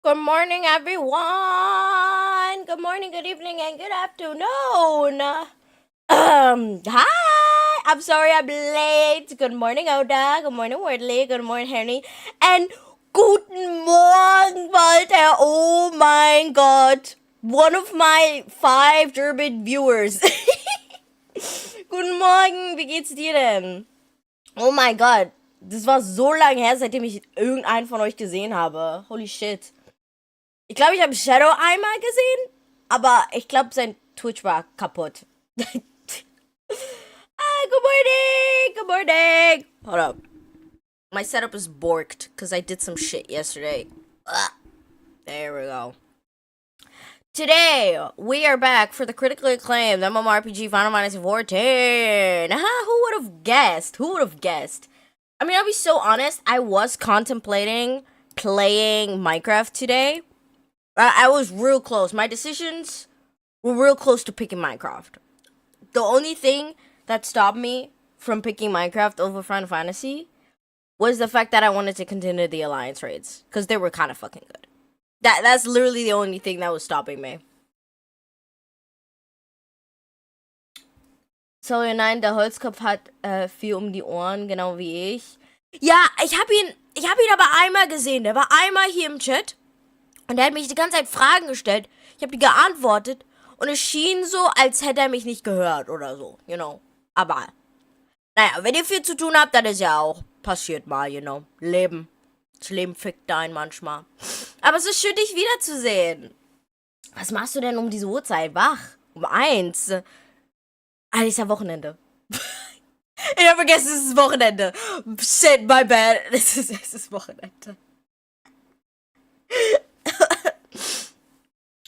Good morning, everyone. Good morning, good evening, and good afternoon. Hi. I'm sorry I'm late. Good morning, Oda. Good morning, Wordley. Good morning, Henry. And guten Morgen, Walter. Oh mein Gott. One of my 5 German viewers. Guten Morgen. Wie geht's dir denn? Oh mein Gott. Das war so lange her, seitdem ich irgendeinen von euch gesehen habe. Holy shit. Ich glaube, ich habe Shadow einmal gesehen, aber ich glaube, sein Twitch war kaputt. Good morning! Good morning! Hold up. My setup is borked because I did some shit yesterday. Ugh. There we go. Today, we are back for the critically acclaimed MMORPG Final Fantasy XIV. Who would have guessed? Who would have guessed? I mean, I'll be so honest, I was contemplating playing Minecraft today. I was real close. My decisions were real close to picking Minecraft. The only thing that stopped me from picking Minecraft over Final Fantasy was the fact that I wanted to continue the Alliance raids. Because they were kind of fucking good. That's literally the only thing that was stopping me. Sorry, nein, der Holzkopf hat viel um die Ohren, genau wie ich. Ja, ich hab ihn aber einmal gesehen. Der war einmal hier im Chat. Und er hat mich die ganze Zeit Fragen gestellt. Ich habe die geantwortet. Und es schien so, als hätte er mich nicht gehört oder so, you know. Aber, naja, wenn ihr viel zu tun habt, dann ist ja auch passiert mal, you know. Leben. Das Leben fickt einen manchmal. Aber es ist schön, dich wiederzusehen. Was machst du denn um diese Uhrzeit? Wach? Um 1? Ah, ist ja Wochenende. Ich habe vergessen, es ist Wochenende. Shit, my bad. Es ist Wochenende.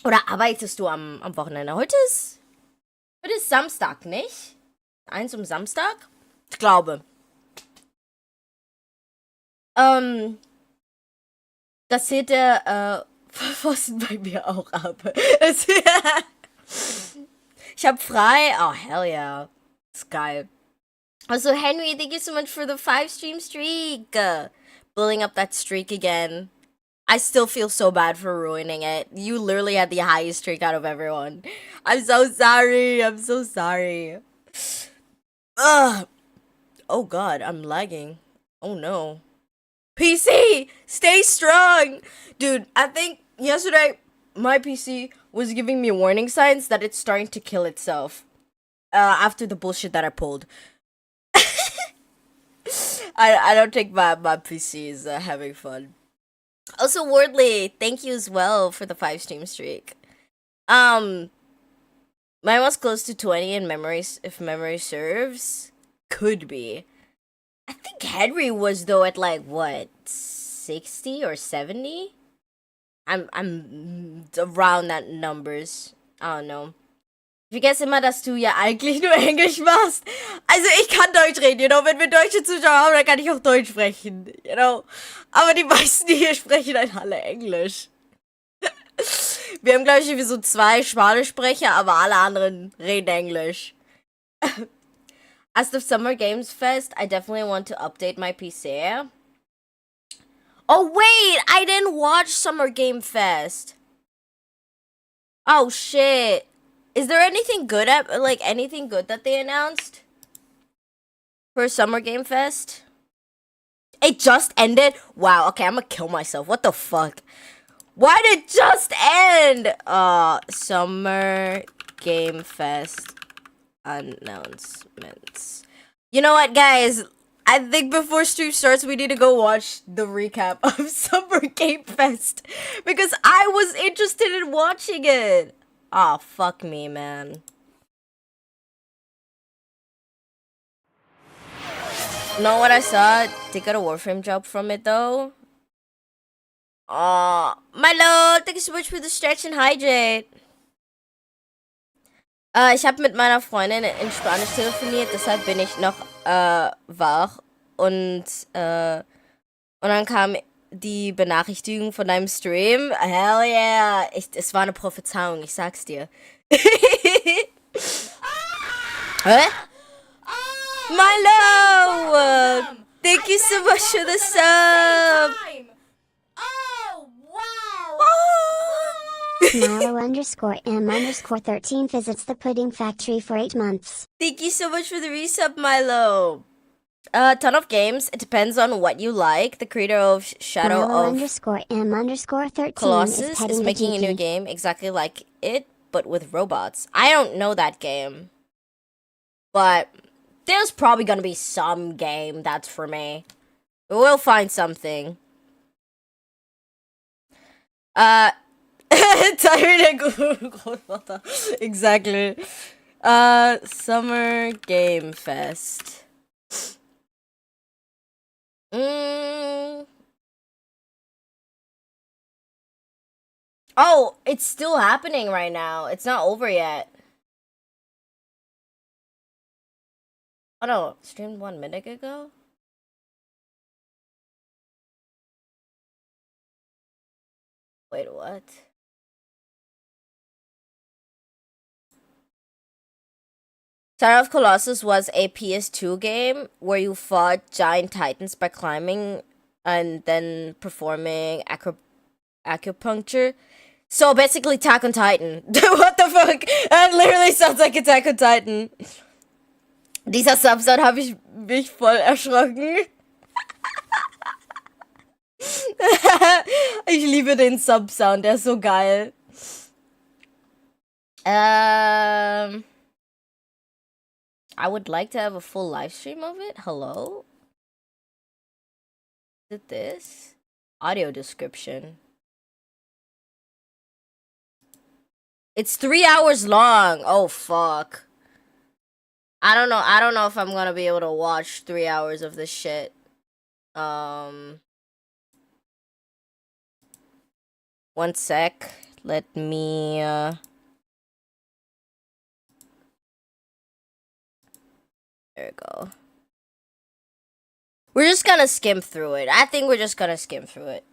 Oder arbeitest du am Wochenende? Heute ist Samstag, nicht? 1 um Samstag? Ich glaube. Das hätte Pfosten bei mir auch ab. Ich hab frei. Oh, hell yeah. Das ist geil. Also, Henry, thank you so much for the 5-stream streak. Building up that streak again. I still feel so bad for ruining it. You literally had the highest streak out of everyone. I'm so sorry. I'm so sorry. Ugh. Oh god, I'm lagging. Oh no. PC! Stay strong! Dude, I think yesterday my PC was giving me warning signs that it's starting to kill itself. After the bullshit that I pulled. I don't think my PC is having fun. Also, Wardley, thank you as well for the 5-stream streak. Mine was close to 20 in memories, if memory serves. Could be. I think Henry was though at like what, 60 or 70? I'm around that numbers. I don't know. Ich vergesse immer, dass du ja eigentlich nur Englisch machst. Also ich kann Deutsch reden, you know. Wenn wir deutsche Zuschauer haben, dann kann ich auch Deutsch sprechen, you know. Aber die meisten hier sprechen halt alle Englisch. Wir haben, glaube ich, irgendwie so 2 Spanischsprecher, aber alle anderen reden Englisch. As the Summer Games Fest, I definitely want to update my PC. Oh wait, I didn't watch Summer Game Fest. Oh shit. Is there anything good anything good that they announced for Summer Game Fest? It just ended? Wow, okay, I'm gonna kill myself. What the fuck? Why did it just end? Summer Game Fest announcements. You know what, guys? I think before stream starts, we need to go watch the recap of Summer Game Fest because I was interested in watching it. Aw, fuck me, man. Know what I saw? They got a Warframe job from it, though. Aw, my lord, thank you so much for the stretch and hydrate. Ich habe mit meiner Freundin in Spanisch telefoniert, deshalb bin ich noch wach. Und dann kam die Benachrichtigung von deinem Stream. Hell yeah. Es war eine Prophezeiung, ich sag's dir. Hä? Milo! Thank you so much for the sub! Oh, wow! Oh, Milo_M_13 visits the pudding factory for 8 months. Thank you so much for the resub, Milo. Ton of games. It depends on what you like. The creator of Shadow of Milo_M_13 Colossus is is making a new Jiki. game exactly like it, but with robots. I don't know that game, but there's probably gonna be some game that's for me. We'll find something. Tired and exactly. Summer Game Fest. Oh, it's still happening right now. It's not over yet. Oh no, streamed 1 minute ago? Wait, what? Shadow of Colossus was a PS2 game where you fought giant titans by climbing and then performing acupuncture. So basically, Attack on Titan. What the fuck? That literally sounds like Attack on Titan. Dieser Subsound habe ich mich voll erschrocken. Ich liebe den Subsound, der ist so geil. I would like to have a full live stream of it. Hello? Is it this? Audio description. It's 3 hours long. Oh, fuck. I don't know if I'm gonna be able to watch 3 hours of this shit. One sec. Let me, there we go. We're just gonna skim through it. I think we're just gonna skim through it.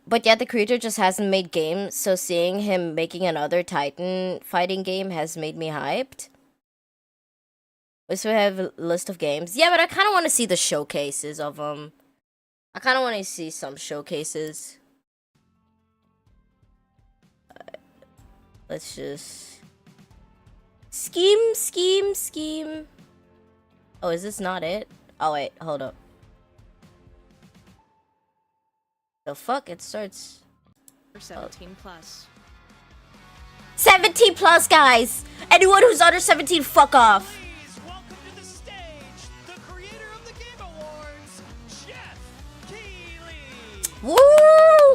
But yet the creator just hasn't made games, so seeing him making another Titan fighting game has made me hyped. We still have a list of games. Yeah, but I kind of want to see the showcases of them. I kind of want to see some showcases. Let's just... Scheme. Oh, is this not it? Oh, wait, hold up. The fuck? It starts... For 17 plus. 17 plus, guys! Anyone who's under 17, fuck off! Please welcome to the stage, the creator of the Game Awards, Jeff Keighley! Woo!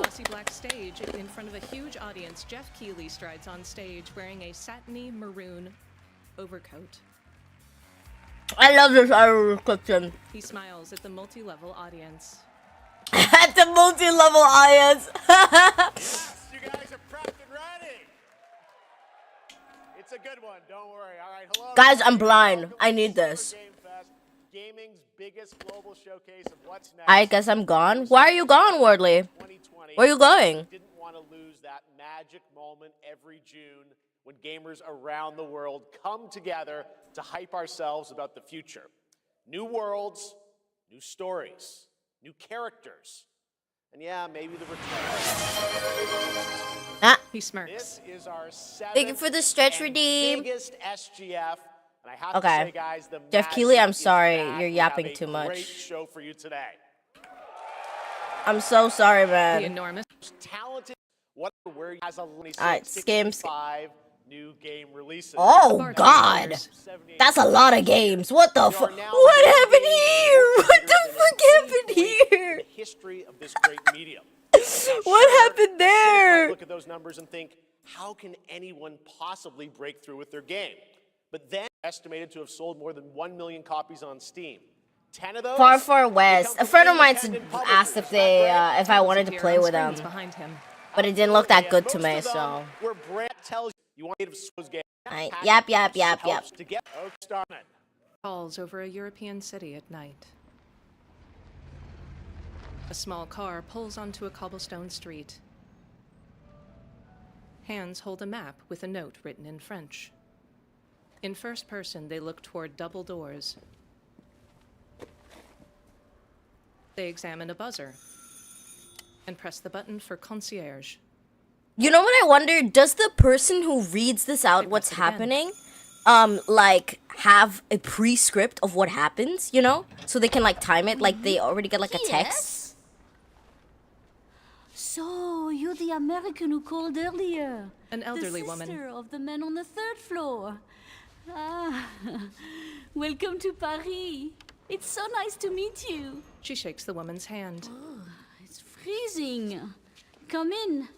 Glossy black stage, in front of a huge audience, Jeff Keighley strides on stage wearing a satiny maroon overcoat. I love this audio description. He smiles at the multi-level audience. At the multi-level audience. Yes, you guys are prepped and ready. It's a good one, don't worry. All right, hello. Guys, I'm blind. I need this. Game Fest, gaming's biggest global showcase of what's next. I guess I'm gone. Why are you gone, Wardley? 2020. Where are you going? Didn't want to lose that magic moment every June when gamers around the world come together to hype ourselves about the future. New worlds, new stories, new characters, and yeah, maybe the return. He smirks. This is our Thank you for the stretch redeem. biggest SGF, and I have Okay. to say, guys, the Jeff Keighley, I'm magic is sorry. back. You're We have yapping a too much. Great show for you today. I'm so sorry, The man. enormous. Talented, what where has a Alright, skim. 65 new game releases. Oh, God. That's a lot of games. What the fuck? What happened here? What the fuck happened here? The history of this great medium. What happened there? Look at those numbers and think, how can anyone possibly break through with their game? But then estimated to have sold more than 1 million copies on Steam. 10 of those Far West. A friend of mine asked if they if I wanted to play with them, Behind him. but it didn't look that good to me. So, where Brand tells you want to game. yap. Helps to get started. Falls over a European city at night. A small car pulls onto a cobblestone street. Hands hold a map with a note written in French. In first person, they look toward double doors. They examine a buzzer. and press the button for concierge. You know what I wonder? Does the person who reads this out what's happening, like, have a pre-script of what happens, you know? So they can, like, time it, like, they already get, like, a text? So, you're the American who called earlier. An elderly the woman. sister of the man on the 3rd floor. Ah, welcome to Paris. It's so nice to meet you. She shakes the woman's hand. It's freezing. Come in.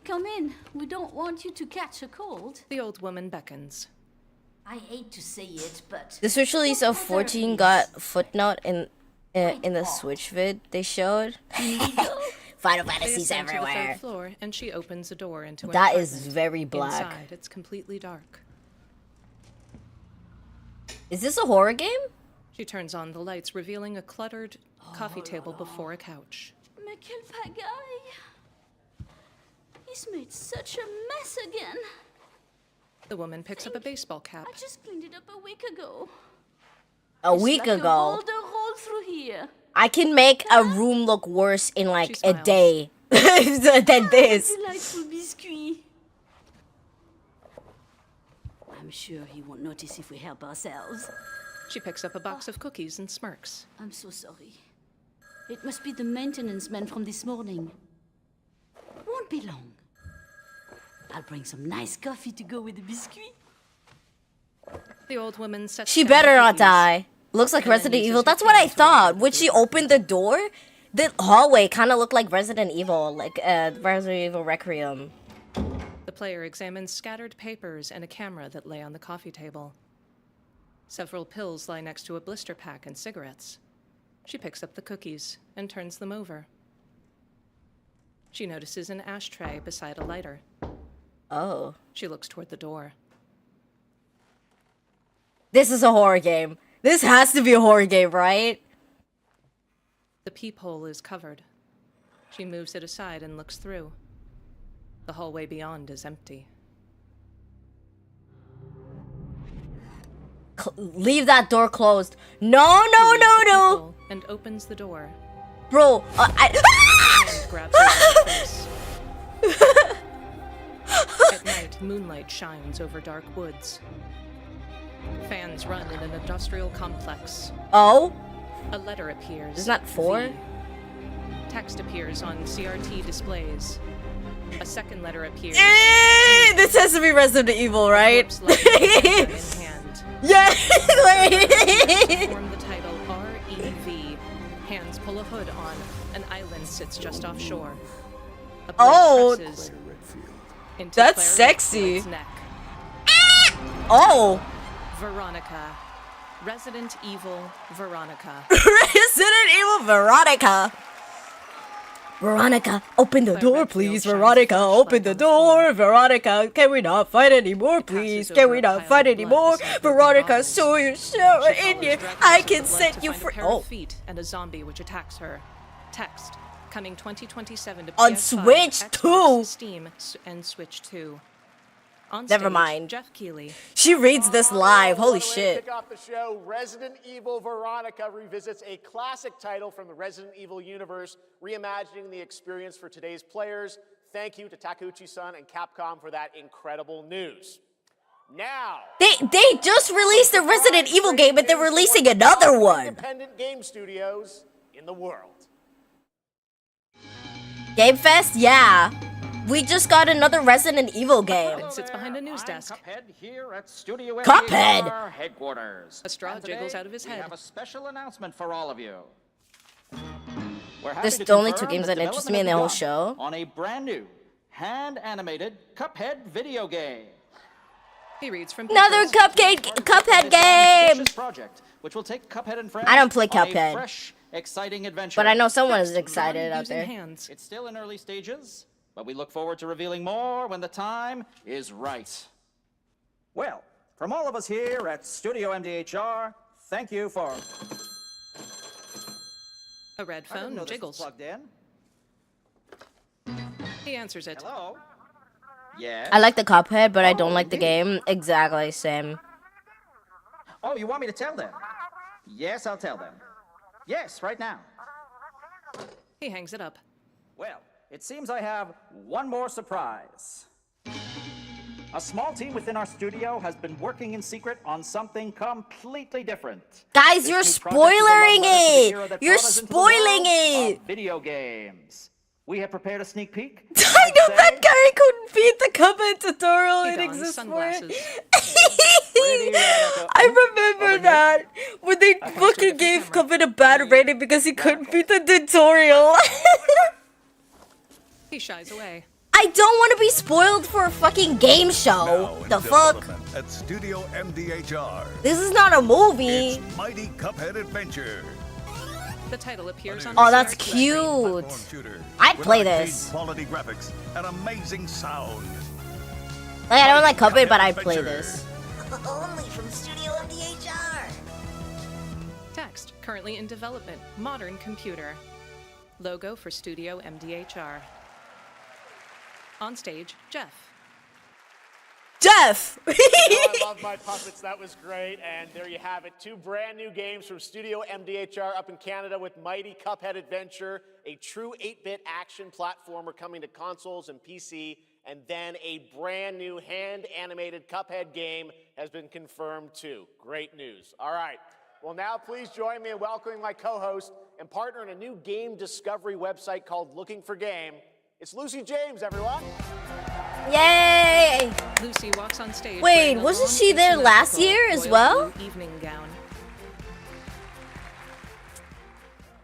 Come in. We don't want you to catch a cold. The old woman beckons. I hate to say it, but... The Switch release of 14 got footnote in the Switch vid they showed. Final They Fantasies ascend to the 3rd everywhere. floor, and she opens a door into an That is apartment. very black. Inside, it's completely dark. Is this a horror game? She turns on the lights, revealing a cluttered coffee table before a couch. Mais quelle pagaille! He's made such a mess again. The woman picks up a baseball cap. I just cleaned it up a week ago. A It's week like ago. A boulder rolled through here. I can make a room look worse in like She a smiles. day than this. Delightful biscuit. I'm sure he won't notice if we help ourselves. She picks up a box of cookies and smirks. I'm so sorry. It must be the maintenance man from this morning. Won't be long. I'll bring some nice coffee to go with the biscuit. The old woman sets She down better the not cookies. die. Looks like And then Resident uses Evil. her That's what I cane to thought. open When the she door. opened the door, the hallway kind of looked like Resident Evil, like Resident Evil Requiem. The player examines scattered papers and a camera that lay on the coffee table. Several pills lie next to a blister pack and cigarettes. She picks up the cookies and turns them over. She notices an ashtray beside a lighter. Oh. She looks toward the door. This is a horror game. This has to be a horror game, right? The peephole is covered. She moves it aside and looks through. The hallway beyond is empty. Leave that door closed. No, no, no, no. Peephole and opens the door. Bro, And grabs her by the face. At night, moonlight shines over dark woods. Fans run in an industrial complex. Oh? A letter appears. Isn't that 4? V. Text appears on CRT displays. A second letter appears. This has to be Resident Evil, right? Corpse letter in hand. Yeah. Form the title R.E.V. Hands pull a hood on. An island sits just offshore. A blade Oh. presses into That's Claire sexy. Redfield's neck. Oh. Veronica. Resident Evil Veronica. Resident Evil Veronica. Veronica, open the Claire door, Redfield please. shines a Veronica, open flashlight the on the floor. door. Veronica, can we not fight anymore, please? passes Can over we a not pile fight of blood anymore? beside broken Veronica, bottles. show your shower She in here. follows I directions can to the set left you to find free. a pair Oh. of feet and a zombie which attacks her. Text. Coming 2027 to On PS5, Switch Xbox, 2. Steam, and Switch 2. On Never stage, mind. Jeff Keighley. She reads this live. Holy What a way to shit. Kick off the show, Resident Evil Veronica revisits a classic title from the Resident Evil universe, reimagining the experience for today's players. Thank you to Takeuchi-san and Capcom for that incredible news. Now, They just released a Resident Evil game, but they're releasing another one. independent game studios in the world. Game Fest? Yeah. We just got another Resident Evil game. And sits behind a news desk. Cuphead here at Studio Cuphead! MDR headquarters. A straw And jiggles today, out of his we head. have a special announcement for all of you. We're happy There's to the only two confirm games that that interest me development in the whole has show. begun on a brand new, hand-animated Cuphead video game. He reads from Another papers. Cuphead It's an game. ambitious project, which will take Cuphead and friends I don't play on a Cuphead. fresh, exciting adventure. But I know someone is Text excited drawn out using there. hands. It's still in early stages, but we look forward to revealing more when the time is right. Well, from all of us here at Studio MDHR, thank you for... A red I didn't phone know this was jiggles. plugged in. He answers it. Hello? Yes? I like the Cuphead, but I don't like the game. Exactly, same. Oh, you want me to tell them? Yes, I'll tell them. Yes, right now. He hangs it up. Well, it seems I have one more surprise. A small team within our studio has been working in secret on something completely different. Guys, This you're new project is a love spoiling letter to the it. hero that You're brought us into the spoiling world it. of video games. We have prepared a sneak peek. I know that guy couldn't beat the Cuphead tutorial. He It dons exists for sunglasses. it. I remember that when they fucking gave Cuphead a bad rating because he couldn't beat the tutorial. He shies away. I don't want to be spoiled for a fucking game show. Now in The fuck? development at Studio MDHR. This is not a movie. It's Mighty Cuphead Adventure. The title appears on Oh, the that's CRT screen. cute. Platform shooter I'd with play arcade this. quality graphics and amazing sound. Like, I don't like Cuphead, but Cuphead I'd play Adventure. this. Only from Studio MDHR. Text, currently in development, modern computer. Logo for Studio MDHR. On stage, Jeff. Jeff! I love my puppets. That was great. And there you have it. 2 brand new games from Studio MDHR up in Canada with Mighty Cuphead Adventure, a true 8-bit action platformer coming to consoles and PC, and then a brand new hand-animated Cuphead game has been confirmed too. Great news. All right. Well, now please join me in welcoming my co-host and partner in a new game discovery website called Looking for Game. It's Lucy James, everyone. Yay! Lucy walks on stage. Wait, wearing a wasn't long, she there asymmetrical last year as royal well? blue evening gown.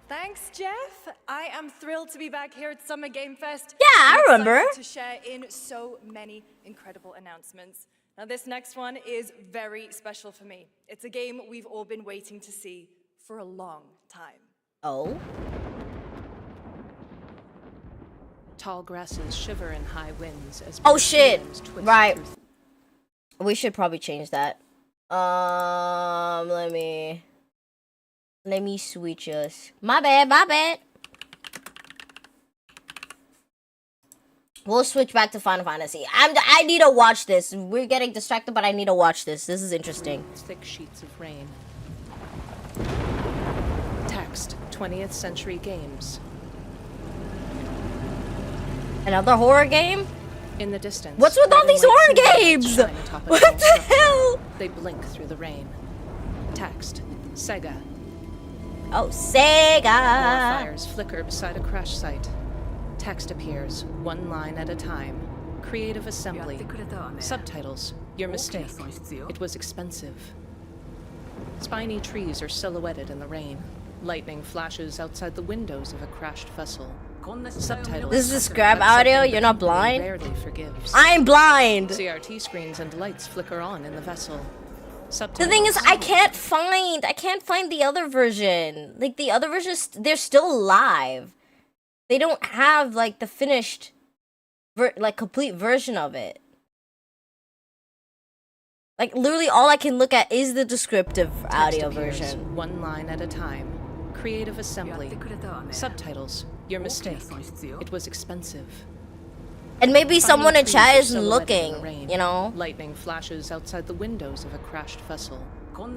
Thanks, Jeff. I am thrilled to be back here at Summer Game Fest. Yeah, I I'm excited remember. to share in so many incredible announcements. Now, this next one is very special for me. It's a game we've all been waiting to see for a long time. Oh? Tall grasses shiver in high winds as Oh blue shit! flames twist Right. through We should probably change that. Let me switch us. My bad. We'll switch back to Final Fantasy. I need to watch this. We're getting distracted, but I need to watch this. This is interesting. thick sheets of rain. Text, 20th Century Games. Another horror game? In the distance. What's with all red and these white horror silhouettes games? shine atop a What tall the structure. hell? They blink through the rain. Text, Sega. Oh, Four Sega! fires flicker beside a crash site. Text appears, one line at a time. Creative assembly. Subtitles. Your mistake. It was expensive. Spiny trees are silhouetted in the rain. Lightning flashes outside the windows of a crashed vessel. Subtitles. This is scrap That's audio? something You're the not company blind? Rarely forgives. I'm blind! CRT screens and lights flicker on in the vessel. The Subtitles. thing is, I can't find the other version. Like, the other versions, they're still live. They don't have, like, the finished, complete version of it. Like, literally all I can look at is the descriptive Text audio appears, version. one line at a time. Creative assembly. Subtitles. Your mistake. It was expensive. And maybe Spiny someone in trees chat are isn't silhouetted in looking, the rain. you know? Lightning flashes outside the windows of a crashed vessel.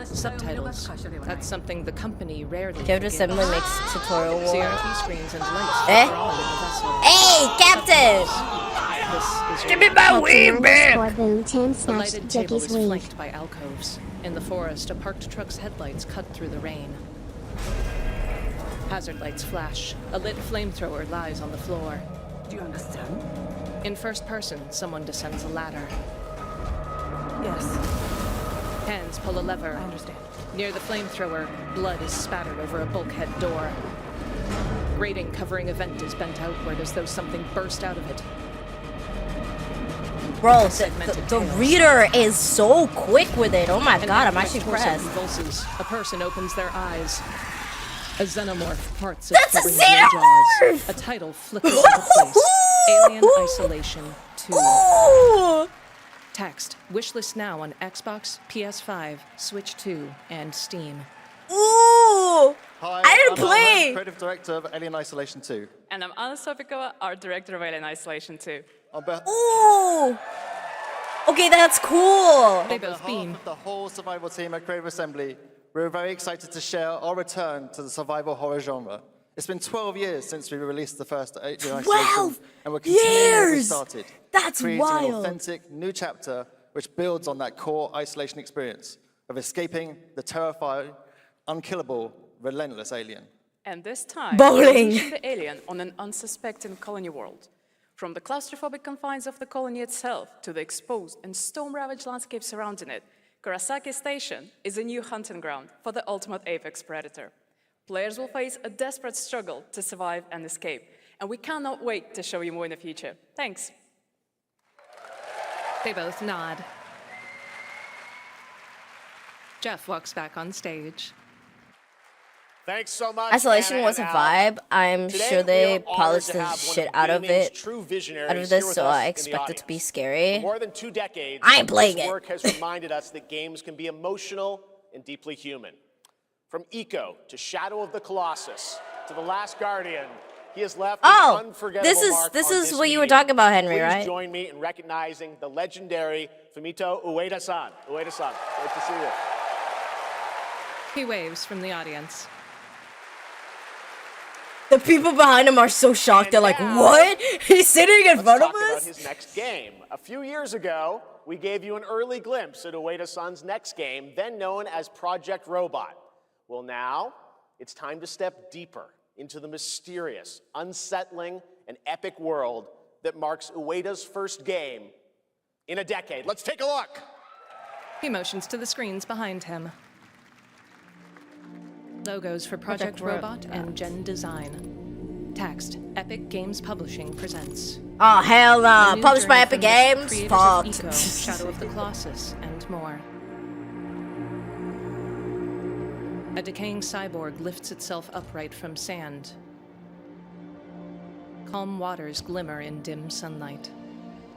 Subtitles. That's something the company rarely Jared forgives. Assembly makes tutorial war. CRT screens and lights Eh? flicker on in the vessel. Hey, Captain! This is Give your me my weed Captain back! underscore boom Tim The snatched lighted table Jiki's is weed. flanked by alcoves. In the forest, a parked truck's headlights cut through the rain. Hazard lights flash. A lit flamethrower lies on the floor. Do you understand? In first person, someone descends a ladder. Yes, Hands pull a lever. I understand. Near the flamethrower, blood is spattered over a bulkhead door. Grating covering a vent is bent outward as though something burst out of it. Bro, Segmented the tails. reader is so quick with it. Oh my An god, I'm acrobat actually torso impressed. convulses. A person opens their eyes. A xenomorph parts of That's a quivering blue jaws. xenomorph! A title flickers into place. Alien Isolation 2. Ooh! Text. Wishlist now on Xbox, PS5, Switch 2, and Steam. Ooh! Hi, I didn't I'm play! Ahmed, creative director of Alien Isolation 2. And I'm Anna Sopikova, art director of Alien Isolation 2. On, be- Ooh! Okay, that's cool. They on both behalf beam. of the whole survival team at Creative Assembly, we're very excited to share our return to the survival horror genre. It's been 12 years since we released the first Alien 12 Isolation, and we're continuing what we years! started. That's creating wild. an authentic new chapter which builds on that core Isolation experience of escaping the terrifying, unkillable, relentless alien. And this time, Bowling. we unleash the alien on an unsuspecting colony world. From the claustrophobic confines of the colony itself to the exposed and storm-ravaged landscape surrounding it, Kurosaki Station is a new hunting ground for the ultimate apex predator. Players will face a desperate struggle to survive and escape, and we cannot wait to show you more in the future. Thanks. They both nod. Jeff walks back on stage. Thanks so much. Isolation Anna was a and Al. vibe. I'm Today, sure they we are honored polished to the have one shit of out of gaming's it. true visionaries Out of here this, with so us I in the expect it to be audience. scary. For more than 2 decades, I ain't playing this it. work has reminded us that games can be emotional and deeply human. From Eco to Shadow of the Colossus to The Last Guardian, he has left Oh, an unforgettable this is- mark this on is this what you were medium. talking about, Henry, Please right? join me in recognizing the legendary Fumito Ueda-san. Ueda-san, great to see you. He waves from the audience. The people behind him are so shocked. And They're like, now, what? He's sitting in Let's front of talk about us? his next game. A few years ago, we gave you an early glimpse at Ueda-san's next game, then known as Project Robot. Well, now it's time to step deeper into the mysterious, unsettling, and epic world that marks Ueda's first game in a decade. Let's take a look. He motions to the screens behind him. Logos for Project Robot and Gen Design. Text, Epic Games Publishing presents. Oh, hell A no. new Published by journey Epic from the Games? creators of Fucked. Eco, Shadow of the Colossus, and more. A decaying cyborg lifts itself upright from sand. Calm waters glimmer in dim sunlight.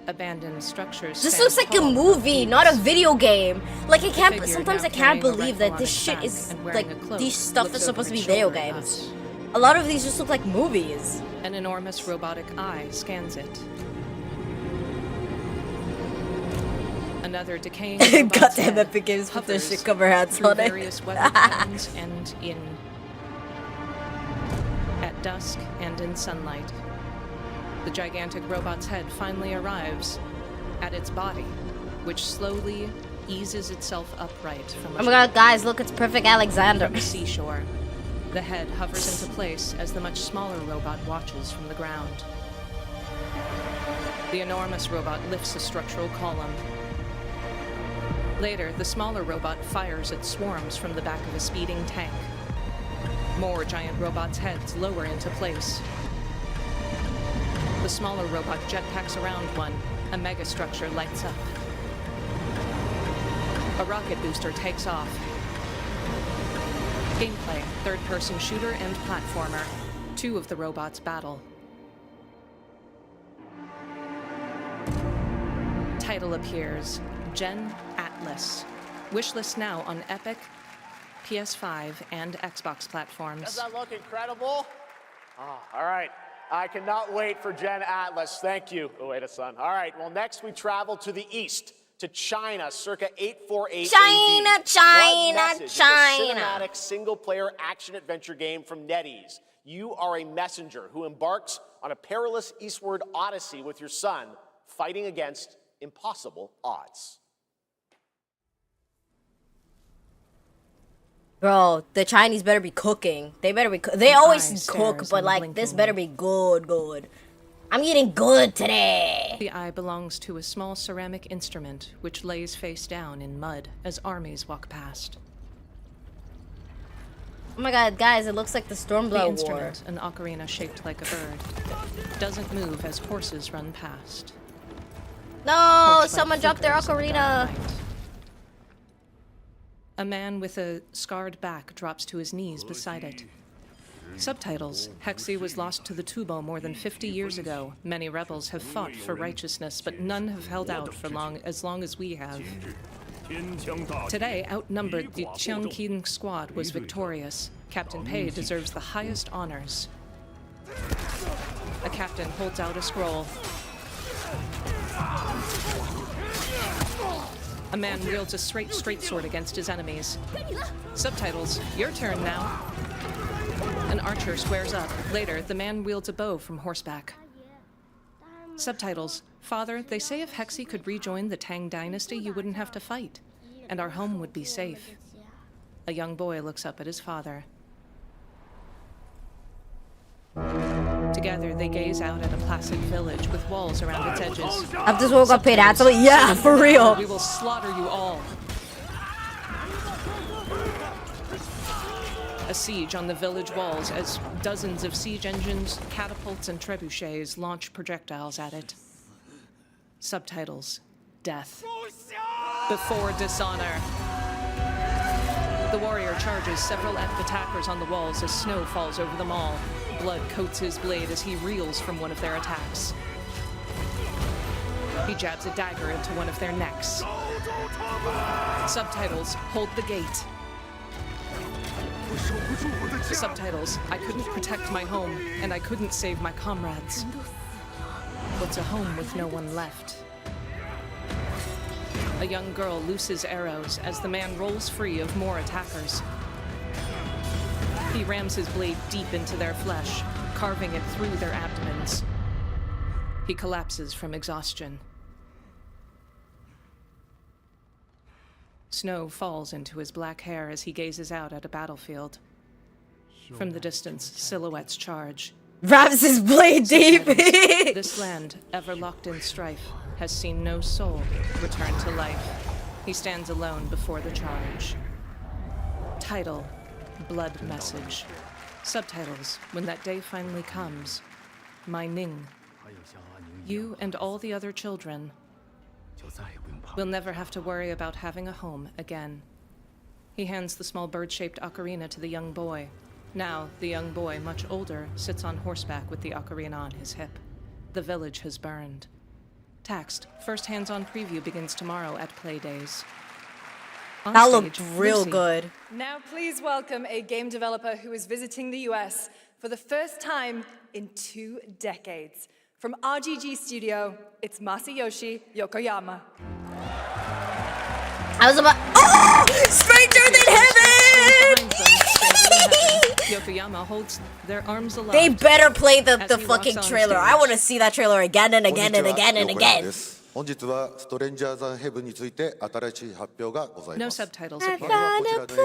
Abandoned structures. This stand looks like a tall movie, above not a peaks. video game. Like, I can't. Figure Sometimes now I can't carrying a believe rifle that on this its shit back is and wearing a like cloak these stuff looks is supposed to over be its video shoulder at games. us. A lot of these just look like movies. An enormous robotic eye scans it. Another decaying robot's Goddamn head Epic Games put their hovers shit cover hats through on it. various weather patterns and in. At dusk and in sunlight, the gigantic robot's head finally arrives at its body, which slowly eases itself upright from a Oh my god, guys, look, it's Perfect Alexander. from a seashore. The head hovers into place as the much smaller robot watches from the ground. The enormous robot lifts a structural column. Later, the smaller robot fires at swarms from the back of a speeding tank. More giant robots' heads lower into place. The smaller robot jetpacks around one. A megastructure lights up. A rocket booster takes off. Gameplay, third-person shooter and platformer. 2 of the robots battle. Title appears, Gen Atlas. Wishlist now on Epic, PS5, and Xbox platforms. Does that look incredible? Oh, all right. I cannot wait for Gen Atlas. Thank you, Ueda-san. All right, well, next we travel to the east, to China, circa 848 China, AD. China, Blood Message is China. a cinematic single-player action-adventure game from NetEase. You are a messenger who embarks on a perilous eastward odyssey with your son, fighting against impossible odds. Bro, the Chinese better be cooking. They better be. They always eye cook, stares but like this unblinkingly. better be good, good. I'm eating good today. The eye belongs to a small ceramic instrument which lays face down in mud as armies walk past. Oh my god, guys, it looks like the The Stormblood War. instrument, an ocarina shaped like a bird, doesn't move as horses run past. No, Torchlight someone dropped their flickers in the dark ocarina. night. A man with a scarred back drops to his knees beside it. Subtitles. Hexi was lost to the Tubo more than 50 years ago. Many rebels have fought for righteousness, but none have held out for long as we have. Today, outnumbered, the Qiangqing squad was victorious. Captain Pei deserves the highest honors. A captain holds out a scroll. A man wields a straight sword against his enemies. Subtitles, your turn now. An archer squares up. Later, the man wields a bow from horseback. Subtitles. Father, they say if Hexy could rejoin the Tang dynasty, you wouldn't have to fight, and our home would be safe. A young boy looks up at his father. Together, they gaze out at a placid village with walls around its edges. I've just woke up paid absolutely. Yeah, for real. We will slaughter you all. A siege on the village walls as dozens of siege engines, catapults, and trebuchets launch projectiles at it. Subtitles. Death. Before dishonor. The warrior charges several attackers on the walls as snow falls over them all. Blood coats his blade as he reels from one of their attacks. He jabs a dagger into one of their necks. Subtitles. Hold the gate. Subtitles. I couldn't protect my home, and I couldn't save my comrades. What's a home with no one left? A young girl looses arrows as the man rolls free of more attackers. He rams his blade deep into their flesh, carving it through their abdomens. He collapses from exhaustion. Snow falls into his black hair as he gazes out at a battlefield. From the distance, silhouettes charge. Rams his blade deep. This land, ever locked in strife, has seen no soul return to life. He stands alone before the charge. Title, Blood Message. Subtitles, when that day finally comes. My Ning. You and all the other children will never have to worry about having a home again. He hands the small bird-shaped ocarina to the young boy. Now, the young boy, much older, sits on horseback with the ocarina on his hip. The village has burned. Text. First hands-on preview begins tomorrow at Playdays. That looked real good. Now please welcome a game developer who is visiting the US for the first time in 2 decades. From RGG Studio, it's Masayoshi Yokoyama. I was about. Oh! Stranger Than Heaven! Yokoyama holds their arms aloft. They better play the as he fucking walks on trailer. stage. I want to see that trailer again and again and again and again. 本日はストレンジャーズ・ヘブンについて新しい発表がござい No ます。 subtitles I まずは found こち a らの映像を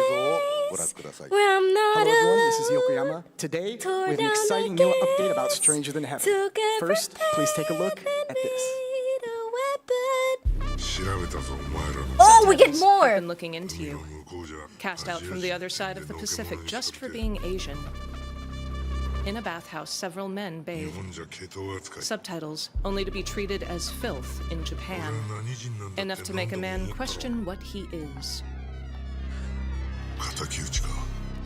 ご覧ください。 place where I'm not Hello everyone, this is alone. Yokoyama. Today, Tore we have an down exciting the new update about gates, Stranger Than Heaven. took every First, please take a look at this. need a weapon. 調べたぞお前らの Oh, we get I've more. been looking into you. 向こうじゃ Cast out from the other side of the Pacific just for being Asian. In a bathhouse, several men 日 bathe. 本じゃ系統扱い Subtitles, only to be treated as filth in Japan. 何人なんだ Enough to make a man question what he is. 敵討ちか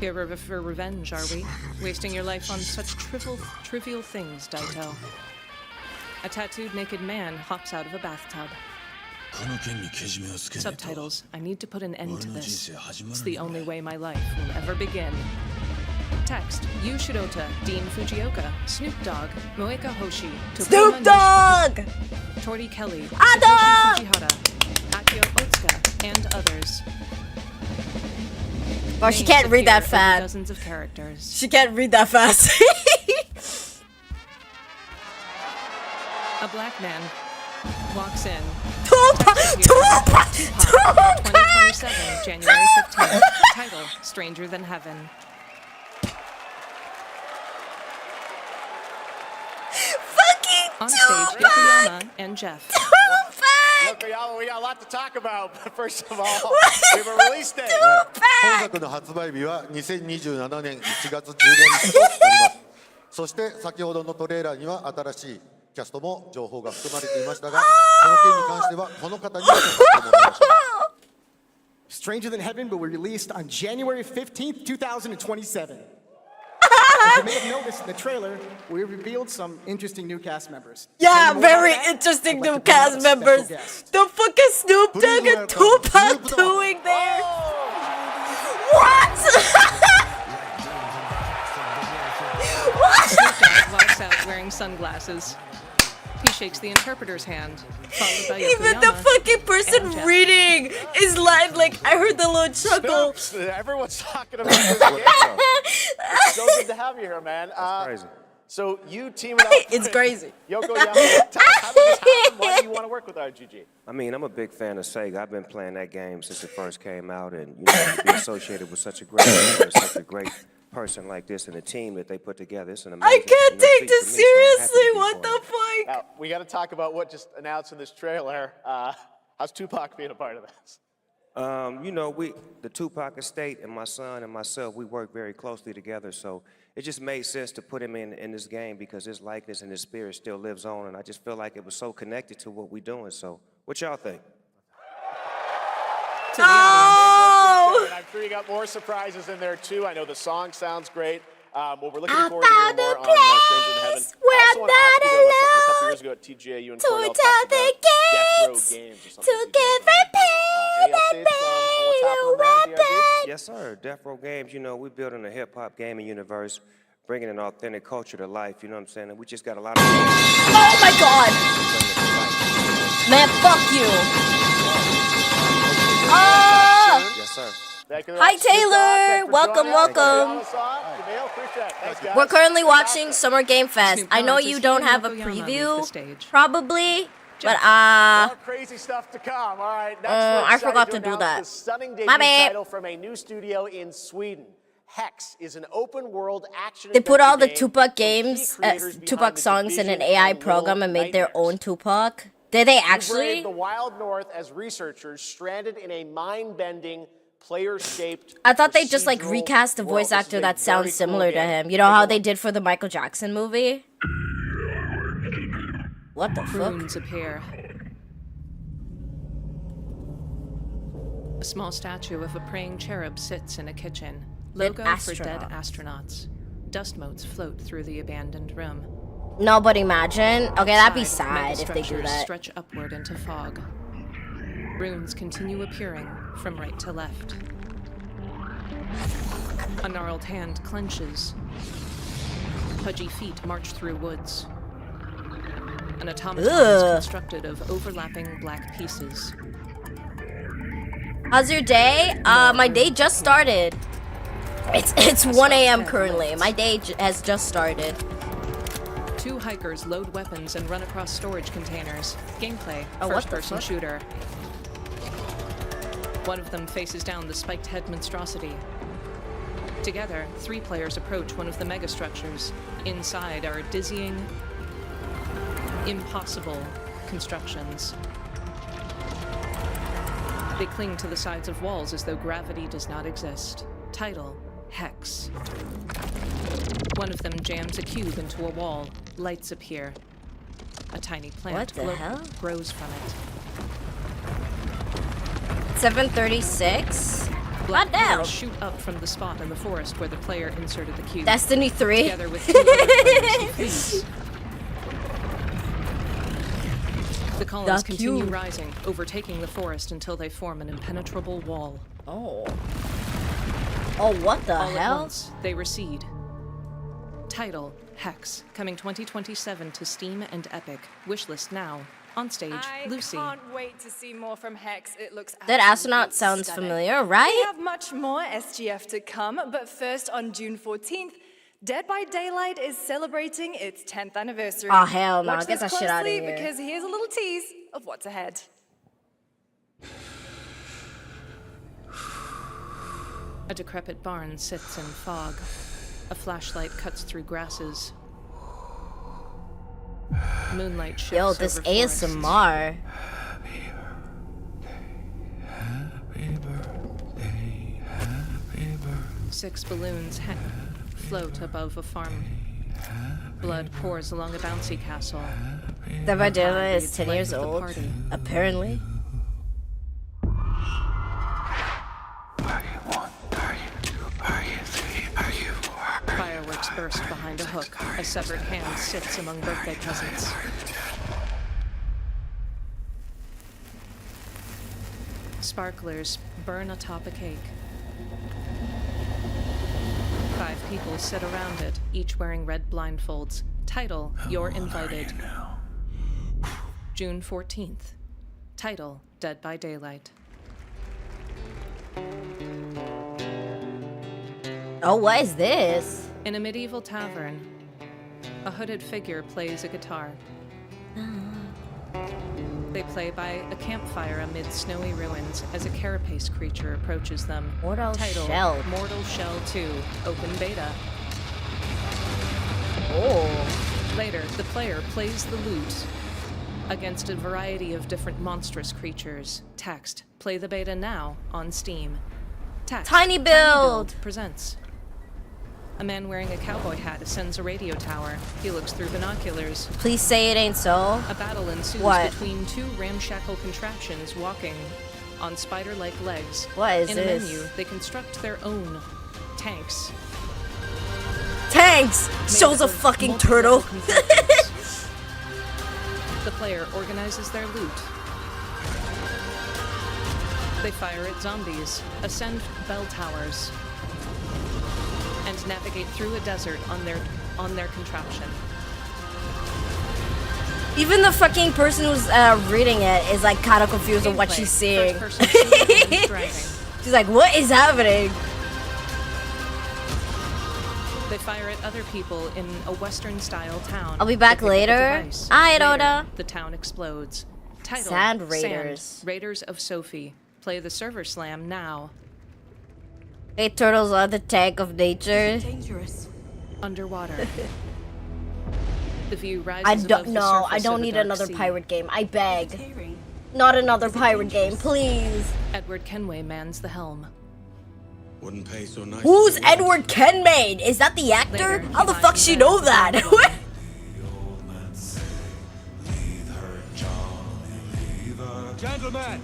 Here for revenge, are we? Wasting your life on such trivial things, Daito. A tattooed naked man hops out of a bathtub. この剣にけじめをつけないと Subtitles, I need to put an end to this. It's the only way my life will ever begin. Text, Yu Shirota, Dean Fujioka, Snoop Dogg, Moeka Hoshi, Snoop Dogg! Tori Kelly, Ada! Satoshi Fujihara, Akio Otsuka, and others. Oh, she Names can't read that appear over fast. Dozens of characters. She can't read that fast. A black man walks in. Tupac! 2027, January 15th. Title, Stranger Than Heaven. Fucking On stage, Yokoyama and Jeff. Yokoyama, we got a lot to talk about, but first of all, we have a release date. 本作の発売日は2027年1月15日となります。そして先ほどのトレーラーには新しいキャストも情報が含まれていましたが、その件に関してはこの方にお話してもらいました。 Stranger Than Heaven will be released on January 15th, 2027. As you may have noticed in the trailer, we revealed some interesting new cast members. Yeah, Tell you more very about that, interesting I'd like new to bring out cast a special members. guest. The fucking Snoop Dogg and Tupac doing there. What? Snoop Dogg walks out wearing sunglasses. He shakes the interpreter's hand, followed by Even the Yokoyama fucking person and Jeff. reading is like I heard the little chuckle. Everyone's talking about this game. It's so good to have you here, man. That's crazy. So you teaming up It's with Yoko Yama. Tell us, how did this happen? Why do you want to work with RGG? I mean, I'm a big fan of Sega. I've been playing that game since it first came out, and to be associated with such a great player, such a great person like this and the team that they put together, it's an amazing. I can't take feat this for me, so I'm happy to seriously. be What part of the it. fuck? Now, we got to talk about what just announced in this trailer. How's Tupac being a part of this? The Tupac estate and my son and myself, we work very closely together, so it just made sense to put him in this game because his likeness and his spirit still lives on, and I just feel like it was so connected to what we're doing. So, what y'all think? Oh! And I'm sure you got more surprises in there too. I know the song sounds great. Well, we're looking forward to hearing more on Stranger in Heaven. Where I also want to ask you about something a couple years ago at TGA. You and Cornell talked about Death Row Games or something. To give repeat Any updates on what's happening there at DRG? Yes, sir. Death Row Games, we're building a hip-hop gaming universe, bringing an authentic culture to life, you know what I'm saying? And we just got a lot of... Oh my god! Man, fuck you! Oh! Yes, sir. Hi, Taylor! Welcome, welcome. We're currently watching Summer Game Fest. I know you don't have a preview, probably, but more crazy stuff to come. All right, next I forgot to do that. The stunning debut My bad. title from a new studio in Sweden. Hex is an open-world action. They put all the game Tupac from key games, creators behind Tupac the songs in an Division AI and program Little and made their Nightmares. own Tupac. Did they You actually? brave the wild north as researchers stranded in a mind-bending, player-shaped. I thought they just like procedural recast a voice world. This is actor a that very sounds cool similar to game. him. You know how they did for the Michael Jackson movie? What the fuck? Runes appear. A small statue of a praying cherub sits in a kitchen. Logo for dead astronauts. Dust motes float through the abandoned room. No, but imagine. Okay, that'd be Outside, sad if they do megastructures that. stretch upward into fog. Runes continue appearing from right to left. A gnarled hand clenches. Pudgy feet march through woods. An automaton is Ugh. constructed of overlapping black pieces. How's your day? My day just started. It's 1 a.m. currently. My day has just started. Two hikers load weapons and run across storage containers. Gameplay, Oh, what the first-person fuck? shooter. One of them faces down the spiked head monstrosity. Together, 3 players approach one of the megastructures. Inside are dizzying, impossible constructions. They cling to the sides of walls as though gravity does not exist. Title, Hex. One of them jams a cube into a wall. Lights appear. A tiny plant What the hell? grows from it. 7:36. Black Goddamn. pillars shoot up from the spot in the forest where the player inserted the cube. Destiny 3. Together with 2 other players he flees. The columns The continue cube. rising, overtaking the forest until they form an impenetrable wall. Oh. Oh, what the All at hell? once, they recede. Title, Hex, coming 2027 to Steam and Epic. Wishlist now. On stage, Lucy. I can't wait to see more from Hex. It looks That astronaut absolutely sounds stunning. familiar, We right? have much more SGF to come, but first on June 14th, Dead by Daylight is celebrating its 10th anniversary. Oh, hell no. Watch Get this that shit outta closely here. because here's a little tease of what's ahead. A decrepit barn sits in fog. A flashlight cuts through grasses. Moonlight shifts Yo, this over forests. ASMR. Six balloons float above a farm. Blood pours along a bouncy castle. Dead by Daylight is Reads 10 Life years of the old, Party. apparently. Fireworks burst behind a hook. A severed hand sits among birthday presents. Sparklers burn atop a cake. 5 people sit around it, each wearing red blindfolds. Title, You're Invited. June 14th. Title, Dead by Daylight. Oh, what is this? In a medieval tavern, a hooded figure plays a guitar. They play by a campfire amid snowy ruins as a carapace creature approaches them. Mortal Title, Shell. Mortal Shell 2, Open Beta. Oh. Later, the player plays the lute against a variety of different monstrous creatures. Text, play the beta now on Steam. Text, Tiny Build presents. A man wearing a cowboy hat ascends a radio tower. He looks through binoculars. Please say it ain't so. A battle ensues between two ramshackle contraptions walking on spider-like legs. What is In this? a menu, they construct their own tanks. Tanks! Shows a fucking turtle. The player organizes their loot. They fire at zombies, ascend bell towers, and navigate through a desert on their contraption. Even the fucking person who's reading it is like kind of confused on what she's seeing. She's like, what is happening? They fire at other people in a Western-style town. I'll be back They pick up a later. device. Hi, Later, Rhoda. the town explodes. Title, Sand Raiders. Sand, Raiders of Sophie. Play the server slam now. Hey, turtles are the tank of nature. Dangerous. Underwater. The view rises I above don't the know. surface I of don't the need dark another sea. pirate game. I beg. Not another pirate game, please. Edward Kenway mans the helm. Wouldn't pay so nice. Who's Edward Kenmaid? Is that the actor? Later, How the he fuck lies she in know bed that? with John. Gentlemen,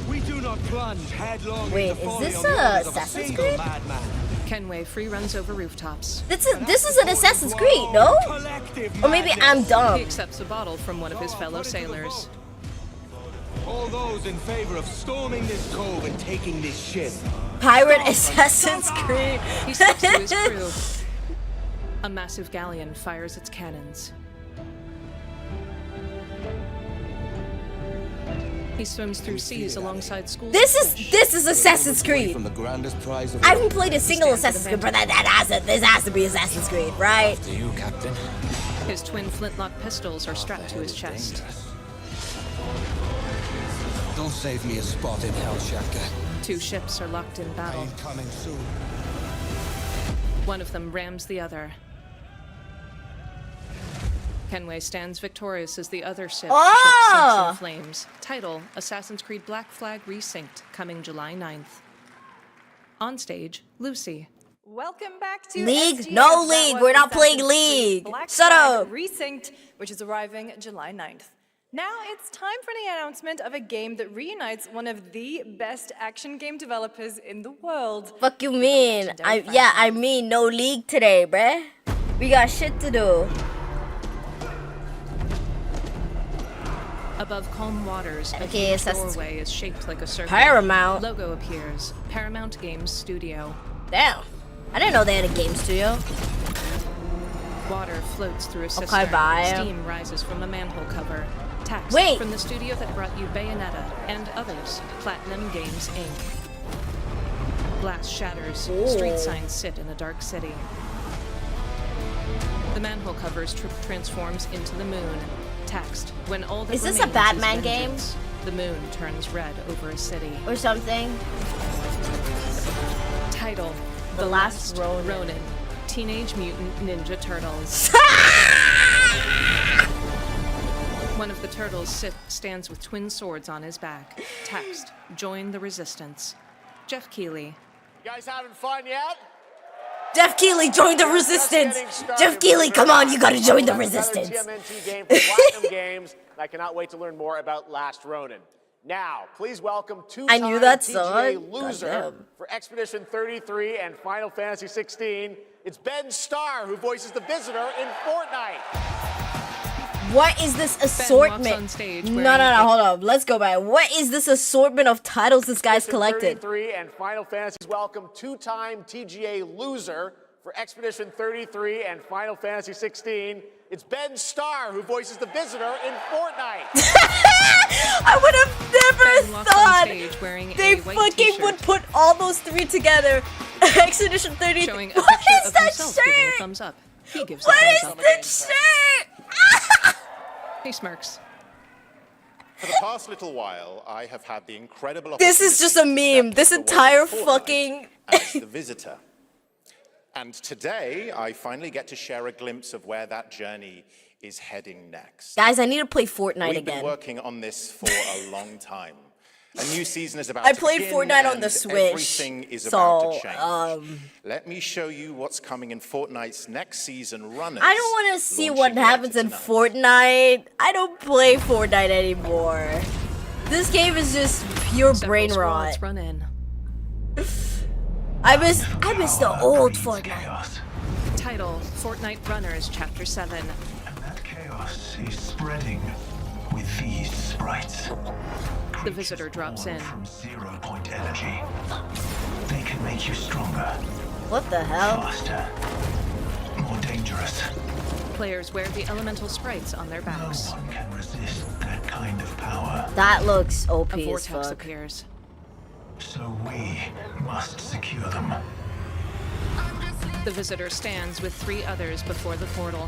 we do not plunge headlong Wait, into is folly this on the orders of a Assassin's single Creed? madman. Kenway free runs over rooftops. This is an Assassin's Creed, no? Or maybe I'm He dumb. accepts a bottle from one of his fellow sailors. All those in favor of storming this cove and taking this ship. Pirate Assassin's Creed. He steps to his crew. A massive galleon fires its cannons. He swims through seas alongside schools. This is Assassin's Creed. From the grandest prize of I haven't played a single Assassin's Creed, but this has to be Assassin's Creed, right? To you, Captain. His twin flintlock pistols are strapped to his chest. Don't save me a spot in Hell, Shaka. Two ships are locked in battle. I'm coming soon. One of them rams the other. Kenway stands victorious as the other ship sinks in flames. Title, Assassin's Creed Black Flag Resynced, coming July 9th. On stage, Lucy. Welcome back to League? SGS. No That League. was We're not playing Assassin's Creed League. Black Shut Flag up. Resynced, which is arriving July 9th. Now it's time for the announcement of a game that reunites one of the best action game developers in the world. Fuck you mean? I mean no League today, bruh. We got shit to do. Above calm waters, a Okay, huge Assassin's doorway is shaped like a circle. Paramount. Logo appears. Paramount Games Studio. Damn. I didn't know they had a game studio. Water floats through a Okay, cistern. bye. Steam rises from a manhole cover. Text Wait. from the studio that brought you Bayonetta and others. Platinum Games Inc. Glass shatters. Street signs sit in a dark city. The manhole covers transforms into the moon. Text. When all that Is this a remains Batman is game? vengeance, the moon turns red over a city. Or something. Title: The Last Ronin. Teenage Mutant Ninja Turtles. One of the turtles stands with twin swords on his back. Text: Join the resistance. Jeff Keighley. You guys having fun yet? Jeff Keighley joined the resistance. Jeff Keighley, come on, you gotta join the Another resistance. TMNT game from Platinum Games, and I cannot wait to learn more about Last Ronin. Now, please welcome I knew that TGA song. loser Goddamn. for Expedition 33 and Final Fantasy 16. It's Ben Starr, who voices the Visitor in Fortnite. What is this assortment? on stage No, wearing hold up. Let's go back. What is this assortment of titles this guy's collected? 33 and Final Fantasy's welcome two-time TGA loser for Expedition 33 and Final Fantasy 16. It's Ben Starr, who voices the Visitor in Fortnite. I would have never Ben walks on thought stage wearing they a white fucking t-shirt. would put all those three together. Expedition 30. Showing a What picture is of that himself giving a shirt? thumbs up. He gives What a is thumbs up. this shirt? He smirks. For the past little while, I have had the incredible This is just a meme. This entire fucking. as the visitor. And today, I finally get to share a glimpse of where that journey is heading next. Guys, I need to play Fortnite We've again. been working on this for a long time. A new season is about I to played begin, Fortnite on and the Switch, everything is about to so, change. Let me show you what's coming in Fortnite's next season runners. I don't want to see what launching later happens in tonight. Fortnite. I don't play Fortnite anymore. This game is just pure brain rot. Run in. I miss the old Fortnite. Title: Fortnite Runners Chapter 7. And that chaos is spreading with these sprites. The visitor drops in. From 0 point energy. They can make you stronger, What the hell? faster, more dangerous. Players wear the elemental sprites on their backs. No one can resist that kind of power. That looks OP A as vortex fuck. appears. So we must secure them. The visitor stands with 3 others before the portal.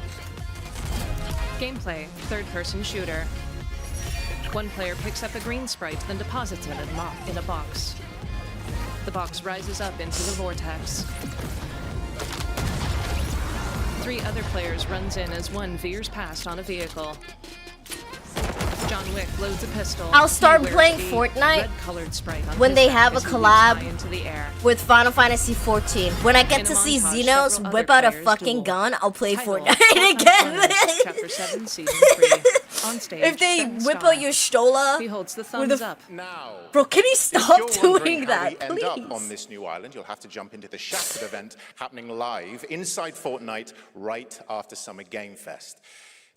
Gameplay: third-person shooter. One player picks up a green sprite, then deposits it in a box. The box rises up into the vortex. 3 other players runs in as one veers past on a vehicle. John Wick loads a pistol. I'll start He wears playing a Fortnite red-colored sprite on when his they back have a as he leaps collab high into the air. with Final Fantasy XIV. When I get In to a see montage, Xenos several whip other out a players fucking duel. gun, I'll play Title: Fortnite again. Chapter 7, Season 3. On stage, If they Ben whip Starr. out your Stola, He holds the with thumbs a- up. Now, bro, can he if stop you're doing wondering how that, we end up please? on this new island, you'll have to jump into the Shattered event happening live inside Fortnite right after Summer Game Fest.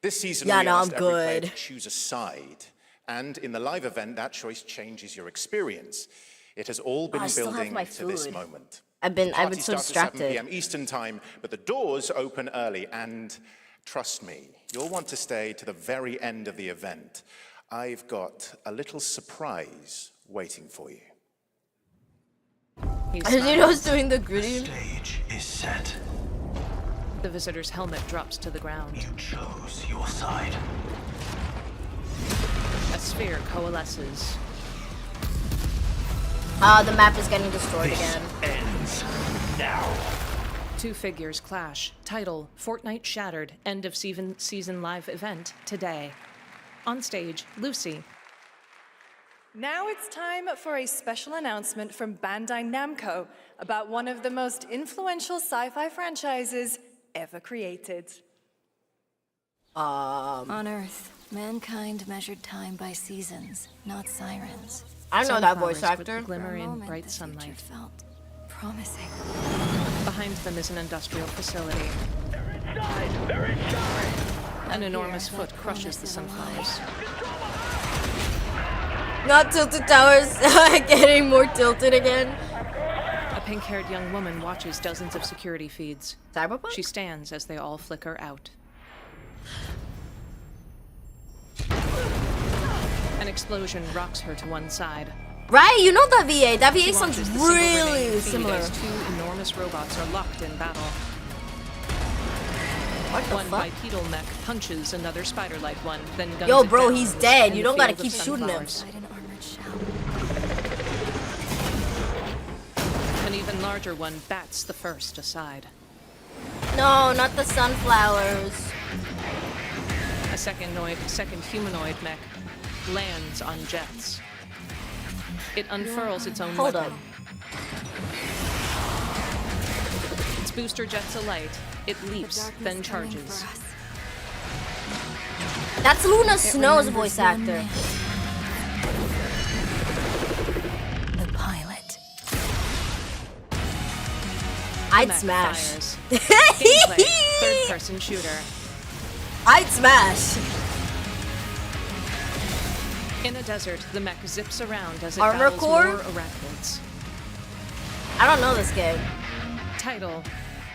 This season, Yeah, we no, asked I'm every player good. to choose a side. And in the live event, that choice changes your experience. It has all been I still have building my to this food. moment. I've been The party so starts at 7 distracted. p.m. Eastern time, but the doors open early, and trust me, you'll want to stay to the very end of the event. I've got a little surprise waiting for you. Xenos doing the gritty. Stage is set. The visitor's helmet drops to the ground. You chose your side. A sphere coalesces. The map is getting destroyed again. Ends now. 2 figures clash. Title: Fortnite Shattered. End of season live event today. On stage, Lucy. Now it's time for a special announcement from Bandai Namco about one of the most influential sci-fi franchises ever created. On Earth, mankind measured time by seasons, not sirens. I know that voice Sunflowers actor. glimmer For a in moment, bright the sunlight. future felt promising. Behind them is an industrial facility. An enormous Here, foot that crushes the promise is alive. sunflowers. Not Tilted Towers getting more tilted again. A pink-haired young woman watches dozens of security feeds. Cyberpunk? She stands as they all flicker out. An explosion rocks her to one side. Right, you know that VA. That VA She sounds launches the single really remaining feed similar. as 2 enormous robots are locked in battle. What the One fuck? bipedal mech punches another spider-like one, then guns Yo, it bro, down he's dead. in You the don't gotta field of keep shooting him. sunflowers. An armored shell. An even larger one bats the first aside. No, not the sunflowers. A second humanoid mech lands on jets. It unfurls its own Hold weapon. up. Its booster jets alight. It leaps, then charges. That's Luna Snow's remembers voice one actor. name. The pilot. I'd Mech smash. fires. Gameplay: third-person shooter. I'd smash. In a desert, the mech zips around as it Armor battles Core? more arachnids. I don't know this game. Title: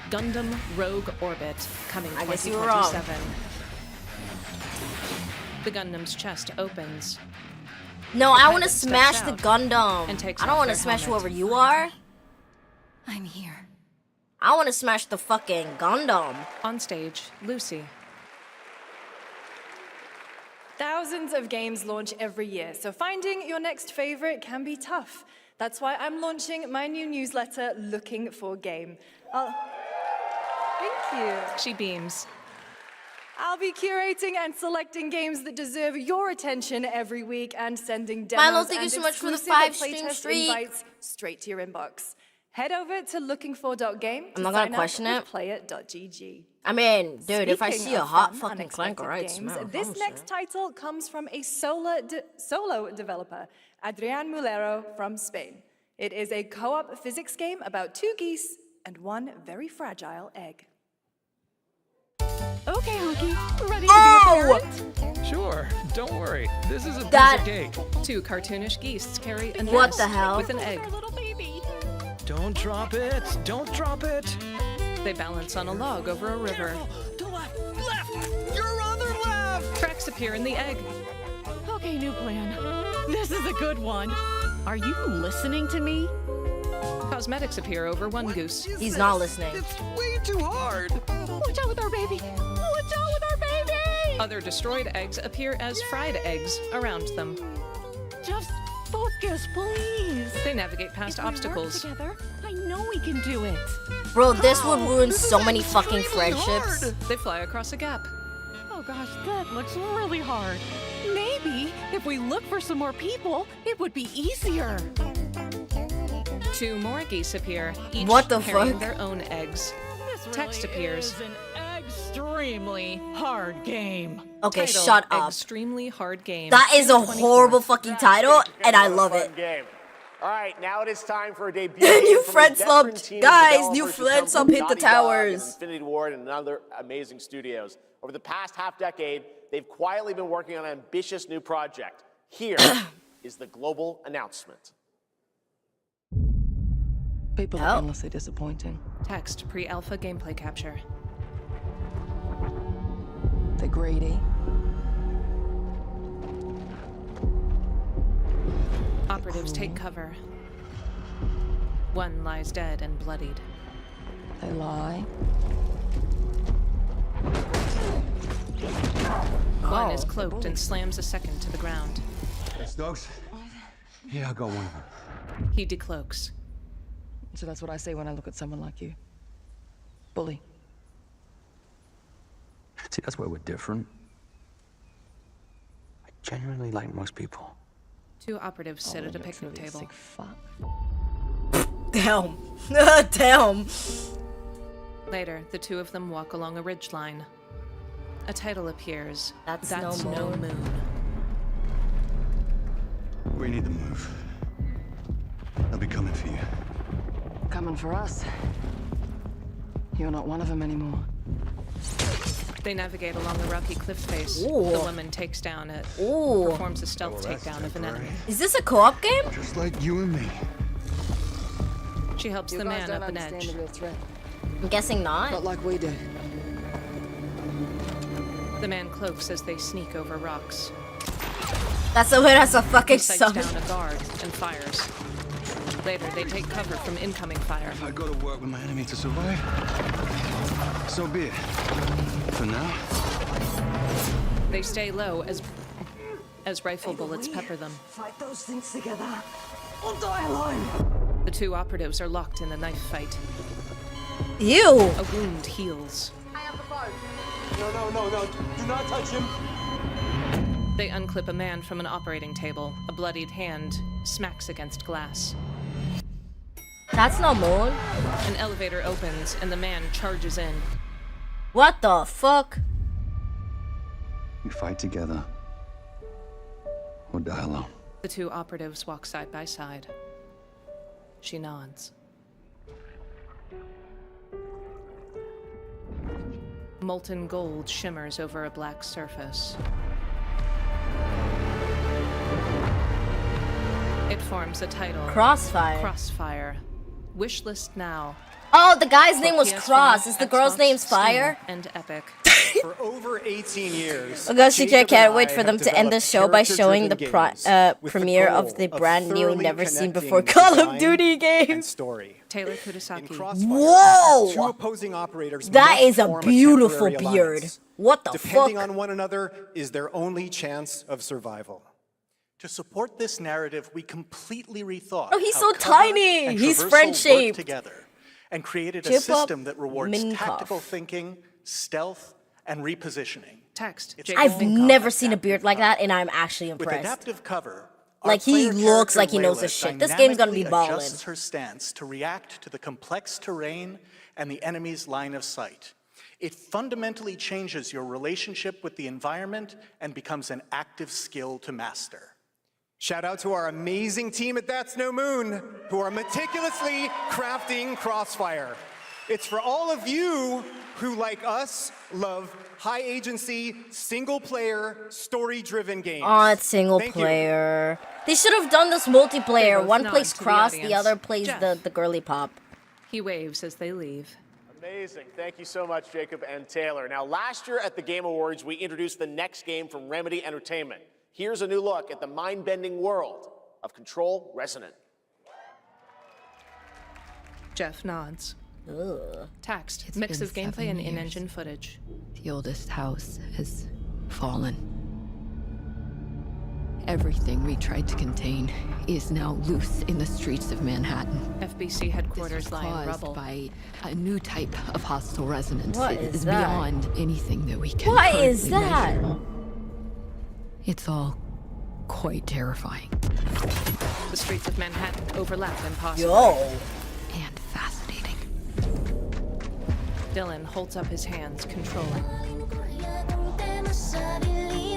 Gundam Rogue Orbit, coming I guess you were wrong. 2027. The Gundam's chest opens. No, The I want to pilot steps smash the out Gundam. and takes I don't off want to their smash helmet. whoever you are. I'm here. I want to smash the fucking Gundam. On stage, Lucy. Thousands of games launch every year, so finding your next favorite can be tough. That's why I'm launching my new newsletter, Looking for Game. Thank you. She beams. I'll be curating and selecting games that deserve your attention every week and sending Milo, demos thank you and so much for the exclusive 5-stream playtest streak. invites straight to your inbox. Head over to lookingfor.game I'm not gonna question it. Play.gg. I mean, dude, if I Speaking see a of hot fun, fucking unexpected clanker, I'd games, smell. this next title comes from a solo developer, Adrian Mulero from Spain. It is a co-op physics game about 2 geese and 1 very fragile egg. Okay, Honky, ready Oh! to be a parent? Sure, don't worry. This is a That- piece of cake. 2 cartoonish geese carry a What nest the hell? with an egg. Don't drop it. Don't drop it. They balance on a log over a river. To left. Left. Your other left. Tracks appear in the egg. Okay, new plan. This is a good one. Are you listening to me? Cosmetics appear over one goose. He's not listening. It's way too hard. Watch out with our baby. Watch out with our baby. Other destroyed eggs appear as fried eggs around them. Just focus, please. They navigate past If we work obstacles. together, I know we can do it. Bro, this would ruin so many fucking friendships. They fly across a gap. Oh gosh, that looks really hard. Maybe if we look for some more people, it would be easier. 2 more geese appear, each What the carrying fuck? their own eggs. This Text really appears. is an extremely hard game. Okay, Title, shut up. Extremely hard game. That is a June 24th. horrible fucking title, and I love Fun it. Game. All right, now it is time for a debut. New game from a friend veteran slumped. team of Guys, new developers who friend come slump from hit the Naughty Dog and towers. Infinity Ward and other amazing studios. Over the past half-decade, they've quietly been working on an ambitious new project. Here is the global announcement. People are endlessly disappointing. Text pre-alpha gameplay capture. They're greedy. Operatives take cover. 1 lies dead and bloodied. They lie. 1 is cloaked and slams a second to the ground. Stokes? Yeah, I got one of them. He decloaks. So that's what I say when I look at someone like you. Bully. See, that's where we're different. I genuinely like most people. 2 operatives sit at a picnic table. Damn. Damn. Later, the 2 of them walk along a ridgeline. A title appears. That's no no moon. We need to move. They'll be coming for you. Coming for us. You're not one of them anymore. They navigate along a rocky cliff face. Ooh. The woman takes down it. Ooh. Performs a stealth takedown of an enemy. Is this a co-op game? Just like you and me. She helps the man up an edge. I'm guessing not. Not like we did. The man cloaks as they sneak over rocks. That's the way that's a fucking He sights suck. down a guard and fires. Later, they take cover from incoming fire. If I go to work with my enemy to survive, so be it. For now, They stay low as rifle bullets pepper them. Fight those things together, or die alone. The 2 operatives are locked in a knife fight. Ew. A wound heals. No. Do not touch him. They unclip a man from an operating table. A bloodied hand smacks against glass. That's no moon. An elevator opens and the man charges in. What the fuck? we fight together or die alone. The 2 operatives walk side by side. She nods. Molten gold shimmers over a black surface. It forms a title. Crossfire. Crossfire. Wishlist now. Oh, the guy's name was PS4, Cross. Is the girl's Xbox, name Steam, Fire? And Epic. For over 18 years. Oh gosh, Jacob CJ, I can't and wait I for them have to end the developed show by showing the character-driven games with premiere goal of the brand new, thoroughly never seen connecting before Call of design Duty game. and story. Taylor Kudasaki. Whoa! Two opposing operators That must is a form beautiful temporary beard. alliance. What the Depending fuck? on one another is their only chance of survival. To support this narrative, we completely rethought Oh, he's how so cover tiny. and He's traversal friend-shaped. work together and created a Chip up, system that rewards Minkoff. tactical thinking, stealth, and repositioning. Text. I've never seen a beard like that, and I'm actually With impressed. adaptive cover, Like, our he player looks character like he knows his Layla shit. This game's gonna be dynamically ballin'. adjusts her stance to react to the complex terrain and the enemy's line of sight. It fundamentally changes your relationship with the environment and becomes an active skill to master. Shout out to our amazing team at That's No Moon, who are meticulously crafting Crossfire. It's for all of you who, like us, love high agency, single player, story driven games. Oh, it's single Thank you. player. They should have done this multiplayer. both One nod plays to the cross, the audience. other plays Jeff. the girly pop. He waves as they leave. Amazing. Thank you so much, Jacob and Taylor. Now, last year at the Game Awards, we introduced the next game from Remedy Entertainment. Here's a new look at the mind-bending world of Control Resonant. Jeff nods. Ugh. Text. It's Mix been of gameplay 7 and years. in-engine footage. The oldest house has fallen. Everything we tried to contain is now loose in the streets of Manhattan. FBC headquarters lie in Caused rubble. by a new type of hostile resonance. What It is is that? beyond anything that we can What is currently that? measure. It's all quite terrifying. The streets of Manhattan overlap impossibly. Yo. And fascinating. Dylan holds up his hands, controlling.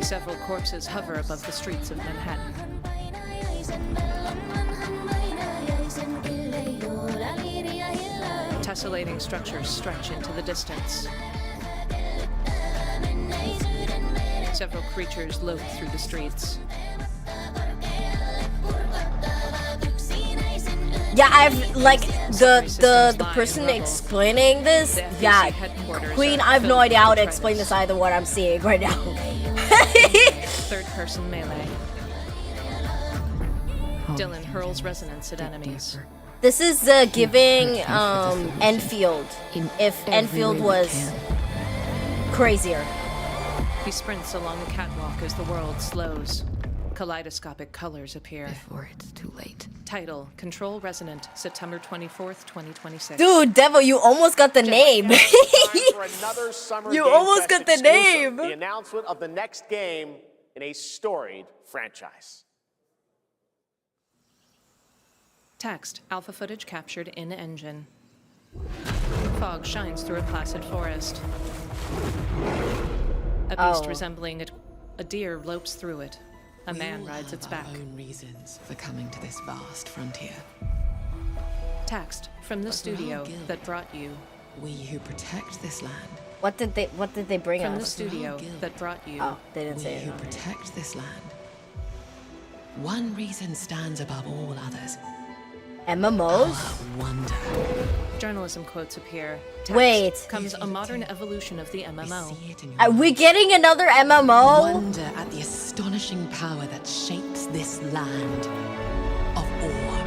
Several corpses hover above the streets of Manhattan. Tessellating structures stretch into the distance. Several creatures lope through the streets. Yeah, I've like the person explaining this. Yeah, Queen, I have no idea how to explain this either. What I'm seeing right now. Third-person melee. Dylan hurls resonance at enemies. This is giving Enfield if Enfield was crazier. He sprints along the catwalk as the world slows. Kaleidoscopic colors appear. Before it's too late. Title, Control Resonant, September 24th, 2026. Dude, Devil, you almost got the name. For another summer You Game almost Fest got the exclusive, name. The announcement of the next game in a storied franchise. Text, alpha footage captured in engine. Fog shines through a placid forest. A beast resembling a deer lopes through it. A man rides its back. Our own reasons for coming to this vast frontier. Text, from the studio that brought you. We who protect this land. What did they bring From us? the studio that brought you. Oh, they didn't We say who it. protect this land. One reason stands above all others. MMOs? Wonder. Journalism quotes appear. Text, Wait. Comes a modern evolution of the MMO. Are we getting another MMO? Wonder at the astonishing power that shapes this land of awe.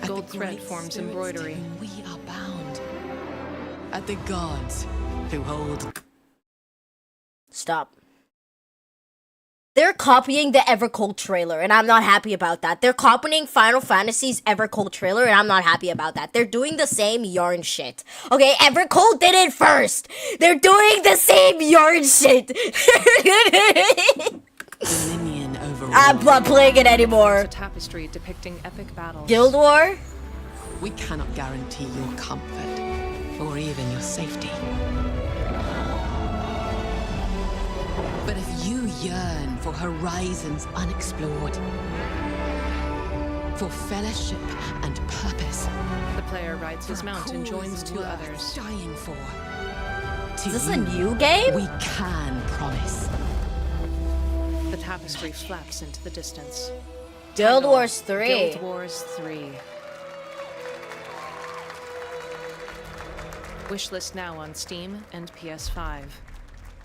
At Gold the thread great forms spirits to embroidery. whom we are bound. At the gods who hold. Stop. They're copying the Evercold trailer, and I'm not happy about that. They're copying Final Fantasy's Evercold trailer, and I'm not happy about that. They're doing the same yarn shit. Okay, Evercold did it first. They're doing the same yarn shit. Dominion over I'm not playing it anymore. A tapestry depicting epic battles. Guild War? We cannot guarantee your comfort or even your safety. But if you yearn for horizons unexplored, for fellowship and purpose, The player rides his mount and joins two others. dying for. Is this a new game? We can promise. The tapestry flaps into the distance. Guild Title, Wars 3. Guild Wars 3. Wishlist now on Steam and PS5.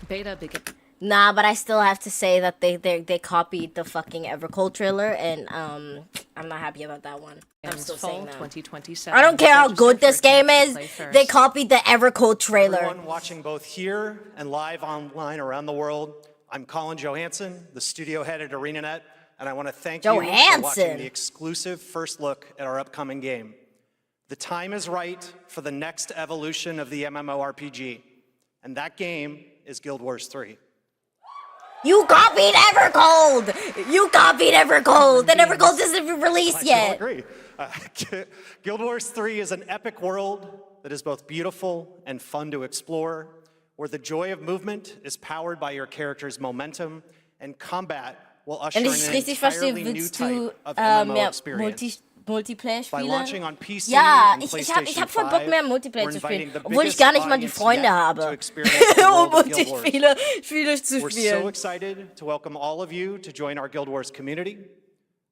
Beta begin. Nah, but I still have to say that they copied the fucking Evercold trailer, and I'm not happy about that one. I'm still saying that. 2027. I don't care how good this game is. Play first. They copied the Evercold trailer. Everyone watching both here and live online around the world, I'm Colin Johansson, the studio head at ArenaNet, and I want to thank you for watching the exclusive first look at our upcoming game. The time is right for the next evolution of the MMORPG, and that game is Guild Wars 3. You copied Evercold! You copied Evercold! And Evercold isn't even released yet! I agree. Guild Wars 3 is an epic world that is both beautiful and fun to explore, where the joy of movement is powered by your character's momentum, and combat will usher in an entirely new type of MMO experience. Multiplayer By spielen. launching on PC Ja, and ich hab voll Bock mehr Multiplayer zu spielen, the obwohl ich biggest gar nicht mal die audience Freunde yet habe, to experience the world of Guild Wars. Spiele zu We're so spielen. excited to welcome all of you to join our Guild Wars community.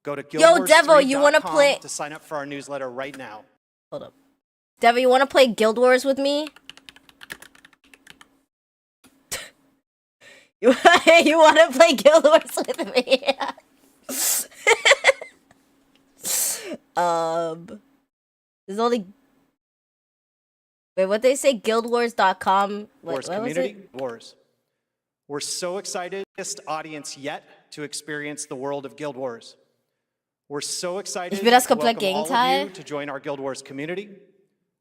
Go to Yo, Devo, you wanna play- guildwars3.com to sign up for our newsletter right now. Hold up. Devo, you wanna play Guild Wars with me? You wanna play Guild Wars with me? There's only... Wait, what they say? Guildwars.com? Wars What was community, it? Wars. We're so excited, biggest audience yet to experience the world of Guild Wars. We're so excited Ich bin das to komplett welcome all of Gegenteil. you to join our Guild Wars community.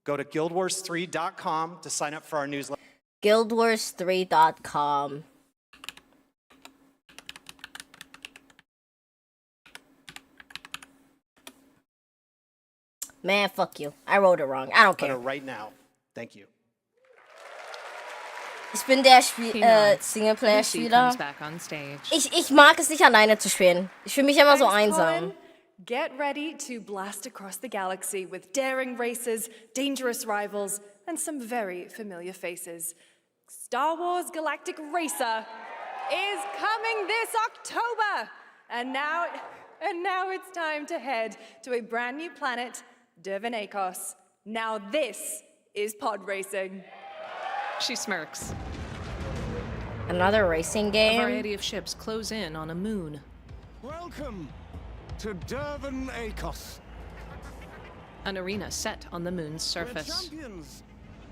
Go to guildwars3.com to sign up for our newsletter. Guildwars3.com. Man, fuck you. I wrote it wrong. I don't care. Right now. Thank you. Ich bin der Lucy Singleplayer-Spieler. comes back on stage. Ich mag es nicht alleine zu spielen. Ich fühle mich immer so einsam. Get ready to blast across the galaxy with daring races, dangerous rivals, and some very familiar faces. Star Wars Galactic Racer is coming this October! And now it's time to head to a brand new planet, Dervenakos. Now this is pod racing. She smirks. Another racing A game? variety of ships close in on a moon. Welcome to Dervenakos. An arena set on the moon's surface. Champions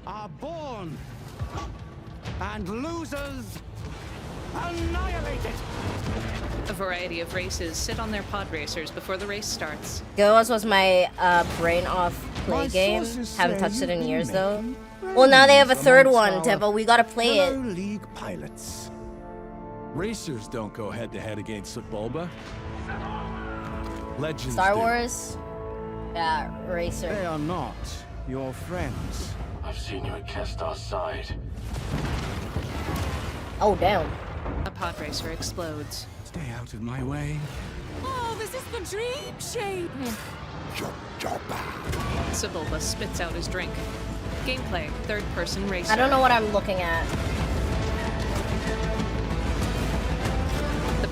are born, and losers annihilated. A variety of races sit on their pod racers before the race starts. Guild was my brain off play game. Haven't touched it in years though. Well, now they have a third one, Devo. We gotta play it. League pilots. Racers don't go head-to-head against Bulba. Legends Star do. Wars? Yeah, racer. They are not your friends. I've seen you at Kestar's side. Oh, damn. A pod racer explodes. Stay out of my way. Oh, this is the dream shape! Sebulba spits out his drink. Gameplay, third-person racer. I don't know what I'm looking at. The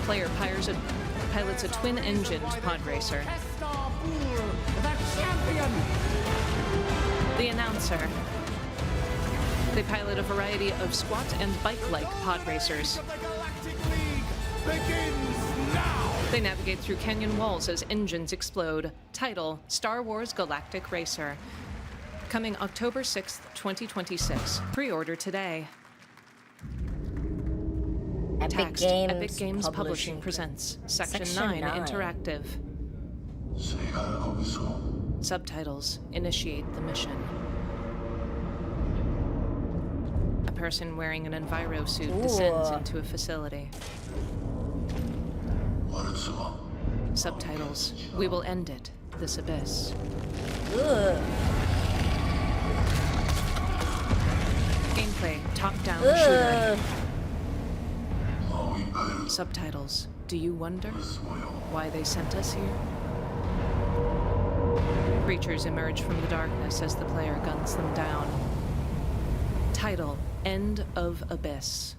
player pilots a twin-engined pod racer. The announcer. They pilot a variety of squat and bike-like pod racers. They navigate through canyon walls as engines explode. Title, Star Wars Galactic Racer. Coming October 6th, 2026. Pre-order today. Epic Games Publishing presents Section Section 9 Interactive. Subtitles, initiate the mission. A person wearing an enviro suit descends into a facility. Subtitles, we will end it, this abyss. Ugh. Gameplay, top-down Ugh. shooter. Subtitles, do you wonder why they sent us here? Creatures emerge from the darkness as the player guns them down. Title, End of Abyss.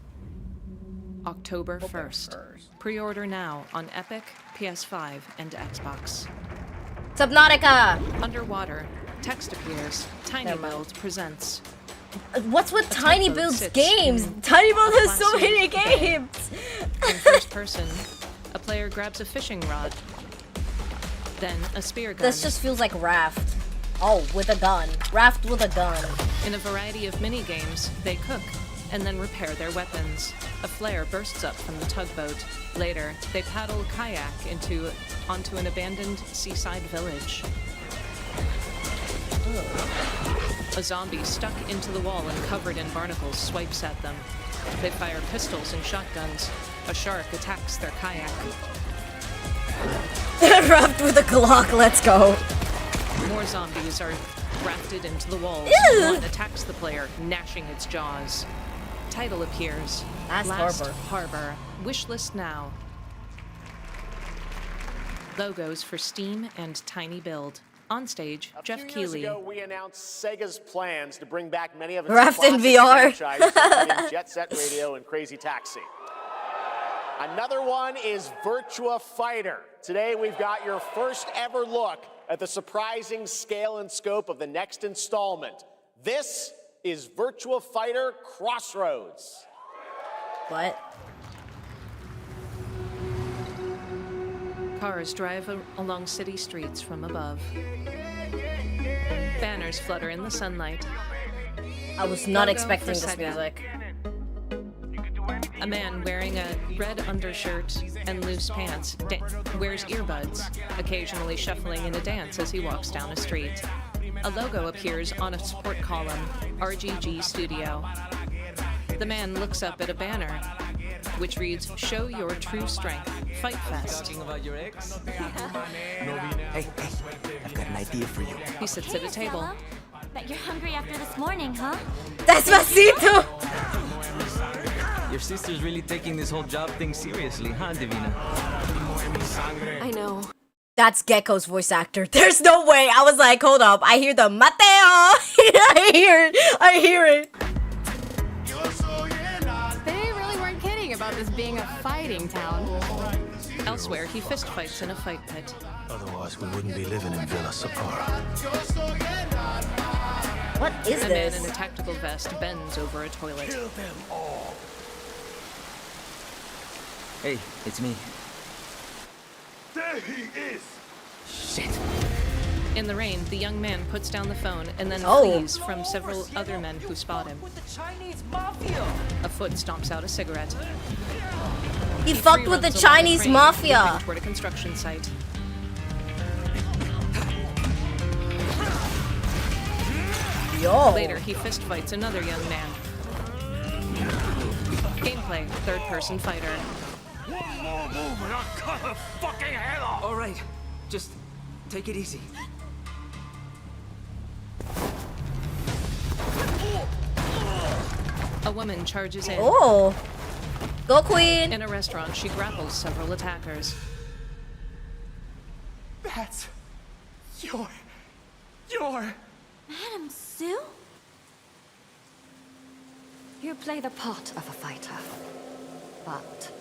October 1st. Pre-order now on Epic, PS5, and Xbox. Subnautica! Underwater, text appears. Tiny World presents What's with Tiny tugboat Build's sits games? in Tiny Build has so glassy many bay. games. In first person, a player grabs a fishing rod, then a spear gun. This just feels like Raft. Oh, with a gun. Raft with a gun. In a variety of mini-games, they cook and then repair their weapons. A flare bursts up from the tugboat. Later, they paddle kayak onto an abandoned seaside village. A zombie stuck into the wall and covered in barnacles swipes at them. They fire pistols and shotguns. A shark attacks their kayak. Raft with a Glock, let's go. More zombies are grafted into the walls. Ew. One attacks the player, gnashing its jaws. Title appears. Last Harbor. Wishlist now. Logos for Steam and Tiny Build. On stage, Jeff Keighley. A few years ago, we announced Sega's plans to bring back many of its Raft in classic VR. franchises, including Jet Set Radio and Crazy Taxi. Another one is Virtua Fighter. Today, we've got your first ever look at the surprising scale and scope of the next installment. This is Virtua Fighter Crossroads. What? Cars drive along city streets from above. Banners flutter in the sunlight. I was not Logo expecting for this Sega. music. A man wearing a red undershirt and loose pants wears earbuds, occasionally shuffling in a dance as he walks down a street. A logo appears on a support column, RGG Studio. The man looks up at a banner, which reads, "Show your true strength, Fight Fest." Talking about your ex? Hey, I've got an idea for you. He sits at a table. Bet you're hungry after this morning, huh? Despacito! Your sister's really taking this whole job thing seriously, huh, Divina? I know. That's Gecko's voice actor. There's no way. I was like, hold up. I hear the Mateo. I hear it. They really weren't kidding about this being a fighting town. Elsewhere, he fistfights in a fight pit. Otherwise, we wouldn't be living in Villa Sapara. What is A this? man in a tactical vest bends over a toilet. Kill them all. Hey, it's me. There he is! Shit. In the rain, the young man puts down the phone and then Oh. flees from several other men who spot him. With the Chinese mafia. A foot stomps out a cigarette. He fucked with the runs along Chinese train, mafia. moving toward a construction site. Yo. Later, he fistfights another young man. Gameplay, third-person fighter. One more move and I'll cut her fucking head off! All right, just take it easy. A woman charges in. Oh. Go, Queen. In a restaurant, she grapples several attackers. That's your... Madam Sue? You play the part of a fighter, but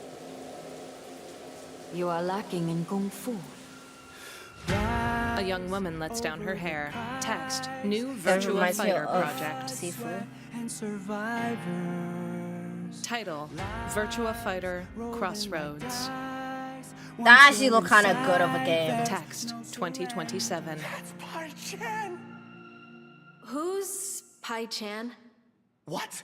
you are lacking in kung fu. A young woman lets down her hair. Text, new That Virtua reminds me Fighter of project. Sifu. Title, Virtua Fighter Crossroads. That actually looked kind of good of a game. Text, 2027. Who's Pai Chan? What?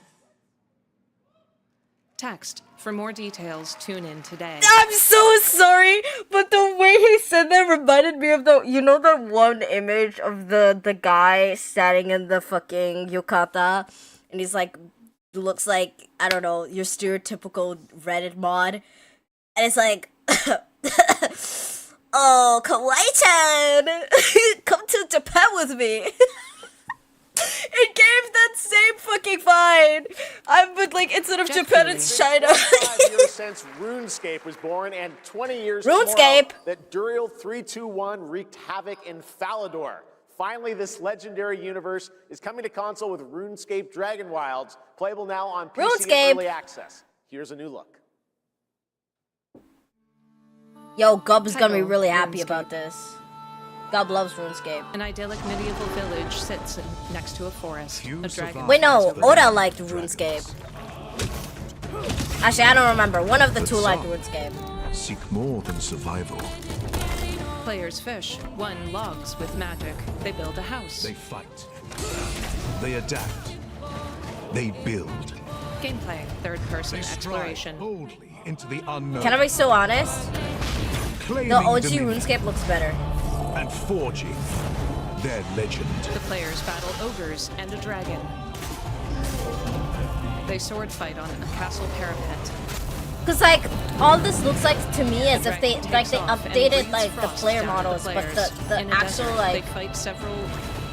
Text, for more details, tune in today. I'm so sorry, but the way he said that reminded me of the, you know, the one image of the guy standing in the fucking yukata, and he's like, looks like, I don't know, your stereotypical Reddit mod, and it's like, oh, Kawaii-chan, come to Japan with me. It gave that same fucking vibe. But like, instead of Japan, it's China. 5 years since RuneScape was born, and 20 years RuneScape. tomorrow that Duriel 321 wreaked havoc in Falador. Finally, this legendary universe is coming to console with RuneScape Dragon Wilds, playable now on PC RuneScape. in early access. Here's a new look. Yo, Gub's gonna be Title, really happy RuneScape. about this. God loves RuneScape. An idyllic medieval village sits next to a forest. A dragon. Wait, no, Oda liked RuneScape. Actually, I don't remember. One of the two liked RuneScape. Seek more than survival. Players fish. One logs with magic. They build a house. They fight. They adapt. They build. Gameplay. Third-person exploration. Boldly into the unknown. Can I be so honest? The OG RuneScape looks better. And forging their legend. The players battle ogres and a dragon. They sword fight on a castle parapet. Cause like all this looks like to me as if they updated like the player models, but the actual like they fight several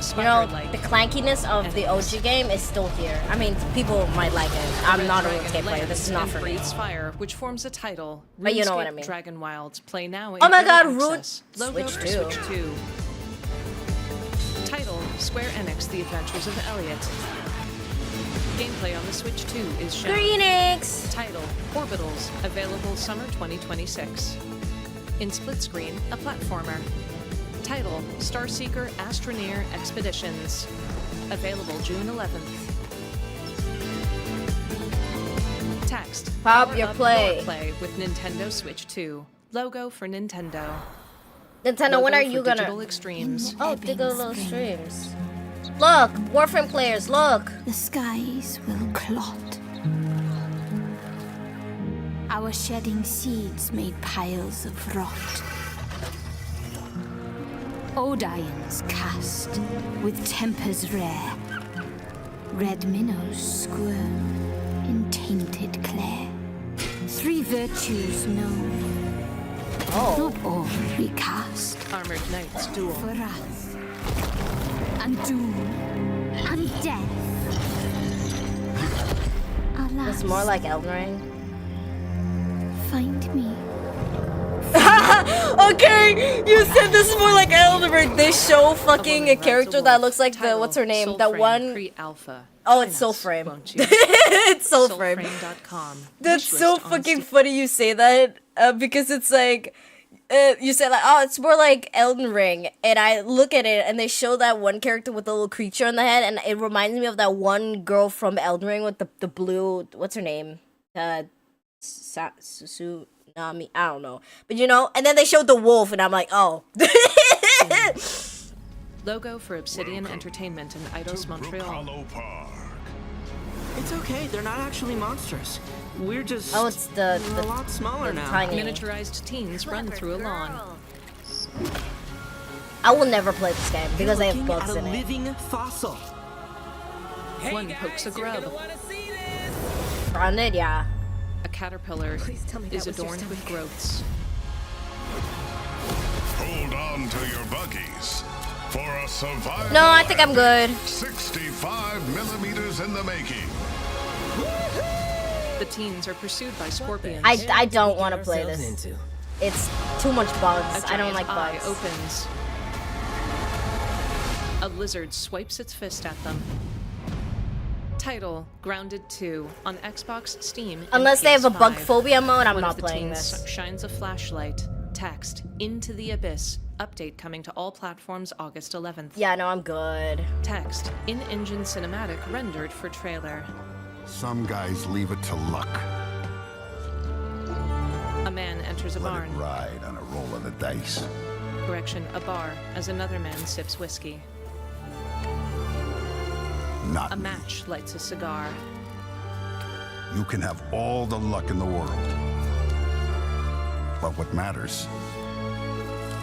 the clankiness of the OG game is still here. I mean, people might like it. I'm not a RuneScape player. This is not for me. Fire, which forms a title. But you know what I mean. Dragon Wilds play now. Oh my God, Switch 2. Title: Square Enix: The Adventures of Elliot. Gameplay on the Switch 2 is shown. Greenix! Title: Orbitals, available summer 2026. In split screen, a platformer. Title: Starseeker Astroneer Expeditions, available June 11th. Text: Pop your play. Play with Nintendo Switch 2. Logo for Nintendo. Nintendo, when are you gonna? Digital Extremes. Oh, Digital Extremes. Look, Warframe players, look. The skies will clot. Our shedding seeds made piles of rot. Odions cast with tempers rare. Red minnows squirm in tainted clay. Three virtues known. Not all recast. Armored Knights duel. For us. And doom. And death. Alas. It's more like Elden Ring. Find me. Okay, you said this is more like Elden Ring. They show fucking a character that looks like the what's her name? That one. Pre-alpha. Oh, it's Soulframe. It's Soulframe. Soulframe.com. That's so fucking funny you say that because it's like. You said like, oh, it's more like Elden Ring, and I look at it, and they show that one character with the little creature on the head, and it reminds me of that one girl from Elden Ring with the blue, what's her name? Tsunami, I don't know, but you know, and then they showed the wolf, and I'm like, oh. Logo for Obsidian Entertainment in Eidos, Montreal. It's okay, they're not actually monsters. We're just it's a lot smaller now. Tiny. Miniaturized teens run through a lawn. I will never play this game because they have bugs in it. Living fossil. One pokes a grub. Grounded, yeah. A caterpillar is adorned with growths. Hold on to your buggies for a survival. No, I think I'm good. 65 millimeters in the making. The teens are pursued by scorpions. I don't want to play this. It's too much bugs. I don't like eye bugs. Opens. A lizard swipes its fist at them. Title: Grounded 2 on Xbox, Steam. Unless they have a PS5. bug phobia mode, I'm One not of the playing teens this. Shines a flashlight. Text: Into the Abyss. Update coming to all platforms August 11th. Yeah, no, I'm good. Text: In-engine cinematic rendered for trailer. Some guys leave it to luck. A man enters a barn. Let it ride on a roll of the dice. Correction, a bar, as another man sips whiskey. Not A match lights a cigar. You can have all the luck in the world. But what matters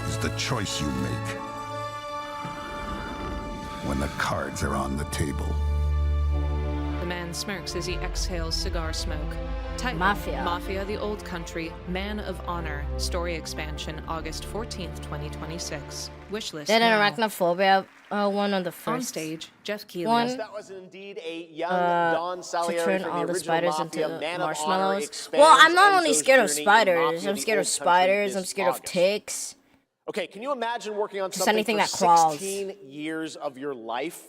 is the choice you make when the cards are on the table. The man smirks as he exhales cigar smoke. Title: Mafia. Mafia: The Old Country. Man of Honor. Story expansion, August 14th, 2026. Wishlist. Did an now. arachnophobia one on the first On stage, Jeff Keighley. one. That was indeed a young Don To Salieri turn from all the the original spiders Mafia, into Man of Honor marshmallows. expands Well, I'm not only Enzo's scared of journey in spiders. Mafia: I'm The scared of Old Country spiders. I'm this scared of August. ticks. Okay, can you imagine working on Just something anything for that crawls. 16 years of your life?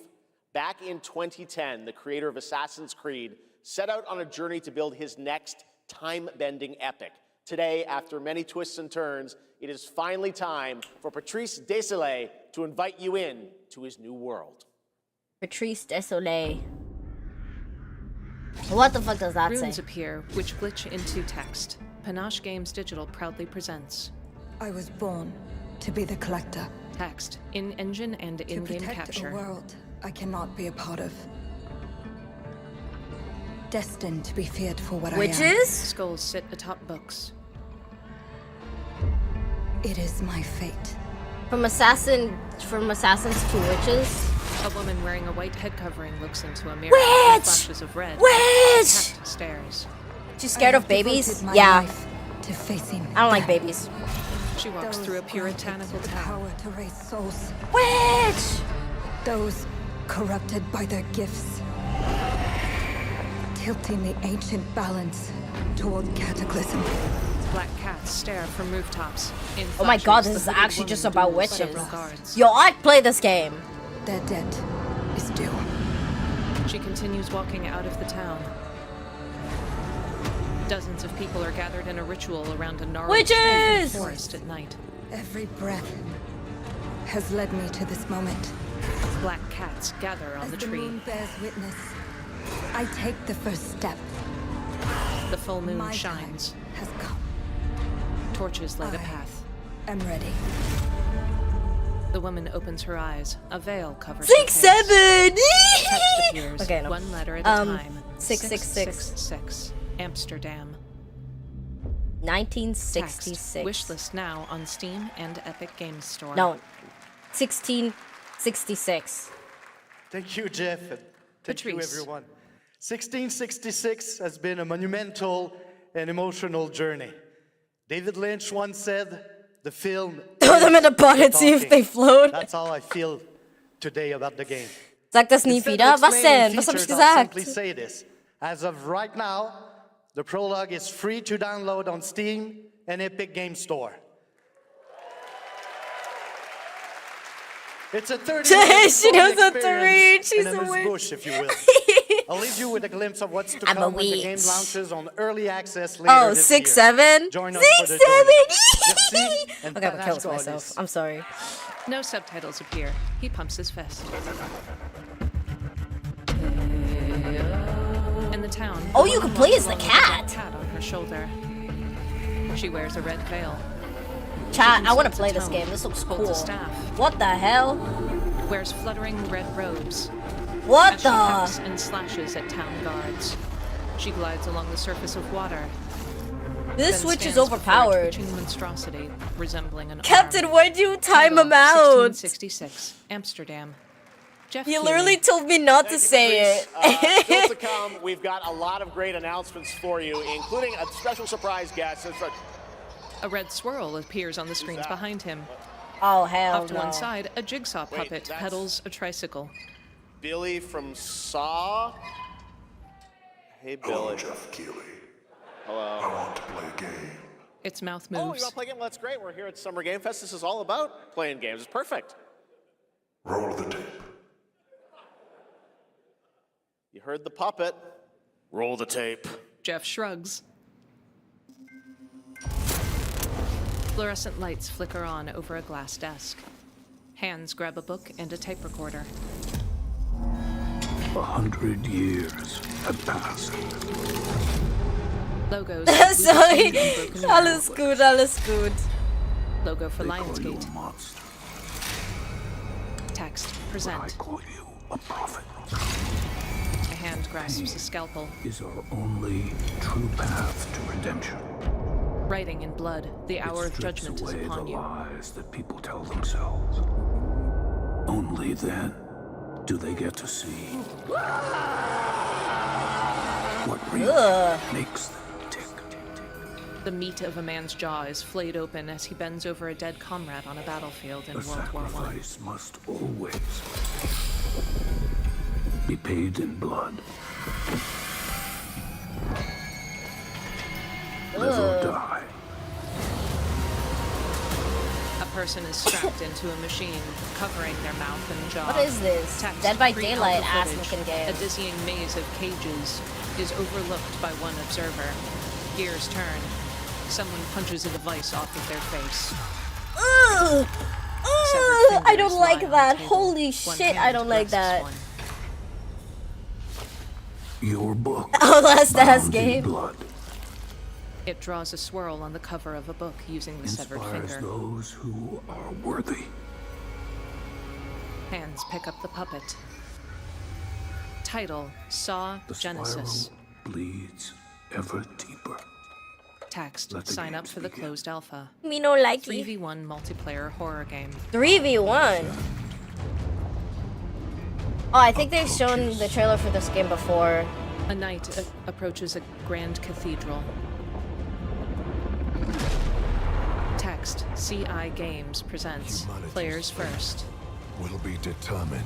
Back in 2010, the creator of Assassin's Creed set out on a journey to build his next time-bending epic, Today, after many twists and turns, it is finally time for Patrice Désolé to invite you in to his new world. Patrice Désolé. What the fuck does that Runes say? appear, which glitch into text. Panache Games Digital proudly presents. I was born to be the collector. Text, in-engine and in-game capture. A world I cannot be a part of. Destined to be feared for what I am. Witches? Skulls sit atop books. It is my fate. From Assassins to Witches. A woman wearing a white head covering looks into a mirror. Witch! Flashes of red. Witch! Cat stares. She's scared of babies? Yeah. To facing I don't like babies. She walks through a puritanical town. Power to raise souls. Witch! Those corrupted by their gifts. Tilting the ancient balance toward cataclysm. Black cats stare from rooftops. In Oh my god, flashes, this is the hooded actually woman just about duels witches. several guards. Yo, I'd play this game. Their debt is due. She continues walking out of the town. Dozens of people are gathered in a ritual around a gnarled tree in the forest at night. Every breath has led me to this moment. Black cats gather on As the the tree. moon bears witness, I take the first step. The full moon My shines. time has come. Torches light a path. I'm ready. The woman opens her eyes. A veil covers 6 her face. 7. Text appears. Okay, no. One letter at a time. 666. 666. Amsterdam. 1966. Text. Wish list now on Steam and Epic Games Store. No. 1666. Thank you, Jeff. And thank you, Patrice. everyone. 1666 has been a monumental and emotional journey. David Lynch once said, the film... Throw them in a pot and see if they float. That's how I feel today about the game. Sag das nie Instead wieder. of Was explaining denn? Was hab ich features, I'll gesagt? simply say this. As of right now, the prologue is free to download on Steam and Epic Games Store. It's a 30 She knows what to read. She's a witch. bush, if you will. I'll leave you with a glimpse of what's to I'm a come when the game witch. launches on early access later Oh, this 6 year. 7. Join us 6 for the 7. journey. Merci, and Okay, I'm gonna kill panache myself. goalies. I'm sorry. No subtitles appear. He pumps his fist. In the town. Oh, a you woman can play walks as the along with a black cat. cat on her shoulder. She wears a red veil. Chat, I want to consults a play this tome, game. This looks holds cool. a staff. What the hell? Wears fluttering red robes. What As she the? hacks and slashes at town guards. She glides along the surface of water. This then switch is stands before a overpowered. twitching monstrosity resembling an Captain, arm. why'd you time Title, him out? 1666, Amsterdam. Jeff You Keighley. literally told me not to say it. Still to come, we've got a lot of great announcements for you, including a special surprise guest. A red swirl appears on the screens behind him. Oh, hell Off to no. one side, a jigsaw Wait, puppet that's- pedals a tricycle. Billy from Saw. Hey, Billy. Hello, Jeff Keighley. Hello. I want to play a game. Its mouth Oh, you moves. want to play a game? Well, that's great. We're here at Summer Game Fest. This is all about playing games. It's perfect. Roll the tape. You heard the puppet. Roll the tape. Jeff shrugs. Fluorescent lights flicker on over a glass desk. Hands grab a book and a tape recorder. 100 years have passed. Logos. Sorry. and broken Alles gut, alles gut. Logo for They call you Lionsgate. a monster. Text. I Present. call you a prophet. A hand grasps a scalpel. Is our only true path to redemption. Writing in blood. The hour It of strips judgment is away upon the you. lies that people tell themselves. Only then do they get to see what really makes them tick. The meat of a man's jaw is flayed open as he bends over a dead comrade on a battlefield in The World War I. sacrifice must always be paid in blood. Live or die. A person is strapped into a machine, covering their mouth and jaw. What is this? Text, Dead by pre-alpha Daylight ass footage. looking game. A dizzying maze of cages is overlooked by one observer. Gears turn. Someone punches a device off of their face. Ugh! Ugh! I don't like that. Holy shit, I don't like that. Your book. Oh, last ass game. Blood. It draws a swirl on the cover of a book using the severed Inspires finger. those who are worthy. Hands pick up the puppet. Title: Saw The Genesis. spiral bleeds ever deeper. Text: Let the sign up games for the begin. closed alpha. Me no like it. 3v1 multiplayer horror game. 3v1. Oh, I think they've shown the trailer for this game before. A knight approaches a grand cathedral. Text: CI Games presents Players First. Will be determined.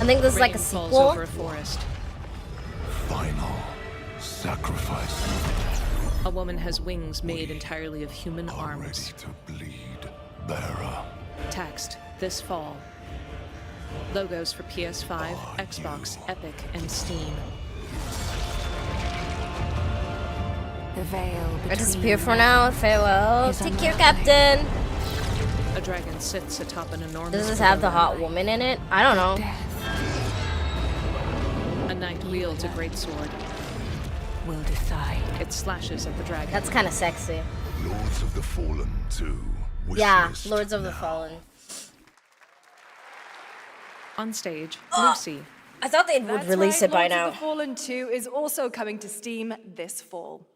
I think this is like a Rain falls sequel. over a forest. Final sacrifice. A woman has wings made entirely of human arms. To bleed, bearer. Text: this fall. Logos for PS5, Xbox, Epic, and Steam. The veil I disappear for now. Farewell. Take care, Captain. A dragon sits atop an enormous. Does this have the hot woman in it? I don't know. A knight wields a great sword. Will decide. It slashes at the dragon. That's kind of sexy. Lords of the Fallen 2. Yeah, Lords of the Fallen. On stage, Lucy. I thought they would That's release right, it by Lords now. of the Fallen 2 is also coming to Steam this fall.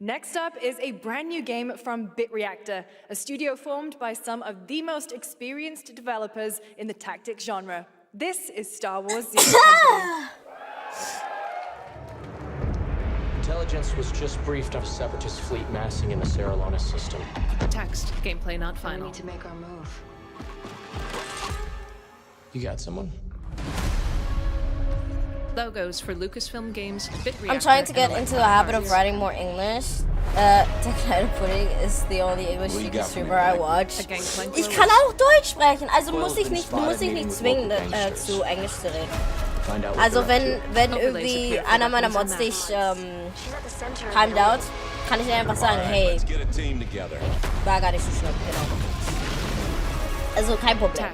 Next up is a brand new game from BitReactor, a studio formed by some of the most experienced developers in the tactics genre. This is Star Wars Zero Company. Intelligence was just briefed of a separatist fleet massing in the Serralona system. Text: gameplay not final. We need to make our move. You got someone? Logos for Lucasfilm Games, BitReactor. I'm trying to get and into the Electronic habit of Arts. writing more English. Teknide Pudding ist the only English speaking streamer I watch. Ich kann auch Deutsch sprechen, also muss ich nicht zwingen, zu Englisch zu reden. Also wenn irgendwie einer meiner Mods dich timed out, kann ich dir einfach sagen, hey, war gar nicht so schlimm, genau. Also kein Problem.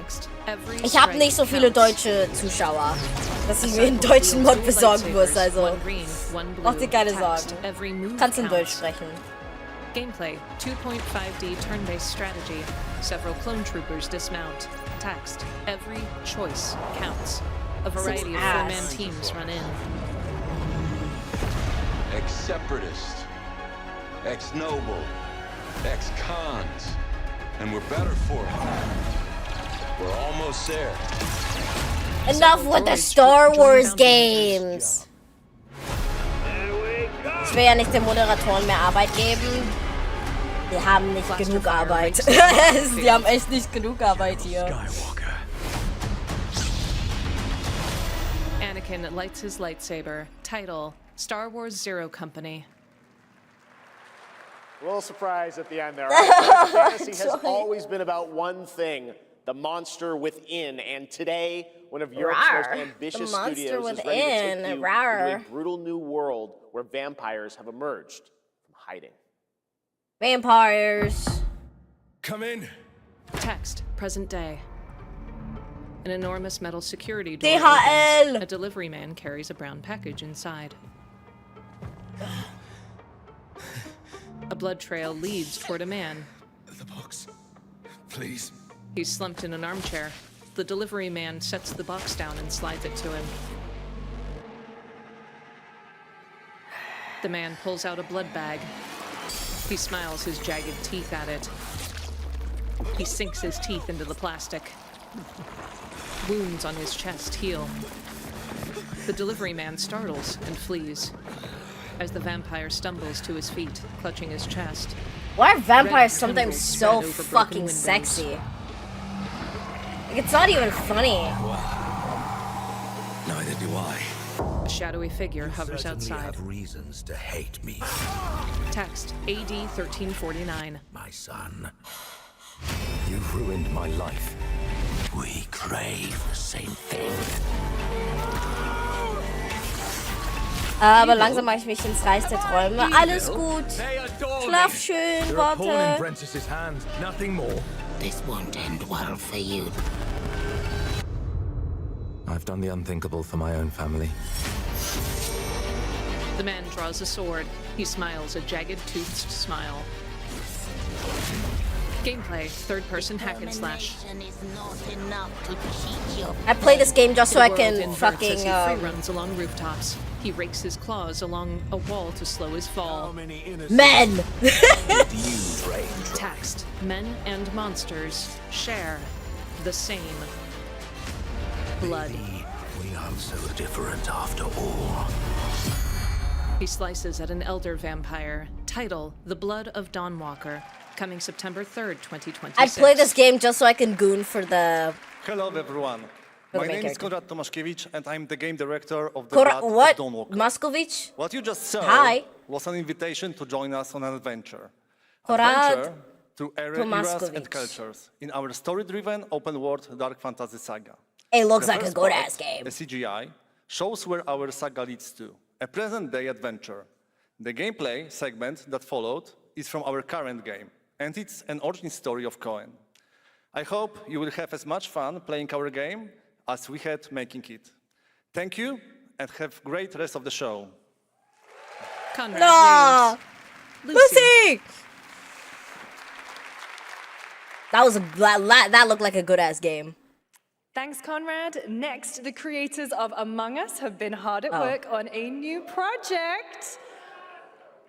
Ich habe nicht so viele deutsche Zuschauer, dass ich mir einen deutschen Mod besorgen muss, also mach dir keine Sorgen. Kannst in Deutsch sprechen. Gameplay: 2.5D turn-based strategy. Several clone troopers dismount. Text: every choice counts. A variety of four-man teams run in. Ex-separatist, ex-noble, ex-cons, and we're better for it. We're almost there. Enough with the Star Wars games. Ich will ja nicht den Moderatoren mehr Arbeit geben. Die haben nicht genug Arbeit. Die haben echt nicht genug Arbeit hier. Anakin lights his lightsaber. Title: Star Wars Zero Company. A little surprise at the end there. Our fantasy has always been about one thing: the monster within. And today, one of Europe's most ambitious studios is ready to take you into a brutal new world where vampires have emerged from hiding. Vampires. Come in. Text: present day. An enormous metal security door DHL. opens. A delivery man carries a brown package inside. A blood trail leads toward a man. The box. Please. He's slumped in an armchair. The delivery man sets the box down and slides it to him. The man pulls out a blood bag. He smiles his jagged teeth at it. He sinks his teeth into the plastic. Wounds on his chest heal. The delivery man startles and flees. As the vampire stumbles to his feet, clutching his chest. Why are vampires Red sometimes tendrils so spread over broken fucking windows. sexy? Like, it's not even funny. Neither do I. A shadowy figure hovers Certainly outside. have reasons to hate me. Text: AD 1349. My son, you've ruined my life. We crave the same thing. Aber langsam mache ich mich ins Reich der Träume. Alles gut. Schlaf schön, warte. Nothing more. This won't end well for you. I've done the unthinkable for my own family. The man draws a sword. He smiles a jagged, toothed smile. Gameplay, third-person hack and slash. I play this game just so I can He fucking free runs along rooftops. He rakes his claws along a wall to slow his fall. Men! Text. Men and monsters share the same blood. We aren't so different after all. He slices at an elder vampire. Title: The Blood of Endwalker. Coming September 3rd, 2026. I play this game just so I can goon for the... Hello everyone. For the My main name is character. Konrad Tomaszkiewicz and I'm the game director of The Blood What? of Endwalker. Moscovich? What you just saw Hi. was an invitation to join us on an adventure. Konrad Adventure through eras and Tomaszkiewicz. cultures in our story-driven open-world dark fantasy saga. It looks The like a first good-ass part, game. the CGI, shows where our saga leads to, a present-day adventure. The gameplay segment that followed is from our current game, and it's an origin story of Cohen. I hope you will have as much fun playing our game as we had making it. Thank you, and have a great rest of the show. Conrad No! leaves. Lucy! That looked like a good-ass game. Thanks, Conrad. Next, the creators of Among Us have been hard at Oh. work on a new project.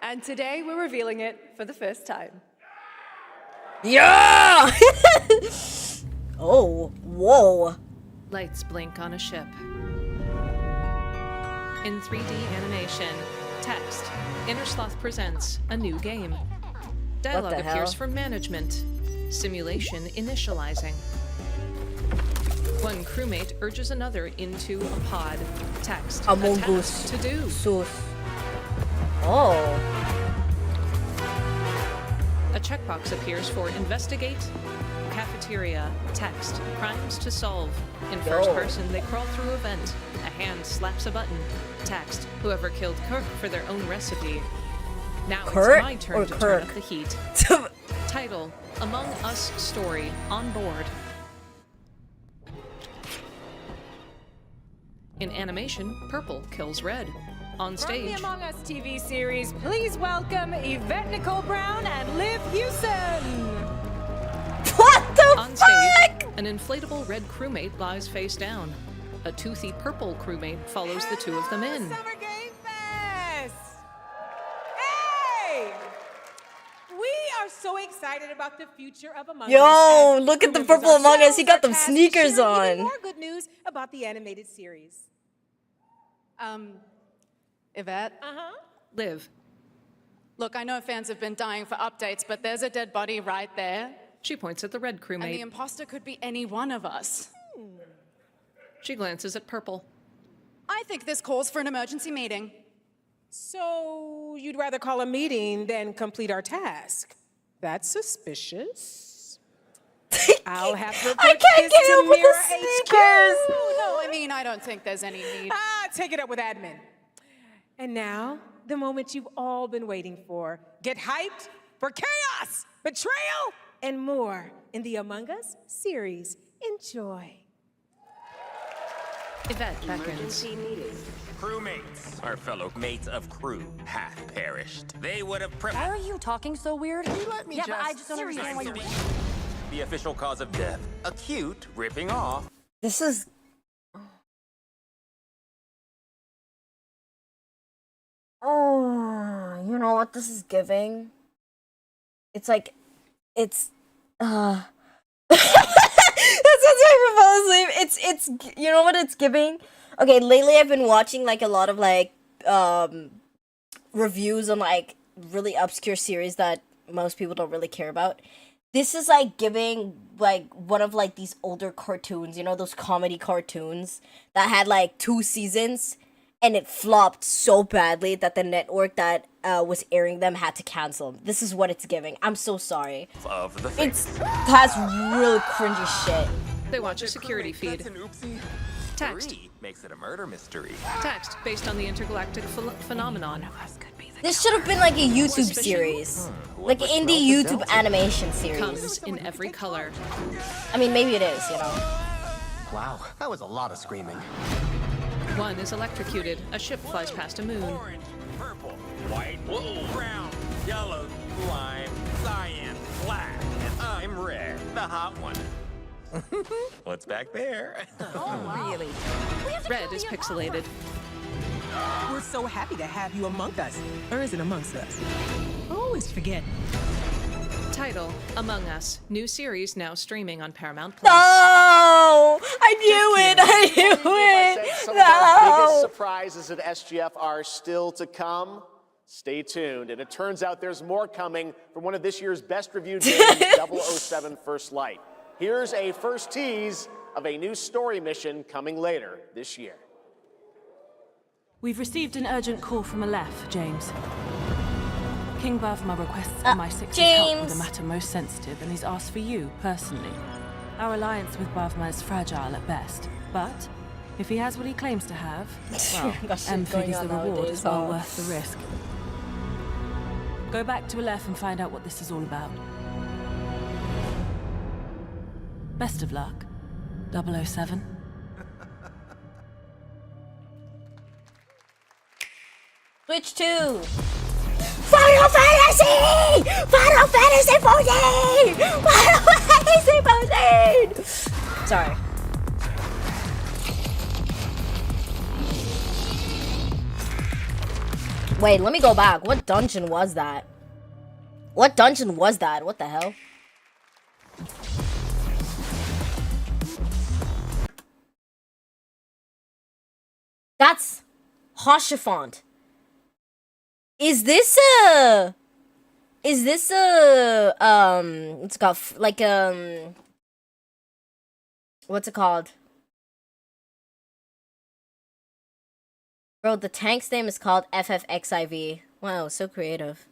And today we're revealing it for the first time. Yeah! Oh, whoa. Lights blink on a ship. In 3D animation, text. Inner Sloth presents a new game. Dialogue the appears hell? for management. Simulation initializing. One crewmate urges another into a pod. Text. Among A task Us. to do. Sus. Oh. A checkbox appears for investigate. Cafeteria. Text. Crimes to solve. In first Yo. person, they crawl through a vent. A hand slaps a button. Text. Whoever killed Kirk for their own recipe. Now Kurt it's my turn or to turn Kirk? up the heat. Title: Among Us Story. On board. In animation, purple kills red. On From the stage, Among Us TV series, please welcome Yvette Nicole Brown and Liv Hewson. What the on stage, an inflatable red crewmate lies face down. A toothy purple crewmate follows the two of them in. Summer Game Fest! Hey! We are so excited about the future of Among Us. Yo, as look at crew the members purple Among ourselves Us. He got them are tasked sneakers with sharing on. even more good news about the animated series. Yvette? Uh-huh. Liv. Look, I know fans have been dying for updates, but there's a dead body right there. She points at the red And the crewmate. imposter could be any one of us. She glances at purple. I think this calls for an emergency meeting. So you'd rather call a meeting than complete our task? That's suspicious. I'll have to report I can't this get to up with Mirror the HQ. sneakers. No, I mean, I don't think there's any need. Take it up with admin. And now, the moment you've all been waiting for. Get hyped for chaos, betrayal, and more in the Among Us series. Enjoy. Yvette beckons. Crewmates, our fellow mates of crew, hath perished. They would have Why are you talking so weird? Let me yeah, but I just don't understand why you're... The official cause of death, acute ripping off. This is... Oh, you know what this is giving? It's like... It's... That's what's I fall asleep. It's... You know what it's giving? Okay, lately I've been watching, like, a lot of, like, reviews on, like, really obscure series that most people don't really care about. This is, like, giving, like, one of, like, these older cartoons, you know, those comedy cartoons that had, like, 2 seasons, and it flopped so badly that the network that was airing them had to cancel them. This is what it's giving. I'm so sorry. Of the It has really cringy shit. They watch a security feed. Text. 3 makes it a murder mystery. Text based on the intergalactic phenomenon. This should have been like a YouTube series. Like indie YouTube animation series. Comes in every color. I mean, maybe it is, you know. Wow, that was a lot of screaming. One is electrocuted. A ship flies past a moon. Orange, purple, white, brown, yellow, lime, cyan, black, and I'm red, the hot one. What's back there? Oh, really? Red is pixelated. We're so happy to have you among us. Or is it amongst us? Always forget. Title, Among Us. New series now streaming on Paramount+. No! I knew it! I knew it! Some of our biggest surprises at SGF are still to come. Stay tuned. And it turns out there's more coming from one of this year's best reviewed games, 007 First Light. Here's a first tease of a new story mission coming later this year. We've received an urgent call from Aleph, James. King Bavma requests MI6's help with a matter most sensitive, and he's asked for you, personally. Our alliance with Bavma is fragile at best, but if he has what he claims to have, well, M figures the reward is well worth the risk. Go back to Aleph and find out what this is all about. Best of luck, 007. Switch 2. Final Fantasy! Final Fantasy 14! Final Fantasy 14! Sorry. Wait, let me go back. What dungeon was that? What dungeon was that? What the hell? That's Hoshifont. Is this a it's got like what's it called? Bro, the tank's name is called FFXIV. Wow, so creative.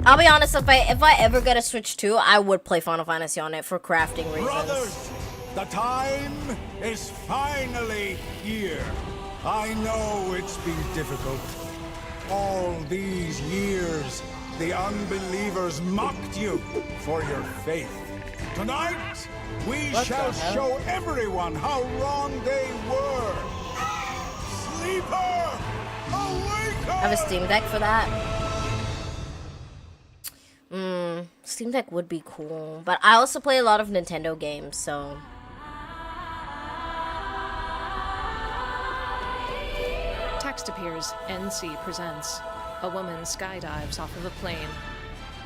I'll be honest, if I ever get a Switch 2, I would play Final Fantasy on it for crafting reasons. Brothers, the time is finally here. I know it's been difficult. All these years, the unbelievers mocked you for your faith. Tonight, we shall show everyone how wrong they were. Sleeper, awaken! I have a Steam Deck for that. Steam Deck would be cool, but I also play a lot of Nintendo games, so. Text appears. NC presents. A woman skydives off of a plane.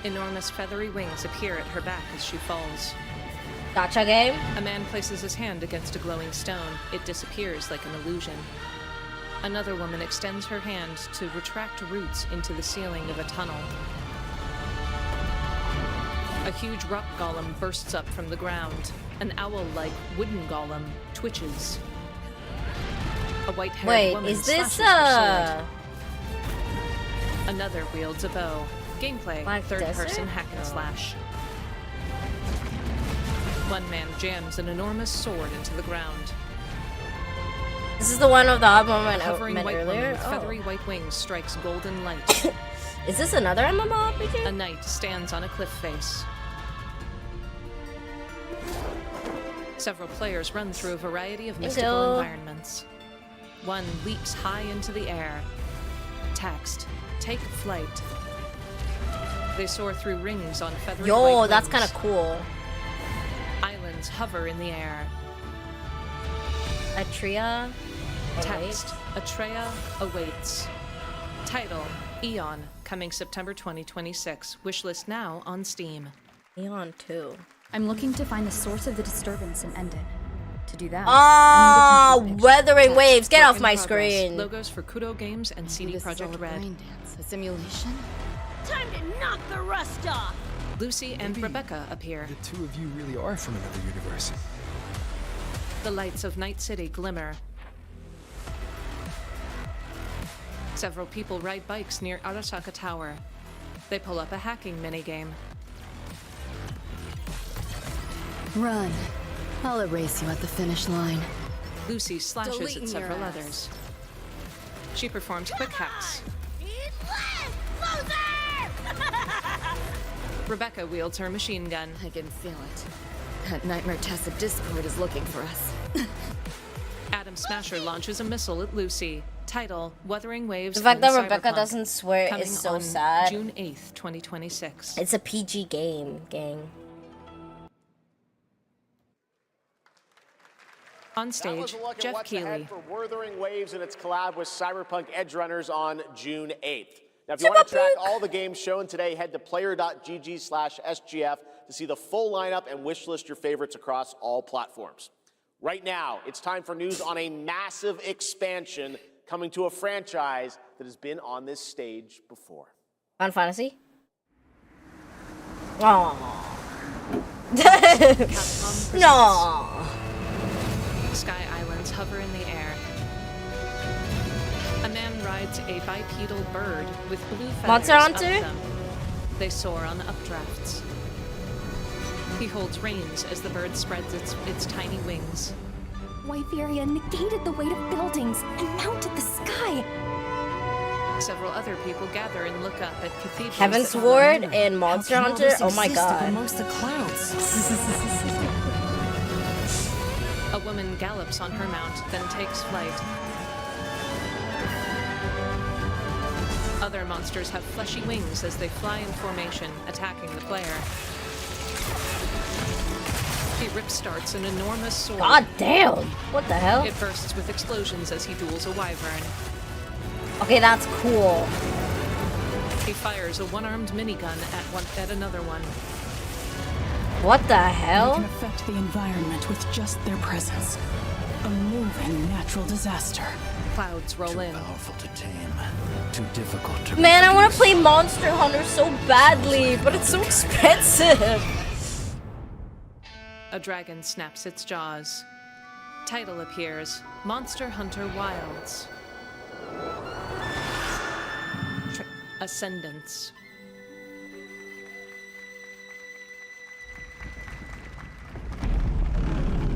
Enormous feathery wings appear at her back as she falls. Gotcha game? A man places his hand against a glowing stone. It disappears like an illusion. Another woman extends her hand to retract roots into the ceiling of a tunnel. A huge rock golem bursts up from the ground. An owl-like wooden golem twitches. A white-haired woman is this slashes her sword. Another wields a bow. Gameplay, Black third-person Desert? hack and slash. One man jams an enormous sword into the ground. This is the one of the odd moment I Hovering meant white earlier? woman with feathery white wings strikes golden light. Is this another MMORPG? A knight stands on a cliff face. Several players run through a variety of mystical environments. One leaps high into the air. Text, take flight. They soar through rings on feathery white Yo, wings. that's kind of cool. Islands hover in the air. Atreya. Text, Atreya awaits. Title, Eon, coming September 2026. Wishlist now on Steam. Eon 2. I'm looking to find the source of the disturbance and end it. To do that, Ah, I need a complete picture. weathering waves. Get off In my progress. screen. Logos for Kudo Games and CD This is all Projekt a Red. brain dance, a simulation. Time to knock the rust off! Lucy and Rebecca appear. The two of you really are from another universe. The lights of Night City glimmer. Several people ride bikes near Arasaka Tower. They pull up a hacking minigame. Run. I'll erase you at the finish line. Lucy slashes Deleting at several your ass. others. She performs quick hacks. Rebecca wields her machine gun. I can feel it. That Nightmare Tessa Discord is looking for us. Adam Smasher launches a missile at Lucy. Title: Wuthering Waves. The fact and that Rebecca Cyberpunk. doesn't swear Coming is so on sad. June 8th, 2026. It's a PG game, gang. On That stage, was a look at Jeff what's Keighley. ahead for Wuthering Waves and its collab with Cyberpunk Edge Runners on June 8th. Now, if you want to track all the games shown today, head to player.gg/SGF to see the full lineup and wishlist your favorites across all platforms. Right now, it's time for news on a massive expansion coming to a franchise that has been on this stage before. Final Fantasy? Aww. No. Sky Islands hover in the air. A man rides a bipedal bird with blue feathers Monster up Hunter? them. They soar on updrafts. He holds reins as the bird spreads its tiny wings. Wyveria negated the weight of buildings and mounted the sky. Several other people gather and look up at cathedrals. Heaven's that Ward fly. and Monster Hunter? Oh my god. Amongst the clouds. A woman gallops on her mount, then takes flight. Other monsters have fleshy wings as they fly in formation, attacking the player. He rip-starts an enormous sword. God damn! What the hell? It bursts with explosions as he duels a wyvern. Okay, that's cool. He fires a one-armed minigun at another one. What the They hell? can affect the environment with just their presence. A moving natural disaster. Clouds roll in. Powerful to tame. Too difficult to Man, I want to play Monster Hunter so badly, but it's so expensive. A dragon snaps its jaws. Title appears: Monster Hunter Wilds. Ascendance.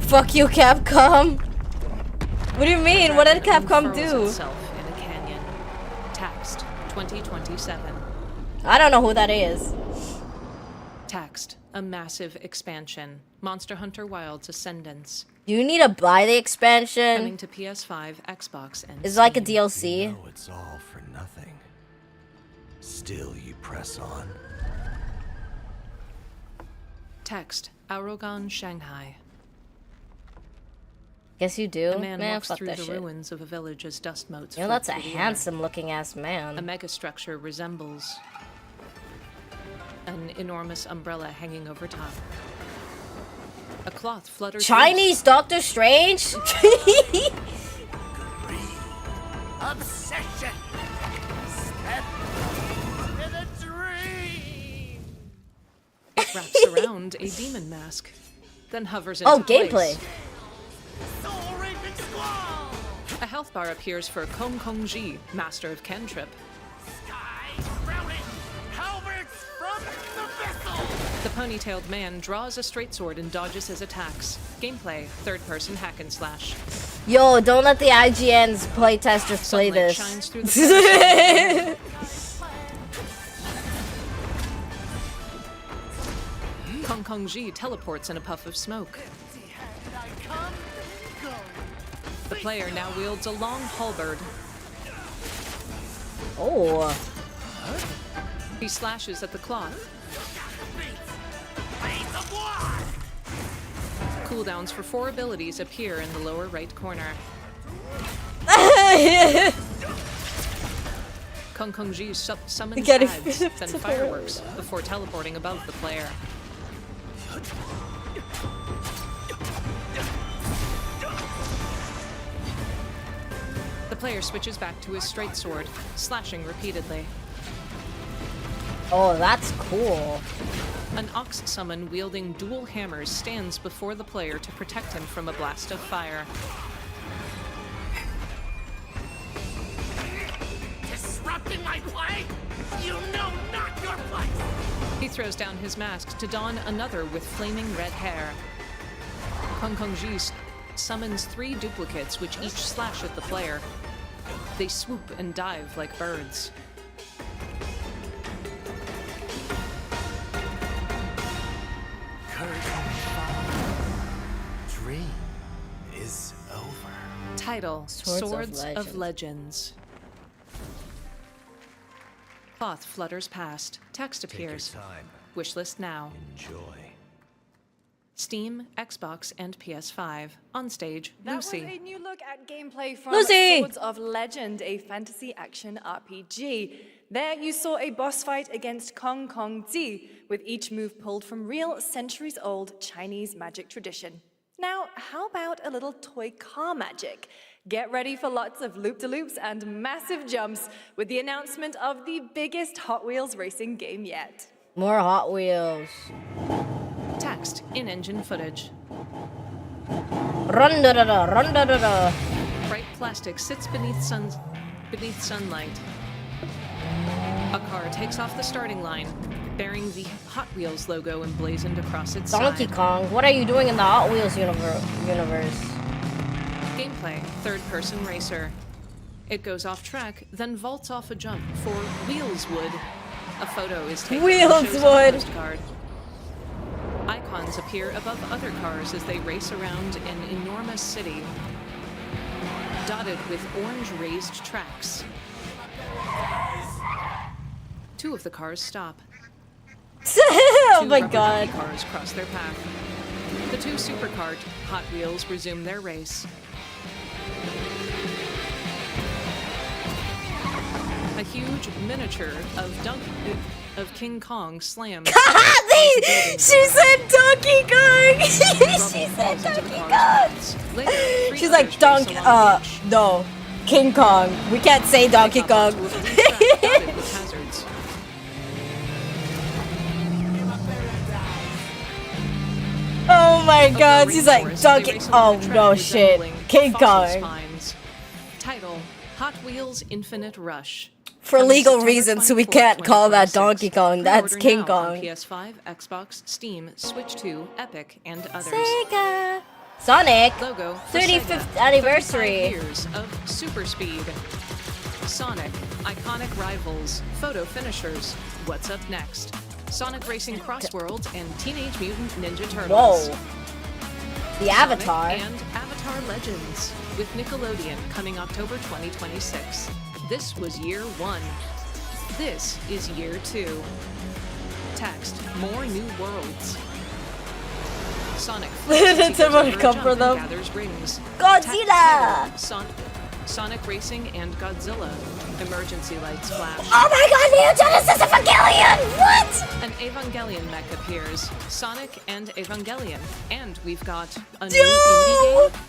Fuck you, Capcom. What do you mean? What did Capcom Unfurls do? itself in a canyon. Taxed 2027. I don't know who that is. Taxed, a massive expansion. Monster Hunter Wilds Ascendance. Do you need to buy the expansion? Coming to PS5, Xbox, and It's like a Steam. DLC. No, it's all for nothing. Still you press on. Text, Arogan, Shanghai. Guess you do. A man walks fuck through that the shit. ruins of a village as dust motes You know, float that's a through the air. handsome looking ass A man. megastructure resembles an enormous umbrella hanging over top. A cloth flutters Chinese Doctor Strange? Obsession! Step to the dream! It wraps around a demon mask, then hovers into Oh, place. gameplay. Soul-raping squall! A health bar appears for Kong Kong Ji, master of cantrip. Sky drowning! Halberds from the vessel! The ponytailed man draws a straight sword and dodges his attacks. Gameplay, third-person hack and slash. Yo, don't let the IGN's playtesters play Sunlight this. shines through the Kong Kong Ji teleports in a puff of smoke. The player now wields a long halberd. Oh. He slashes at the cloth. Cooldowns for 4 abilities appear in the lower right corner. Kong Kong Ji summons Get it. ads, then fireworks, before teleporting above the player. The player switches back to his straight sword, slashing repeatedly. Oh, that's cool. An ox summon wielding dual hammers stands before the player to protect him from a blast of fire. Disrupting my play? You know not your place! He throws down his mask to don another with flaming red hair. Kong Kong Ji summons 3 duplicates which each slash at the player. They swoop and dive like birds. Dream is over. Title: Swords of Legends. Cloth flutters past. Text appears. Take your time. Wishlist now. Enjoy. Steam, Xbox, and PS5. On stage, That Lucy. was a new look at gameplay from Lucy! Swords of Legend, a fantasy action RPG. There you saw a boss fight against Kong Kong Ji, with each move pulled from real centuries-old Chinese magic tradition. Now, how about a little toy car magic? Get ready for lots of loop-de-loops and massive jumps with the announcement of the biggest Hot Wheels racing game yet. More Hot Wheels. Text, in-engine footage. Run-da-da-da, run-da-da-da. Bright plastic sits beneath sunlight. A car takes off the starting line, bearing the Hot Wheels logo emblazoned across its Donkey side. Kong, what are you doing in the Hot Wheels universe? Gameplay, third-person racer. It goes off track, then vaults off a jump for Wheelswood. A photo is taken and shows on a Wheelswood. postcard. Icons appear above other cars as they race around an enormous city, dotted with orange raised tracks. 2 of the cars stop. Oh 2 my rubber god. ducky cars cross their path. The 2 supercar Hot Wheels resume their race. A huge miniature of King Kong slams. She said Donkey Kong! She said Donkey Kong! She's like, no. King Kong. We can't say Donkey Kong. Oh my god, she's like, Donkey. Oh no shit. King Kong. Title: Hot Wheels Infinite Rush. For legal reasons, we can't call that Donkey Kong. That's Pre-order King now Kong. on PS5, Xbox, Steam, Switch 2, Epic, and others. Sega. Sonic. Logo for 35th Sega, anniversary. 35 years of super speed. Sonic, iconic rivals, photo finishers. What's up next? Sonic Racing Cross Worlds and Teenage Mutant Ninja Turtles. Whoa. The Avatar. Sonic and Avatar Legends with Nickelodeon coming October 2026. This was year 1. This is year 2. Text, more new worlds. Sonic Did someone come for them? gathers rings. Godzilla! Sonic Racing and Godzilla. Emergency lights flash. Oh my god, Neo Genesis Evangelion! What? An Evangelion mech appears. Sonic and Evangelion. And we've got a new indie game.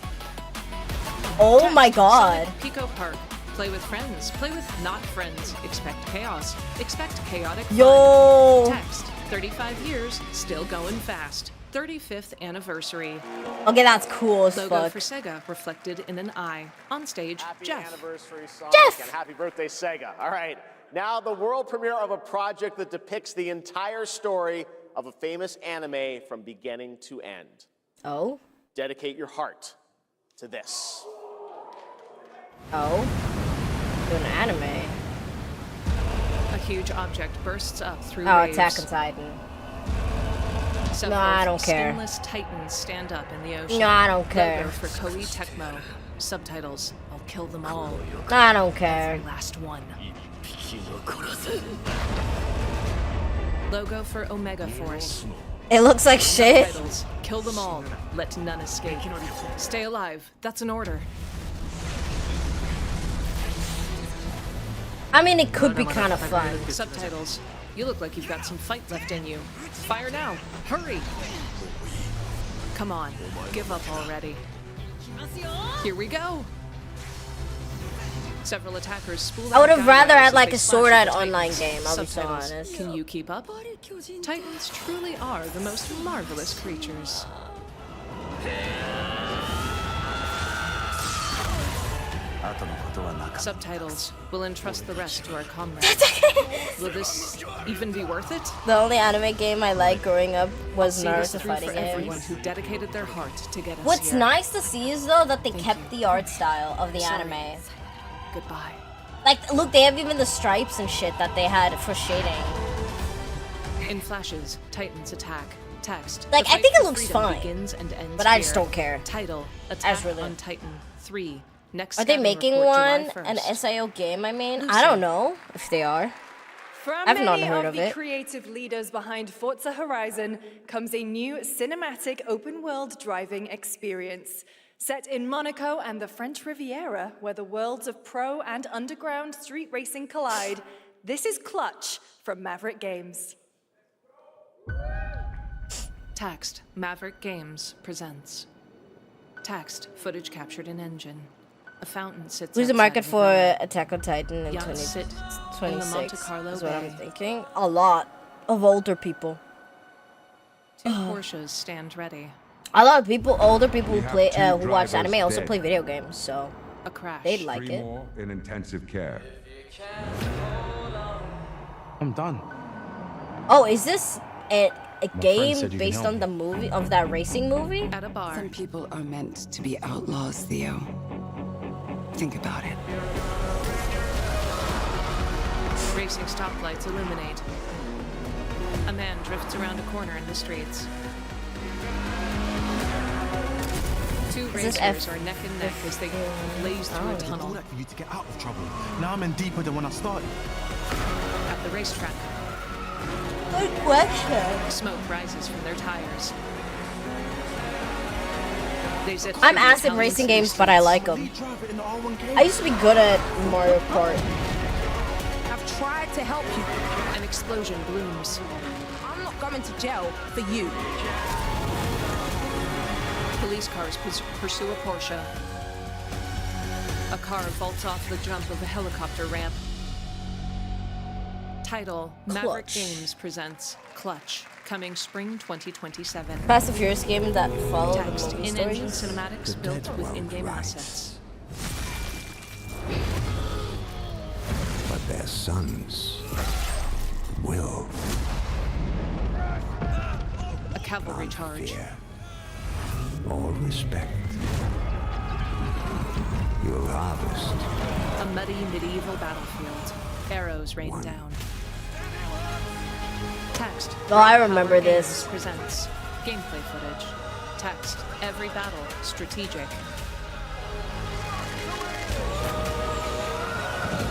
Oh my god. Sonic Pico Park. Play with friends. Play with not friends. Expect chaos. Expect chaotic fun. Yo. Text. 35 years, still going fast. 35th anniversary. Okay, that's cool as Logo fuck. for Sega reflected in an eye. On stage, Happy Jeff. anniversary, Sonic, Jeff! and happy birthday, Sega. All right, now the world premiere of a project that depicts the entire story of a famous anime from beginning to end. Oh? Dedicate your heart to this. Oh? To an anime. A huge object bursts up through Oh, waves. Attack on Titan. Several No, I don't care. Skinless titans stand up in the ocean. No, I don't care. Logo for Koei Tecmo. Subtitles: I'll kill them all. I don't care. Every last one. Logo for Omega Force. It looks like shit. Subtitles: Kill them all. Let none escape. Stay alive. That's an order. I mean, it could be kind of fun. Subtitles: You look like you've got some fight left in you. Fire now. Hurry. Come on. Give up already. Here we go. Several attackers spool I would out have rather guidelines had as like they a slash Sword at Art the Online Titans. game, I'll be so Subtitles, honest. Can you keep up? Titans truly are the most marvelous creatures. Subtitles. We'll entrust the rest to our comrades. Will this even be worth it? The only anime game I liked growing up was See this Naruto through fighting for everyone games. who dedicated their heart to get us What's here. nice to see is though that they kept the art style of the Sorry. anime. Goodbye. Like, look, they have even the stripes and shit that they had for shading. In flashes, Titans attack. Text. Like, The I fight think it for looks freedom fine, begins and ends but I just here. don't care. Title: Attack really- on Titan 3. Next Are they scouting making report, July one, an 1st. SIO game, I mean? Lucy. I don't know if they are. From I've not many heard of of the it. creative leaders behind Forza Horizon comes a new cinematic open-world driving experience. Set in Monaco and the French Riviera, where the worlds of pro and underground street racing collide, this is Clutch from Maverick Games. Text: Maverick Games presents. Text: Footage captured in engine. A fountain sits. Who's the outside market of a for villa. Attack on Titan in Yachts sit in the Monte 2026 Carlo is what I'm Bay. thinking. A lot of older people. Two Porsches stand ready. A lot of people, older people who We have play, two who watch drivers anime also dead. play video games, so A crash. they'd like Three it. more in intensive care. I'm done. Oh, is this a friend game said you can based help on the movie, of that racing movie? At a bar. Some people are meant to be outlaws, Theo. Think about it. Racing stoplights illuminate. A man drifts around a corner in the streets. Two this racers F- are neck and neck as they blaze through a All tunnel that for you to get out of trouble. Now I'm in deeper than when I started. at the racetrack. Good question. Smoke rises from their tires. They zip I'm through the acid Italian racing city games, but I streets. like them. I used to be good at Mario Kart. I've tried to help you. An explosion blooms. I'm not going to jail for you. Police cars pursue a Porsche. A car vaults off the jump of a helicopter ramp. Title: Maverick Clutch. Games presents Clutch, coming spring 2027. Fast and Furious game that followed the Text: movie in-engine stories. cinematics built with in-game assets. But their sons will. A cavalry charge. Fear. All respect. You'll harvest. A muddy medieval battlefield. Arrows rain down. Text: Oh, I remember Power Games this. presents gameplay footage. Text: every battle strategic.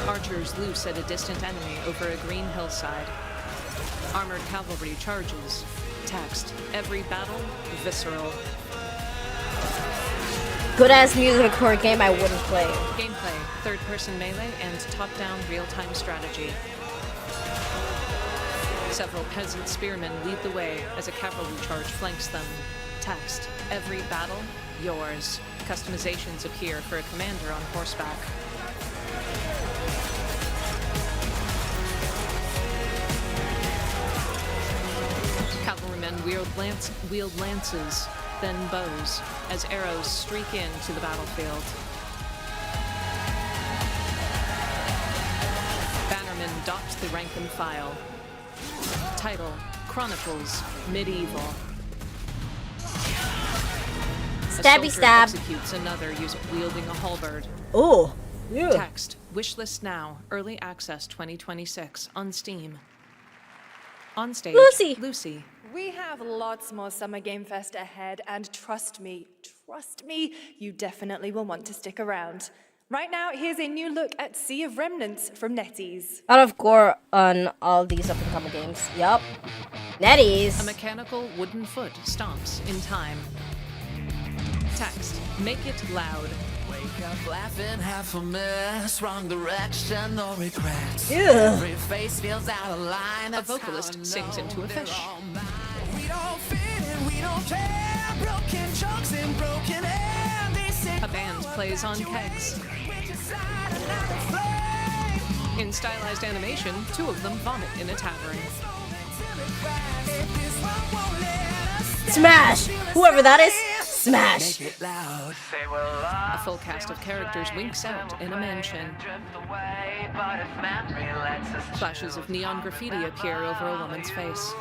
Archers loose at a distant enemy over a green hillside. Armored cavalry charges. Text: every battle visceral. Good ass music for a game I wouldn't play. Gameplay: third-person melee and top-down real-time strategy. Several peasant spearmen lead the way as a cavalry charge flanks them. Text: every battle, yours. Customizations appear for a commander on horseback. Cavalrymen wield lances, then bows, as arrows streak into the battlefield. Bannermen dot the rank and file. Title: Chronicles Medieval. A Stabby soldier stab. executes another wielding a halberd. Oh, yeah. Text: Wishlist now. Early access 2026 on Steam. On stage, Lucy. We have lots more Summer Game Fest ahead, and trust me, you definitely will want to stick around. Right now, here's a new look at Sea of Remnants from NetEase. A lot of gore on all these up-and-coming games. Yup. NetEase. A mechanical wooden foot stomps in time. Text: Make it loud. Wake up laughing, half a mess, wrong direction, no regrets. Yeah. Every face feels out of line. A vocalist sings into a fish. We don't fit and we don't care. Broken chunks and broken air. They say A band plays on kegs. we're just In stylized animation, 2 of them vomit in a tavern. Smash! Whoever that is, smash! A full cast of characters winks out in a mansion. Flashes of neon graffiti appear over a woman's face.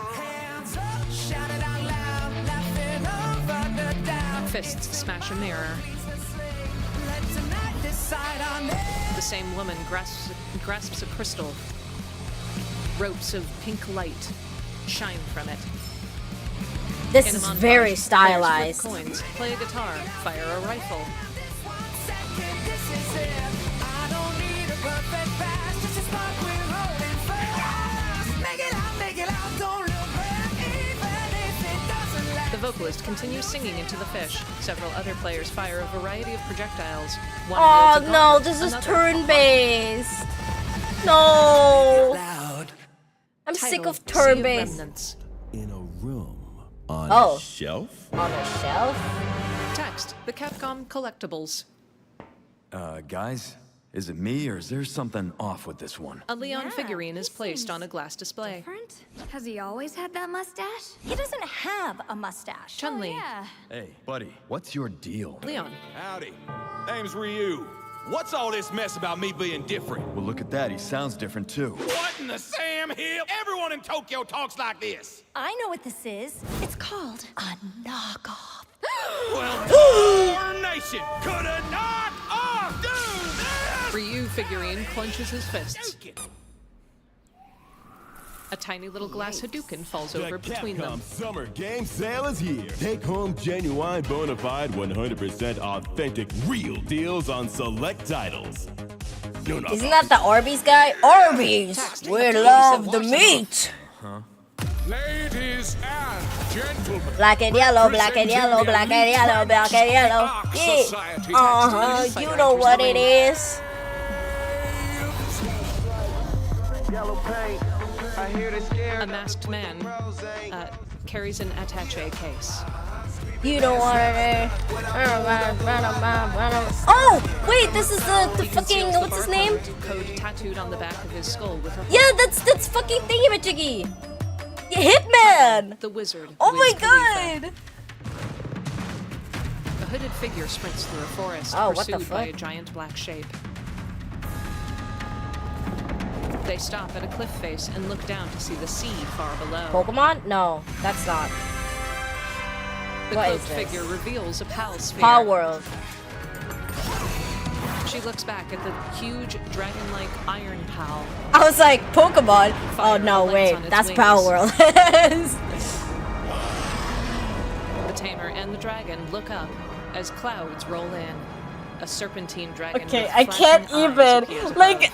Fists smash a mirror. The same woman grasps a crystal. Ropes of pink light shine from it. This is very stylized. Coins, play a guitar, fire a rifle. The vocalist continues singing into the fish. Several other players fire a variety of projectiles. One Oh wields a no, gauntlet, this is another turn-based. No. I'm sick Title, of Sea of turn-based. Remnants. In a room on Oh. a shelf? On a shelf? Text, the Capcom collectibles. Guys, is it me or is there something off with this one? A Leon figurine is placed on a glass display. Has he always had that mustache? He doesn't have a mustache. Chun-Li. Hey, buddy, what's your deal? Leon. Howdy. Name's Ryu. What's all this mess about me being different? Well, look at that. He sounds different too. What in the Sam Hill? Everyone in Tokyo talks like this. I know what this is. It's called a knockoff. Well, darnation! Coulda knocked off, dude! Ryu figurine clenches his fists. A tiny little glass Hadouken falls over between them. Summer game sale is here. Take home genuine, bona fide, 100% authentic, real deals on select titles. No, no. Isn't that the Arby's guy? Arby's! We love the meat! Huh? Ladies and gentlemen. Black and yellow, black and yellow, black and yellow, black and yellow. Yeah. You know what it is. Yellow paint. I hear they scared. A masked man carries an attaché case. You know what it is. Oh! Wait, this is the fucking, what's his name? Code tattooed on the back of his skull with a Yeah, that's fucking thingamajiggy. Hitman! The wizard. Oh my Wiz Khalifa. god! A hooded figure sprints through a forest, Oh, what the pursued by a fuck? giant black shape. They stop at a cliff face and look down to see the sea far below. Pokemon? No, that's not. The What cloaked is this? figure reveals a PAL sphere. Power World. She looks back at the huge dragon-like iron PAL. I was like, Pokemon? Fire Oh no, lights wait, on its that's wings. Power World. The tamer and the dragon look up as clouds roll in. A serpentine dragon. Okay, with I can't flashing eyes appears even. above. Like,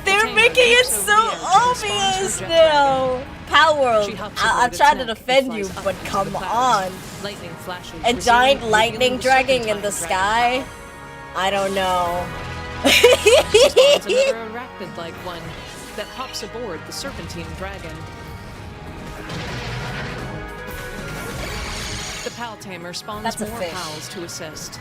they're tamer making it leaps so over the edge and spawns obvious her jet now. Power World. She hops I'll aboard its try to neck and defend you, flies up but into come the clouds. on. Lightning flashes. A giant lightning revealing the dragon in the serpentine sky? I don't know. She spawns another arachnid-like one that hops aboard the serpentine dragon. The PAL tamer spawns That's a more fish. PALs to assist.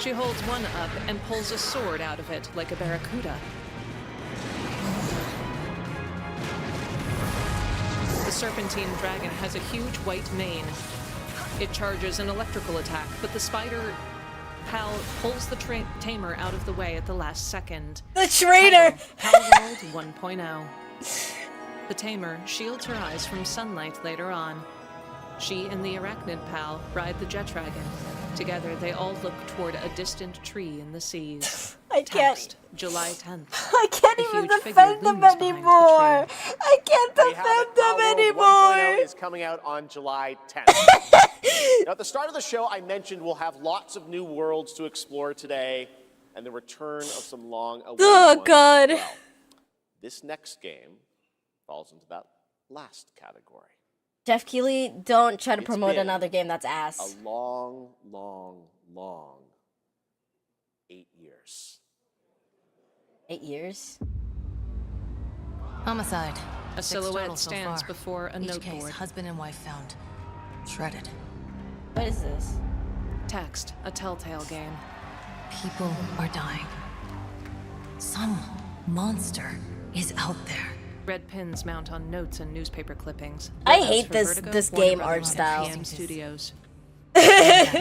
She holds one up and pulls a sword out of it like a barracuda. The serpentine dragon has a huge white mane. It charges an electrical attack, but the spider PAL pulls the tamer out of the way at the last second. The traitor! PAL World 1.0. The tamer shields her eyes from sunlight later on. She and the arachnid PAL ride the jet dragon. Together, they all look toward a distant tree in the seas. I can't. Text, July 10th. I can't A even huge figure defend them looms behind the anymore. tree. I can't There you have defend it. them Power World anymore. 1.0 is coming out on July 10th. Now, at the start of the show, I mentioned we'll have lots of new worlds to explore today, and the return of some long-awaited Oh, ones God. as well. This next game falls into that last category. Jeff Keighley, don't try to It's promote been another game that's ass. A long, long, long 8 years. 8 years? Homicide. A 6 silhouette total so stands far. before a Each noteboard. case, husband and wife found. Shredded. What is this? Text, a Telltale game. People are dying. Some monster is out there. Red pins mount on notes and newspaper clippings. I Photos hate for this Vertigo, this Warner game art Brothers, and style. PM Studios.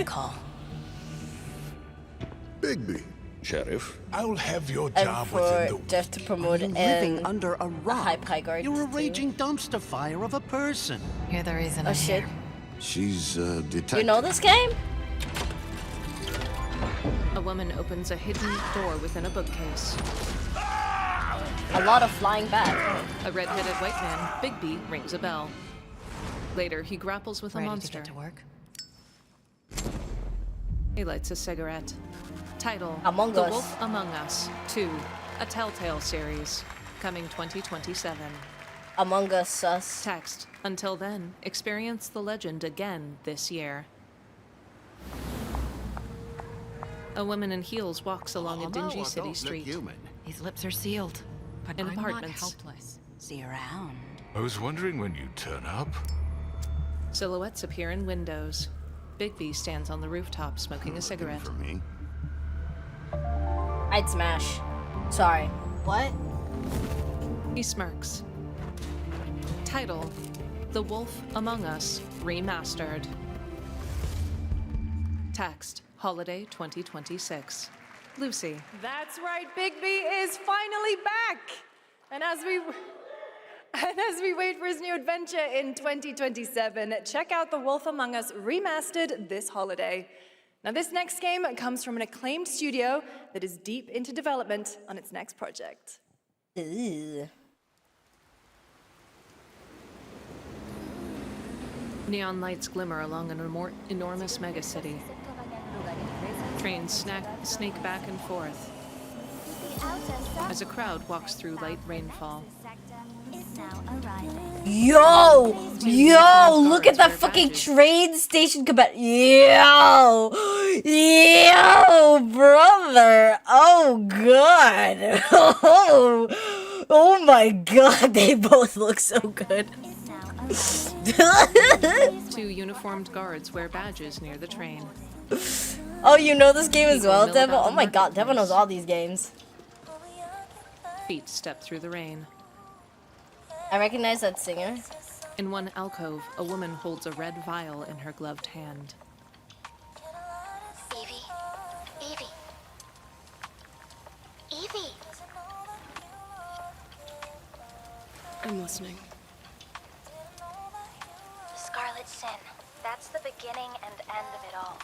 Call. Bigby. Sheriff. I'll have your And job for within the Jeff to promote You're and living under a rock. high guard. You're a too. raging dumpster fire of a person. You're the reason Oh I'm shit! here. She's detective. You know this game? A woman opens a hidden door within a bookcase. A lot of flying bats. A red-headed white man, Bigby, rings a bell. Later, he grapples with a Ready monster. to get to work? He lights a cigarette. Title: Among The Us. Wolf Among Us 2, a Telltale series, coming 2027. Among Us sus. Text: Until then, experience the legend again this year. A woman in heels walks along a dingy city street. These lips are sealed. But In I'm apartments. not helpless. See around. I was wondering when you'd turn up. Silhouettes appear in windows. Bigby stands on the rooftop smoking a cigarette. For me. I'd smash. Sorry. What? He smirks. Title: The Wolf Among Us Remastered. Text: Holiday 2026. Lucy. That's right, Bigby is finally back. And as we wait for his new adventure in 2027, check out The Wolf Among Us Remastered this holiday. Now, this next game comes from an acclaimed studio that is deep into development on its next project. Ew. Neon lights glimmer along an enormous megacity. Trains snake back and forth as a crowd walks through light rainfall. Yo! Yo! Look at that fucking train station Yo! Yo, brother! Oh, God! Oh my God, they both look so good. 2 uniformed guards wear badges near the train. Oh, you know this game as People well, mill Devil? about Oh the my God, Devil knows all these games. Feet step through the rain. I recognize that singer. In one alcove, a woman holds a red vial in her gloved hand. Evie. I'm listening. The Scarlet Sin. That's the beginning and end of it all.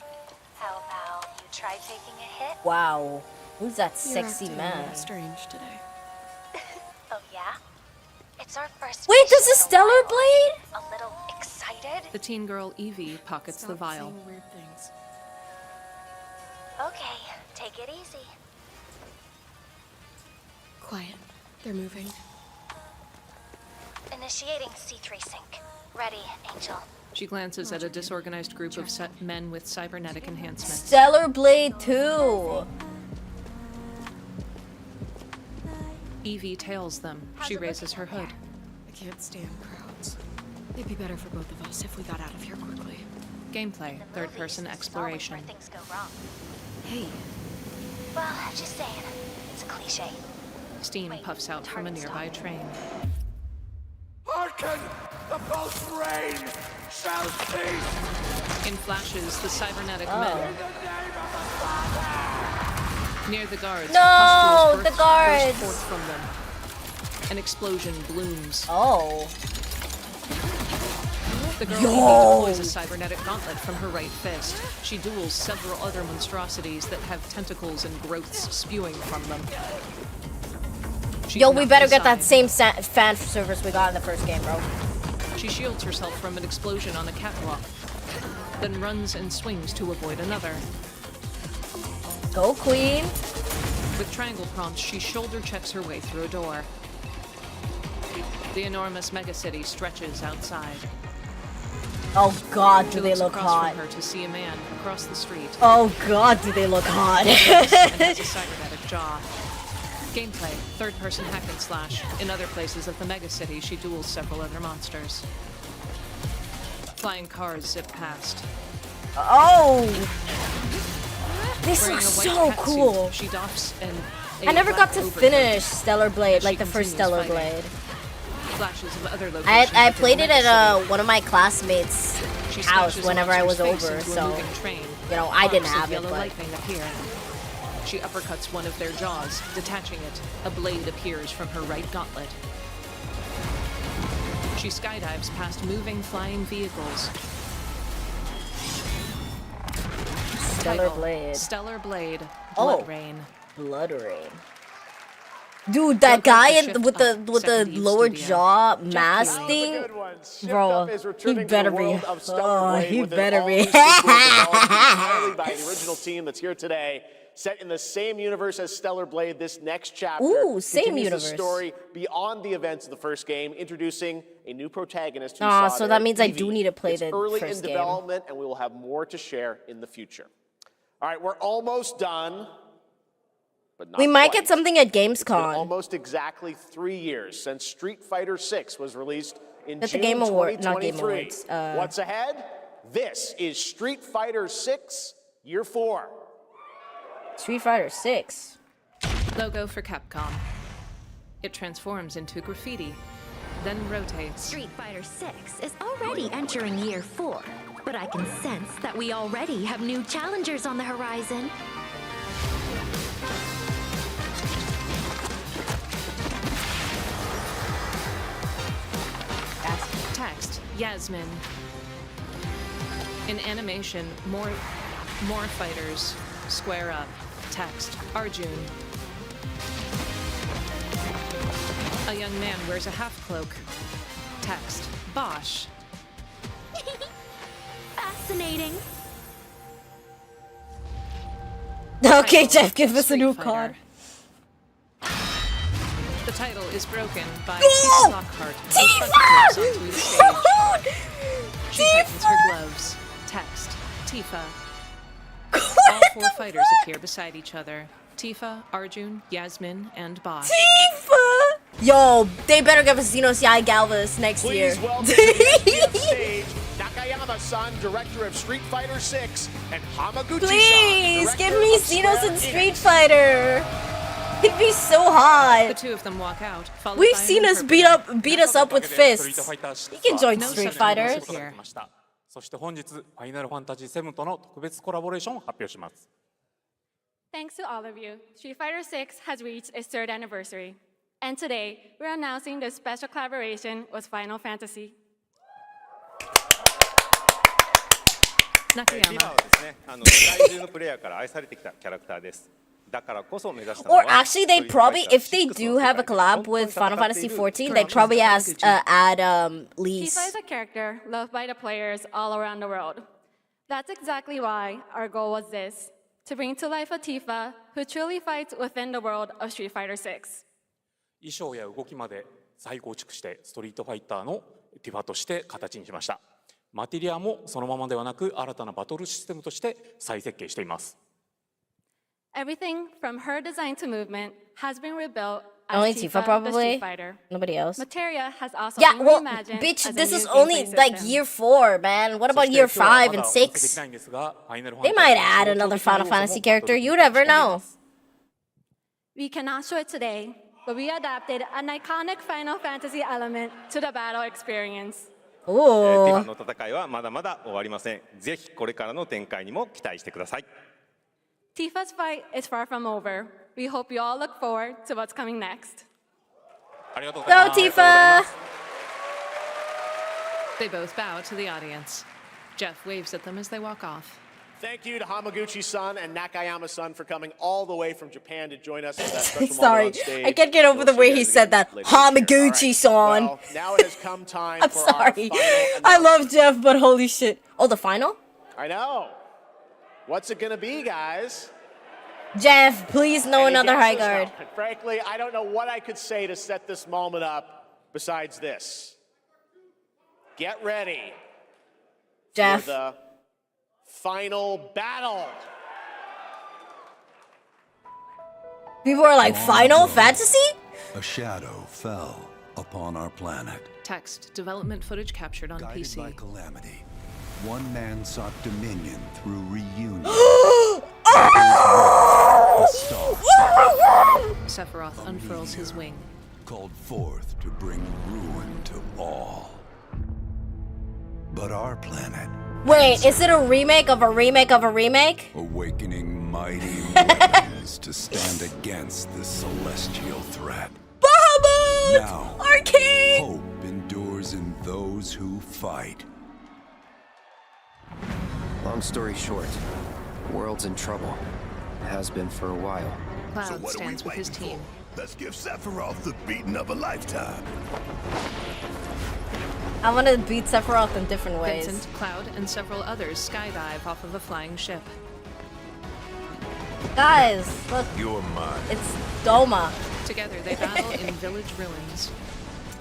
How about you try taking a hit? Wow. Who's that You're sexy acting man? strange today. Oh yeah? It's our first Wait, mission this is in a Stellar while. Blade? A little excited? The teen girl Evie pockets the vial. Saying weird things. Okay, take it easy. Quiet. They're moving. Initiating C3 sync. Ready, Angel. She glances at a disorganized group of men with cybernetic enhancements. Stellar Blade 2. Evie tails them. She raises her hood. I can't stand crowds. It'd be better for both of us if we got out of here quickly. Gameplay, third-person exploration. Where things go wrong. Hey. Well, just saying. It's a cliche. Steam puffs out from a nearby train. Hearken! The pulse rain shall cease! In flashes, the cybernetic Oh. men. Near the guards, No, pustules the burst guards. forth from them. An explosion blooms. Oh. The girl Yo. deploys a cybernetic gauntlet from her right fist. She duels several other monstrosities that have tentacles and growths spewing from them. She's Yo, we knocked better get that aside. same fan service we got in the first game, bro. She shields herself from an explosion on a catwalk, then runs and swings to avoid another. Go, Queen. With triangle prompts, she shoulder checks her way through a door. The enormous megacity stretches outside. Oh God, She do they looks look across hot? from her to see a man across the street. Oh God, do they look hot? And has a cybernetic jaw. Gameplay, third-person hack and slash. In other places of the megacity, she duels several other monsters. Flying cars zip past. Oh! This Wearing looks a so white cool. catsuit, she doffs I never got to finish Stellar Blade, like the first Stellar Blade. Flashes of other locations I within played it Mega at City. one of my classmates' She house smashes whenever I was monster's face over, into a so moving train. you know I didn't Arcs of have it. yellow But lightning appear. She uppercuts one of their jaws, detaching it. A blade appears from her right gauntlet. She skydives past moving flying vehicles. Stellar Title, Blade. Stellar Blade. Oh. Blood Rain. Blood Rain. Dude, that guy with the lower jaw mask thing, bro, he better be. Oh, he better be. Entirely by the original team that's here today. Set in the same universe as Stellar Blade, this next chapter same continues universe. the story beyond the events of the first game, introducing a new protagonist who Ah, saw so there, that means I Evie. do need to play It's the early first in game. development, and we will have more to share in the future. All right, we're almost done, but not We might quite. get something at It's been Gamescom. almost exactly 3 years since Street Fighter VI was released in At the June Game Award, not Game 2023. Awards, What's ahead? This is Street Fighter VI Year 4. Street Fighter 6. Logo for Capcom. It transforms into graffiti, then rotates. Street Fighter 6 is already entering year 4, but I can sense that we already have new challengers on the horizon. Text, Yasmin. In animation, more fighters square up. Text, Arjun. A young man wears a half cloak. Text, Bosch. Fascinating. Okay, Jeff, give us a new card. The title is broken by Oh! Tifa Lockhart. Tifa! Who onto the stage. She tightens her gloves. Text, Tifa. All 4 fighters appear beside each other. Tifa, Arjun, Yasmin, and Bosch. Tifa! Yo, they better give us Xenos Galvas next year. Please welcome to the MPF stage, Nakayama-san, director of Street Fighter 6, and Hamaguchi-san, Please, give director me of Xenos Square and Enix. Street Fighter. It'd be so The hot. 2 of them walk out. followed We've by an seen us interpreter. beat us up with fists. You can join No Street subtitles Fighters. here. そして本日ファイナルファンタジー7との特別コラボレーションを発表します。 Thanks to all of you, Street Fighter VI has reached its 3rd anniversary. And today, we're announcing this special collaboration with Final Fantasy. 中山。ティファはですね、世界中のプレイヤーから愛されてきたキャラクターです。だからこそ目指したの Or は actually, they'd probably, if they do have a collab with Final Fantasy XIV, they'd probably add Lise. Tifa is a character loved by the players all around the world. That's exactly why our goal was this, to bring to life a Tifa who truly fights within the world of Street Fighter VI. 衣装や動きまで再構築してストリートファイターのティファとして形にしました。マテリアもそのままではなく新たなバトルシステムとして再設計しています。 Everything from her design to movement has been rebuilt as Only Tifa, Tifa, the probably. Street Fighter. Nobody else. Materia has also Yeah, been well, reimagined bitch, as this a is new only gameplay like system. year 4, man. What about year 5 and 6? They might add another Final Fantasy character. You never know. We cannot show it today, but we adapted an iconic Final Fantasy element to the battle experience. ティファの戦いはまだまだ終わりません。ぜひこれからの展開にも期待してください。 Tifa's fight is far from over. We hope you all look forward to what's coming next. Go, Tifa! They both bow to the audience. Jeff waves at them as they walk off. Thank you to Hamaguchi-san and Nakayama-san for coming all the way from Japan to join us at that special Sorry, moment on stage. I can't get over the way he said that. Hamaguchi-san. Well, now it has come time I'm for sorry. our final I love Jeff, but holy shit. Oh, the final? I know. What's it going to be, guys? Jeff, please no Any another high guesses? guard. No. Frankly, I don't know what I could say to set this moment up besides this. Get ready Jeff. for the final battle. People are like, Final Fantasy? A shadow fell upon our planet. Text, development footage captured on Guided PC. by calamity, one man sought dominion through reunion. Sephiroth unfurls his wing. Called forth to bring ruin to all. But our planet... Wait, is it a remake of a remake of a remake? Awakening mighty weapons to stand against this celestial threat. Bahamut! Now, our king! Hope endures in those who fight. Long story short, the world's in trouble. It has been for a while. Cloud stands with his team. Let's give Sephiroth the beating of a lifetime. I want to beat Sephiroth in different ways. Vincent, Cloud, and several others skydive off of a flying ship. Guys, look. You're mine. It's Doma. Together they battle in village ruins.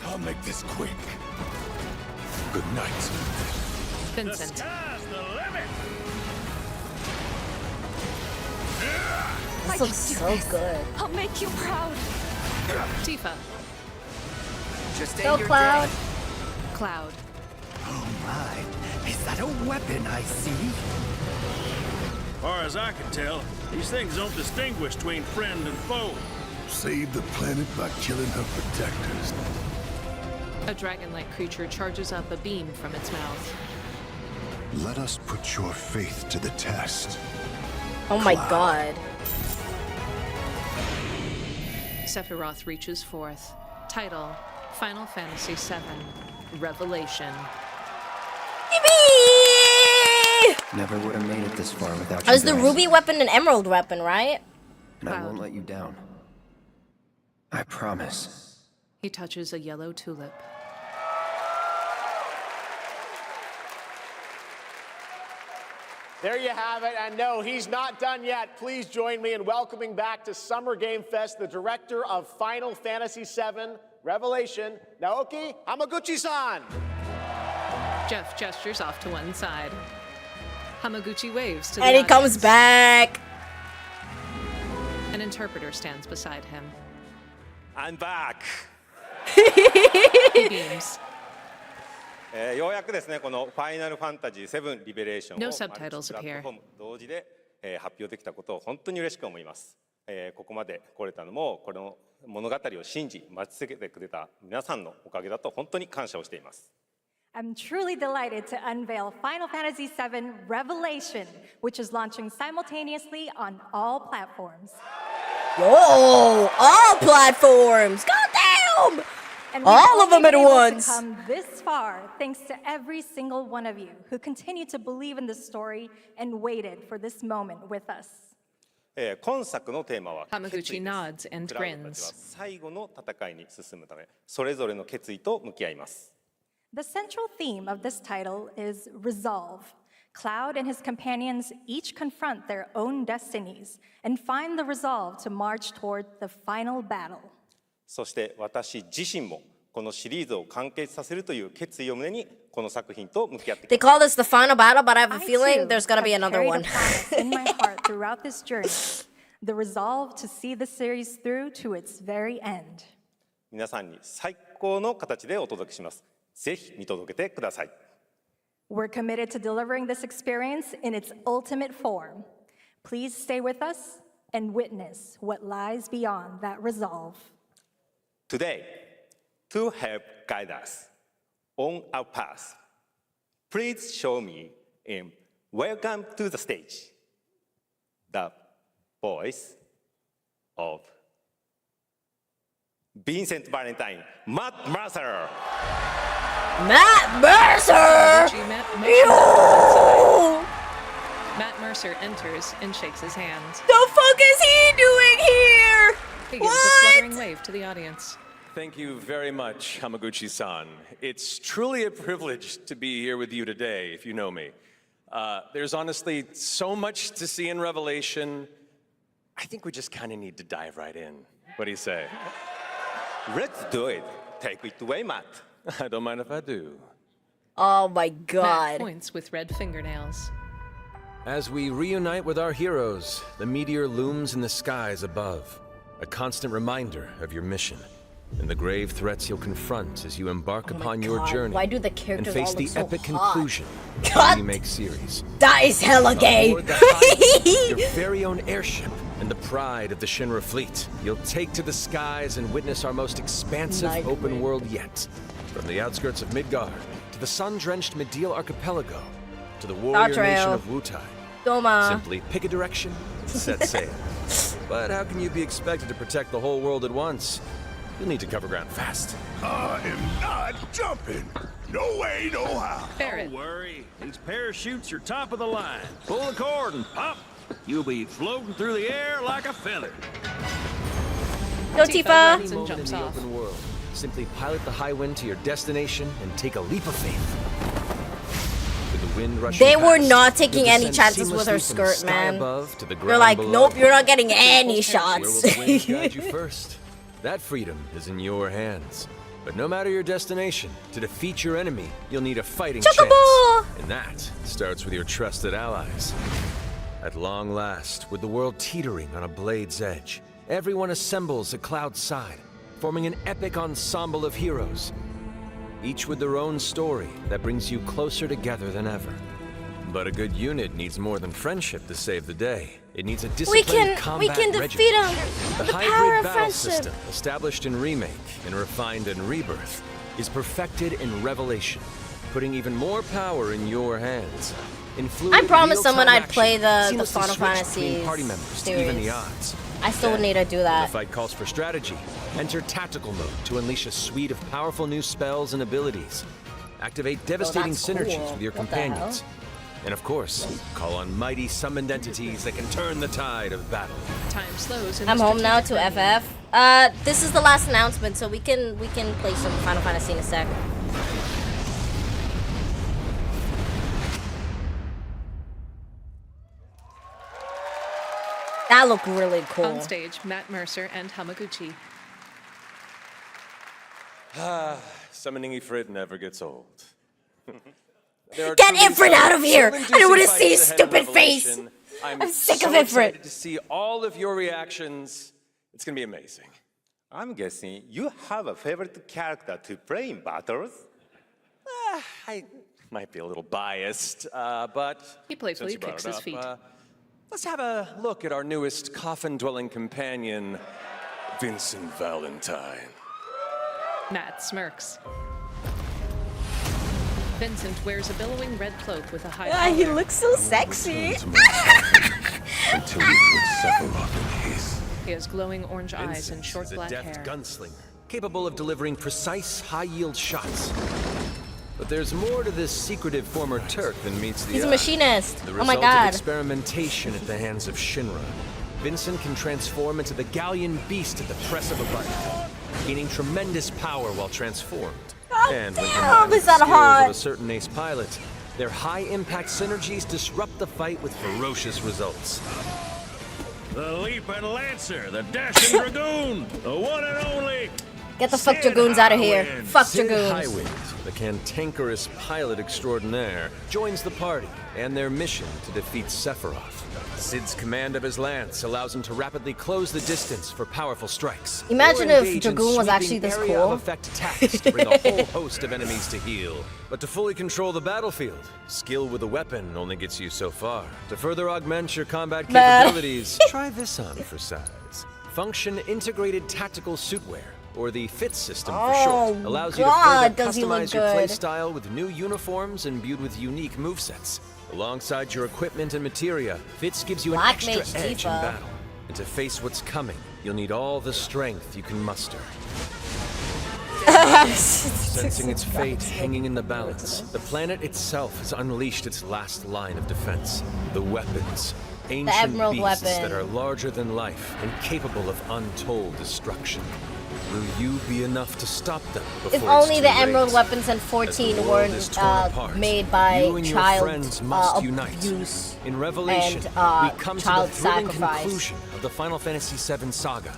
I'll make this quick. Good night. Vincent. The sky's the limit. This looks so good. I'll make you proud. Tifa. Just Go, Cloud. Cloud. Oh my, is that a weapon I see? Far as I can tell, these things don't distinguish between friend and foe. Save the planet by killing her protectors. A dragon-like creature charges up a beam from its mouth. Let us put your faith to the test. Oh my god. Sephiroth reaches forth. Title, Final Fantasy VII, Revelation. Yippee! Never would have made it this far without you Oh, it's the guys. ruby weapon and emerald weapon, right? And I won't let you down. I promise. He touches a yellow tulip. There you have it, and no, he's not done yet. Please join me in welcoming back to Summer Game Fest the director of Final Fantasy VII Revelation, Naoki Hamaguchi-san. Jeff gestures off to one side. Hamaguchi waves to the And he audience. comes back. An interpreter stands beside him. I'm back! He beams. ようやくですね、このファイナルファンタジー7リベレーションを No マルチ subtitles プラット appear. フォーム同時で発表できたことを本当に嬉しく思います。ここまで来れたのもこの物語を信じ待ち続けてくれた皆さんのおかげだと本当に感謝をしています。 I'm truly delighted to unveil Final Fantasy VII Revelation, which is launching simultaneously on all platforms. Yo, all platforms. Goddamn! And All of them at we've only been able once. to come this far thanks to every single one of you who continue to believe in this story and waited for this moment with us. 今作のテーマは Hamaguchi nods and クラウドたちは grins. 最後の戦いに進むためそれぞれの決意と向き合います。 The central theme of this title is resolve. Cloud and his companions each confront their own destinies and find the resolve to march toward the final battle. そして私自身もこのシリーズを完結させるという決意を胸にこの作品と向き合ってき They ま call this the final battle, but I have a I feeling too there's gonna be have another carried one. a promise in my heart throughout this journey, the resolve to see the series through to its very end. 皆さんに最高の形でお届けします。ぜひ見届けてください。 We're committed to delivering this experience in its ultimate form. Please stay with us and witness what lies beyond that resolve. Today, to help guide us on our path, please show me in Welcome to the Stage, the voice of Vincent Valentine, Matt Mercer. Matt Mercer! Hamaguchi Matt Mercer Yo! Matt Mercer enters and shakes his hand. The fuck is he doing here? He gives a fluttering wave to the audience. Thank you very much, Hamaguchi-san. It's truly a privilege to be here with you today, if you know me. There's honestly so much to see in Revelation. I think we just kind of need to dive right in. What do you say? Let's do it. Take it away, Matt. I don't mind if I do. Oh my Matt god. points with red fingernails. As we reunite with our heroes, the meteor looms in the skies above, a constant reminder of your mission. and the grave threats you'll confront as you embark upon your journey. Why do the and characters face all the look so epic hot? conclusion of God. the remake series. That is hella gay. Aboard the Hive, your very own airship and the pride of the Shinra fleet. You'll take to the skies and witness our most expansive Nightwing. open world yet. From the outskirts of Midgard to the sun-drenched Medial archipelago to the warrior Trail. nation of Wutai. Doma. Simply pick a direction and set sail. But how can you be expected to protect the whole world at once? You'll need to cover ground fast. I am not jumping. No way, no how. Don't worry. These parachutes are top of the line. Pull the cord and pop. You'll be floating through the air like a feather. Go Tifa! Any moment in the open world, simply pilot the high wind to your destination and take a leap of faith. With the wind rushing They were past, not taking you'll any descend chances with her seamlessly from the skirt, sky man. above to the They're ground like, below. nope, you're not getting any Where will shots. the wind guide you first? That freedom is in your hands. But no matter your destination, to defeat your enemy, you'll need a fighting Chocobo! chance. And that starts with your trusted allies. At long last, with the world teetering on a blade's edge, everyone assembles at Cloud's side, forming an epic ensemble of heroes, each with their own story that brings you closer together than ever. But a good unit needs more than friendship to save the day. It needs a disciplined combat we can defeat regiment. him. The The power hybrid of battle friendship. system, established in Remake and refined in Rebirth, is perfected in Revelation, putting even more power in your hands. In fluid, I promised someone real-time I'd play action, the seamlessly Final switch Fantasy between party members to series. even the odds. I still Then, need to do when that. The fight calls for strategy. Enter tactical mode to unleash a suite of powerful new spells and abilities. Activate devastating that's synergies cool. with your What the hell? companions. And of course, call on mighty summoned entities that can turn the tide of battle. Time slows. in I'm the home now strategic to menu. FF. This is the last announcement, so we can play some Final Fantasy in a sec. That looked really cool. On stage, Matt Mercer and Hamaguchi. Summoning Ifrit never gets old. There are Get truly Ifrit out of here! soul-inducing I don't wanna fights see his ahead in stupid face! Revelation. I'm sick so of Ifrit. excited to see all of your reactions. It's gonna be amazing. I'm guessing you have a favorite character to play in battles? I might be a little biased, but He playfully since you brought kicks it his up, feet. Let's have a look at our newest coffin-dwelling companion, Vincent Valentine. Matt smirks. Vincent wears a billowing red cloak with a high Ah, he collar. looks so sexy. Until we put Sephiroth in his. He has glowing orange eyes Vincent and short is a black deft hair. gunslinger, capable of delivering precise, high-yield shots. But there's more to this secretive former Turk than meets the He's a eye. machinist. The Oh my result god. of experimentation at the hands of Shinra. Vincent can transform into the galleon beast at the press of a button, gaining tremendous power while transformed. And when damn, combined with is the that skills hot? of a certain ace pilot, their high-impact synergies disrupt the fight with ferocious results. The Leaping Lancer, the Dashing Dragoon, the one and only. Get the fuck Dragoons out of here. Fuck Sid Dragoons. Highwind, the cantankerous pilot extraordinaire, joins the party and their mission to defeat Sephiroth. Sid's command of his lance allows him to rapidly close the distance for powerful strikes. Imagine or if engage in Dragoon was sweeping actually this area cool. of effect attacks to bring a whole host of enemies to heel. But to fully control the battlefield, skill with a weapon only gets you so far. To further augment your combat Man. capabilities, try this on for size. Function Integrated Tactical Suitwear, or the FIT system for Oh, short, allows God, you to further does he look customize your good. playstyle with new uniforms imbued with unique movesets. Alongside your equipment and materia, FITS gives you an Black extra Mage edge in Tifa. battle. And to face what's coming, you'll need all the strength you can muster. Sensing its fate hanging in the balance, the planet itself has unleashed its last line of defense. The weapons. Ancient Emerald beasts weapon. that are larger than life and capable of untold destruction. Will you be enough to stop them before If it's only too the late? Emerald Weapons and As the 14 world weren't is torn apart, made by you and your child friends must unite. abuse In Revelation, and we come to child the thrilling sacrifice. conclusion of the Final Fantasy VII saga,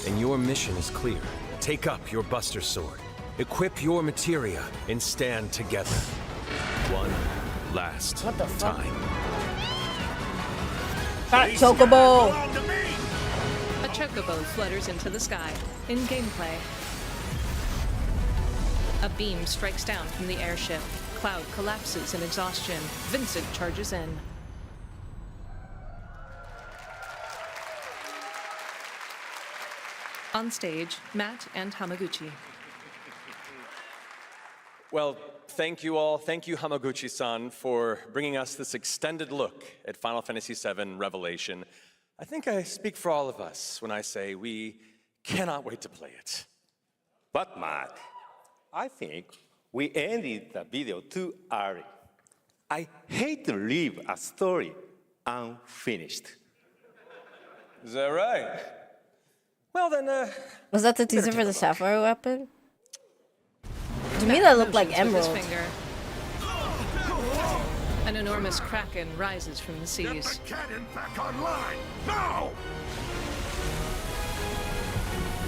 and your mission is clear. Take up your Buster Sword, equip your materia, and stand together. One last What the fuck? time. Chocobo! A chocobo flutters into the sky. In gameplay, A beam strikes down from the airship. Cloud collapses in exhaustion. Vincent charges in. On stage, Matt and Hamaguchi. Well, thank you all. Thank you, Hamaguchi-san, for bringing us this extended look at Final Fantasy VII Revelation. I think I speak for all of us when I say we cannot wait to play it. But Matt, I think we ended the video too early. I hate to leave a story unfinished. Is that right? Well then, Was that the teaser for the sapphire weapon? To me, that looked like Motions with his emerald. finger. An enormous kraken rises from the seas. Cannon back online! Now!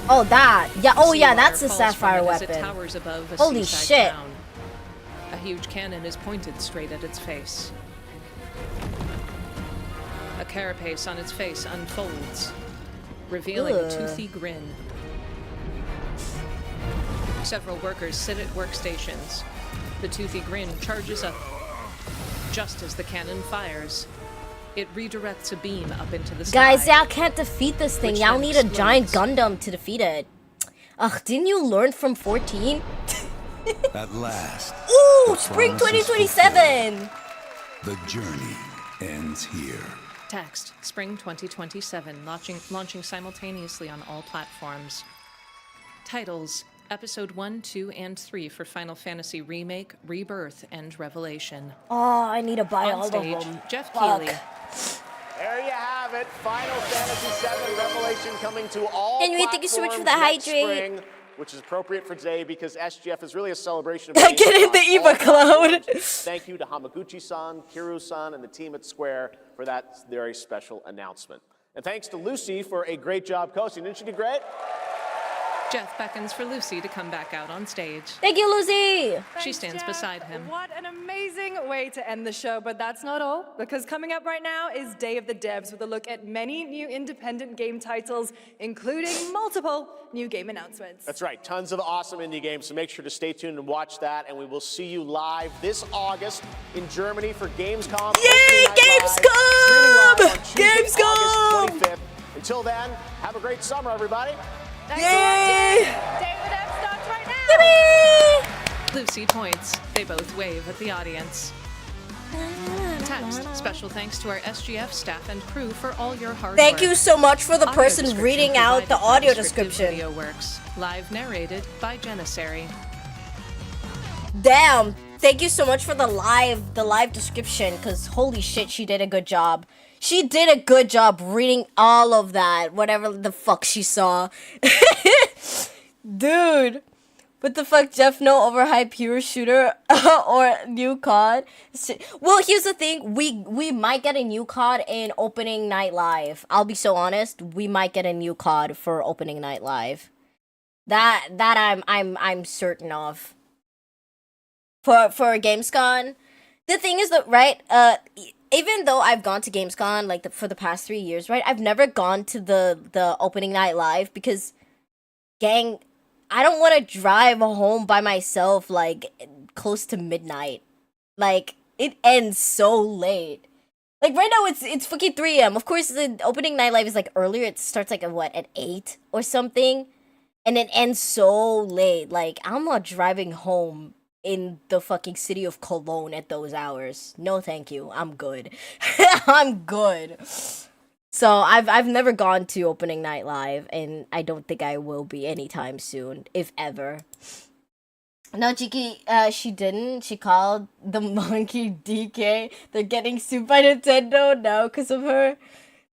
Oh, that. Yeah. Oh, yeah. Seawater That's the falls from sapphire it as it weapon. towers above a Holy seaside shit. town. A huge cannon is pointed straight at its face. A carapace on its face unfolds, revealing a Ugh. toothy grin. Several workers sit at workstations. The toothy grin charges up. Just as the cannon fires, it redirects a beam up into the sky. Guys, y'all can't defeat this thing. which Y'all then need a giant explodes. Gundam to defeat it. Ugh, didn't you learn from 14? At last, Ooh, the spring promise is 2027. the journey ends here. Text, Spring 2027, launching simultaneously on all platforms. Titles, Episode 1, 2, and 3 for Final Fantasy Remake, Rebirth, and Revelation. Oh, I need to buy On all stage, of them. Jeff Fuck. Keighley. There you have it. Final Fantasy VII Revelation coming to all And we think you should switch for platforms the next hydrate. spring, which is appropriate for today because SGF is really a celebration of Get games in the across Eva all cloud. platforms. Thank you to Hamaguchi-san, Kiru-san, and the team at Square for that very special announcement. And thanks to Lucy for a great job coaching. Didn't she do great? Jeff beckons for Lucy to come back out on stage. Thank you, Lucy. She stands beside him. What an amazing way to end the show, but that's not all, because coming up right now is Day of the Devs with a look at many new independent game titles, including multiple new game announcements. That's right. Tons of awesome indie games, so make sure to stay tuned and watch that. And we will see you live this August in Germany for Gamescom. Yay, Gamescom! Gamescom! Gamescom! August 25th. Until then, have a great summer, everybody. Thanks Yay! for watching. Day of the Devs starts right now. Lucy points. They both wave at the audience. Text, special thanks to our SGF staff and crew for all your hard work. Thank you so much for the Audio person description reading out the provided by audio Descriptive description. Video Works. Live narrated by Janissary. Damn. Thank you so much for the live description, because holy shit, she did a good job. She did a good job reading all of that, whatever the fuck she saw. Dude. What the fuck, Jeff? No overhyped hero shooter or new COD? Well, here's the thing. We might get a new COD in opening night live. I'll be so honest. We might get a new COD for opening night live. That I'm certain of. For Gamescom, the thing is that, right, even though I've gone to Gamescom like for the past 3 years, right, I've never gone to the opening night live because, gang, I don't want to drive home by myself like close to midnight. Like, it ends so late. Like right now it's fucking 3 a.m. Of course the opening night live is like earlier. It starts like at 8 or something, and it ends so late. Like, I'm not driving home in the fucking city of Cologne at those hours. No, thank you. I'm good. I'm good. So I've never gone to opening night live, and I don't think I will be anytime soon, if ever. No, Jiki, she didn't. She called the monkey DK. They're getting sued by Nintendo now because of her.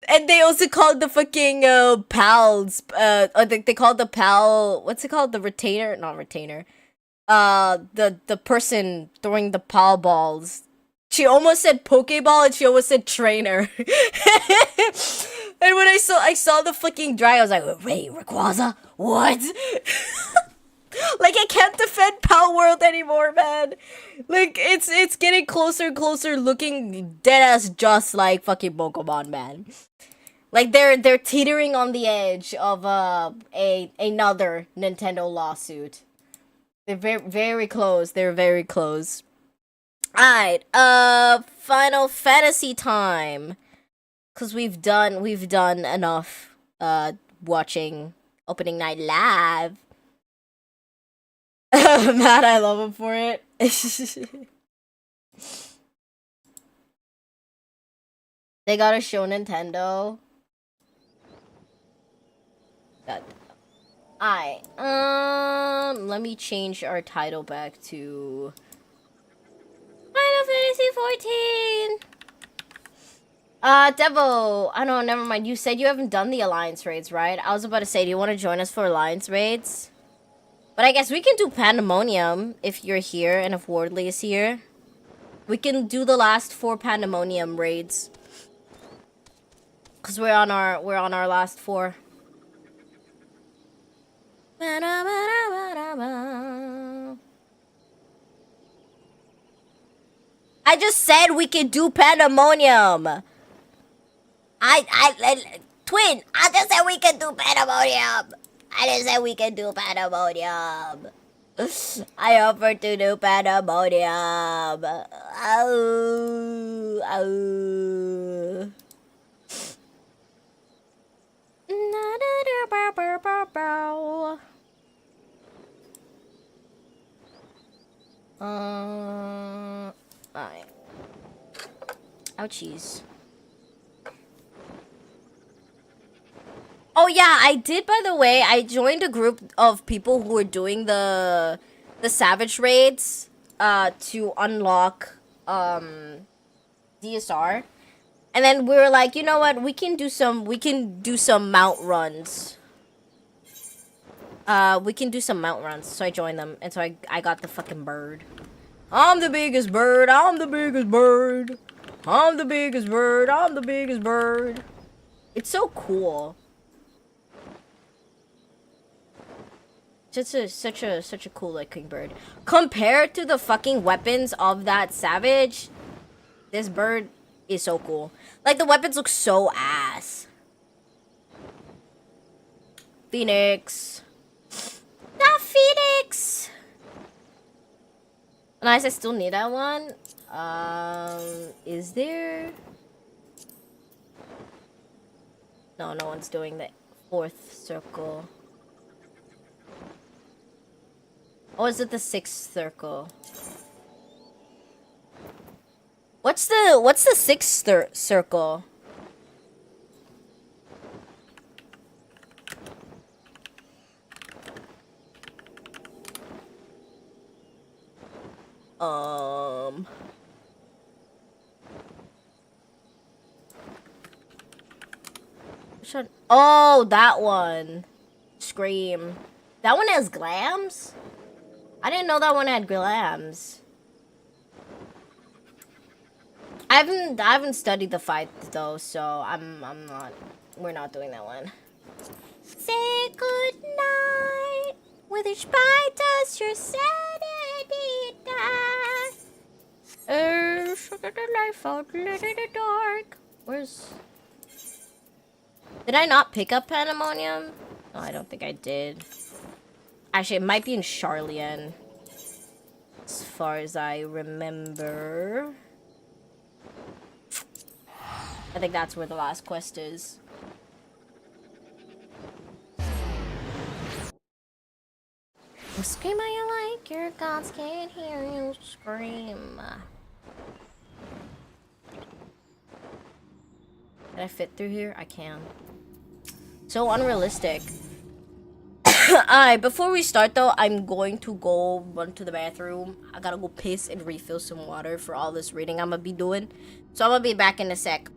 And they also called the fucking pals. Or they called the pal. What's it called? The retainer? Not retainer. The person throwing the pal balls. She almost said Pokeball and she almost said trainer. And when I saw the fucking dry, I was like, wait, Rayquaza? What? Like, I can't defend Pal World anymore, man. Like, it's getting closer and closer, looking dead-ass just like fucking Pokemon, man. Like, they're teetering on the edge of another Nintendo lawsuit. They're very close. They're very close. Alright, Final Fantasy time. Cause we've done enough watching opening night live. Matt, I love him for it. They gotta show Nintendo. God. Let me change our title back to Final Fantasy 14. Devo, I don't know, never mind. You said you haven't done the Alliance raids, right? I was about to say, do you want to join us for Alliance raids? But I guess we can do Pandemonium if you're here and if Wardley is here. We can do the last 4 Pandemonium raids. Cause we're on our last 4. I just said we can do Pandemonium. Twin, I just said we can do Pandemonium. I just said we can do Pandemonium. I offered to do Pandemonium. Oh, oh. Alright. Ouchies. Oh yeah, I did, by the way. I joined a group of people who were doing the Savage raids to unlock DSR. And then we were like, you know what? We can do some mount runs. We can do some mount runs. So I joined them, and so I got the fucking bird. I'm the biggest bird. I'm the biggest bird. I'm the biggest bird. I'm the biggest bird. It's so cool. Such a cool looking bird. Compared to the fucking weapons of that Savage, this bird is so cool. Like, the weapons look so ass. Phoenix. The Phoenix! Nice, I still need that one. Is there? No, no one's doing the 4th circle. Or is it the 6th circle? What's the 6th circle? Which one? Oh, that one. Scream. That one has glams? I didn't know that one had glams. I haven't studied the fight though, so we're not doing that one. Say good night. With each bite does your sanity die. The life out in the dark. Did I not pick up Pandemonium? No, I don't think I did. Actually, it might be in Charlian. As far as I remember. I think that's where the last quest is. Scream how you like, your gods can't hear you scream. Can I fit through here? I can. So unrealistic. Alright, before we start though, I'm going to go run to the bathroom. I gotta go piss and refill some water for all this reading I'm gonna be doing. So I'm gonna be back in a sec.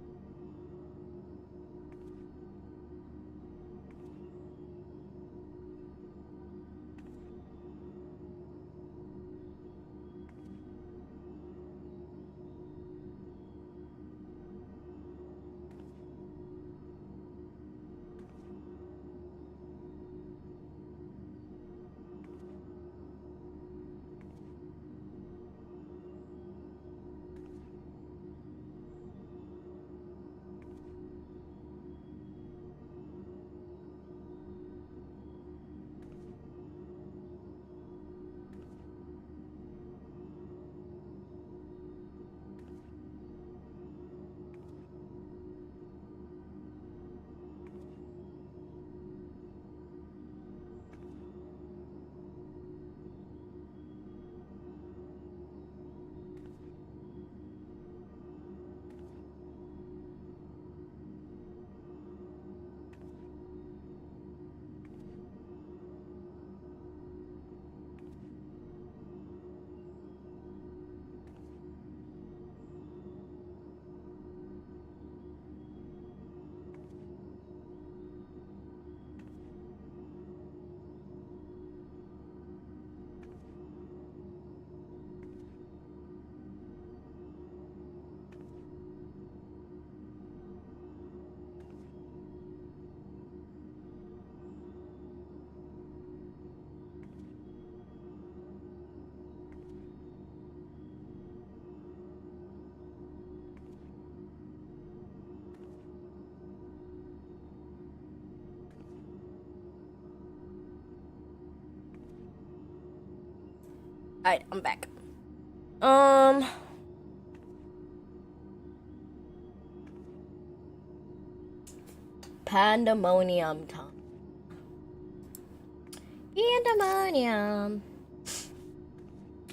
Alright, I'm back. Pandemonium time. Pandemonium.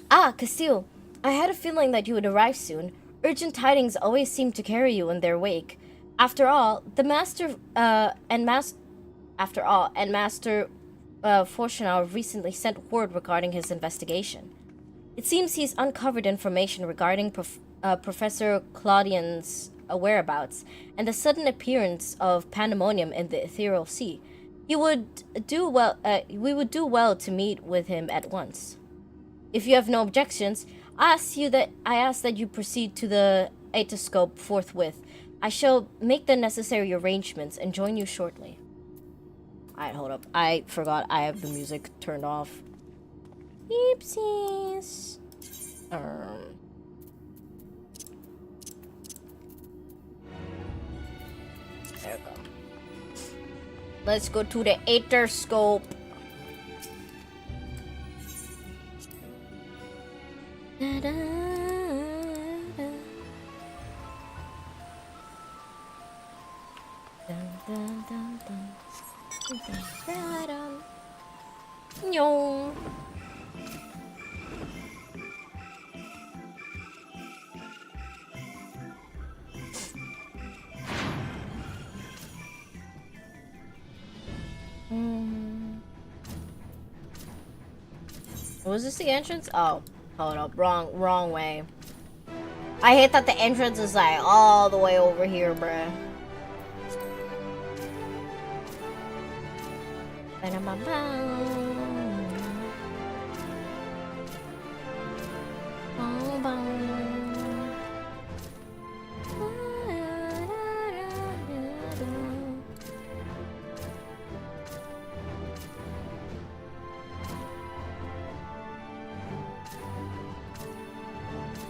Ah, Castile. I had a feeling that you would arrive soon. Urgent tidings always seem to carry you in their wake. After all, Master Fortunal recently sent word regarding his investigation. It seems he's uncovered information regarding Professor Claudian's whereabouts and the sudden appearance of pandemonium in the ethereal sea. We would do well to meet with him at once. If you have no objections, I ask that you proceed to the Aetoscope forthwith. I shall make the necessary arrangements and join you shortly. Alright, hold up. I forgot I have the music turned off. Oopsies. There we go. Let's go to the Aetoscope. Da, da, da. Dun, dun, dun, dun. Dun, dun, dun. Yo. Was this the entrance? Oh, hold up. Wrong way. I hate that the entrance is like all the way over here, bruh.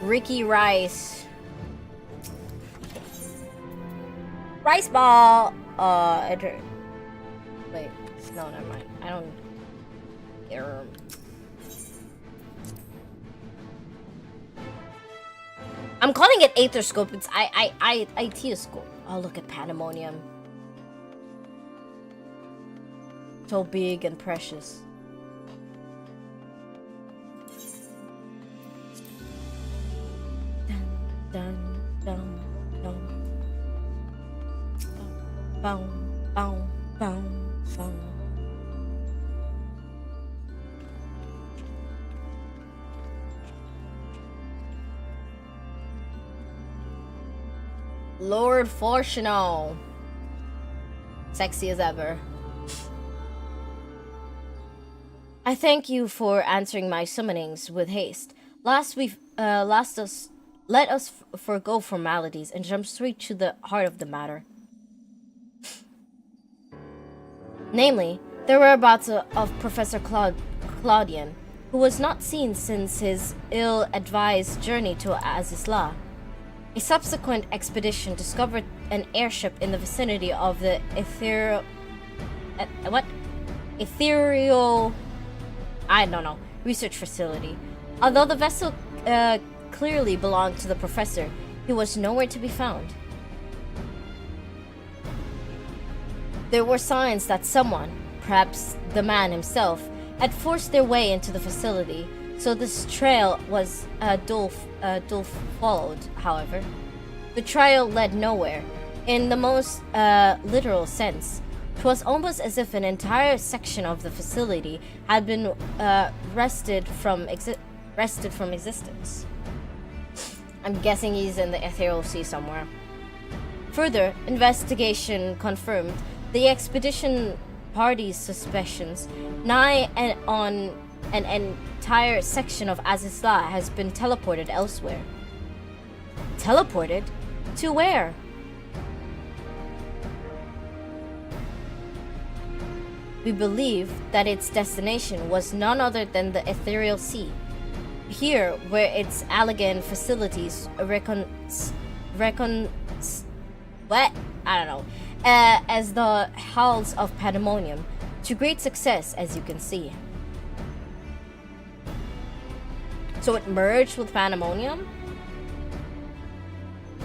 Ricky Rice. Rice ball. Enter. Wait. No, never mind. I don't care. I'm calling it Aetherscope. It's Aetoscope. Oh, look at Pandemonium. So big and precious. Dun, dun, dun. Boom, boom, boom, boom. Lord Fortunal. Sexy as ever. I thank you for answering my summonings with haste. Let us forgo formalities and jump straight to the heart of the matter. Namely, the whereabouts of Professor Claudian, who was not seen since his ill-advised journey to Azizla. A subsequent expedition discovered an airship in the vicinity of the ethereal research facility. Although the vessel clearly belonged to the professor, he was nowhere to be found. There were signs that someone, perhaps the man himself, had forced their way into the facility, so this trail was dull followed, however. The trail led nowhere. In the most literal sense, 'twas almost as if an entire section of the facility had been wrested from existence. I'm guessing he's in the ethereal sea somewhere. Further investigation confirmed the expedition party's suspicions. Nigh on an entire section of Azizla has been teleported elsewhere. Teleported? To where? We believe that its destination was none other than the ethereal sea. Here, where its elegant facilities as the halls of Pandemonium, to great success, as you can see. So it merged with Pandemonium?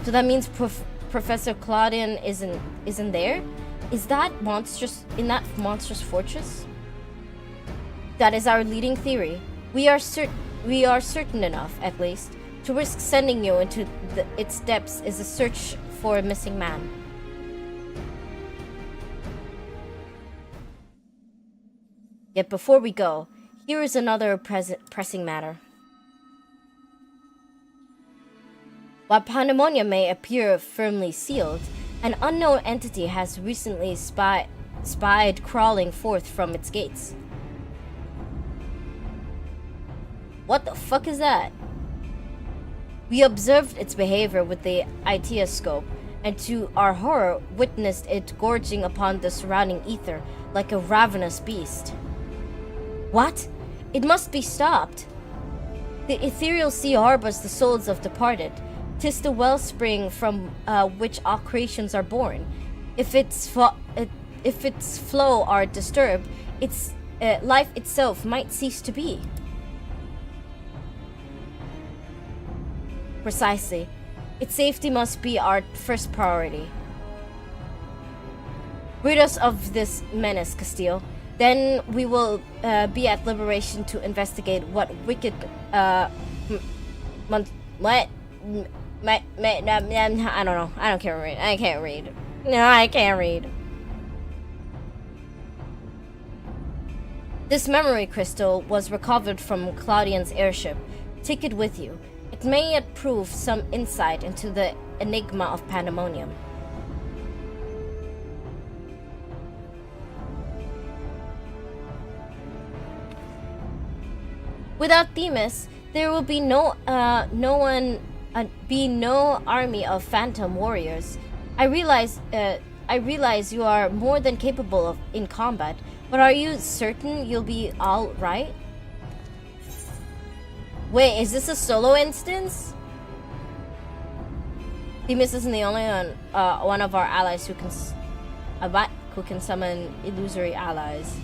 So that means Professor Claudian isn't there? Is that monstrous in that monstrous fortress? That is our leading theory. We are certain enough, at least, to risk sending you into its depths is a search for a missing man. Yet before we go, here is another pressing matter. While Pandemonium may appear firmly sealed, an unknown entity has recently spied crawling forth from its gates. What the fuck is that? We observed its behavior with the Itioscope, and to our horror, witnessed it gorging upon the surrounding ether like a ravenous beast. What? It must be stopped. The ethereal sea harbors the souls of departed. 'Tis the wellspring from which all creations are born. If its flow are disturbed, its life itself might cease to be. Precisely. Its safety must be our first priority. Rid us of this menace, Castile. Then we will be at liberation to investigate what wicked I don't know. I can't read. No, I can't read. This memory crystal was recovered from Claudian's airship. Take it with you. It may yet prove some insight into the enigma of Pandemonium. Without Themis, there will be no army of phantom warriors. I realize you are more than capable in combat, but are you certain you'll be all right? Wait, is this a solo instance? Themis isn't the only one of our allies who can summon illusory allies.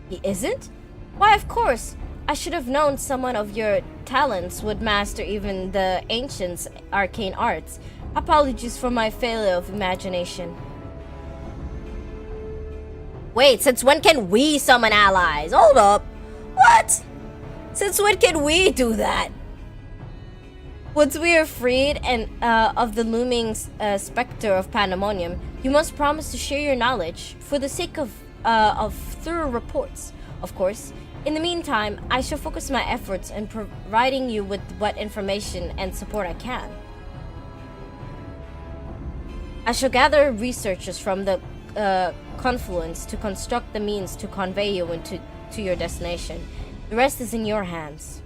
He isn't? Why, of course! I should have known someone of your talents would master even the ancients' arcane arts. Apologies for my failure of imagination. Wait, since when can we summon allies? Hold up. What? Since when can we do that? Once we are freed of the looming specter of Pandemonium, you must promise to share your knowledge for the sake of thorough reports, of course. In the meantime, I shall focus my efforts in providing you with what information and support I can. I shall gather researchers from the confluence to construct the means to convey you to your destination. The rest is in your hands.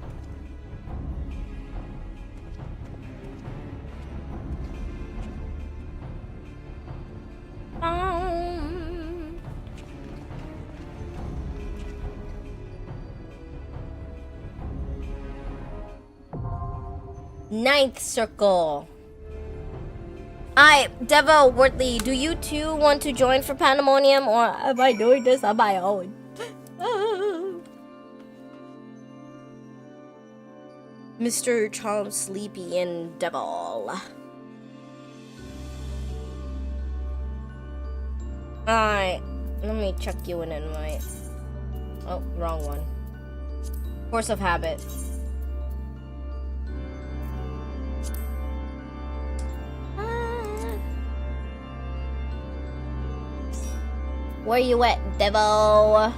Ninth circle. Devo, Wortley, do you too want to join for Pandemonium, or am I doing this on my own? Mr. Charles Sleepy and Devil. Alright, let me check you an invite. Oh, wrong one. Force of habit. Where you at, Devo?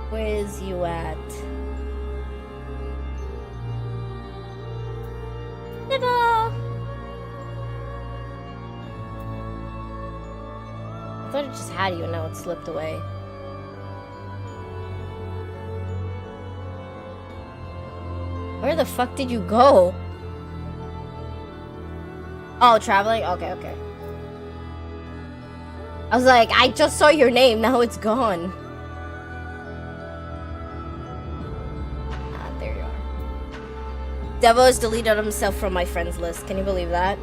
Where is you at? Devo! I thought it just had you and now it slipped away. Where the fuck did you go? Oh, traveling? Okay. I was like, I just saw your name, now it's gone. Ah, there you are. Devo has deleted himself from my friends list. Can you believe that?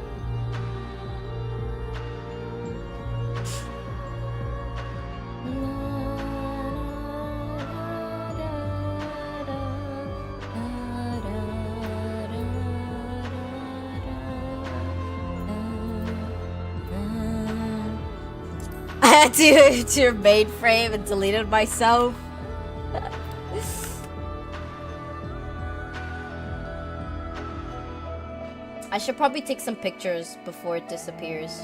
I had to your mainframe and deleted myself. I should probably take some pictures before it disappears.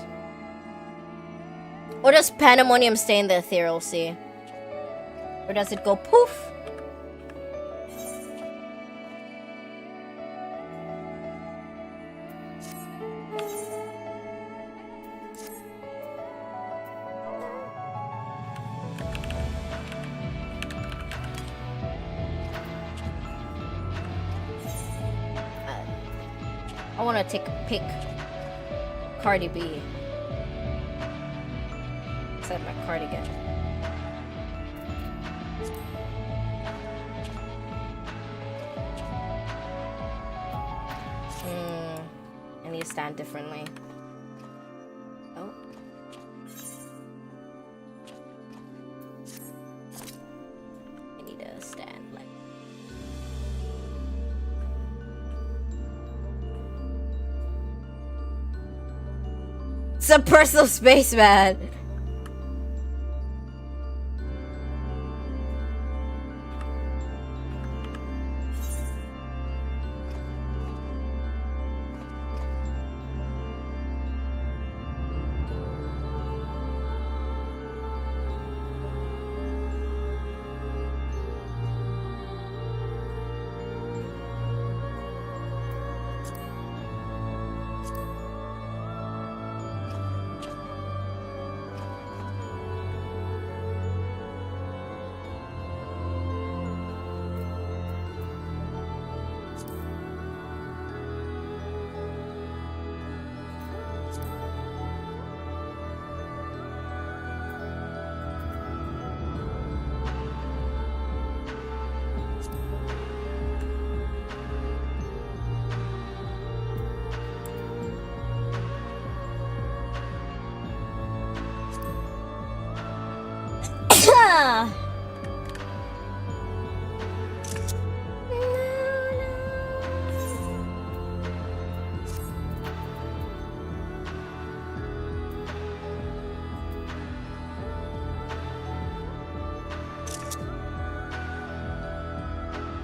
Or does Pandemonium stay in the ethereal sea? Or does it go poof? I want to take a pic. Cardi B. Except my cardigan. I need to stand differently. Oh. I need to stand like. Some personal space, man.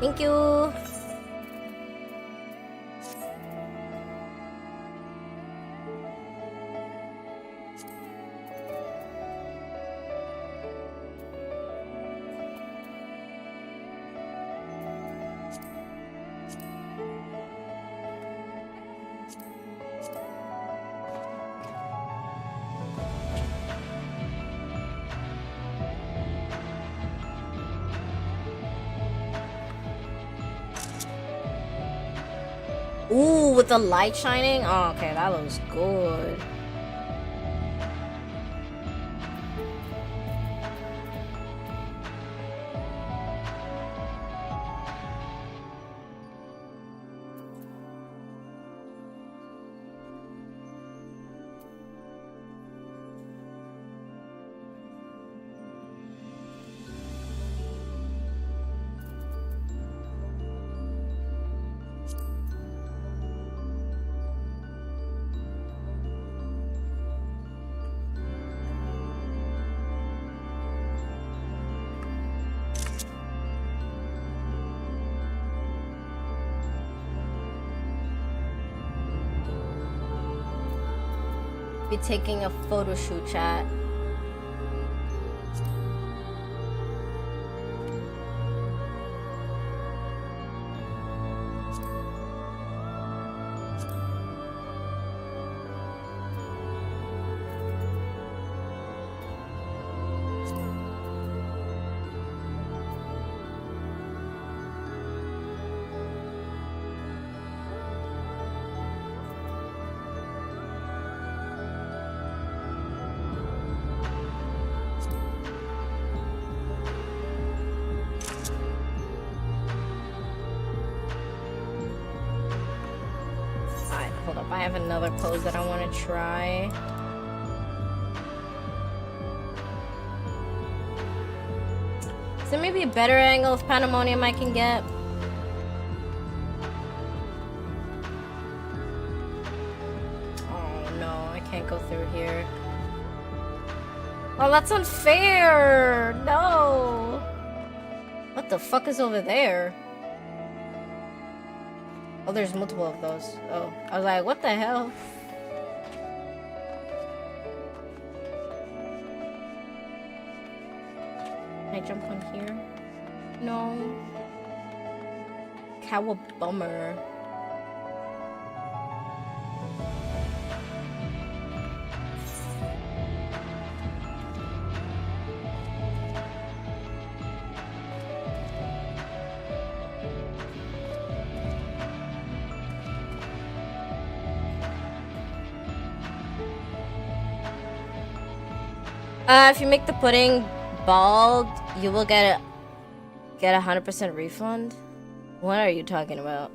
Thank you. Ooh, with the light shining? Oh, okay, that looks good. Be taking a photo shoot, chat. I have another pose that I want to try. Is there maybe a better angle of Pandemonium I can get? Oh no, I can't go through here. Oh, that's unfair! No! What the fuck is over there? Oh, there's multiple of those. Oh, I was like, what the hell? Can I jump on here? No. Cowabummer. If you make the pudding bald, you will get a 100% refund. What are you talking about?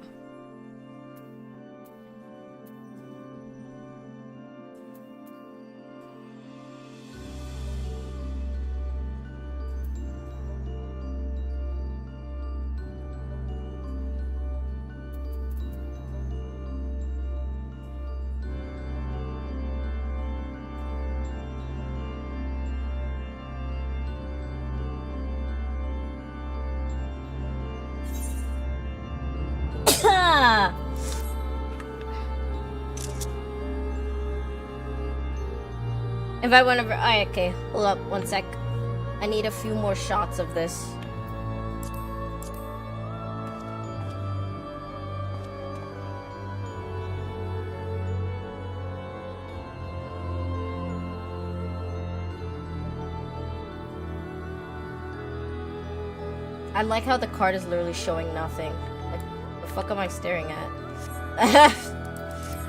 Invite whenever. Oh, okay, hold up, one sec. I need a few more shots of this. I like how the card is literally showing nothing. Like, the fuck am I staring at?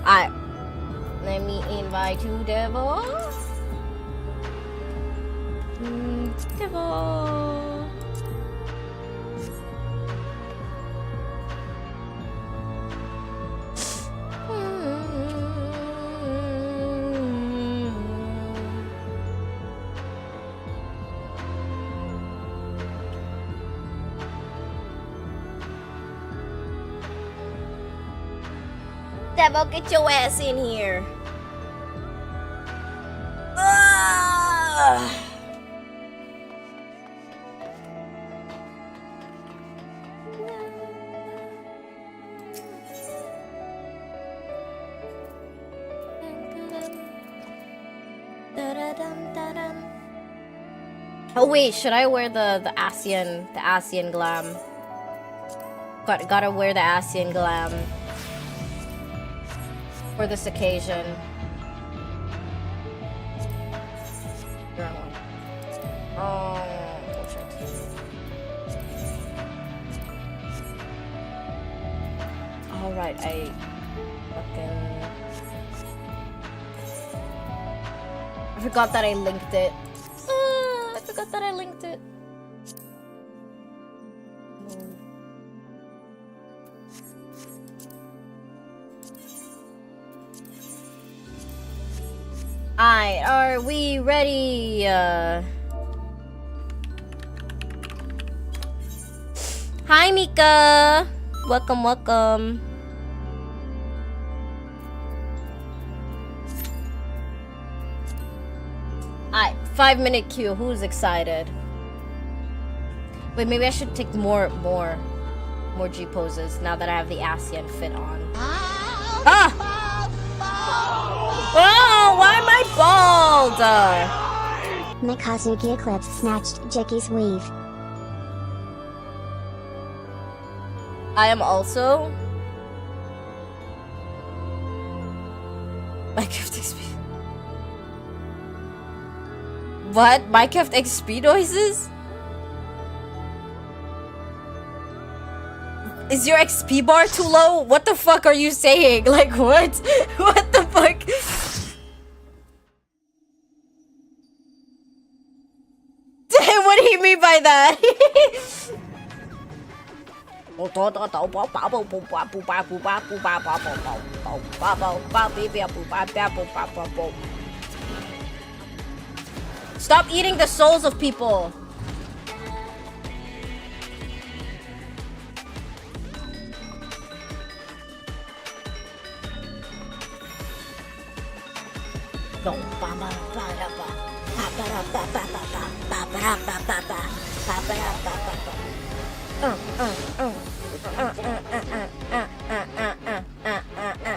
Alright. Let me invite you, Devil. Devil. Devil, get your ass in here. Oh wait, should I wear the Asian glam? Gotta wear the Asian glam for this occasion. Wrong one. Oh, bullshit. All right, I forgot that I linked it. I forgot that I linked it. Alright, are we ready? Hi, Mika! Welcome, welcome. Alright, 5-minute queue. Who's excited? Wait, maybe I should take more G poses now that I have the ASEAN fit on. Ah! Oh, why am I bald? Mikazuki Eclipse snatched Jiki's weave. I am also Minecraft XP. What? Minecraft XP noises? Is your XP bar too low? What the fuck are you saying? Like what? What the fuck? What do you mean by that? Stop eating the souls of people.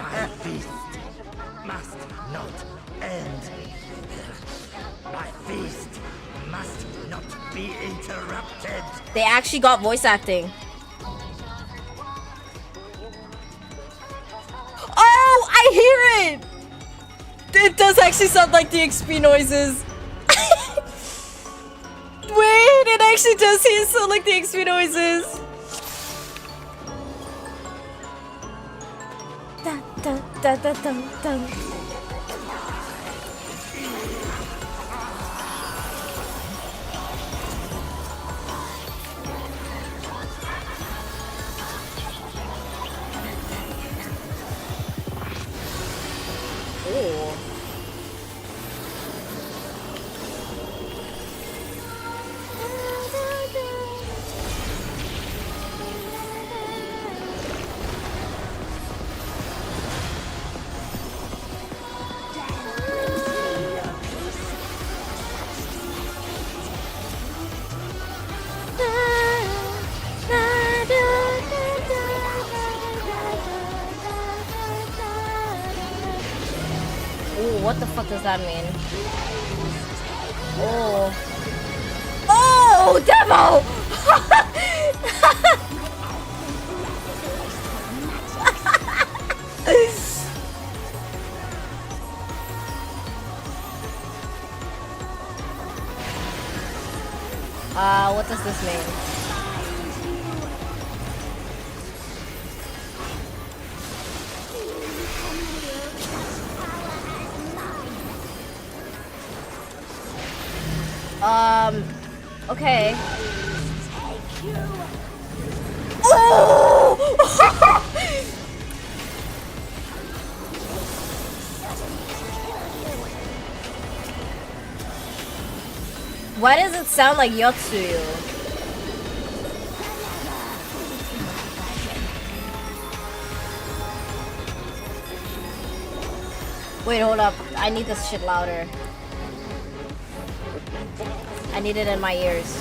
My feast must not end. My feast must not be interrupted. They actually got voice acting. Oh, I hear it! It does actually sound like the XP noises. Wait, it actually does sound like the XP noises. Dun, dun, dun, dun, dun, dun. Oh. Ooh, what the fuck does that mean? Oh. Oh, demo! What does this mean? Okay. Oh! Why does it sound like Yotsuyu? Wait, hold up. I need this shit louder. I need it in my ears.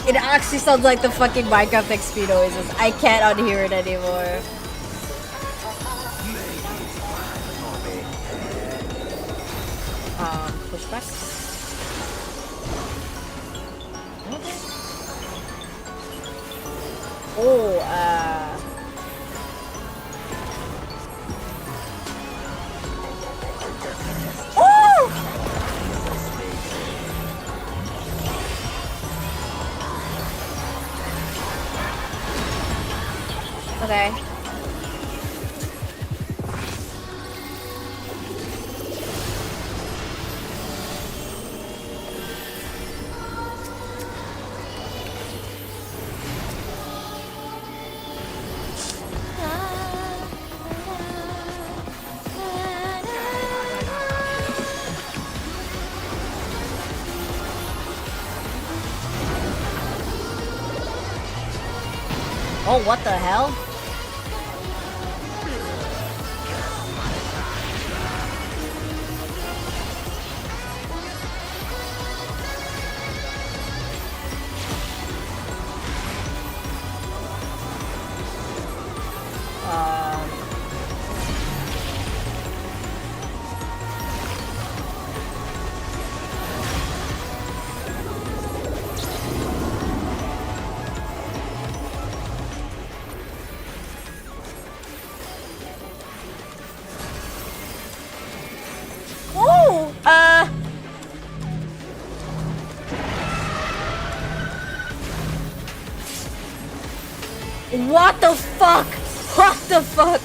It actually sounds like the fucking Minecraft XP noises. I can't unhear it anymore. Pushback. Oh, Oh! Okay. Oh, what the hell? What the fuck? What the fuck?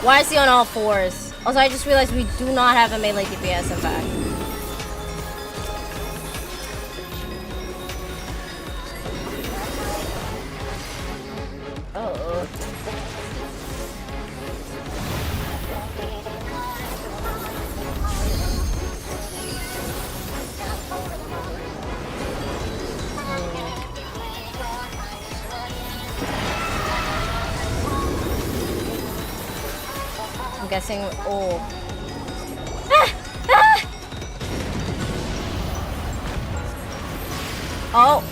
Why is he on all fours? Also, I just realized we do not have a melee DPS, in fact. Oh. I'm guessing. Oh. Ah! Ah! Oh.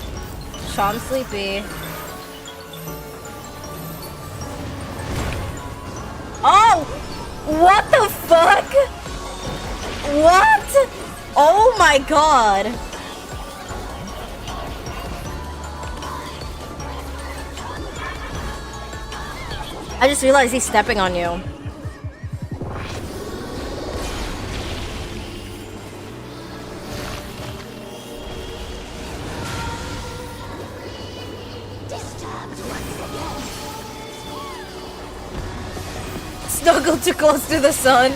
Sean's sleepy. Oh! What the fuck? What? Oh my god. I just realized he's stepping on you. Snuggle too close to the sun.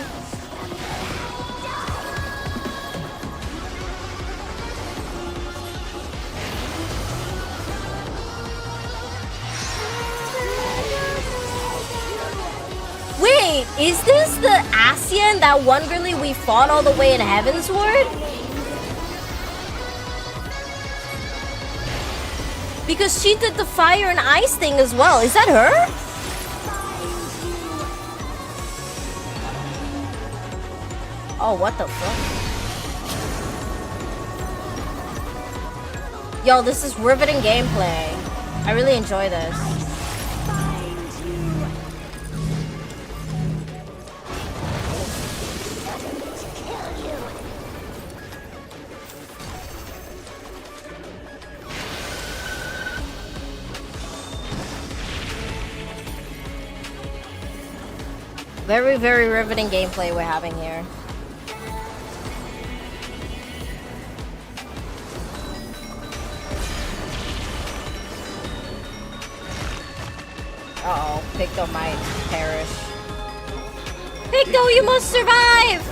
Wait, is this the Asian, that one girlie we fought all the way in Heavensward? Because she did the fire and ice thing as well. Is that her? Oh, what the fuck? Yo, this is riveting gameplay. I really enjoy this. Very, very riveting gameplay we're having here. Uh-oh, Picto might perish. Picto, you must survive!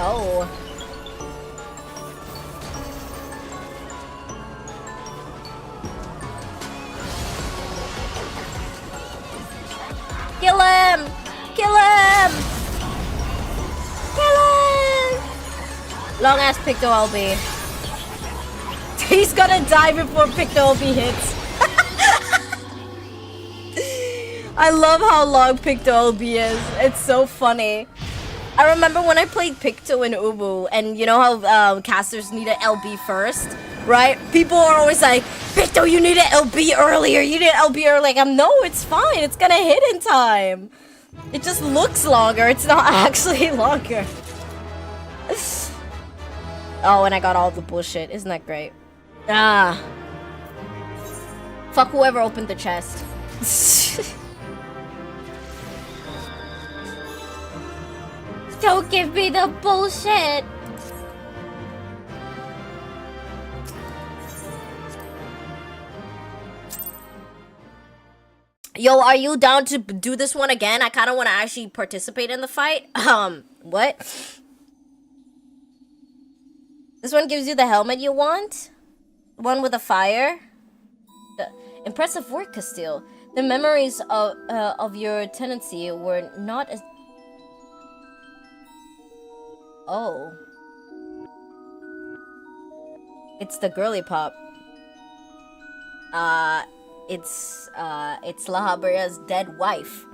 Oh. Kill him! Kill him! Kill him! Long ass Picto LB. He's gonna die before Picto LB hits. I love how long Picto LB is. It's so funny. I remember when I played Picto in Ubu, and you know how casters need an LB first, right? People are always like, Picto, you need an LB earlier, you need an LB earlier. Like, no, it's fine, it's gonna hit in time. It just looks longer, it's not actually longer. Oh, and I got all the bullshit, isn't that great? Ah. Fuck whoever opened the chest. Don't give me the bullshit! Yo, are you down to do this one again? I kind of want to actually participate in the fight. What? This one gives you the helmet you want? One with a fire? Impressive work, Castile. The memories of your tenancy were not as... Oh. It's the girly pop. It's La Habria's dead wife.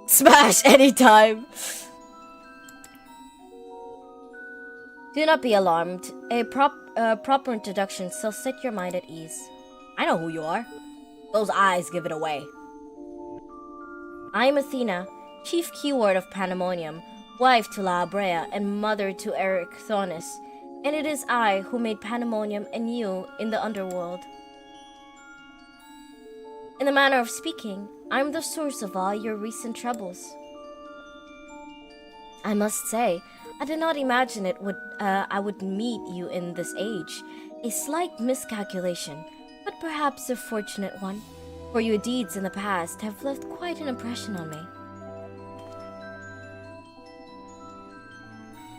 Smash anytime. Do not be alarmed. A proper introduction shall set your mind at ease. I know who you are. Those eyes give it away. I am Athena, chief keyword of Pandemonium, wife to La Brea, and mother to Erichthonus. And it is I who made Pandemonium and you in the underworld. In the manner of speaking, I'm the source of all your recent troubles. I must say, I did not imagine I would meet you in this age. A slight miscalculation, but perhaps a fortunate one, for your deeds in the past have left quite an impression on me.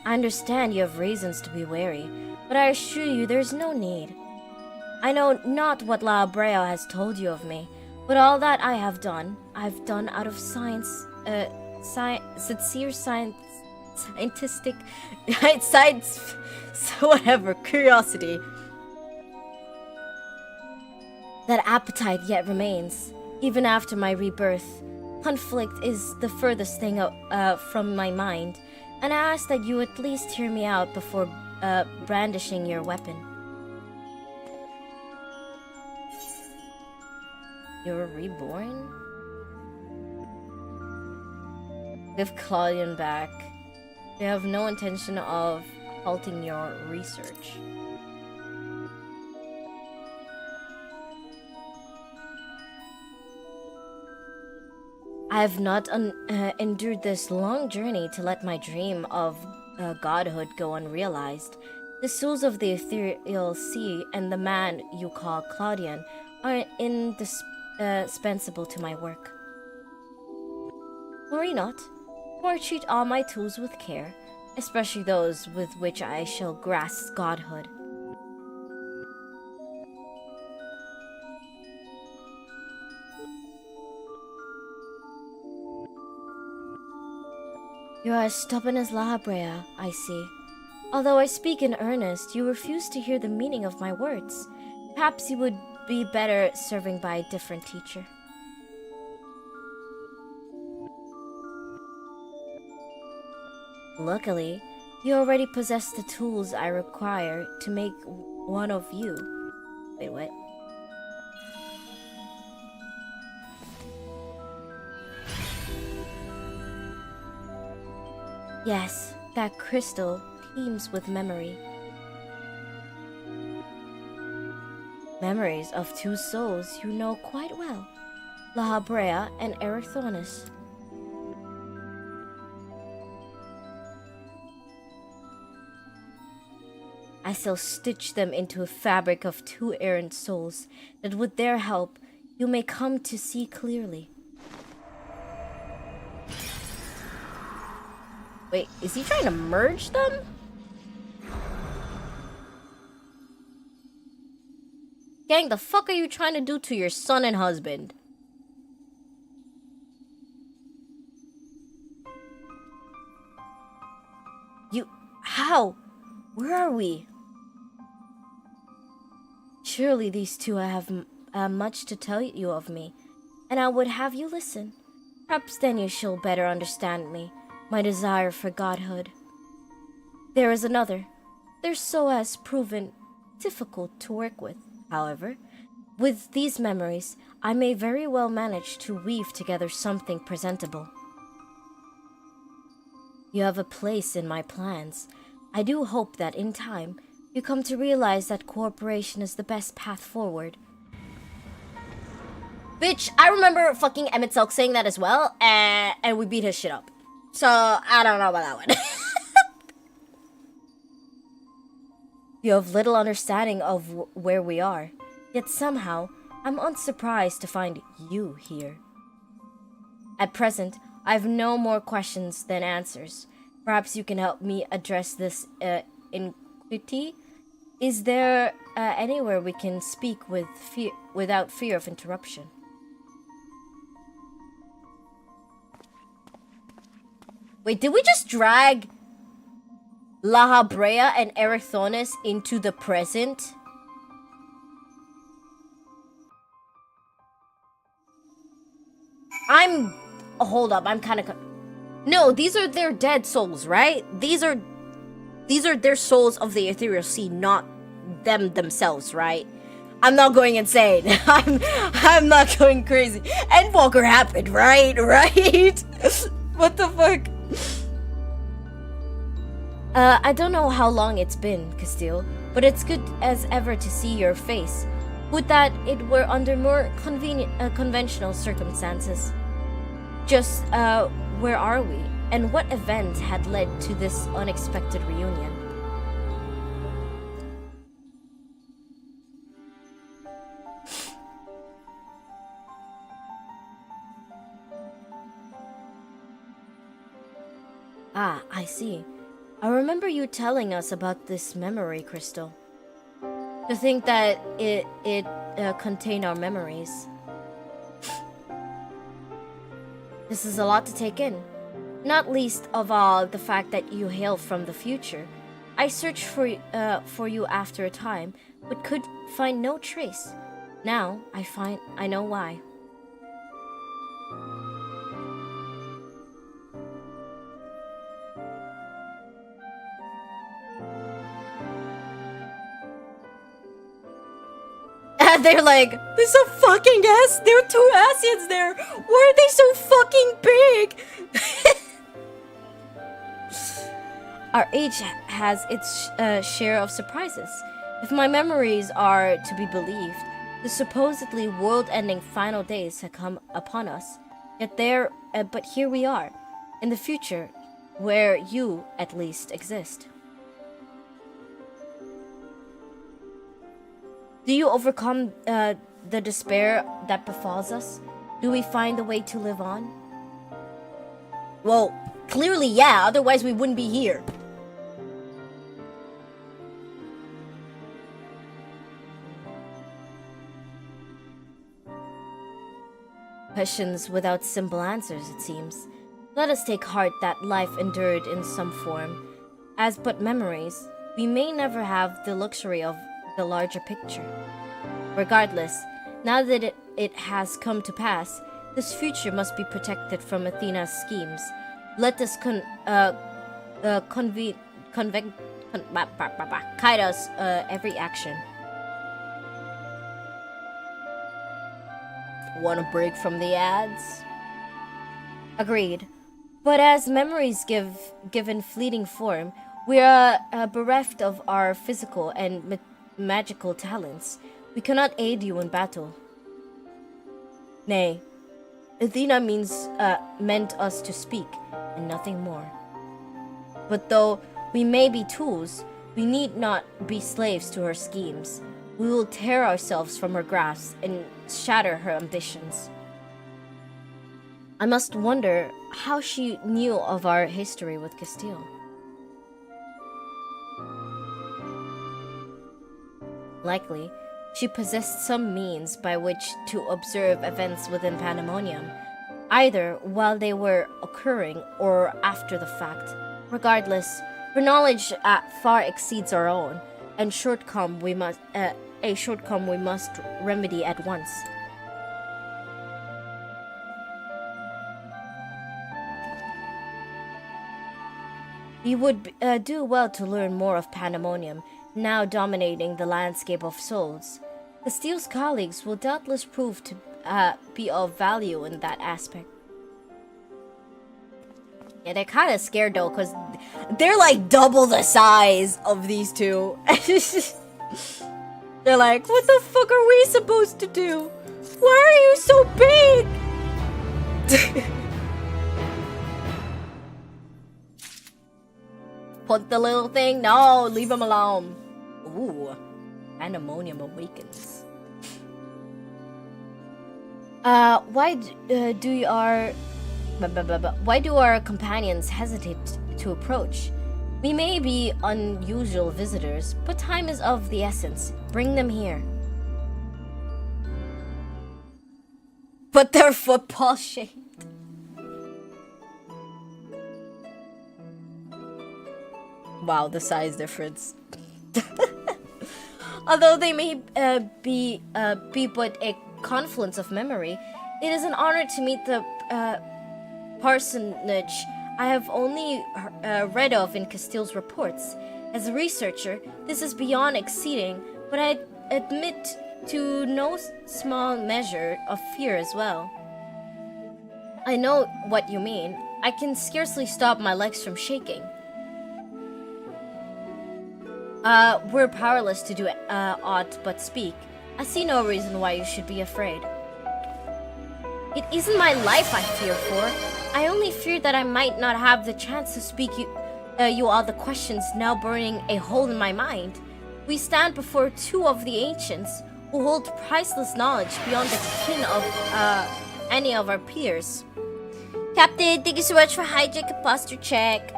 I understand you have reasons to be wary, but I assure you there is no need. I know not what La Brea has told you of me, but all that I've done out of sincere scientific, whatever, curiosity. That appetite yet remains, even after my rebirth. Conflict is the furthest thing from my mind, and I ask that you at least hear me out before brandishing your weapon. You're reborn? Give Claudian back. They have no intention of halting your research. I have not endured this long journey to let my dream of godhood go unrealized. The souls of the ethereal sea and the man you call Claudian are indispensable to my work. Worry not, for I treat all my tools with care, especially those with which I shall grasp godhood. You are as stubborn as La Brea, I see. Although I speak in earnest, you refuse to hear the meaning of my words. Perhaps you would be better serving by a different teacher. Luckily, you already possess the tools I require to make one of you. Wait, what? Yes, that crystal teems with memory. Memories of two souls you know quite well, La Brea and Erichthonus. I shall stitch them into a fabric of two errant souls, that with their help you may come to see clearly. Wait, is he trying to merge them? Gang, the fuck are you trying to do to your son and husband? How? Where are we? Surely these two have much to tell you of me, and I would have you listen. Perhaps then you shall better understand me, my desire for godhood. There is another. Their soul has proven difficult to work with. However, with these memories, I may very well manage to weave together something presentable. You have a place in my plans. I do hope that in time, you come to realize that cooperation is the best path forward. Bitch, I remember fucking Emmett Silk saying that as well, and we beat his shit up. So, I don't know about that one. You have little understanding of where we are, yet somehow, I'm unsurprised to find you here. At present, I have no more questions than answers. Perhaps you can help me address this iniquity. Is there anywhere we can speak without fear of interruption? Wait, did we just drag La Brea and Erichthonus into the present? Hold up, I'm kind of... No, these are their dead souls, right? These are their souls of the ethereal sea, not them themselves, right? I'm not going insane. I'm not going crazy. Endwalker happened, right? Right? What the fuck? I don't know how long it's been, Castile, but it's good as ever to see your face. Would that it were under more conventional circumstances. Just, where are we? And what event had led to this unexpected reunion? Ah, I see. I remember you telling us about this memory crystal. To think that it contained our memories. This is a lot to take in. Not least of all the fact that you hail from the future. I searched for you after a time, but could find no trace. Now I know why. They're like, there's a fucking ass. There are 2 Asians there. Why are they so fucking big? Our age has its share of surprises. If my memories are to be believed, the supposedly world-ending final days have come upon us. But here we are, in the future, where you, at least, exist. Do you overcome the despair that befalls us? Do we find a way to live on? Well, clearly, yeah, otherwise we wouldn't be here. Questions without simple answers, it seems. Let us take heart that life endured in some form. As but memories, we may never have the luxury of the larger picture. Regardless, now that it has come to pass, this future must be protected from Athena's schemes. Let us guide us every action. Want a break from the ads? Agreed. But as memories given fleeting form, we are bereft of our physical and magical talents. We cannot aid you in battle. Nay, Athena meant us to speak, and nothing more. But though we may be tools, we need not be slaves to her schemes. We will tear ourselves from her grasp and shatter her ambitions. I must wonder how she knew of our history with Castile. Likely, she possessed some means by which to observe events within Pandemonium, either while they were occurring or after the fact. Regardless, her knowledge far exceeds our own, and a shortcoming we must remedy at once. You would do well to learn more of Pandemonium, now dominating the landscape of souls. Castile's colleagues will doubtless prove to be of value in that aspect. Yeah, they're kind of scared though, because they're like double the size of these two. They're like, what the fuck are we supposed to do? Why are you so big? Put the little thing? No, leave him alone. Ooh, Pandemonium awakens. Why do our companions hesitate to approach? We may be unusual visitors, but time is of the essence. Bring them here. But they're football shaped. Wow, the size difference. Although they may be but a confluence of memory, it is an honor to meet the parsonage I have only read of in Castile's reports. As a researcher, this is beyond exceeding, but I admit to no small measure of fear as well. I know what you mean. I can scarcely stop my legs from shaking. We're powerless to do aught but speak. I see no reason why you should be afraid. It isn't my life I fear for. I only fear that I might not have the chance to speak you all the questions now burning a hole in my mind. We stand before two of the ancients who hold priceless knowledge beyond the kin of any of our peers. Captain, thank you so much for hijack a posture check.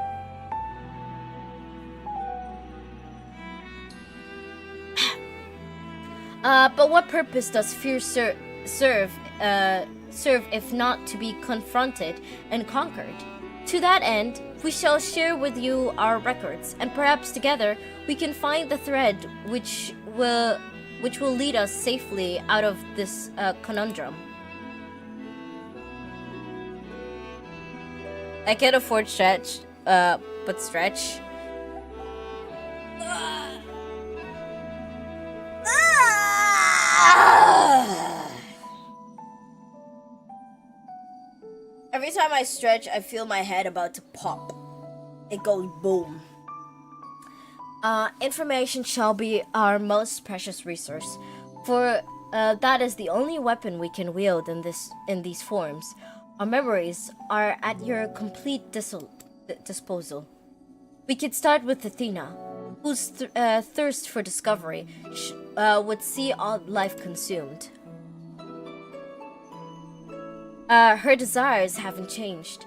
But what purpose does fear serve if not to be confronted and conquered? To that end, we shall share with you our records, and perhaps together we can find the thread which will lead us safely out of this conundrum. I can't afford stretch, but stretch. Every time I stretch, I feel my head about to pop. It goes boom. Information shall be our most precious resource, for that is the only weapon we can wield in these forms. Our memories are at your complete disposal. We could start with Athena, whose thirst for discovery would see all life consumed. Her desires haven't changed.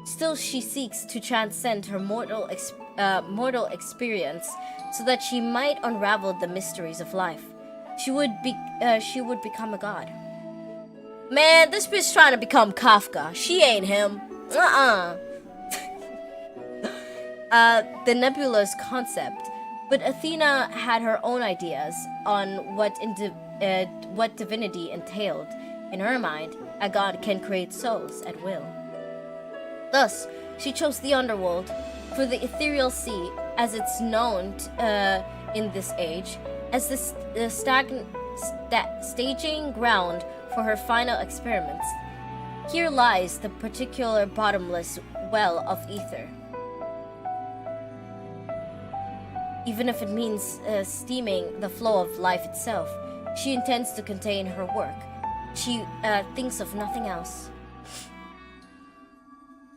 Still, she seeks to transcend her mortal experience so that she might unravel the mysteries of life. She would become a god. Man, this bitch trying to become Kafka. She ain't him. The nebulous concept, but Athena had her own ideas on what divinity entailed. In her mind, a god can create souls at will. Thus, she chose the underworld, for the ethereal sea, as it's known in this age, as the staging ground for her final experiments. Here lies the particular bottomless well of ether. Even if it means steaming the flow of life itself, she intends to contain her work. She thinks of nothing else.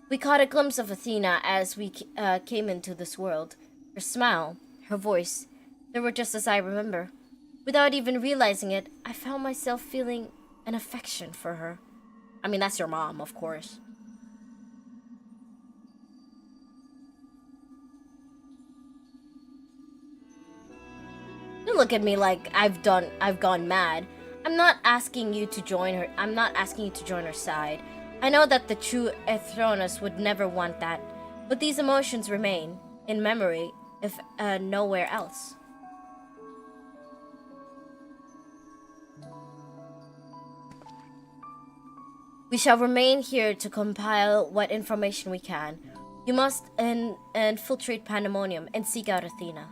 We caught a glimpse of Athena as we came into this world. Her smile, her voice, they were just as I remember. Without even realizing it, I found myself feeling an affection for her. I mean, that's your mom, of course. Don't look at me like I've gone mad. I'm not asking you to join her. I'm not asking you to join her side. I know that the true Ethronus would never want that, but these emotions remain in memory, if nowhere else. We shall remain here to compile what information we can. You must infiltrate Pandemonium and seek out Athena.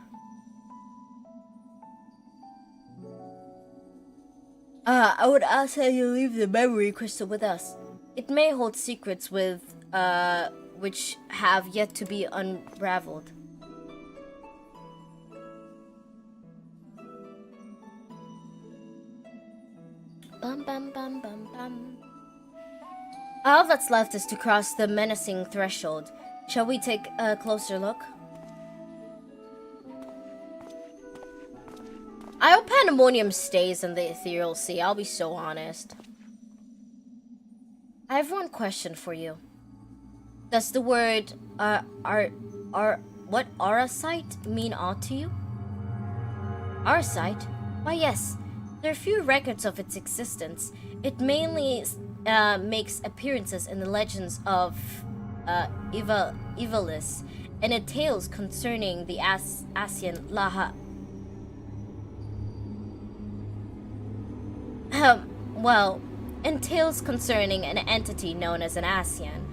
I would ask that you leave the memory crystal with us. It may hold secrets which have yet to be unraveled. Bum bum bum bum bum. All that's left is to cross the menacing threshold. Shall we take a closer look? I hope Pandemonium stays in the Ethereal Sea, I'll be so honest. I have one question for you. Does the word Arasite mean aught to you? Arasite? Why yes, there are few records of its existence. It mainly makes appearances in the legends of Evalis and in tales concerning the Asian Laha. In tales concerning an entity known as an Asian.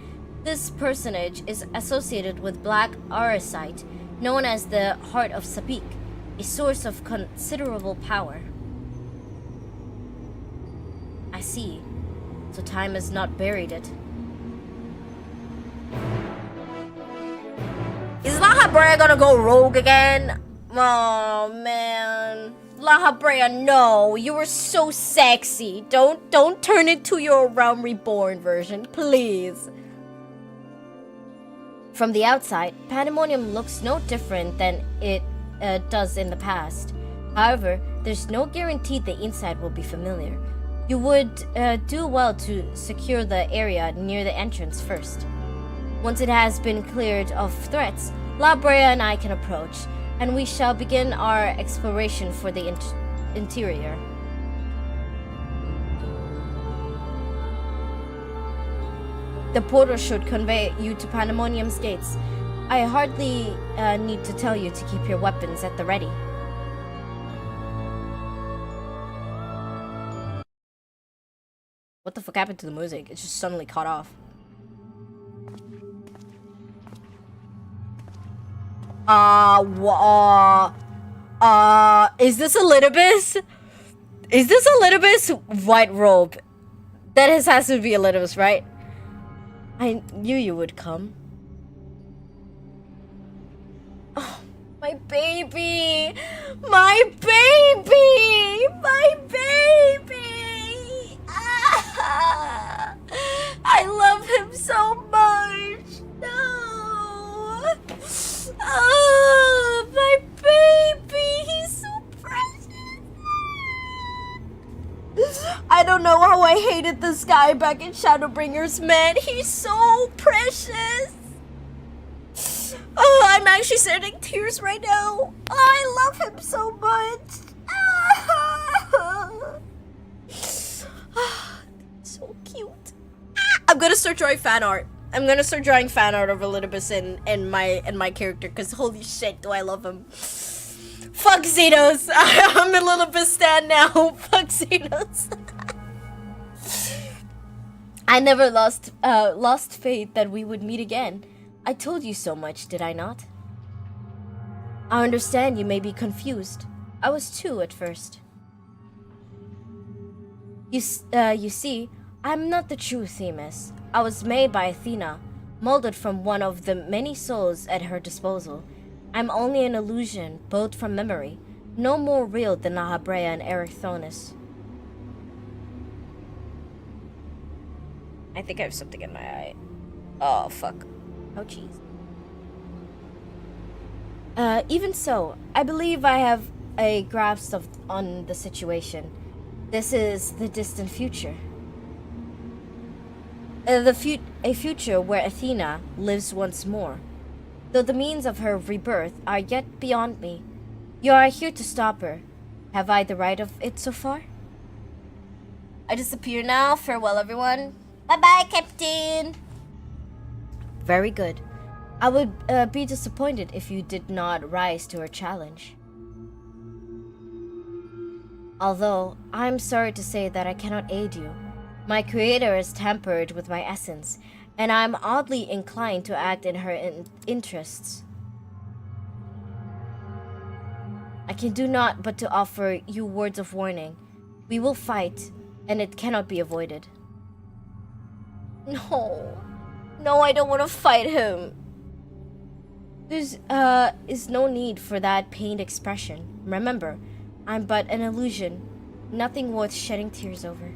This personage is associated with black Arasite, known as the Heart of Sapik, a source of considerable power. I see. So time has not buried it. La Habrea gonna go rogue again? Oh man. La Habrea, no. You were so sexy. Don't turn into your Realm Reborn version, please. From the outside, Pandemonium looks no different than it does in the past. However, there's no guarantee the inside will be familiar. You would do well to secure the area near the entrance first. Once it has been cleared of threats, La Brea and I can approach, and we shall begin our exploration for the interior. The portal should convey you to Pandemonium's gates. I hardly need to tell you to keep your weapons at the ready. What the fuck happened to the music? It just suddenly cut off. Is this Elidibus? Is this Elidibus white robe? That has to be Elidibus, right? I knew you would come. Oh, my baby! My baby! My baby! Ah, I love him so much! No! Oh, my baby! He's so precious! I don't know how I hated this guy back in Shadowbringers, man. He's so precious! Oh, I'm actually shedding tears right now. Oh, I love him so much. So cute. I'm gonna start drawing fan art. I'm gonna start drawing fan art of Elidibus and my character, because holy shit, do I love him. Fuck Xenos. I'm a little bit stan now. Fuck Xenos. I never lost faith that we would meet again. I told you so much, did I not? I understand you may be confused. I was too at first. You see, I'm not the true Themis. I was made by Athena, molded from one of the many souls at her disposal. I'm only an illusion, built from memory, no more real than Nahabrea and Erythonis. I think I have something in my eye. Oh, fuck. Oh, jeez. Even so, I believe I have a grasp on the situation. This is the distant future. A future where Athena lives once more. Though the means of her rebirth are yet beyond me, you are here to stop her. Have I the right of it so far? I disappear now. Farewell, everyone. Bye-bye, Captain. Very good. I would be disappointed if you did not rise to her challenge. Although, I'm sorry to say that I cannot aid you. My creator is tampered with my essence, and I'm oddly inclined to act in her interests. I can do naught but to offer you words of warning. We will fight, and it cannot be avoided. No. No, I don't want to fight him. There's is no need for that pained expression. Remember, I'm but an illusion, nothing worth shedding tears over.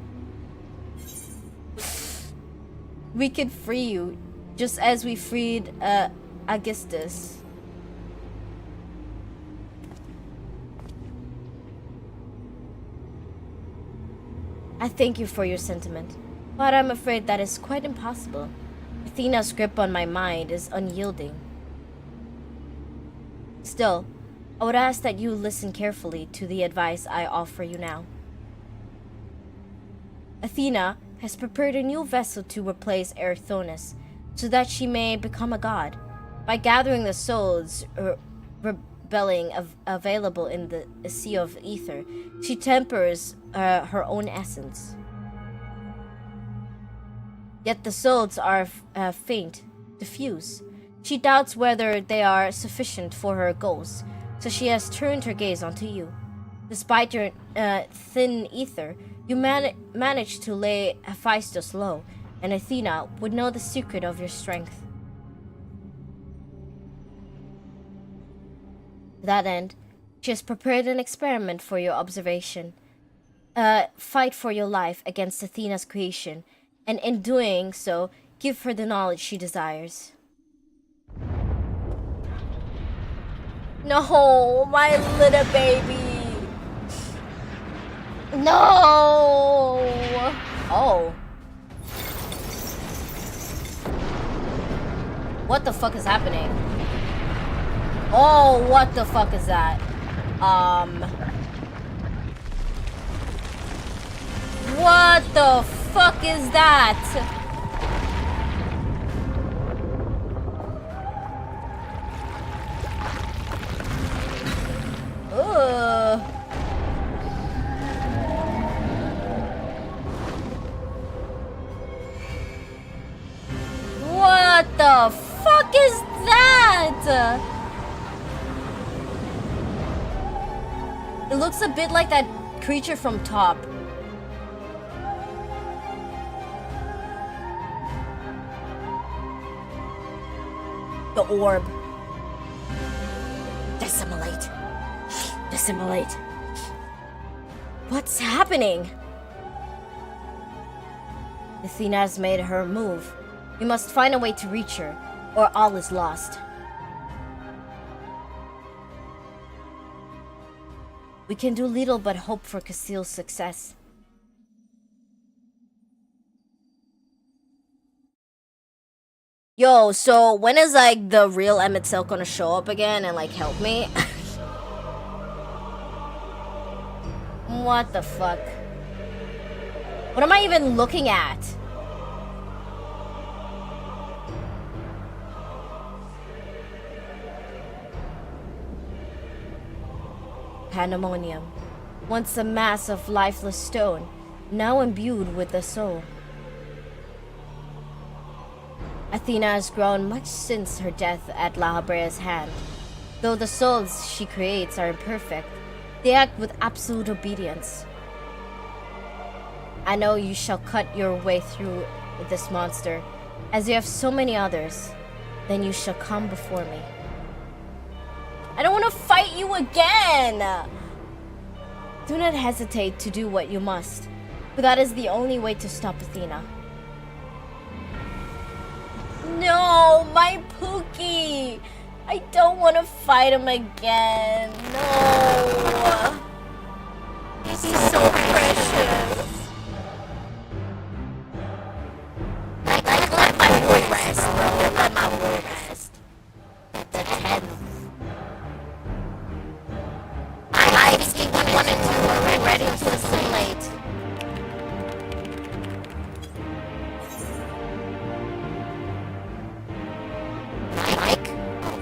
We can free you, just as we freed Augustus. I thank you for your sentiment, but I'm afraid that is quite impossible. Athena's grip on my mind is unyielding. Still, I would ask that you listen carefully to the advice I offer you now. Athena has prepared a new vessel to replace Erythonis, so that she may become a god. By gathering the souls rebelling available in the sea of ether, she tempers her own essence. Yet the souls are faint, diffuse. She doubts whether they are sufficient for her goals, so she has turned her gaze onto you. Despite your thin ether, you managed to lay Hephaestus low, and Athena would know the secret of your strength. To that end, she has prepared an experiment for your observation. Fight for your life against Athena's creation, and in doing so, give her the knowledge she desires. No, my little baby. No. Oh. What the fuck is happening? Oh, what the fuck is that? What the fuck is that? Ugh. What the fuck is that? It looks a bit like that creature from Top. The orb. Dissimulate. Dissimulate. What's happening? Athena has made her move. We must find a way to reach her, or all is lost. We can do little but hope for Cassile's success. Yo, so when is like the real Emmett Till gonna show up again and like help me? What the fuck? What am I even looking at? Pandemonium. Once a mass of lifeless stone, now imbued with the soul. Athena has grown much since her death at La Habrea's hand. Though the souls she creates are imperfect, they act with absolute obedience. I know you shall cut your way through with this monster, as you have so many others. Then you shall come before me. I don't want to fight you again! Do not hesitate to do what you must, for that is the only way to stop Athena. No, my Pookie! I don't want to fight him again. No! He's so precious. Like, let my boy rest, bro. Let my boy rest. The 10th. I just keep 1 and 2. Are we ready to assimilate? Mike? Oh,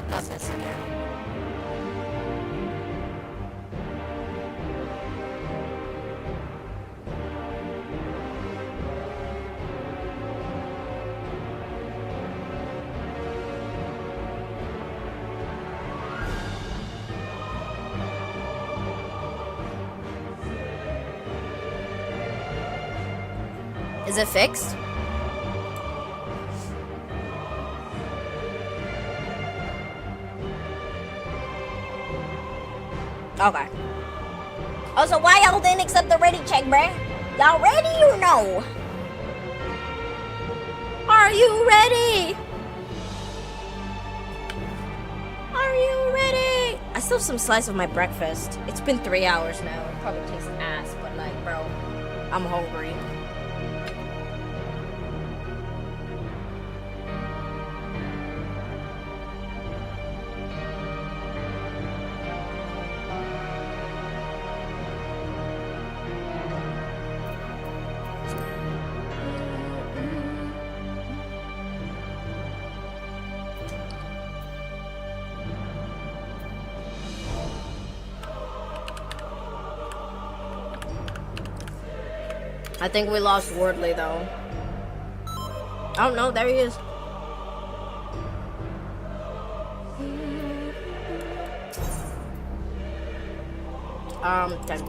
not this again. Is it fixed? Okay. Oh, so why y'all didn't accept the ready check, bruh? Y'all ready or no? Are you ready? Are you ready? I still have some slice of my breakfast. It's been 3 hours now. It probably tastes ass, but like, bro, I'm hungry. I think we lost Wardley though. Oh no, there he is. Done.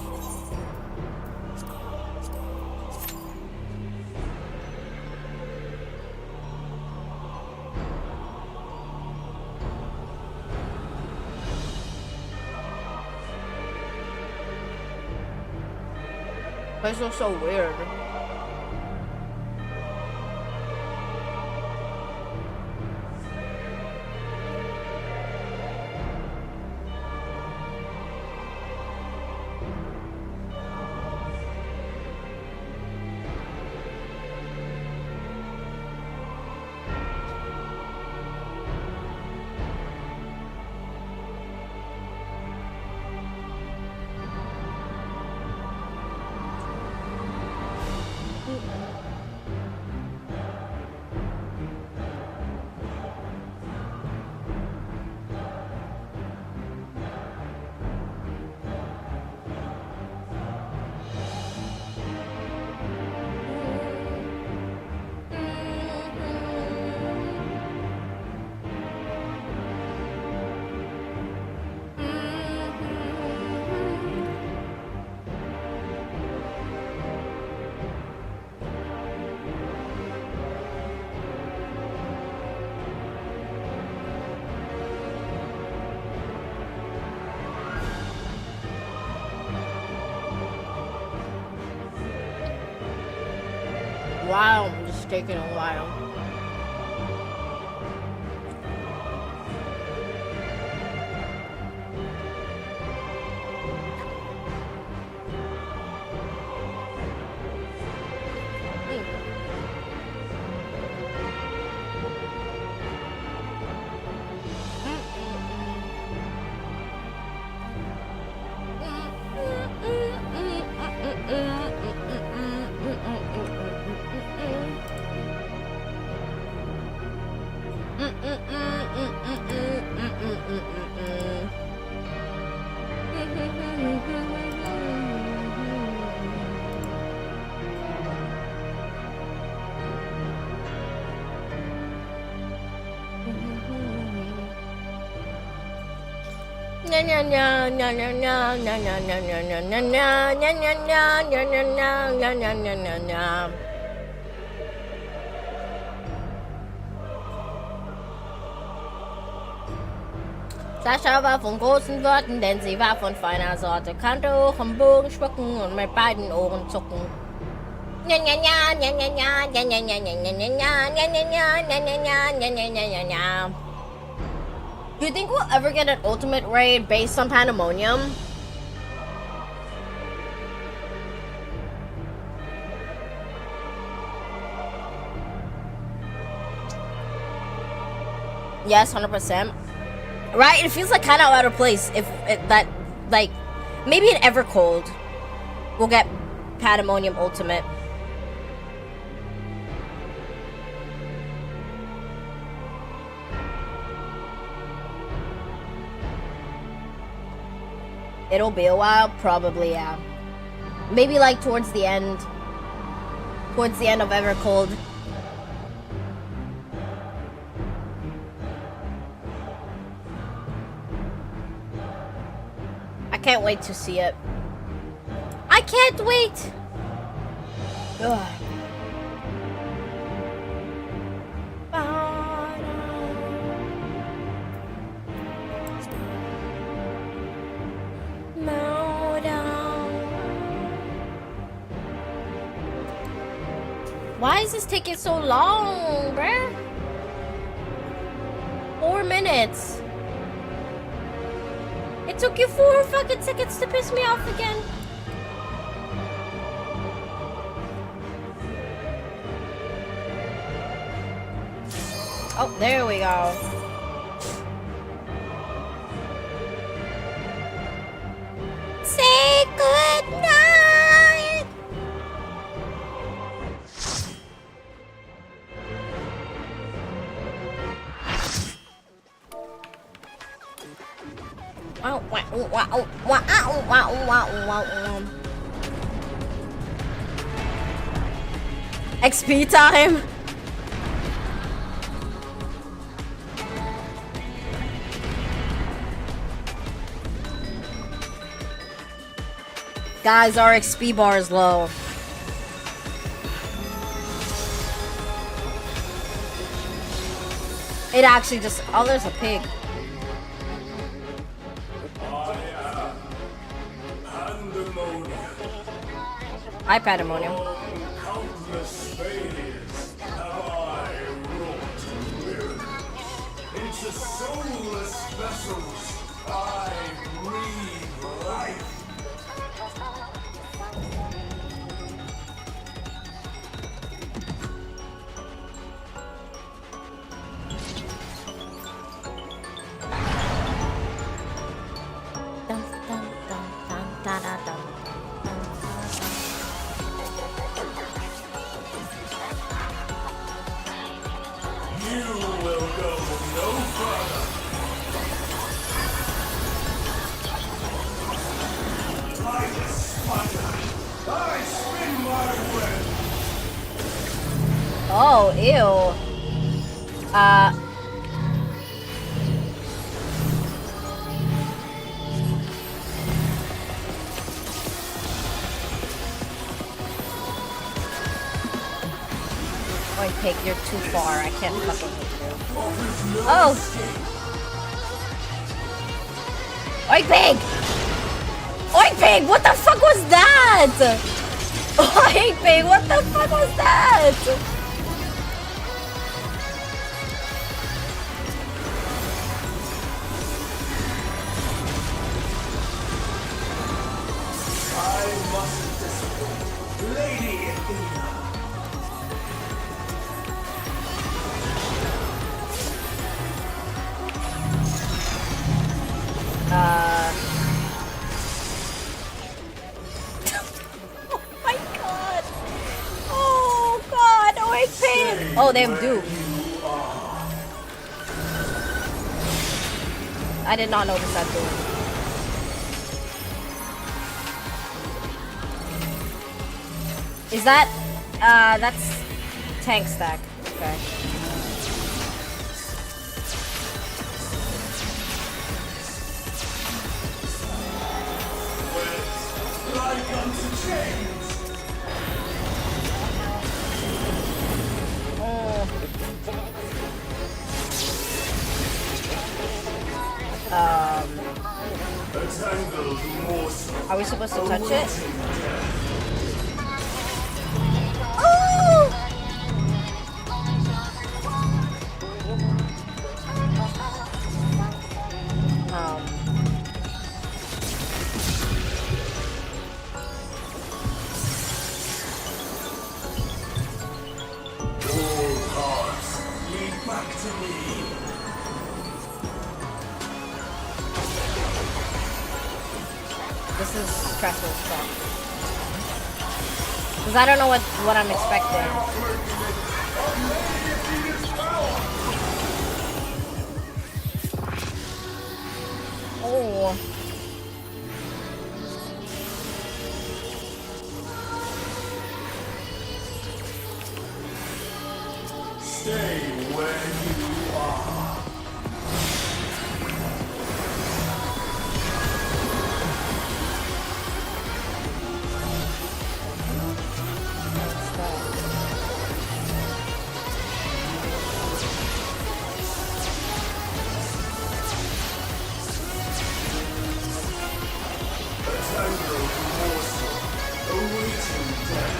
This looks so weird. Wow, it's taking a while. Sascha war von großen Worten, denn sie war von feiner Sorte, kannte hoch am Bogen spucken und mit beiden Ohren zucken. Do you think we'll ever get an ultimate raid based on Pandemonium? Yes, 100%. Right? It feels like kind of out of place if that, like, maybe in Evercold we'll get Pandemonium Ultimate. It'll be a while, probably, yeah. Maybe like towards the end of Evercold. I can't wait to see it. I can't wait! Ugh. Why is this taking so long, bruh? 4 minutes. It took you 4 fucking seconds to piss me off again. Oh, there we go. Say good night. XP time. Guys, our XP bar is low. It actually just... Oh, there's a pig. Hi, Pandemonium. Countless failures have I wrought weary. Into soulless vessels I breathe life. Dun, dun, dun, dun, dun, dun, dun. You will go no further. Like a spider, I spin my web. Oh, ew. Oink Pig, you're too far. I can't fucking hit you. Oh! Oink Pig! Oink Pig! What the fuck was that? Oink Pig! What the fuck was that? I must disappoint Lady Athena. Oh my god! Oh god! Oink Pig! Oh, they have Duke. I did not notice that Duke. Is that, that's tank stack. Okay. Like unto chains. A tangled morsel. Are we supposed to touch it? Oh! All hearts lead back to me. This is stressful stuff. Because I don't know what I'm expecting. Oh. Stay where you are. A tangled morsel awaiting death.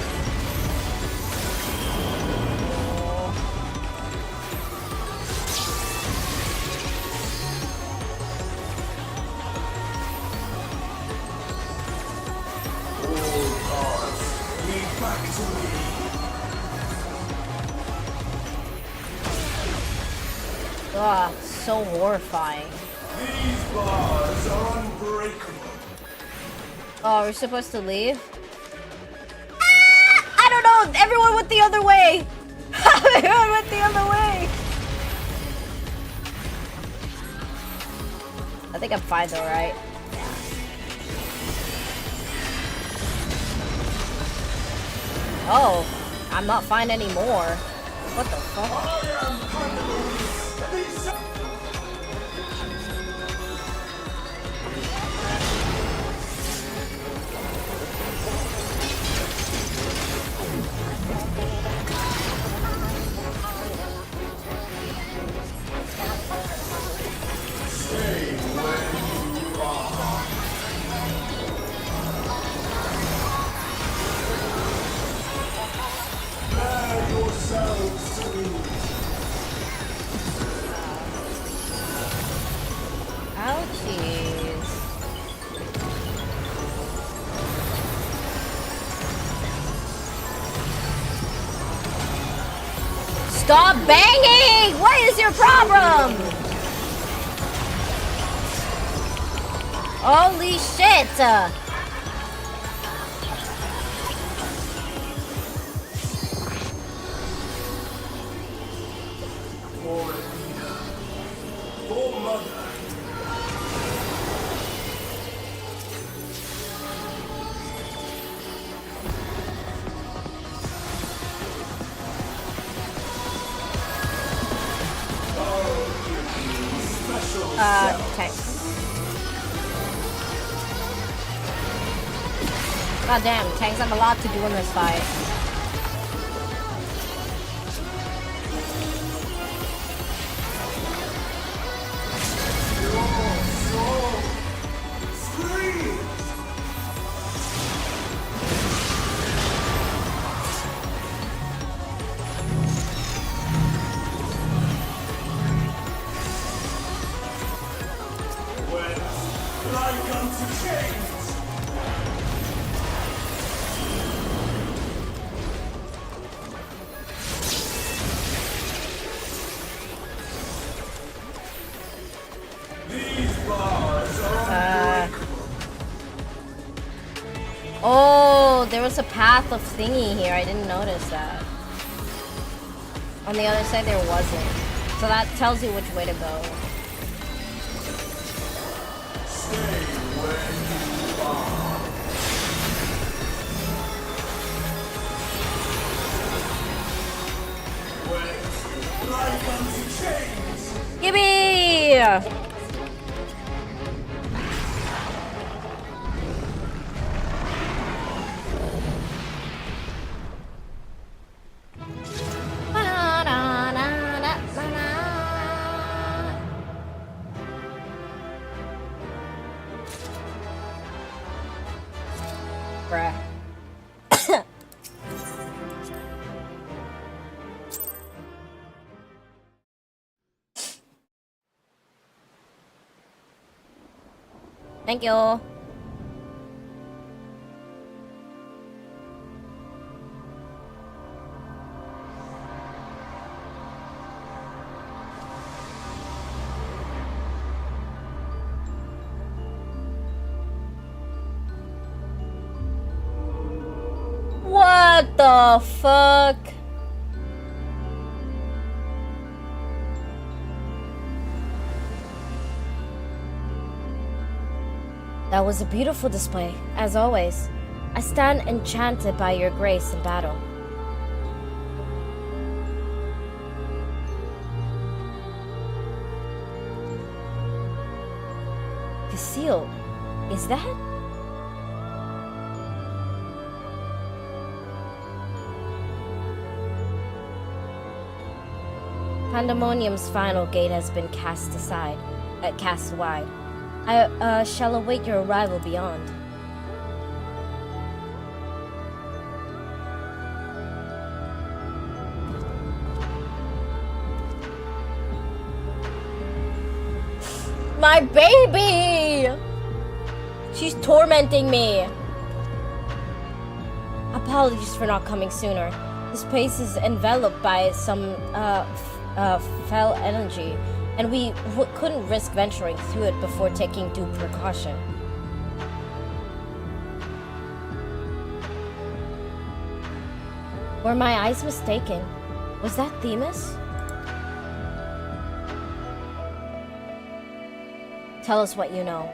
All paths lead back to me. Ugh, so horrifying. These bars are unbreakable. Oh, we're supposed to leave? Ah! I don't know! Everyone went the other way! Everyone went the other way! I think I'm fine though, right? Oh, I'm not fine anymore. What the fuck? Stay where you are. Stop banging! What is your problem? Holy shit! Tanks. God damn, tanks have a lot to do in this fight. Oh, there was a path of thingy here. I didn't notice that. On the other side, there wasn't. So that tells you which way to go. Stay where you are. When life comes to change. Yippee! Bruh. Thank you. What the fuck? That was a beautiful display, as always. I stand enchanted by your grace in battle. Casille, is that? Pandemonium's final gate has been cast wide. I shall await your arrival beyond. My baby! She's tormenting me. Apologies for not coming sooner. This place is enveloped by some fell energy, and we couldn't risk venturing through it before taking due precaution. Were my eyes mistaken? Was that Themis? Tell us what you know.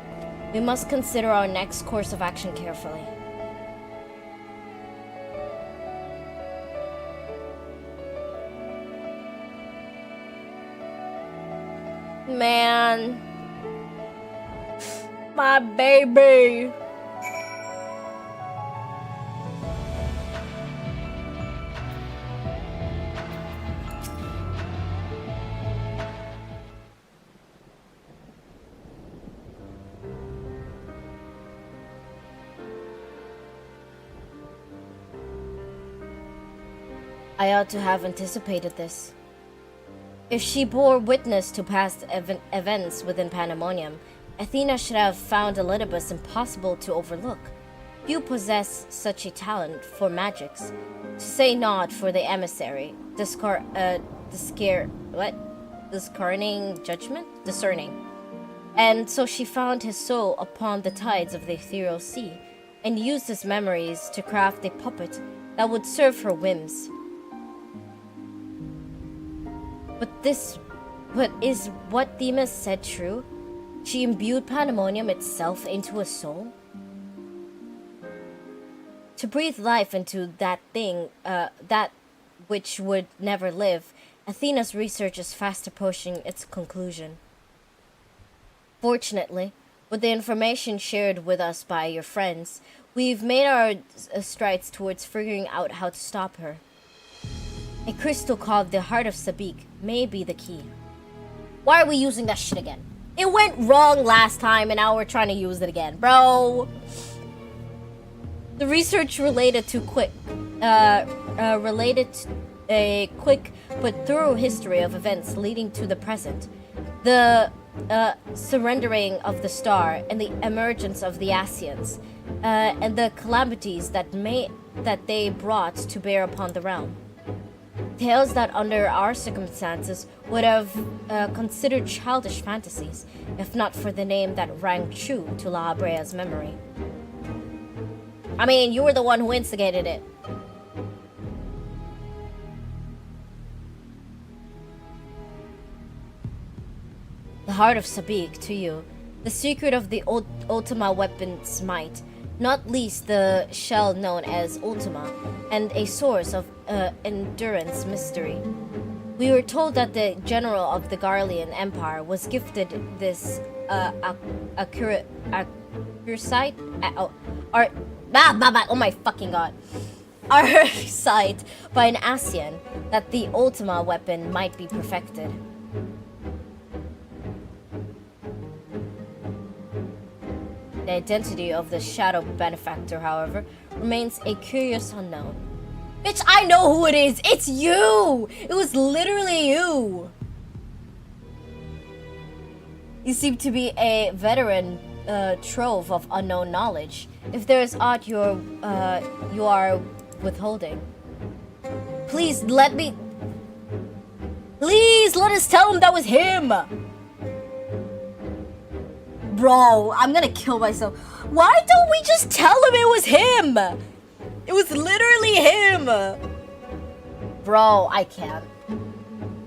We must consider our next course of action carefully. Man. My baby. I ought to have anticipated this. If she bore witness to past events within Pandemonium, Athena should have found Elidibus impossible to overlook. Few possess such a talent for magics, to say naught for the emissary, discerning judgment? Discerning. And so she found his soul upon the tides of the ethereal sea, and used his memories to craft a puppet that would serve her whims. But is what Themis said true? She imbued pandemonium itself into a soul? To breathe life into that thing, that which would never live, Athena's research is fast approaching its conclusion. Fortunately, with the information shared with us by your friends, we've made our strides towards figuring out how to stop her. A crystal called the Heart of Sabik may be the key. Why are we using that shit again? It went wrong last time and now we're trying to use it again, bro. The research related a quick but thorough history of events leading to the present. The surrendering of the star and the emergence of the Asians, and the calamities that they brought to bear upon the realm. Tales that under our circumstances would have considered childish fantasies, if not for the name that rang true to La Habrea's memory. I mean, you were the one who instigated it. The Heart of Sabik, to you, the secret of the Ultima weapon's might, not least the shell known as Ultima, and a source of endurance mystery. We were told that the general of the Garlean Empire was gifted this oh my fucking god. Our sight by an Asian that the Ultima weapon might be perfected. The identity of the shadow benefactor, however, remains a curious unknown. Bitch, I know who it is! It's you! It was literally you! You seem to be a veteran trove of unknown knowledge. If there is aught you are withholding, please let us tell him that was him! Bro, I'm gonna kill myself. Why don't we just tell him it was him? It was literally him. Bro, I can't.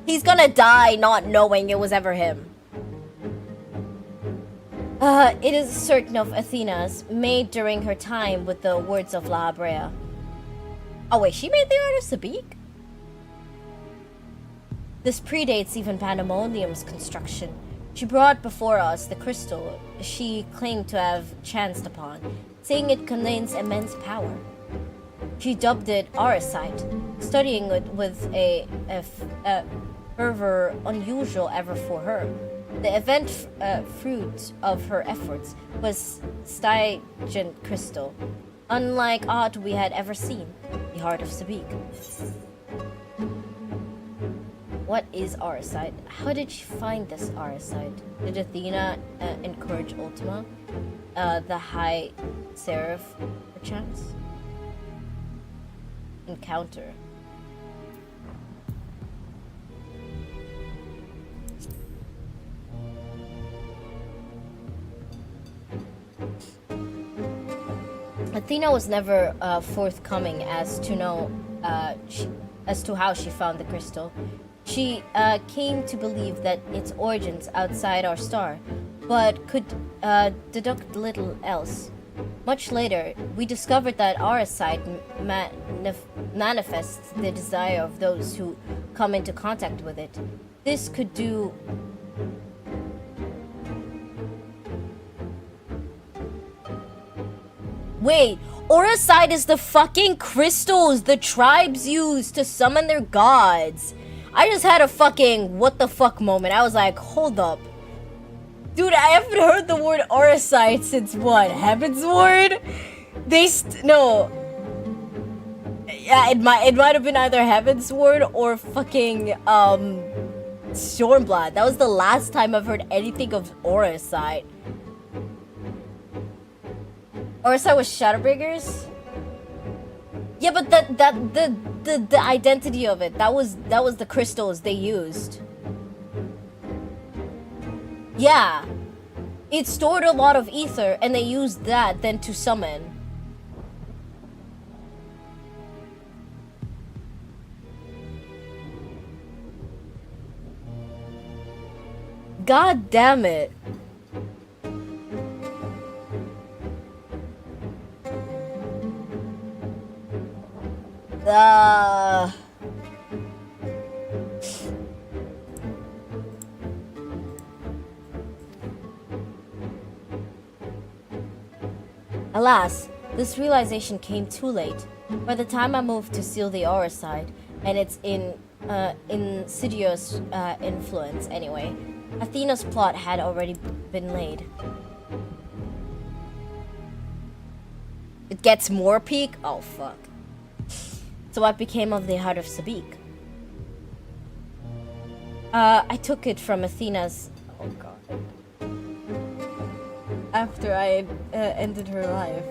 He's gonna die not knowing it was ever him. It is certain of Athena's, made during her time with the words of La Habrea. Oh wait, she made the Art of Sabik? This predates even Pandemonium's construction. She brought before us the crystal she claimed to have chanced upon, saying it contains immense power. She dubbed it Auracite, studying it with a fervor unusual ever for her. The event fruit of her efforts was Stygian crystal, unlike aught we had ever seen, the Heart of Sabik. What is Auracite? How did she find this Auracite? Did Athena encourage Ultima? The High Seraph, perchance? Encounter. Athena was never forthcoming as to how she found the crystal. She came to believe that its origins outside our star, but could deduct little else. Much later, we discovered that Auracite manifests the desire of those who come into contact with it. This could do... Wait, Auracite is the fucking crystals the tribes use to summon their gods. I just had a fucking what the fuck moment. I was like, hold up. Dude, I haven't heard the word Auracite since what? Heaven's Ward? No. Yeah, it might have been either Heaven's Ward or fucking Stormblood. That was the last time I've heard anything of Auracite. Auracite was Shadowbringers? Yeah, but the identity of it, that was the crystals they used. Yeah. It stored a lot of ether and they used that then to summon. God damn it. Alas, this realization came too late. By the time I moved to seal the aura side, and its insidious influence anyway, Athena's plot had already been laid. It gets more peak? Oh fuck. So what became of the Heart of Sabik? I took it from Athena's... Oh god. After I ended her life.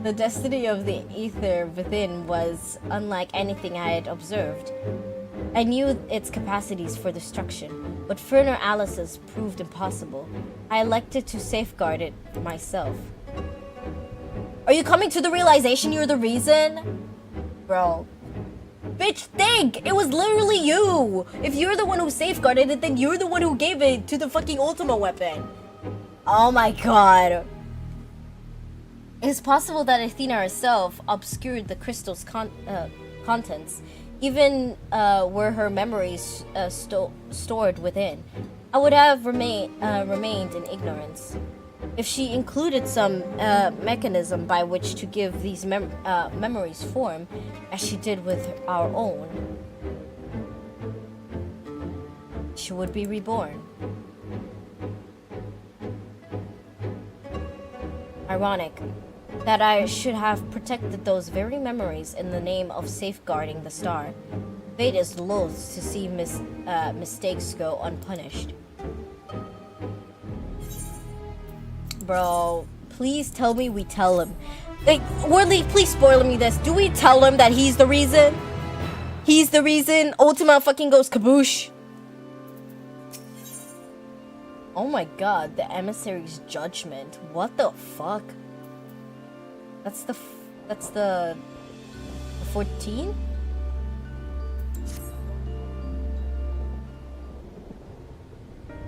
The destiny of the ether within was unlike anything I had observed. I knew its capacities for destruction, but further Alice's proved impossible. I elected to safeguard it myself. Are you coming to the realization you're the reason? Bro. Bitch, think! It was literally you! If you're the one who safeguarded it, then you're the one who gave it to the fucking Ultima weapon. Oh my god. It is possible that Athena herself obscured the crystal's contents, even were her memories stored within. I would have remained in ignorance. If she included some mechanism by which to give these memories form, as she did with our own, she would be reborn. Ironic that I should have protected those very memories in the name of safeguarding the star. Fate is loath to see mistakes go unpunished. Bro, please tell me we tell him. Like, Wordly, please spoil me this. Do we tell him that he's the reason? He's the reason Ultima fucking goes kaboosh. Oh my god, the emissary's judgment. What the fuck? That's the 14?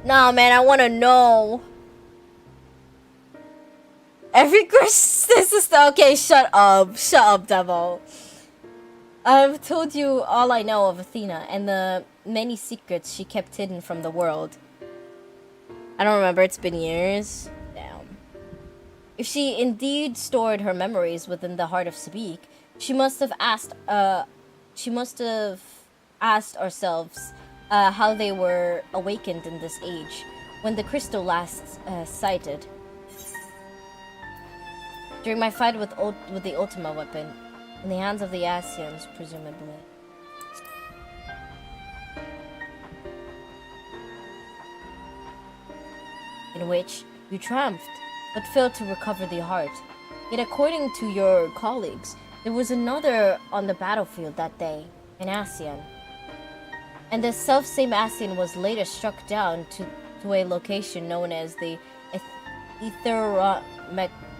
Nah, man, I wanna know. Every Christmas is okay, shut up, devil. I've told you all I know of Athena and the many secrets she kept hidden from the world. I don't remember, it's been years. Damn. If she indeed stored her memories within the heart of Sabik, she must have asked ourselves how they were awakened in this age, when the crystal last sighted. During my fight with the Ultima weapon, in the hands of the Asians, presumably. In which you triumphed, but failed to recover the heart. Yet according to your colleagues, there was another on the battlefield that day, an Asian. And the self-same Asian was later struck down to a location known as the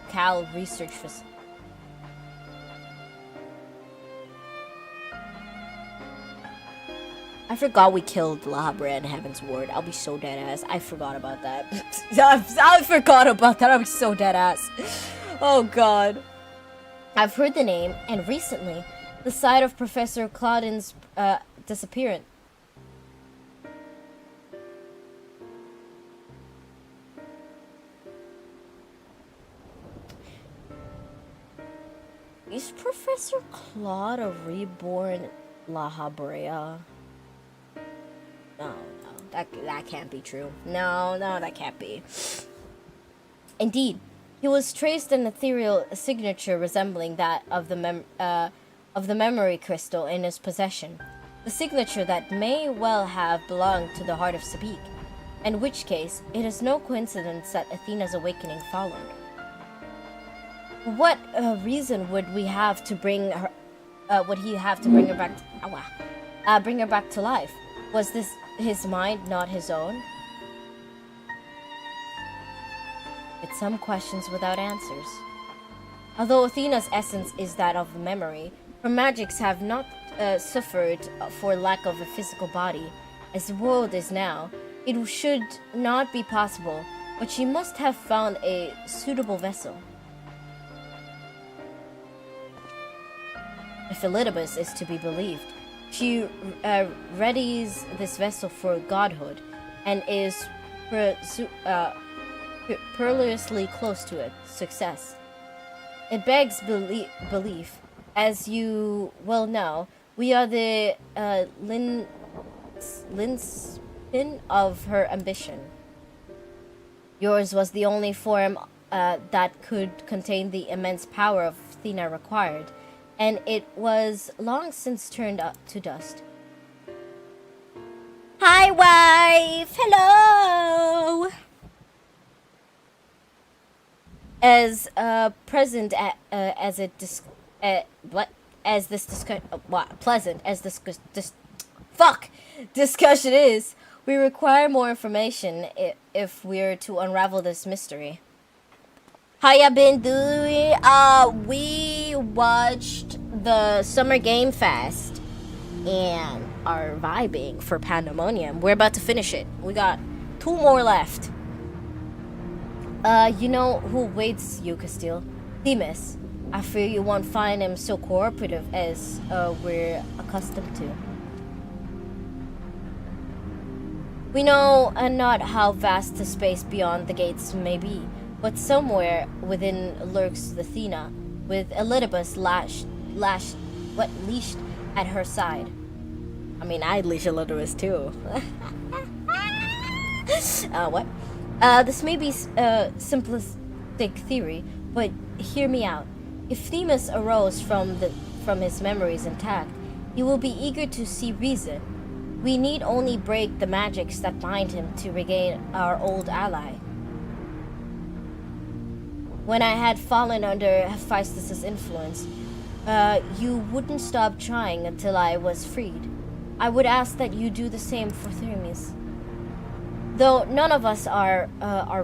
Cal Research Facility. I forgot we killed La Habra in Heaven's Ward. I'll be so dead ass. I forgot about that. I forgot about that. I'll be so dead ass. Oh god. I've heard the name, and recently, the site of Professor Claudin's disappearance. Is Professor Claude a reborn La Habrea? No, that can't be true. No, that can't be. Indeed, he was traced an ethereal signature resembling that of the memory crystal in his possession. The signature that may well have belonged to the heart of Sabik, in which case it is no coincidence that Athena's awakening followed. What reason would we have to bring would he have to bring her back? Bring her back to life? Was this his mind, not his own? It's some questions without answers. Although Athena's essence is that of memory, her magics have not suffered for lack of a physical body. As the world is now, it should not be possible, but she must have found a suitable vessel. If Elidibus is to be believed, she readies this vessel for godhood and is perilously close to it, success. It begs belief. As you well know, we are the linchpin of her ambition. Yours was the only form that could contain the immense power of Athena required, and it was long since turned up to dust. Hi, wife! Hello! As present as it as this discussion is, we require more information if we're to unravel this mystery. How ya been doing? We watched the Summer Game Fest and are vibing for Pandemonium. We're about to finish it. We got 2 more left. You know who waits you, Castile? Themis. I fear you won't find him so cooperative as we're accustomed to. We know not how vast the space beyond the gates may be, but somewhere within lurks Athena, with Elidibus leashed at her side. I mean, I'd leash Elidibus too. What? This may be simplistic theory, but hear me out. If Themis arose from his memories intact, he will be eager to see reason. We need only break the magics that bind him to regain our old ally. When I had fallen under Hephaestus' influence, you wouldn't stop trying until I was freed. I would ask that you do the same for Themis. Though none of us are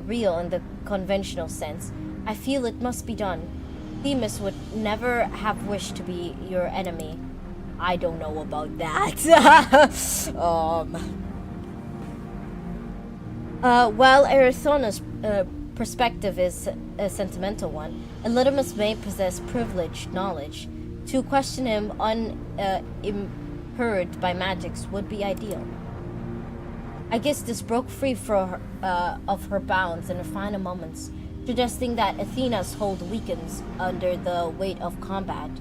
real in the conventional sense, I feel it must be done. Themis would never have wished to be your enemy. I don't know about that. While Erythona's perspective is a sentimental one, Elidibus may possess privileged knowledge. To question him unimpaired by magics would be ideal. I guess this broke free of her bounds in the final moments, suggesting that Athena's hold weakens under the weight of combat.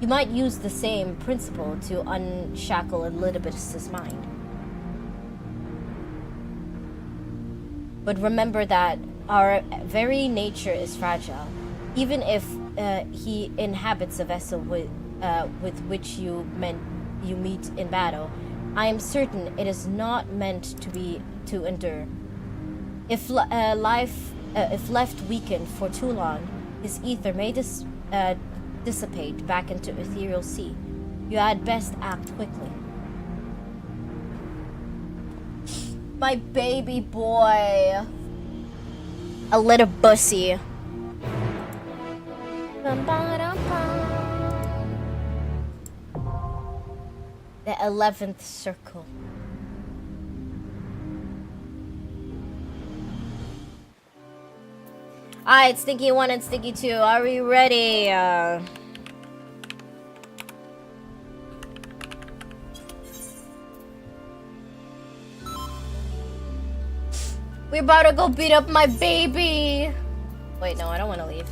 You might use the same principle to unshackle Elidibus' mind. But remember that our very nature is fragile. Even if he inhabits a vessel with which you meet in battle, I am certain it is not meant to endure. If left weakened for too long, his ether may dissipate back into ethereal sea. You had best act quickly. My baby boy. A little bussy. The 11th circle. Alright, Stinky 1 and Stinky 2, are we ready? We're about to go beat up my baby! Wait, no, I don't want to leave.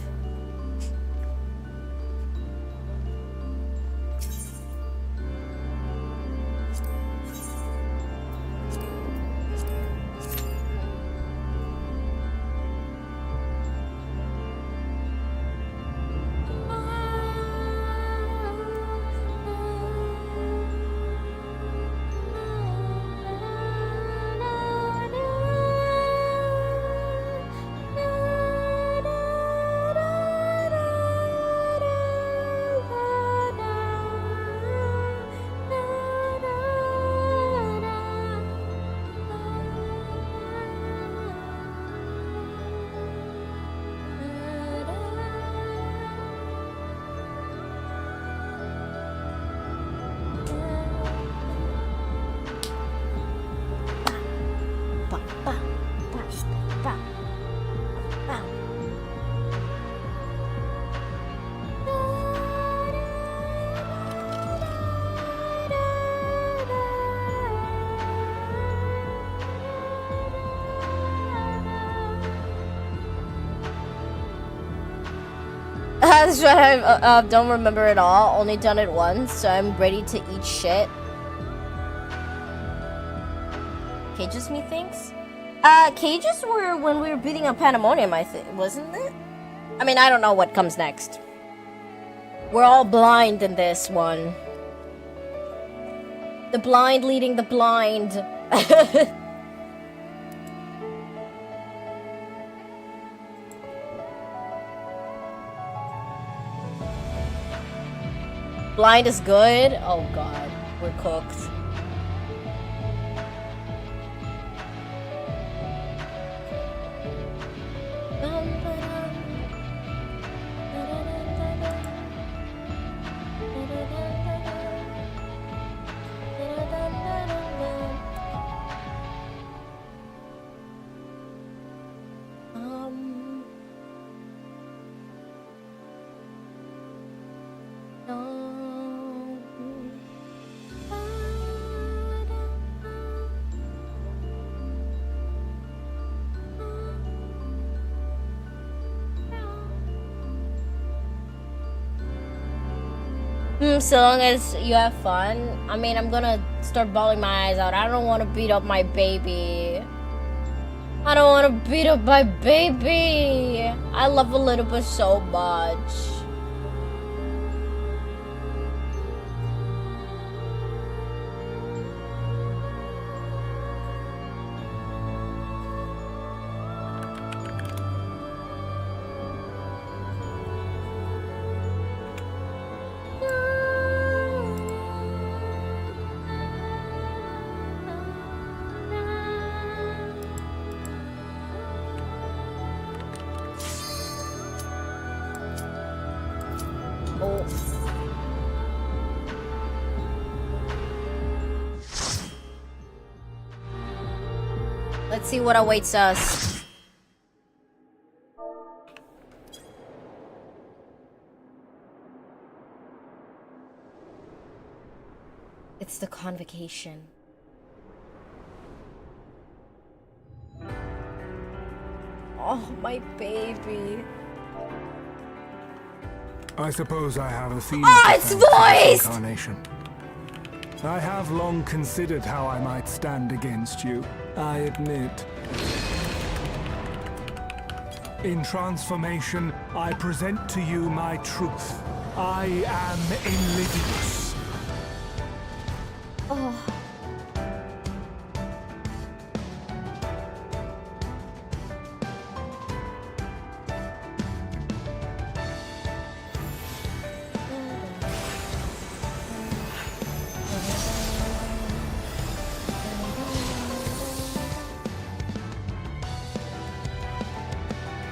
That's why I don't remember it all. Only done it once, so I'm ready to eat shit. Cages, methinks? Cages were when we were beating up Pandemonium, I think, wasn't it? I mean, I don't know what comes next. We're all blind in this one. The blind leading the blind. Blind is good? Oh god, we're cooked. So long as you have fun. I mean, I'm gonna start bawling my eyes out. I don't want to beat up my baby. I don't want to beat up my baby. I love Elizabeth so much. Let's see what awaits us. It's the convocation. Oh, my baby. I suppose I have a theme. Oh, it's voiced! Incarnation. I have long considered how I might stand against you, I admit. In transformation, I present to you my truth. I am Elidius. Oh.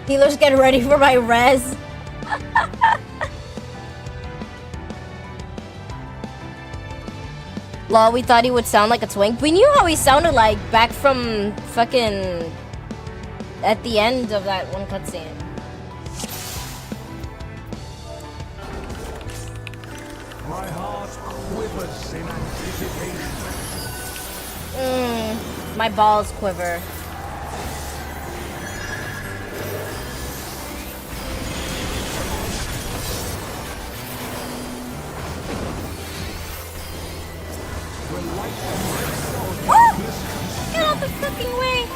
Healers, get ready for my res. Lol, we thought he would sound like a twink. We knew how he sounded like back from fucking at the end of that one cutscene. My heart quivers in anticipation. My balls quiver. Get out the fucking way!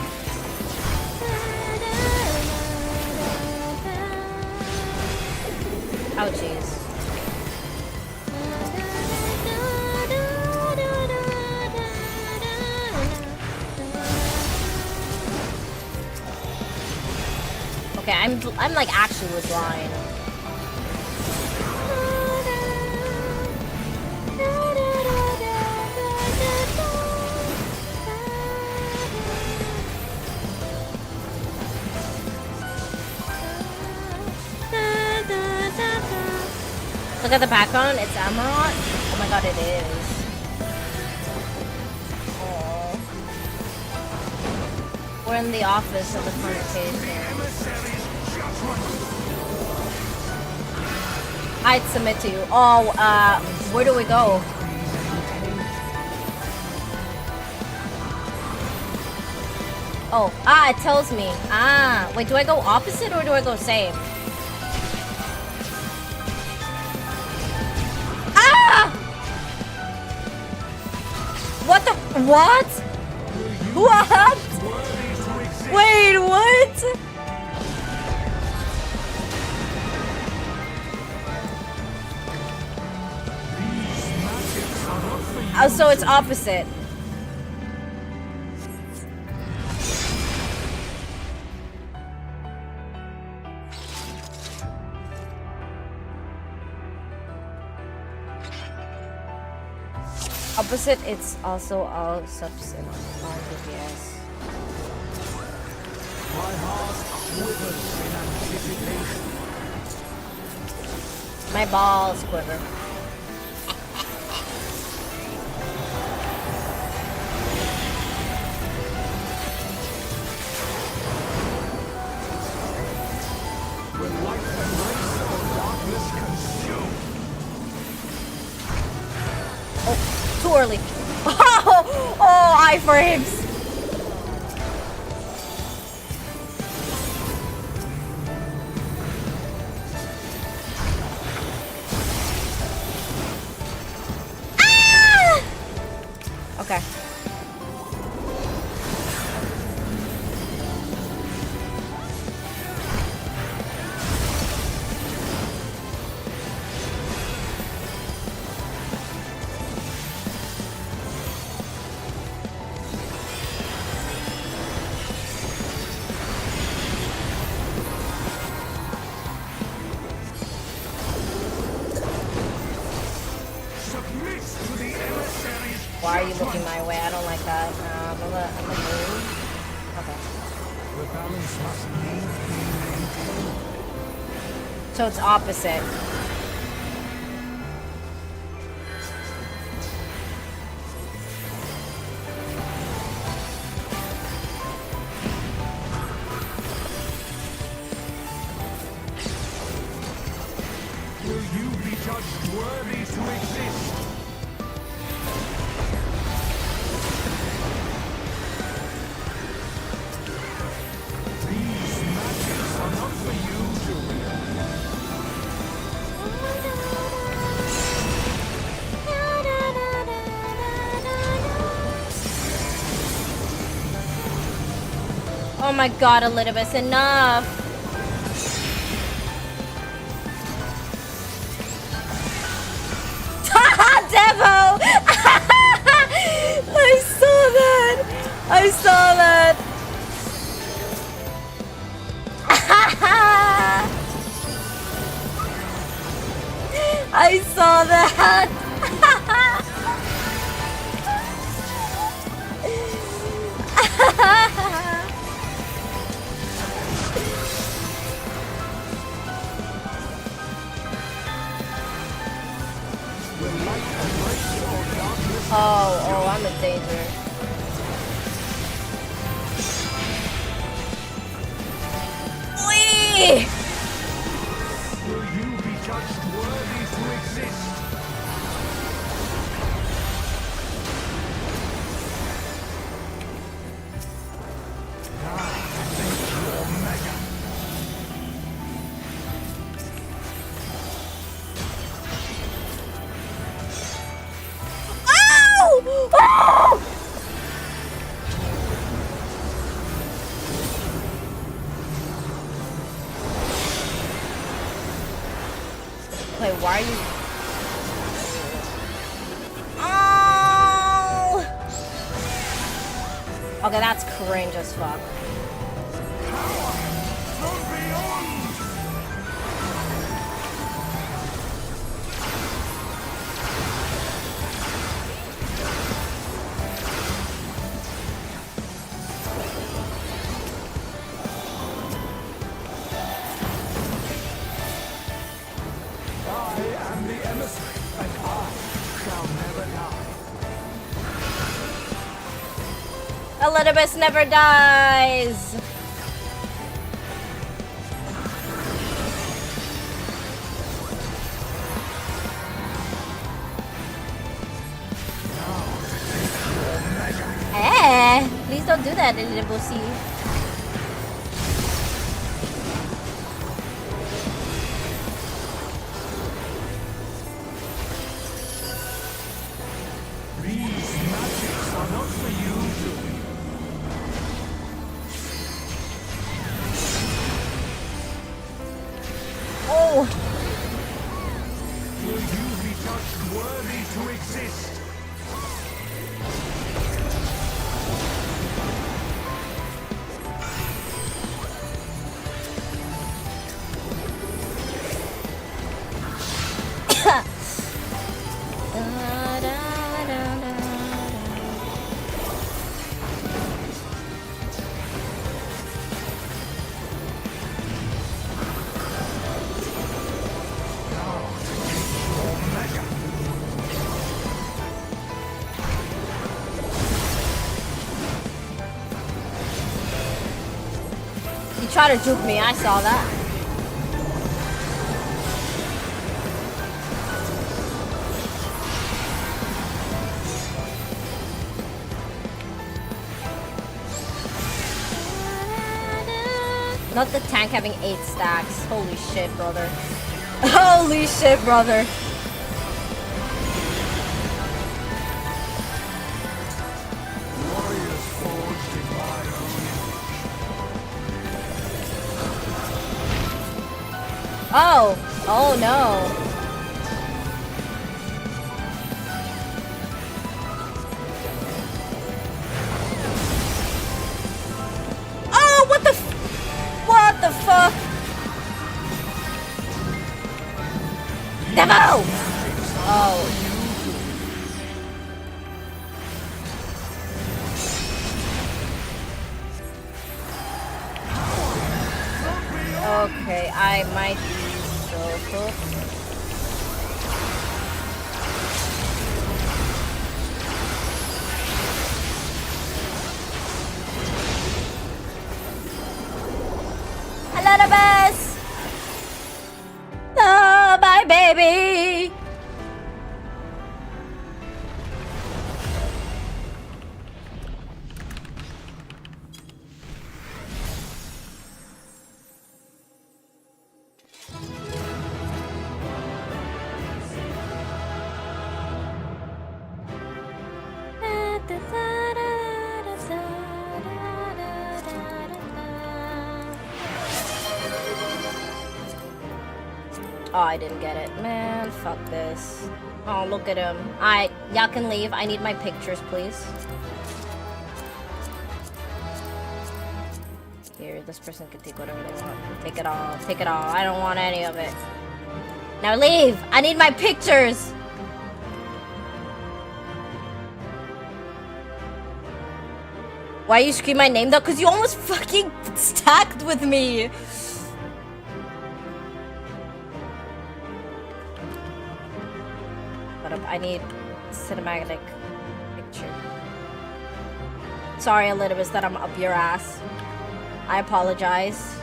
Ouchies. Okay, I'm like actually withdrawing. Look at the background, it's Emerald. Oh my god, it is. Aww. We're in the office of the convocation. I'd submit to you. Oh, where do we go? Oh, it tells me. Wait, do I go opposite or do I go same? What? What? Wait, what? Oh, so it's opposite. Opposite, it's also all substance, all DPS. My heart quivers in anticipation. My balls quiver. When light embrace or darkness consume. Oh, too early. Oh, iframes. Okay. Submit to the emissaries. Why are you looking my way? I don't like that. I'm gonna move. Okay. The balance must need be maintained. So it's opposite. Will you be judged worthy to exist? These magics are not for you to wield. Oh my god, Elizabeth, enough. Devo! I saw that! I saw that! I saw that! Oh, I'm in danger. Whee! Will you be judged worthy to exist? Thank you, Omega. Oh! Oh! Wait, why are you? Oh! Okay, that's cringe as fuck. I am the emissary, and I shall never die. Elizabeth never dies. Please don't do that, little C. These magics are not for you to win. Oh! Will you be judged worthy to exist? He tried to juke me, I saw that. Not the tank having 8 stacks. Holy shit, brother. Holy shit, brother. Warriors forged in my own Oh! Oh no. Oh, what the what the fuck? Devil! Oh. Okay, I might be so hooked. Elizabeth! Oh, my baby! Oh, I didn't get it. Man, fuck this. Oh, look at him. Alright, y'all can leave. I need my pictures, please. Here, this person can take whatever they want. Take it all. Take it all. I don't want any of it. Now leave! I need my pictures! Why you scream my name though? Because you almost fucking stacked with me! But I need cinematic picture. Sorry, Elizabeth, that I'm up your ass. I apologize.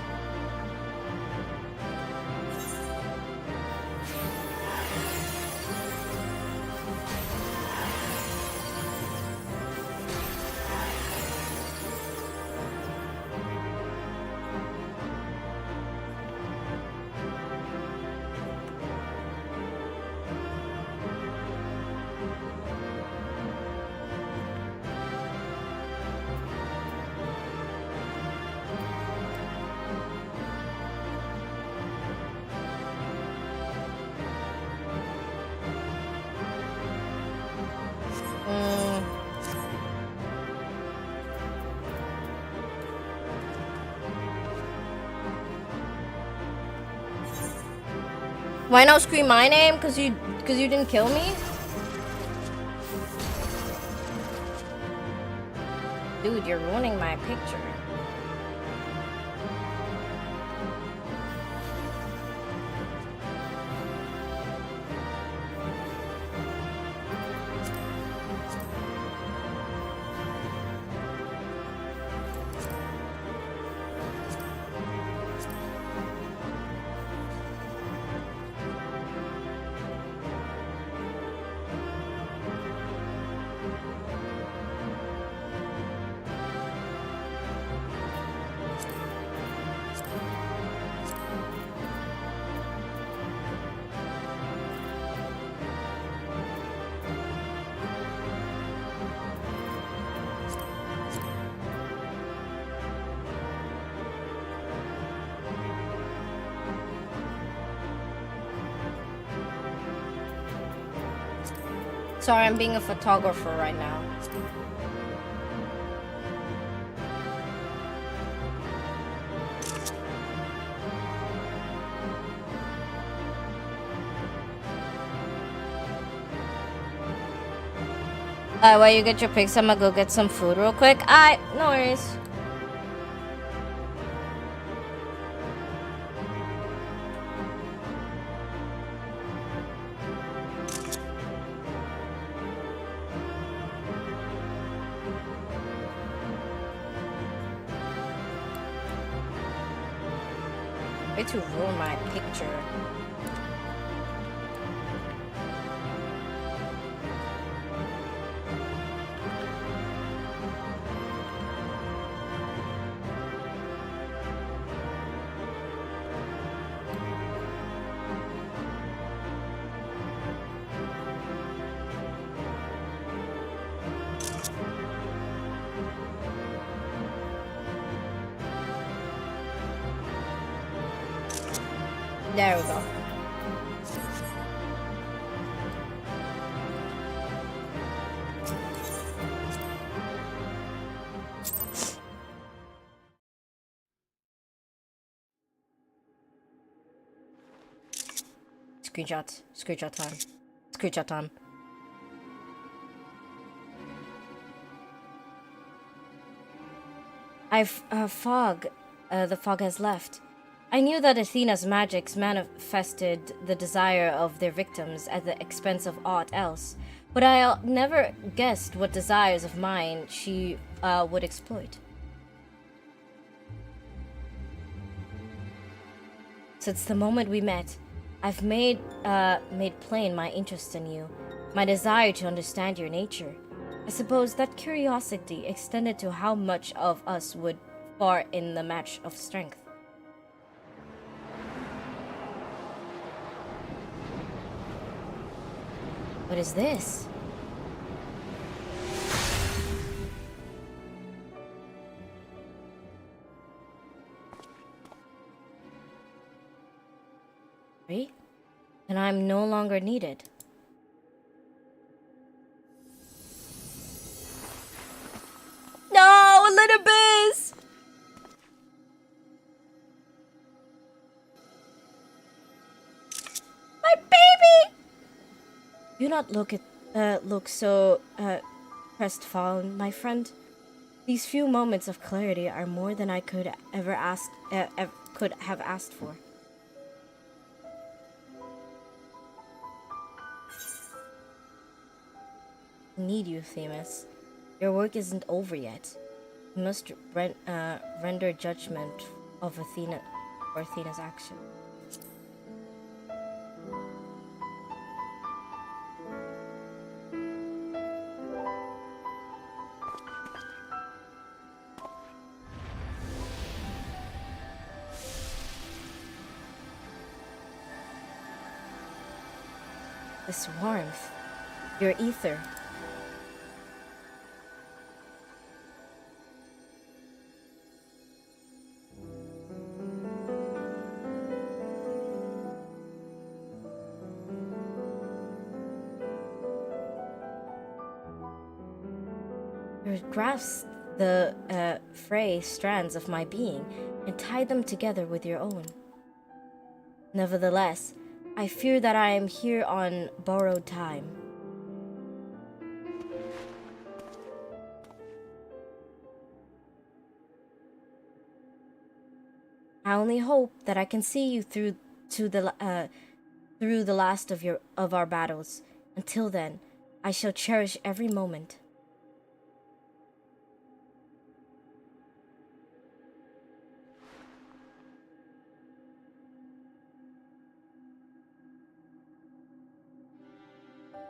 Why not scream my name? Cause you didn't kill me? Dude, you're ruining my picture. Sorry, I'm being a photographer right now. While you get your pics, I'm gonna go get some food real quick. No worries. Way to ruin my picture. There we go. Screenshot. Screenshot time. Screenshot time. Fog. The fog has left. I knew that Athena's magics manifested the desire of their victims at the expense of aught else, but I never guessed what desires of mine she would exploit. Since the moment we met, I've made plain my interest in you, my desire to understand your nature. I suppose that curiosity extended to how much of us would far in the match of strength. What is this? Free? And I'm no longer needed. No, little biz! My baby! Do not look so crestfallen, my friend. These few moments of clarity are more than I could have asked for. I need you, Themis. Your work isn't over yet. You must render judgment of Athena's action. This warmth, your ether. You grasp the fray strands of my being and tie them together with your own. Nevertheless, I fear that I am here on borrowed time. I only hope that I can see you through the last of our battles. Until then, I shall cherish every moment.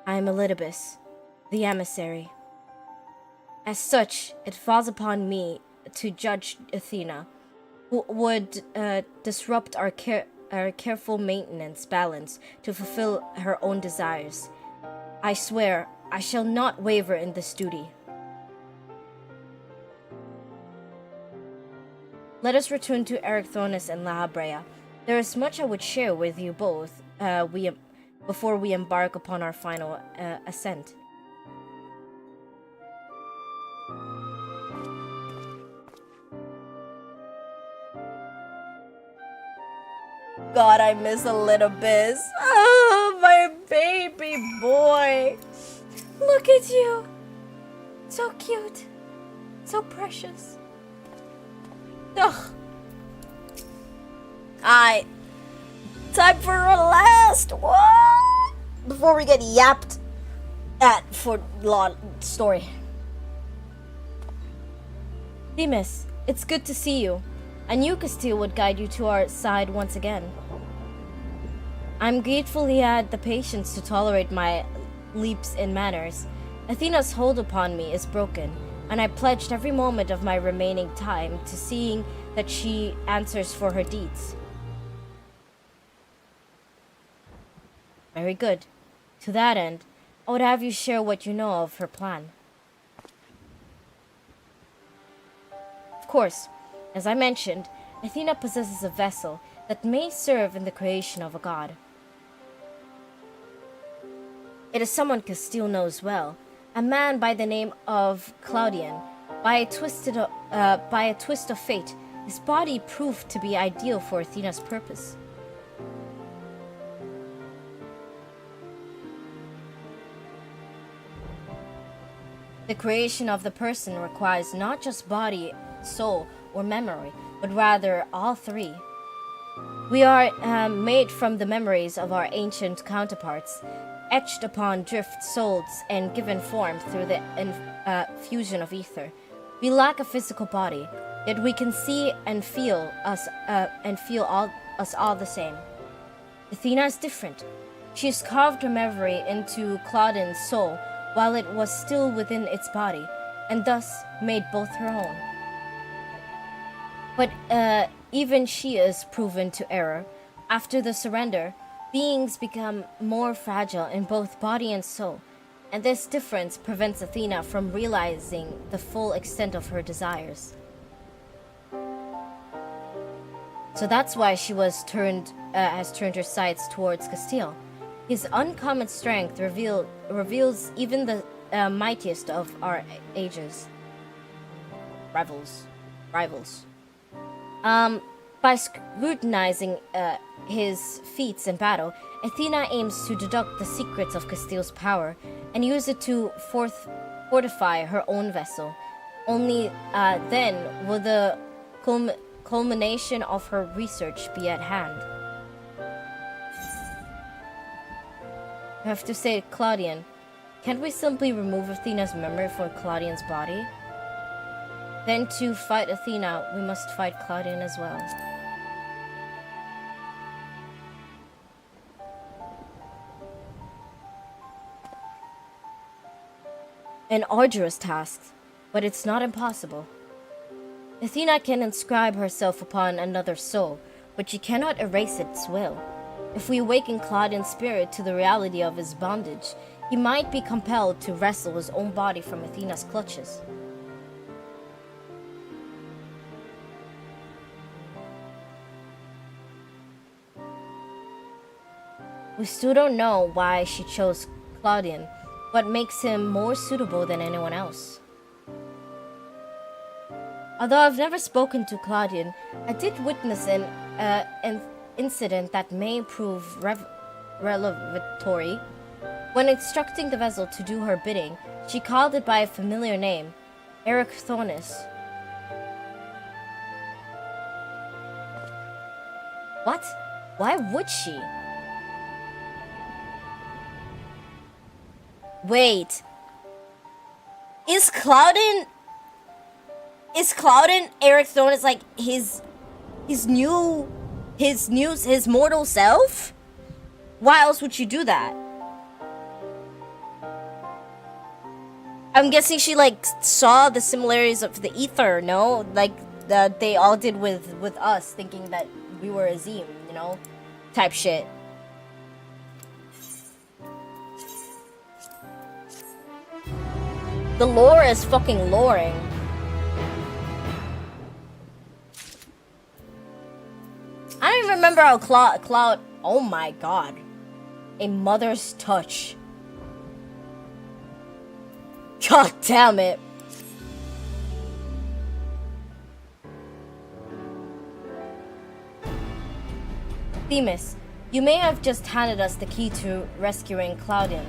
I am Elidibus, the emissary. As such, it falls upon me to judge Athena, who would disrupt our careful maintenance balance to fulfill her own desires. I swear, I shall not waver in this duty. Let us return to Erechthonus and La Habrea. There is much I would share with you both before we embark upon our final ascent. God, I miss a little bit. Oh, my baby boy. Look at you. So cute. So precious. Ugh. Alright. Time for our last one. Before we get yapped at for story. Demas, it's good to see you. I knew Castile would guide you to our side once again. I'm grateful he had the patience to tolerate my leaps in manners. Athena's hold upon me is broken, and I pledged every moment of my remaining time to seeing that she answers for her deeds. Very good. To that end, I would have you share what you know of her plan. Of course, as I mentioned, Athena possesses a vessel that may serve in the creation of a god. It is someone Castile knows well, a man by the name of Claudian. By a twist of fate, his body proved to be ideal for Athena's purpose. The creation of the person requires not just body, soul, or memory, but rather all three. We are made from the memories of our ancient counterparts, etched upon drift souls and given form through the fusion of ether. We lack a physical body, yet we can see and feel us all the same. Athena is different. She has carved her memory into Claudian's soul while it was still within its body, and thus made both her own. But even she is proven to error. After the surrender, beings become more fragile in both body and soul, and this difference prevents Athena from realizing the full extent of her desires. So that's why she has turned her sights towards Castile. His uncommon strength reveals even the mightiest of our ages. Rivals. By scrutinizing his feats in battle, Athena aims to deduct the secrets of Castile's power and use it to fortify her own vessel. Only then will the culmination of her research be at hand. I have to say, Claudian, can't we simply remove Athena's memory from Claudian's body? Then to fight Athena, we must fight Claudian as well. An arduous task, but it's not impossible. Athena can inscribe herself upon another soul, but she cannot erase its will. If we awaken Claudian's spirit to the reality of his bondage, he might be compelled to wrestle his own body from Athena's clutches. We still don't know why she chose Claudian, what makes him more suitable than anyone else. Although I've never spoken to Claudian, I did witness an incident that may prove revelatory. When instructing the vessel to do her bidding, she called it by a familiar name, Erycthonus. What? Why would she? Wait. Is Claudian Erycthonus like his mortal self? Why else would she do that? I'm guessing she like saw the similarities of the ether, no? Like that they all did with us, thinking that we were Azim, you know? Type shit. The lore is fucking loring. I don't even remember how Cloud. Oh my god. A mother's touch. God damn it. Themis, you may have just handed us the key to rescuing Claudian.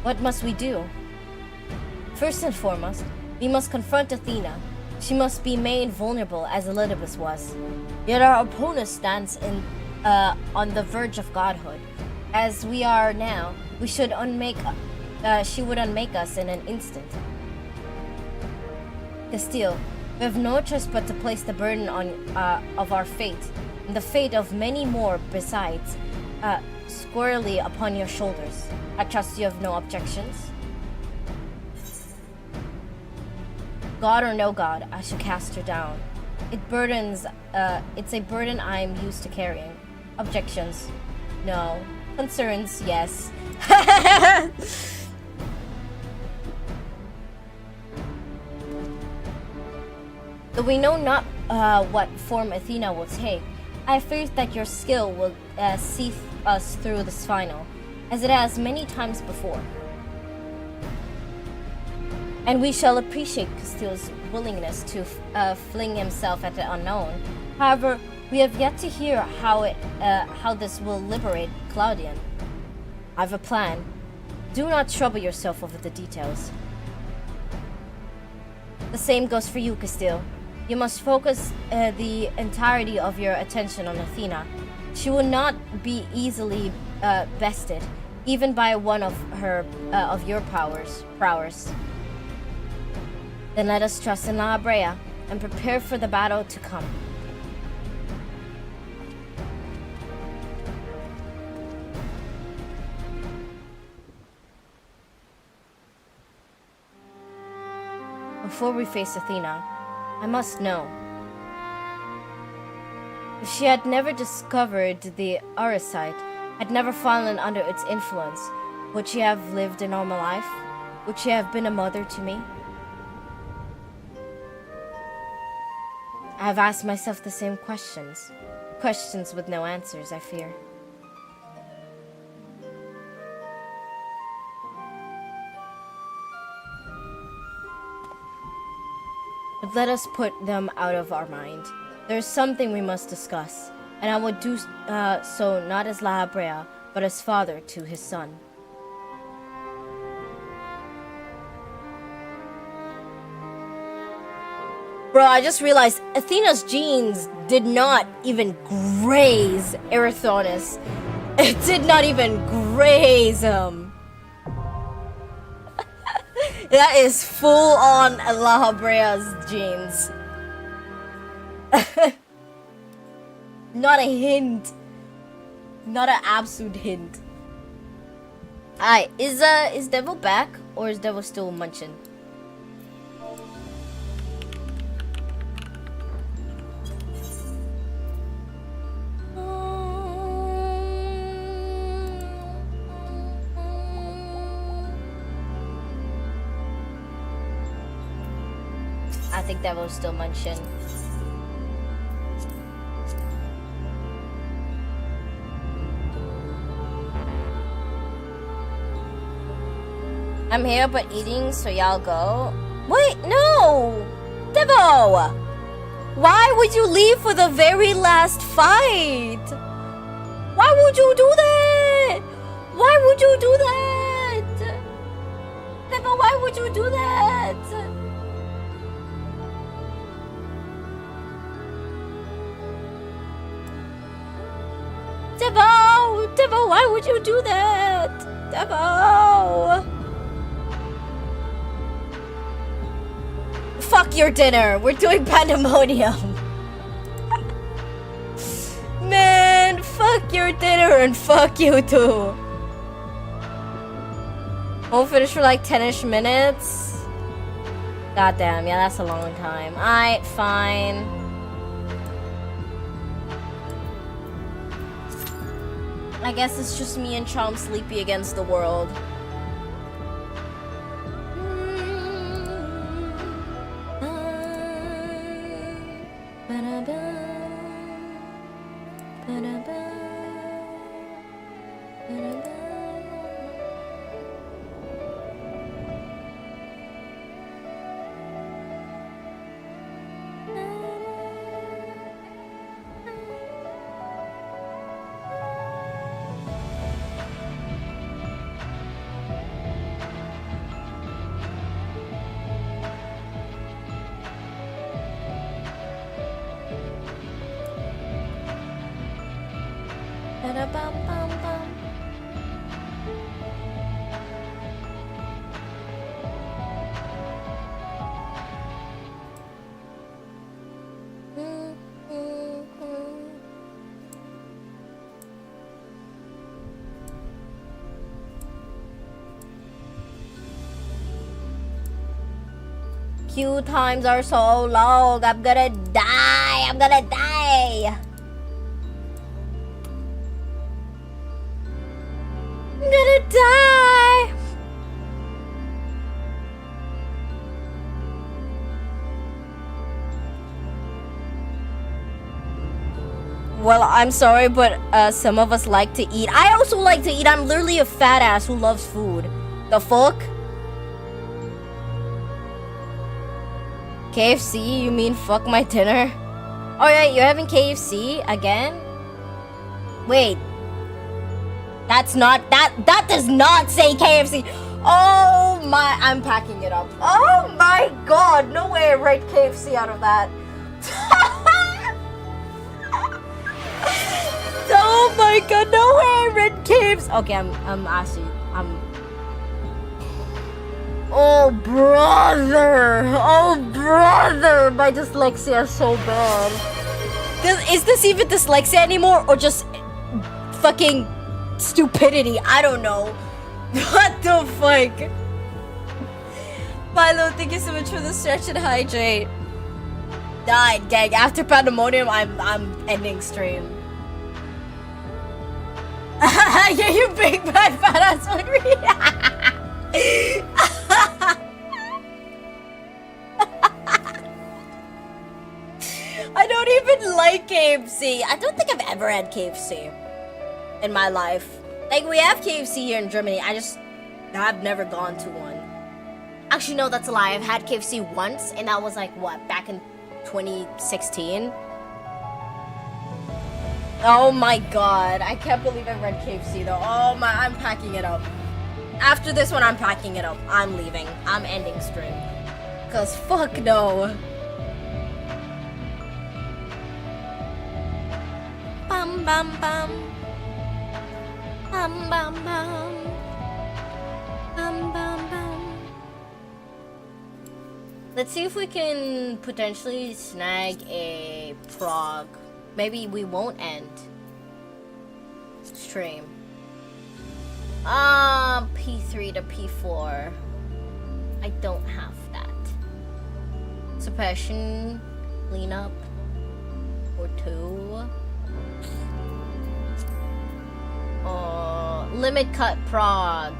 What must we do? First and foremost, we must confront Athena. She must be made vulnerable as Elidibus was. Yet our opponent stands on the verge of godhood. As we are now, she would unmake us in an instant. Castile, we have no choice but to place the burden of our fate, and the fate of many more besides, squarely upon your shoulders. I trust you have no objections? God or no God, I shall cast her down. It's a burden I am used to carrying. Objections? No. Concerns? Yes. Though we know not what form Athena will take, I fear that your skill will see us through this final, as it has many times before. And we shall appreciate Castile's willingness to fling himself at the unknown. However, we have yet to hear how this will liberate Claudian. I have a plan. Do not trouble yourself over the details. The same goes for you, Castile. You must focus the entirety of your attention on Athena. She will not be easily bested, even by one of your prowess. Then let us trust in La Brea and prepare for the battle to come. Before we face Athena, I must know. If she had never discovered the Arisite, had never fallen under its influence, would she have lived a normal life? Would she have been a mother to me? I have asked myself the same questions. Questions with no answers, I fear. But let us put them out of our mind. There is something we must discuss, and I would do so not as La Brea, but as father to his son. Bro, I just realized Athena's genes did not even graze Erythonus. It did not even graze him. That is full on La Brea's genes. Not a hint. Not an absolute hint. Alright, is Devil back or is Devil still munching? I think Devil's still munching. I'm here but eating, so y'all go. Wait, no! Devo! Why would you leave for the very last fight? Why would you do that? Why would you do that? Devo, why would you do that? Devo, why would you do that? Devo! Fuck your dinner. We're doing pandemonium. Man, fuck your dinner and fuck you too. Won't finish for like 10-ish minutes. Goddamn, yeah, that's a long time. Alright, fine. I guess it's just me and Chom sleepy against the world. Queue times are so long. I'm gonna die. I'm gonna die. I'm gonna die. Well, I'm sorry, but some of us like to eat. I also like to eat. I'm literally a fat ass who loves food. The fuck? KFC? You mean fuck my dinner? Alright, you're having KFC again? Wait. That's not, that does not say KFC. Oh my, I'm packing it up. Oh my god, no way I write KFC out of that. Oh my god, no way I read KFC. Okay, I'm actually, oh brother, my dyslexia is so bad. Is this even dyslexia anymore or just fucking stupidity? I don't know. What the fuck? Milo, thank you so much for the stretch and hydrate. Died, gang. After Pandemonium, I'm ending stream. Yeah, you big bad fat ass would I don't even like KFC. I don't think I've ever had KFC in my life. Like, we have KFC here in Germany. I've never gone to one. Actually, no, that's a lie. I've had KFC once, and that was like, what, back in 2016? Oh my god. I can't believe I read KFC though. Oh my, I'm packing it up. After this one, I'm packing it up. I'm leaving. I'm ending stream. Cause fuck no. Bam bam bam. Bam bam bam. Bam bam bam. Let's see if we can potentially snag a prog. Maybe we won't end stream. P3 to P4. I don't have that. Suppression, cleanup, or 2. Limit cut prog.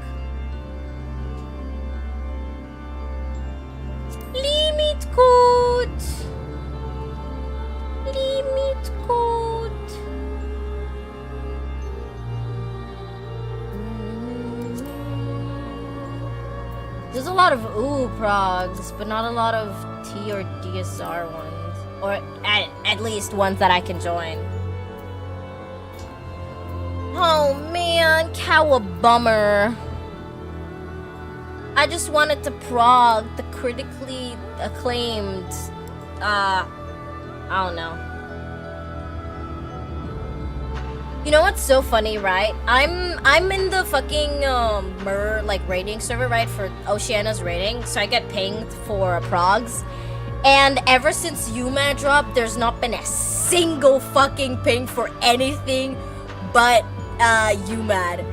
Limit code. Limit code. There's a lot of ooh progs, but not a lot of T or DSR ones. Or at least ones that I can join. Oh man, cowabummer. I just wanted to prog the critically acclaimed, I don't know. You know what's so funny, right? I'm in the fucking rating server, right, for Oceana's rating, so I get pinged for progs. And ever since UMAD dropped, there's not been a single fucking ping for anything but UMAD.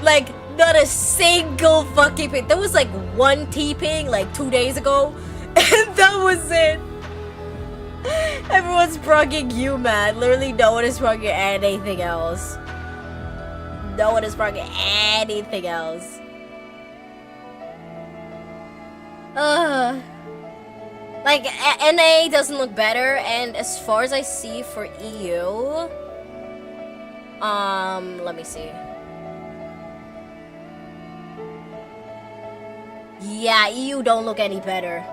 Like, not a single fucking ping. There was like one T-ping like 2 days ago, and that was it. Everyone's progging UMAD. Literally no one is progging anything else. No one is progging anything else. Like, NA doesn't look better, and as far as I see for EU, let me see. Yeah, EU don't look any better.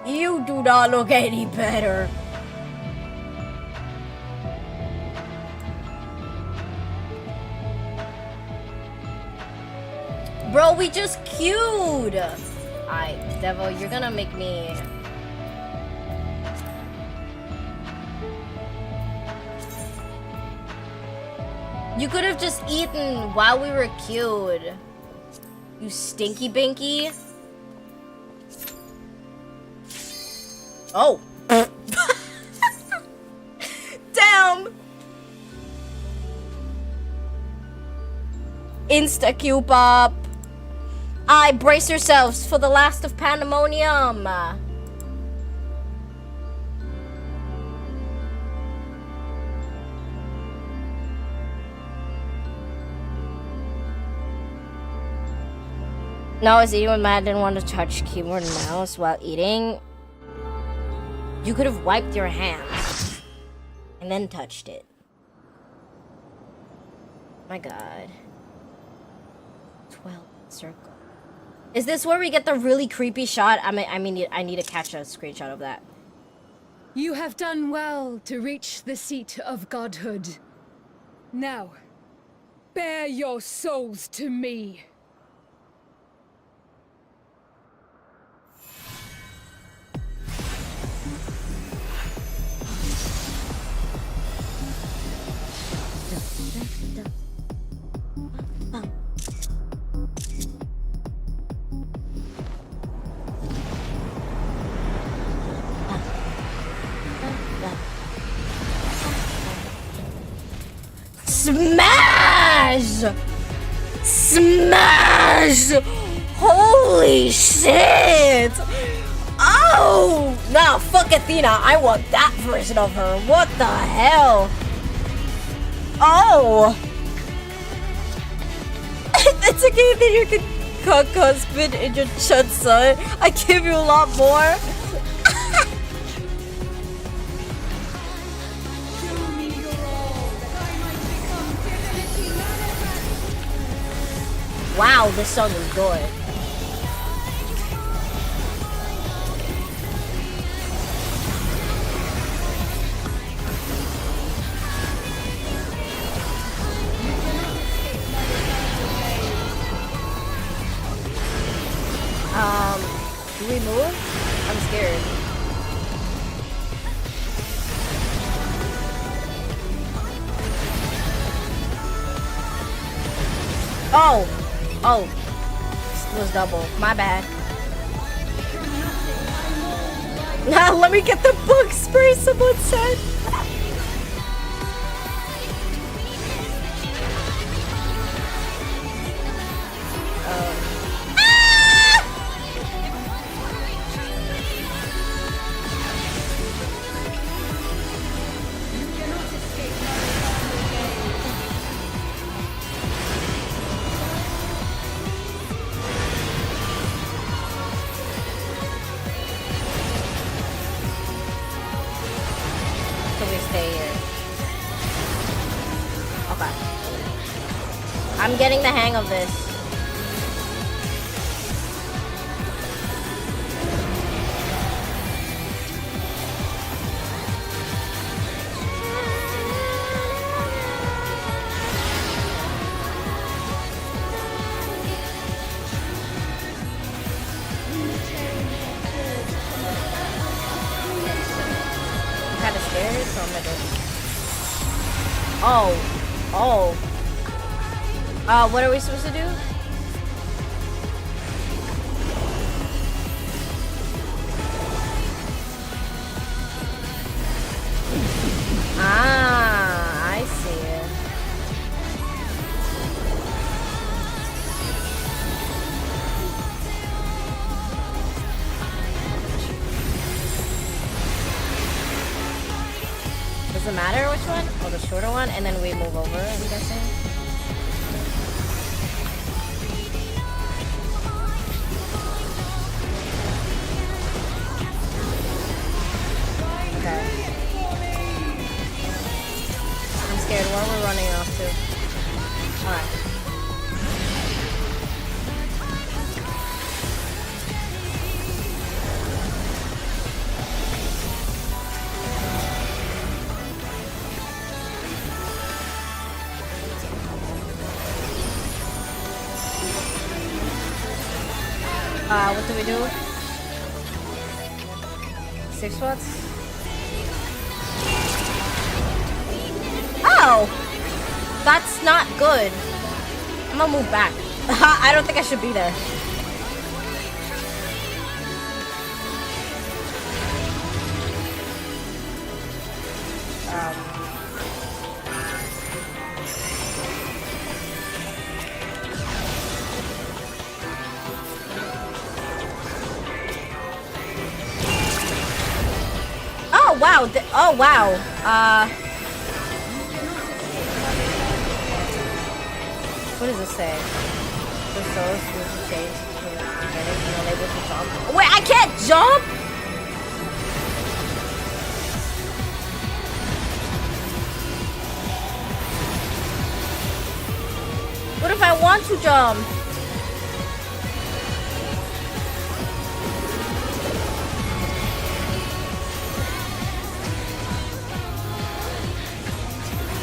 You do not look any better. Bro, we just queued. Alright, Devil, you're gonna make me... You could have just eaten while we were queued. You stinky binky. Oh. Damn. Insta queue pop. Brace yourselves for the last of Pandemonium. No, I was eating with my. I didn't want to touch keyboard and mouse while eating. You could have wiped your hands and then touched it. My God. 12 circle. Is this where we get the really creepy shot? I mean, I need to catch a screenshot of that. You have done well to reach the seat of godhood. Now, bear your souls to me. Smash! Smash! Holy shit! Oh! Nah, fuck Athena. I want that version of her. What the hell? Oh! It's okay that you can cook husband and your chud son. I give you a lot more. Wow, this song is good. Do we move? I'm scared. Oh! Oh, it was double. My bad. Now let me get the bug spray, someone said. I'm getting the hang of this. I'm kind of scared, so I'm gonna do it. Oh. Oh. What are we supposed to do? Ah, I see it. Does it matter which one? Oh, the shorter one, and then we move over, I'm guessing. Where we're running off to. Alright. What do we do? 6 spots? Oh! That's not good. I'm gonna move back. I don't think I should be there. Oh wow! Oh wow! What does it say? the soul seems to change between beginning and unable to jump. Wait, I can't jump? What if I want to jump?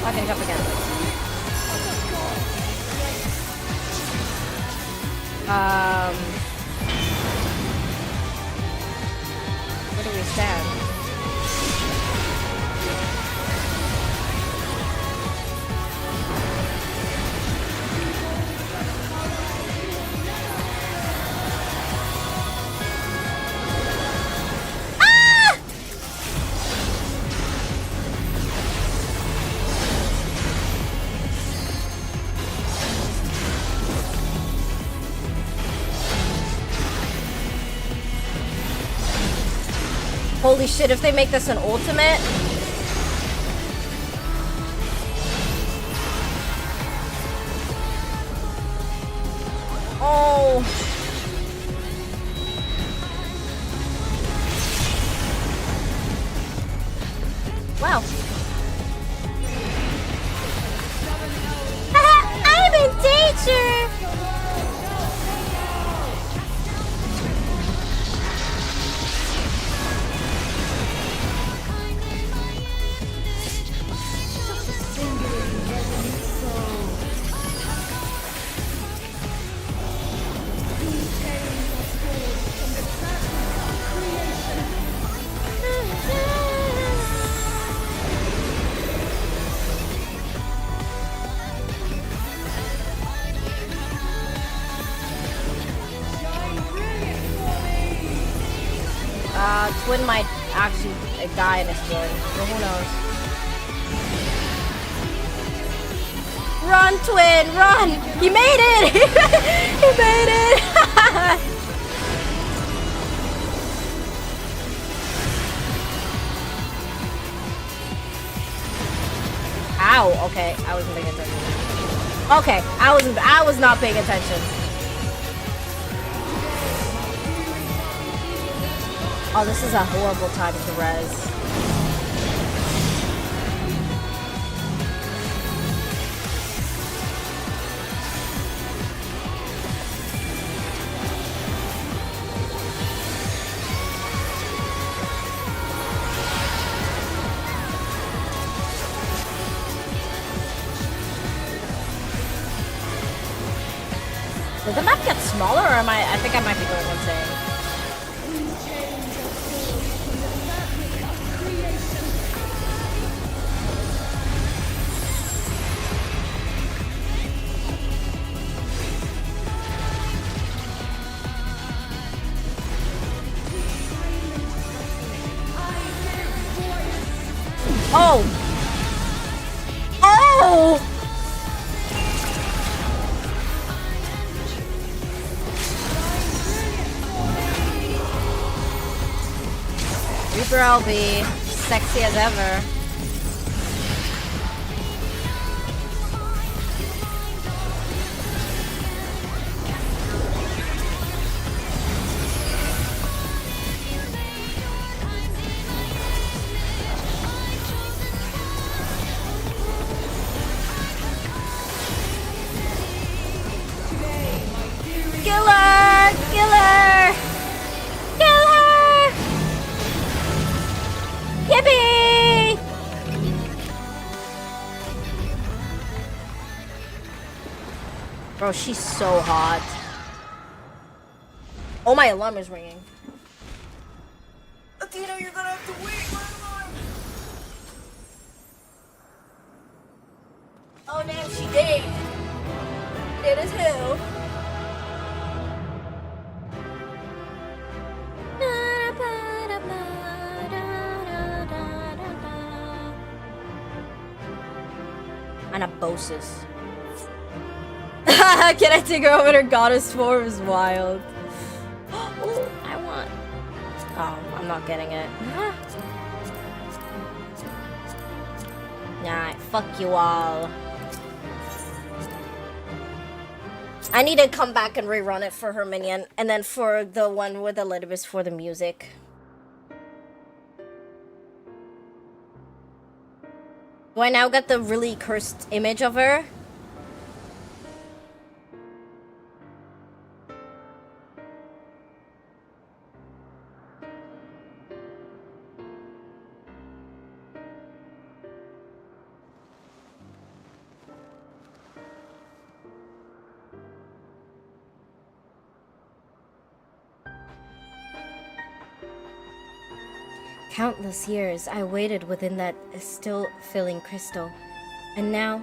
I can jump again. Where do we stand? Holy shit, if they make this an ultimate. Oh. Wow. I'm in danger. Twin might actually die in this game, but who knows? Run, Twin, run! He made it! He made it! Ow! Okay, I wasn't paying attention. Okay, I was not paying attention. Oh, this is a horrible time to res. Did the map get smaller, or am I think I might be going insane. Oh! Oh! Reaper, I'll be sexy as ever. Bro, she's so hot. Oh, my alarm is ringing. Athena, you're gonna have to wait my alarm. Oh, damn, she did. Dead as hell. Anabosis. Can I take her over to goddess form? Is wild. Ooh, I want. Oh, I'm not getting it. Nah, fuck you all. I need to come back and rerun it for her minion, and then for the one with Elidibus for the music. Do I now get the really cursed image of her? Countless years I waited within that still filling crystal. And now,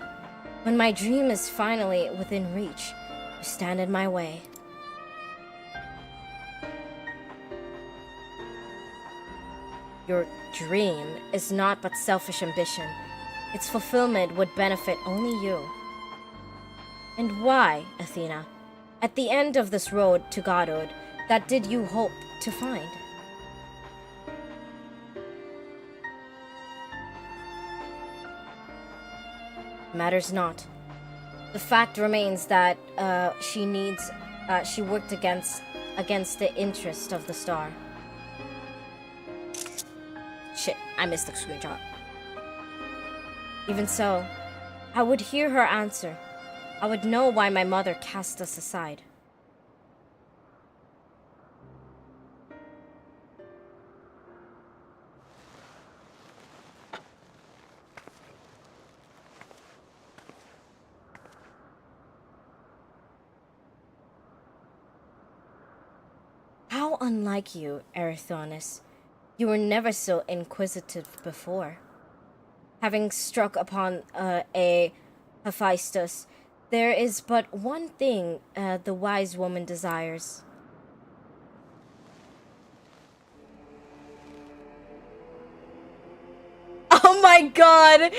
when my dream is finally within reach, you stand in my way. Your dream is not but selfish ambition. Its fulfillment would benefit only you. And why, Athena? At the end of this road to godhood, that did you hope to find? Matters not. The fact remains that she worked against the interest of the star. Shit, I missed the screenshot. Even so, I would hear her answer. I would know why my mother cast us aside. How unlike you, Erythonis. You were never so inquisitive before. Having struck upon a Hephaestus, there is but one thing the wise woman desires. Oh my god!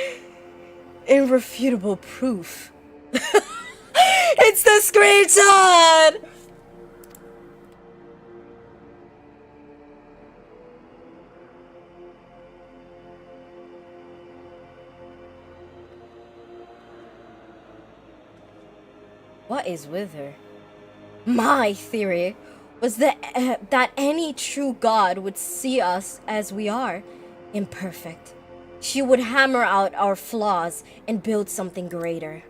Irrefutable proof. It's the screenshot! What is with her? My theory was that any true god would see us as we are, imperfect. She would hammer out our flaws and build something greater.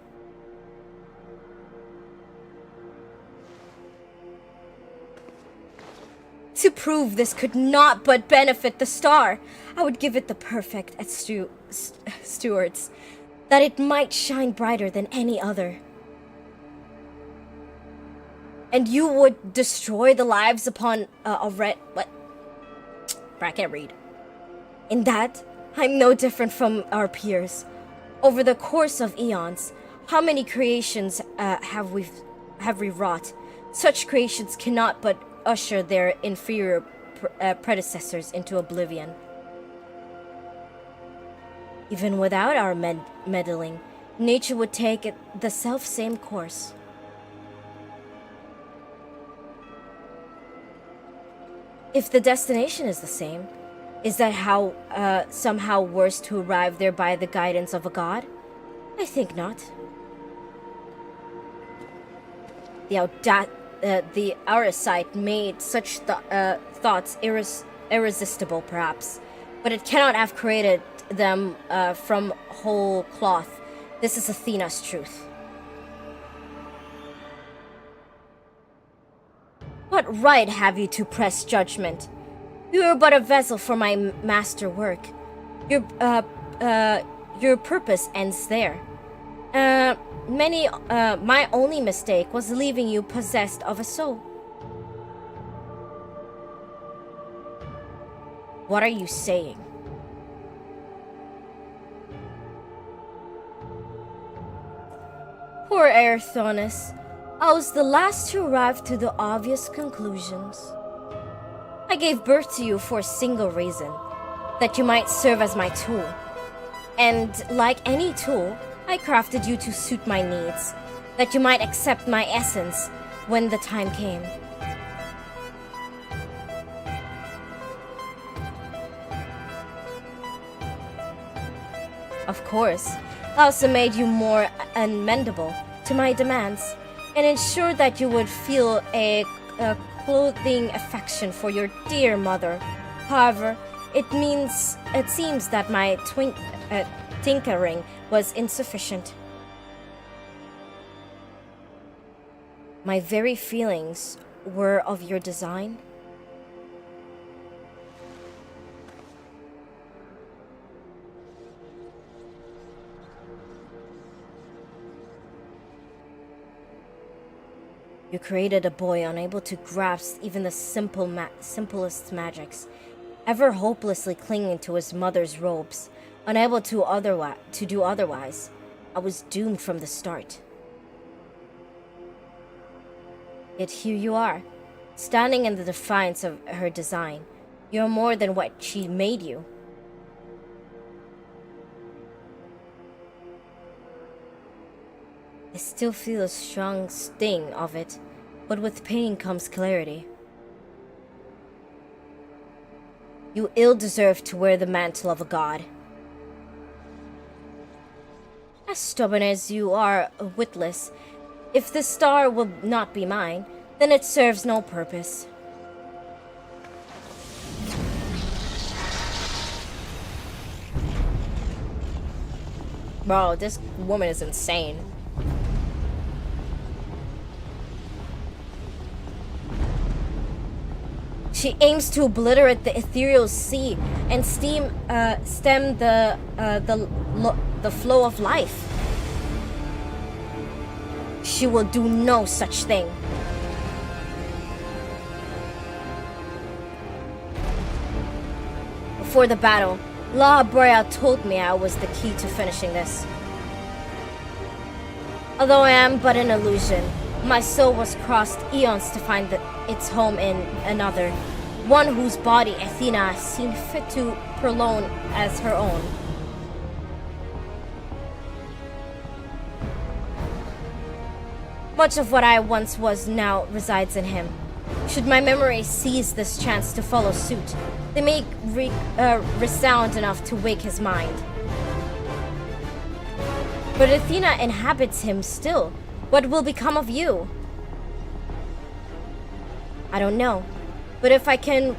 To prove this could not but benefit the star, I would give it the perfect at stewards, that it might shine brighter than any other. And you would destroy the lives upon a red... What? I can't read. In that, I'm no different from our peers. Over the course of eons, how many creations have we wrought? Such creations cannot but usher their inferior predecessors into oblivion. Even without our meddling, nature would take the self-same course. If the destination is the same, is that how somehow worse to arrive there by the guidance of a god? I think not. The Auracite made such thoughts irresistible, perhaps, but it cannot have created them from whole cloth. This is Athena's truth. What right have you to press judgment? You are but a vessel for my master work. Your purpose ends there. My only mistake was leaving you possessed of a soul. What are you saying? Poor Erythonis. I was the last to arrive to the obvious conclusions. I gave birth to you for a single reason, that you might serve as my tool. And like any tool, I crafted you to suit my needs, that you might accept my essence when the time came. Of course, I also made you more amendable to my demands. and ensure that you would feel a clothing affection for your dear mother. However, it seems that my tinkering was insufficient. My very feelings were of your design. You created a boy unable to grasp even the simplest magics, ever hopelessly clinging to his mother's robes, unable to do otherwise. I was doomed from the start. Yet here you are, standing in the defiance of her design. You're more than what she made you. I still feel a strong sting of it, but with pain comes clarity. You ill deserve to wear the mantle of a god. As stubborn as you are witless, if the star will not be mine, then it serves no purpose. Bro, this woman is insane. She aims to obliterate the ethereal sea and stem the flow of life. She will do no such thing. Before the battle, La Brea told me I was the key to finishing this. Although I am but an illusion, my soul was crossed eons to find its home in another, one whose body Athena seemed fit to prolong as her own. Much of what I once was now resides in him. Should my memory seize this chance to follow suit, they may resound enough to wake his mind. But Athena inhabits him still. What will become of you? I don't know. But if I can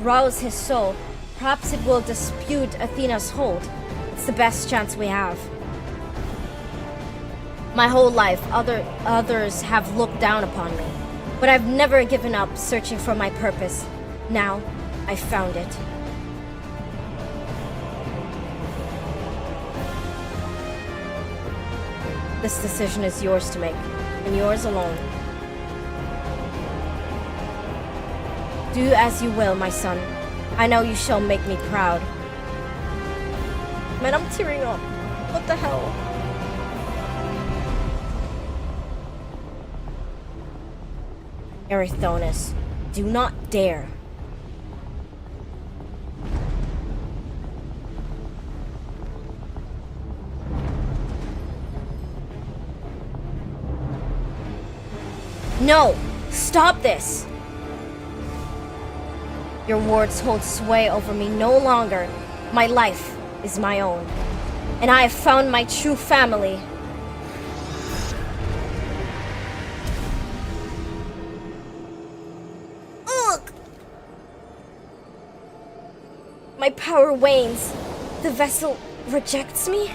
rouse his soul, perhaps it will dispute Athena's hold. It's the best chance we have. My whole life, others have looked down upon me. But I've never given up searching for my purpose. Now, I found it. This decision is yours to make, and yours alone. Do as you will, my son. I know you shall make me proud. Man, I'm tearing up. What the hell? Erythonus, do not dare. No! Stop this! Your words hold sway over me no longer. My life is my own. And I have found my true family. Ugh! My power wanes. The vessel rejects me?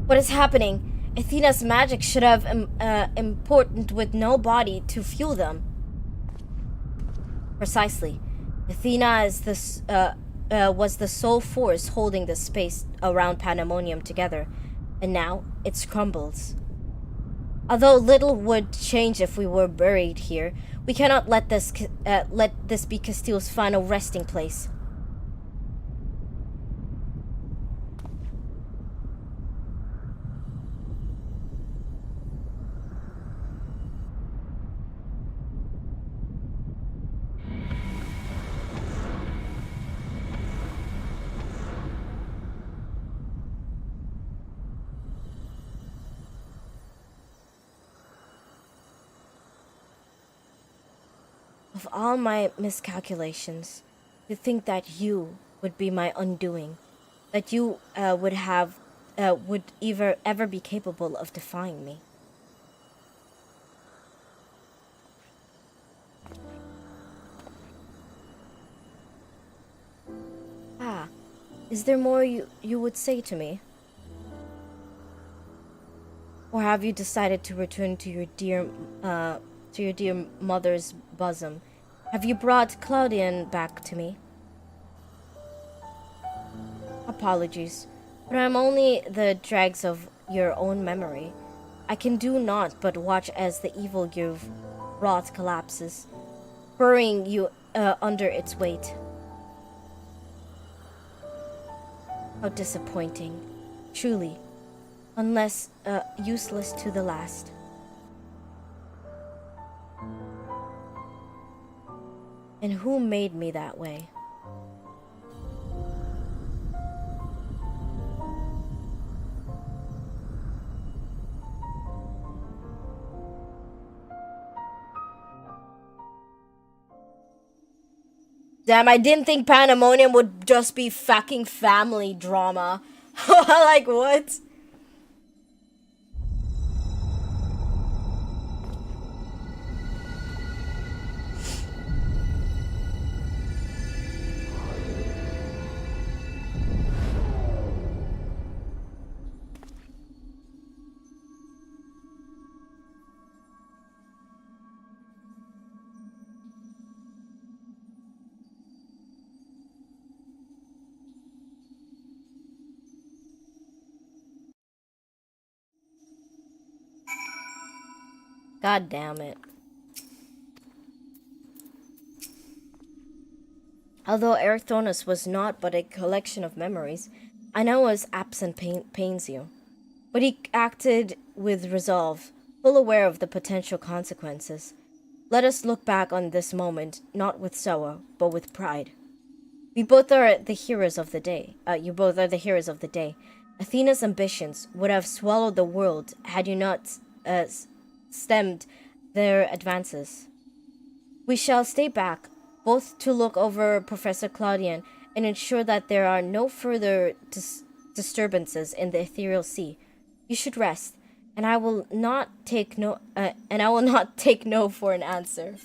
What is happening? Athena's magic should have important with no body to fuel them. Precisely. Athena is was the sole force holding the space around Pandemonium together, and now it crumbles. Although little would change if we were buried here, we cannot let this be Castile's final resting place. Of all my miscalculations, to think that you would be my undoing, that you would ever be capable of defying me. Ah, is there more you would say to me? Or have you decided to return to your dear mother's bosom? Have you brought Claudian back to me? Apologies, but I'm only the dregs of your own memory. I can do naught but watch as the evil you've wrought collapses, burying you under its weight. How disappointing, truly, unless useless to the last. And who made me that way? Damn, I didn't think Pandemonium would just be fucking family drama. Like, what? God damn it. Although Erithonus was not but a collection of memories, I know his absent pains you. But he acted with resolve, full aware of the potential consequences. Let us look back on this moment, not with sorrow, but with pride. We both are the heroes of the day. You both are the heroes of the day. Athena's ambitions would have swallowed the world had you not stemmed their advances. We shall stay back, both to look over Professor Claudian and ensure that there are no further disturbances in the ethereal sea. You should rest, and I will not take no. For an answer.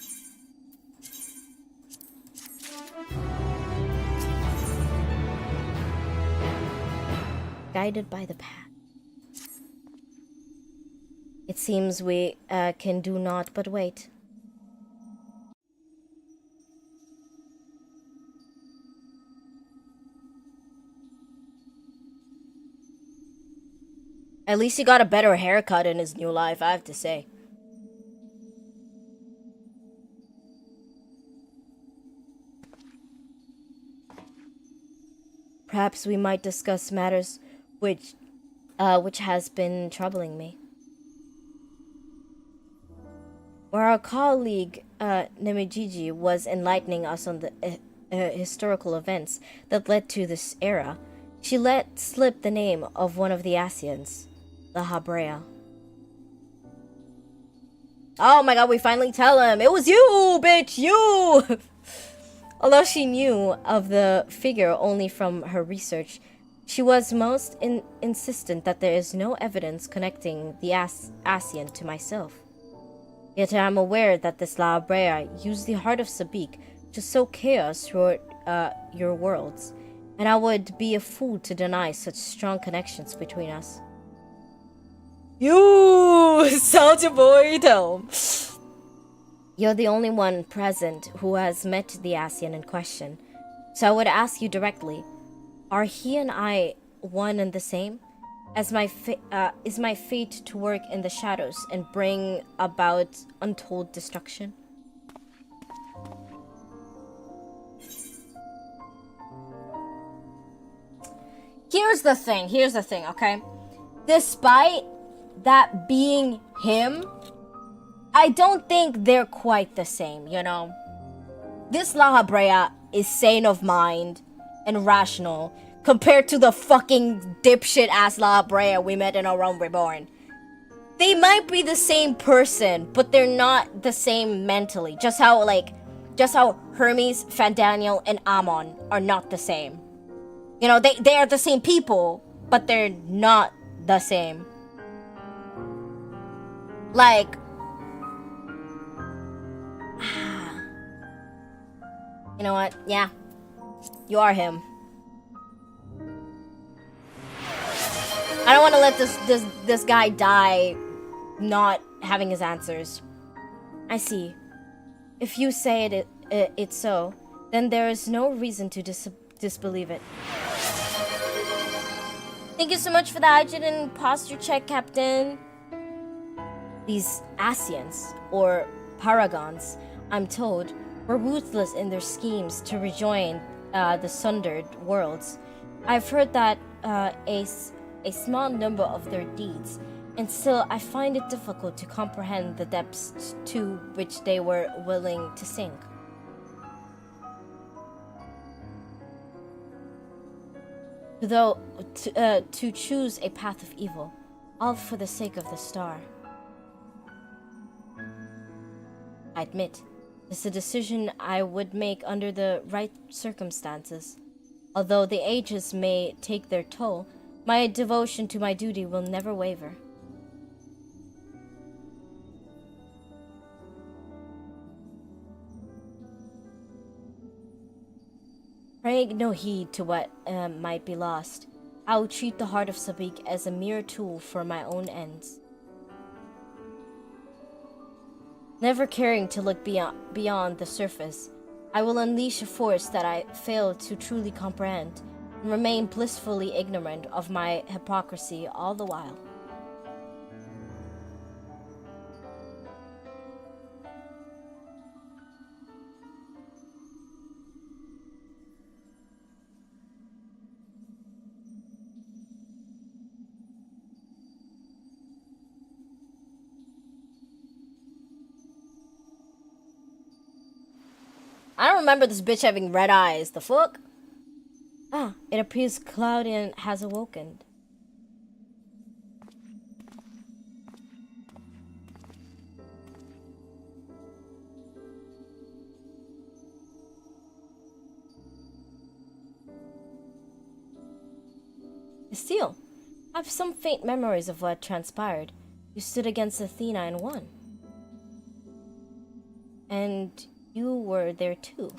Guided by the path. It seems we can do naught but wait. At least he got a better haircut in his new life, I have to say. Perhaps we might discuss matters which has been troubling me. Where our colleague Nemejiji was enlightening us on the historical events that led to this era, she let slip the name of one of the Asians, the Habrea. Oh my god, we finally tell him! It was you, bitch! You! Although she knew of the figure only from her research, she was most insistent that there is no evidence connecting the Asian to myself. Yet I am aware that this La Habrea used the heart of Sabik to sow chaos through your worlds, and I would be a fool to deny such strong connections between us. You, Soldier Boy, Tom. You're the only one present who has met the Asian in question, so I would ask you directly, are he and I one and the same? Is my fate to work in the shadows and bring about untold destruction? Here's the thing, okay? Despite that being him, I don't think they're quite the same, you know? This La Habrea is sane of mind and rational compared to the fucking dipshit ass La Habrea we met in A Realm Reborn. They might be the same person, but they're not the same mentally. Just how, like, just how Hermes, Fandaniel, and Amon are not the same. You know, they are the same people, but they're not the same. Like, you know what? Yeah, you are him. I don't want to let this guy die not having his answers. I see. If you say it's so, then there is no reason to disbelieve it. Thank you so much for the hydrogen posture check, Captain. These Asians, or Paragons, I'm told, were ruthless in their schemes to rejoin the sundered worlds. I've heard that a small number of their deeds, and still I find it difficult to comprehend the depths to which they were willing to sink. Though to choose a path of evil, all for the sake of the star. I admit, it's a decision I would make under the right circumstances. Although the ages may take their toll, my devotion to my duty will never waver. Paying no heed to what might be lost, I will treat the heart of Sabik as a mere tool for my own ends. Never caring to look beyond the surface, I will unleash a force that I fail to truly comprehend, and remain blissfully ignorant of my hypocrisy all the while. I don't remember this bitch having red eyes. The fuck? Ah, it appears Claudian has awoken. Still, I have some faint memories of what transpired. You stood against Athena and won. And you were there too.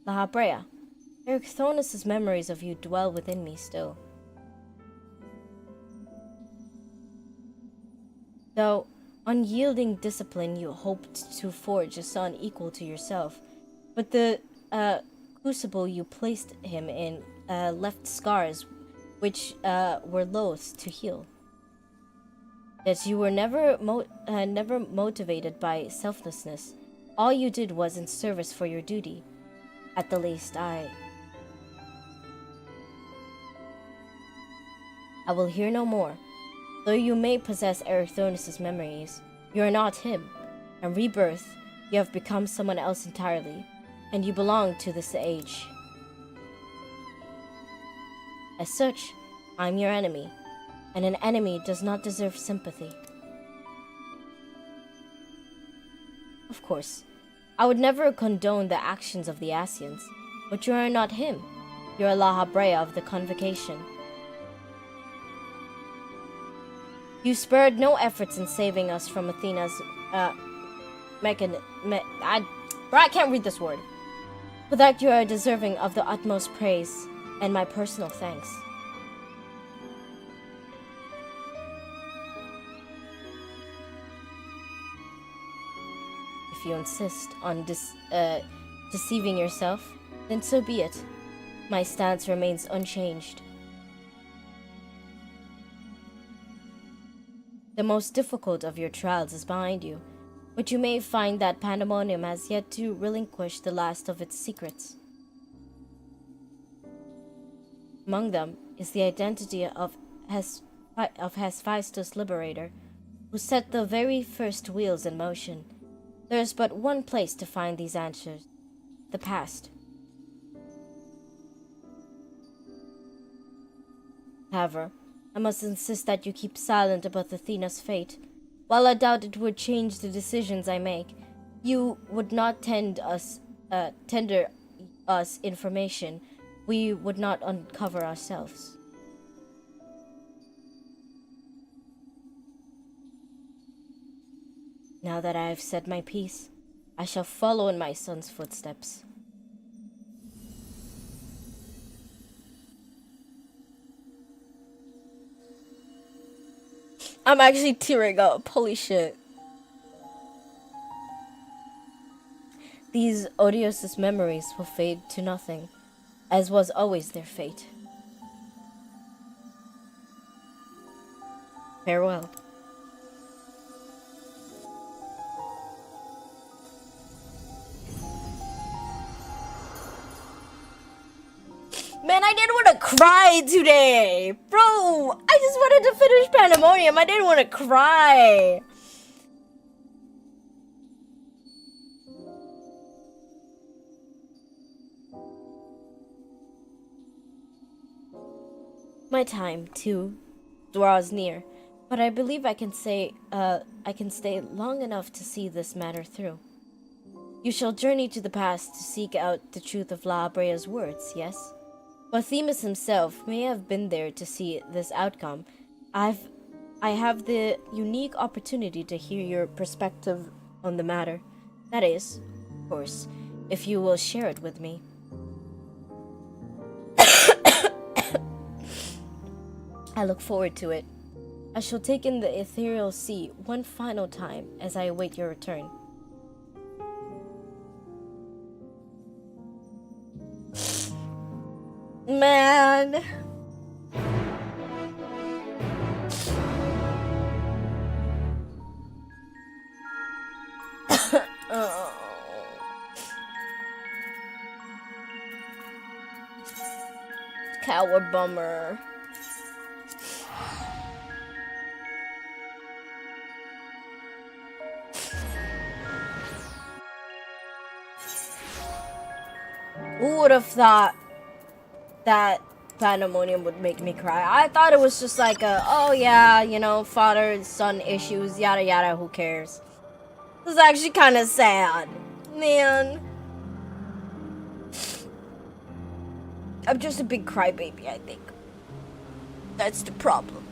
La Habrea, Erechthonus' memories of you dwell within me still. Though unyielding discipline you hoped to forge a son equal to yourself, but the crucible you placed him in left scars which were loath to heal. That you were never motivated by selflessness. All you did was in service for your duty. At the least, I will hear no more. Though you may possess Erechthonus' memories, you are not him. And rebirth, you have become someone else entirely, and you belong to this age. As such, I'm your enemy, and an enemy does not deserve sympathy. Of course, I would never condone the actions of the Asians, but you are not him. You are La Habrea of the Convocation. You spared no efforts in saving us from Athena's I can't read this word. For that you are deserving of the utmost praise and my personal thanks. If you insist on deceiving yourself, then so be it. My stance remains unchanged. The most difficult of your trials is behind you, but you may find that Pandemonium has yet to relinquish the last of its secrets. Among them is the identity of Hephaestus Liberator, who set the very first wheels in motion. There is but one place to find these answers: the past. However, I must insist that you keep silent about Athena's fate. While I doubt it would change the decisions I make, you would not tender us information we would not uncover ourselves. Now that I have said my piece, I shall follow in my son's footsteps. I'm actually tearing up. Holy shit. These odious memories will fade to nothing, as was always their fate. Farewell. Man, I didn't want to cry today. Bro, I just wanted to finish Pandemonium. I didn't want to cry. My time, too, draws near, but I believe I can stay long enough to see this matter through. You shall journey to the past to seek out the truth of La Abrea's words, yes? While Themis himself may have been there to see this outcome, I have the unique opportunity to hear your perspective on the matter. That is, of course, if you will share it with me. I look forward to it. I shall take in the ethereal sea one final time as I await your return. Man. Oh. Coward bummer. Who would have thought that Pandemonium would make me cry? I thought it was just like a, oh yeah, you know, father and son issues, yada yada, who cares? This is actually kind of sad. Man. I'm just a big crybaby, I think. That's the problem.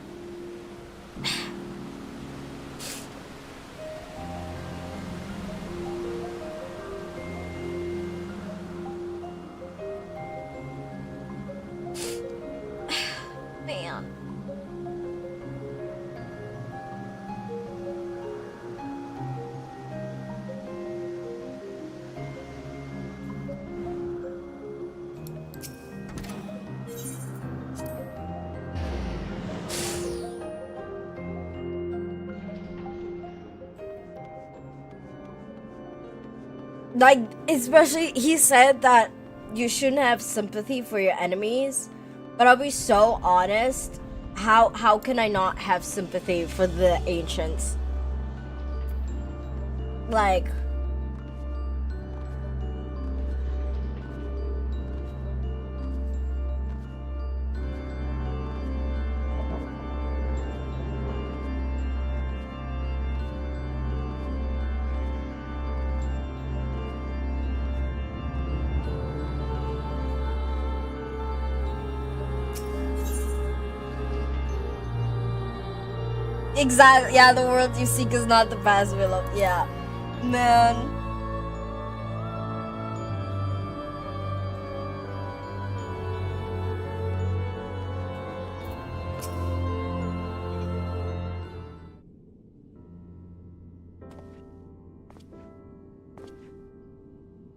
Man. Like, especially, he said that you shouldn't have sympathy for your enemies, but I'll be so honest, how can I not have sympathy for the ancients? Like, exactly, yeah, the world you seek is not the past we love. Yeah, man.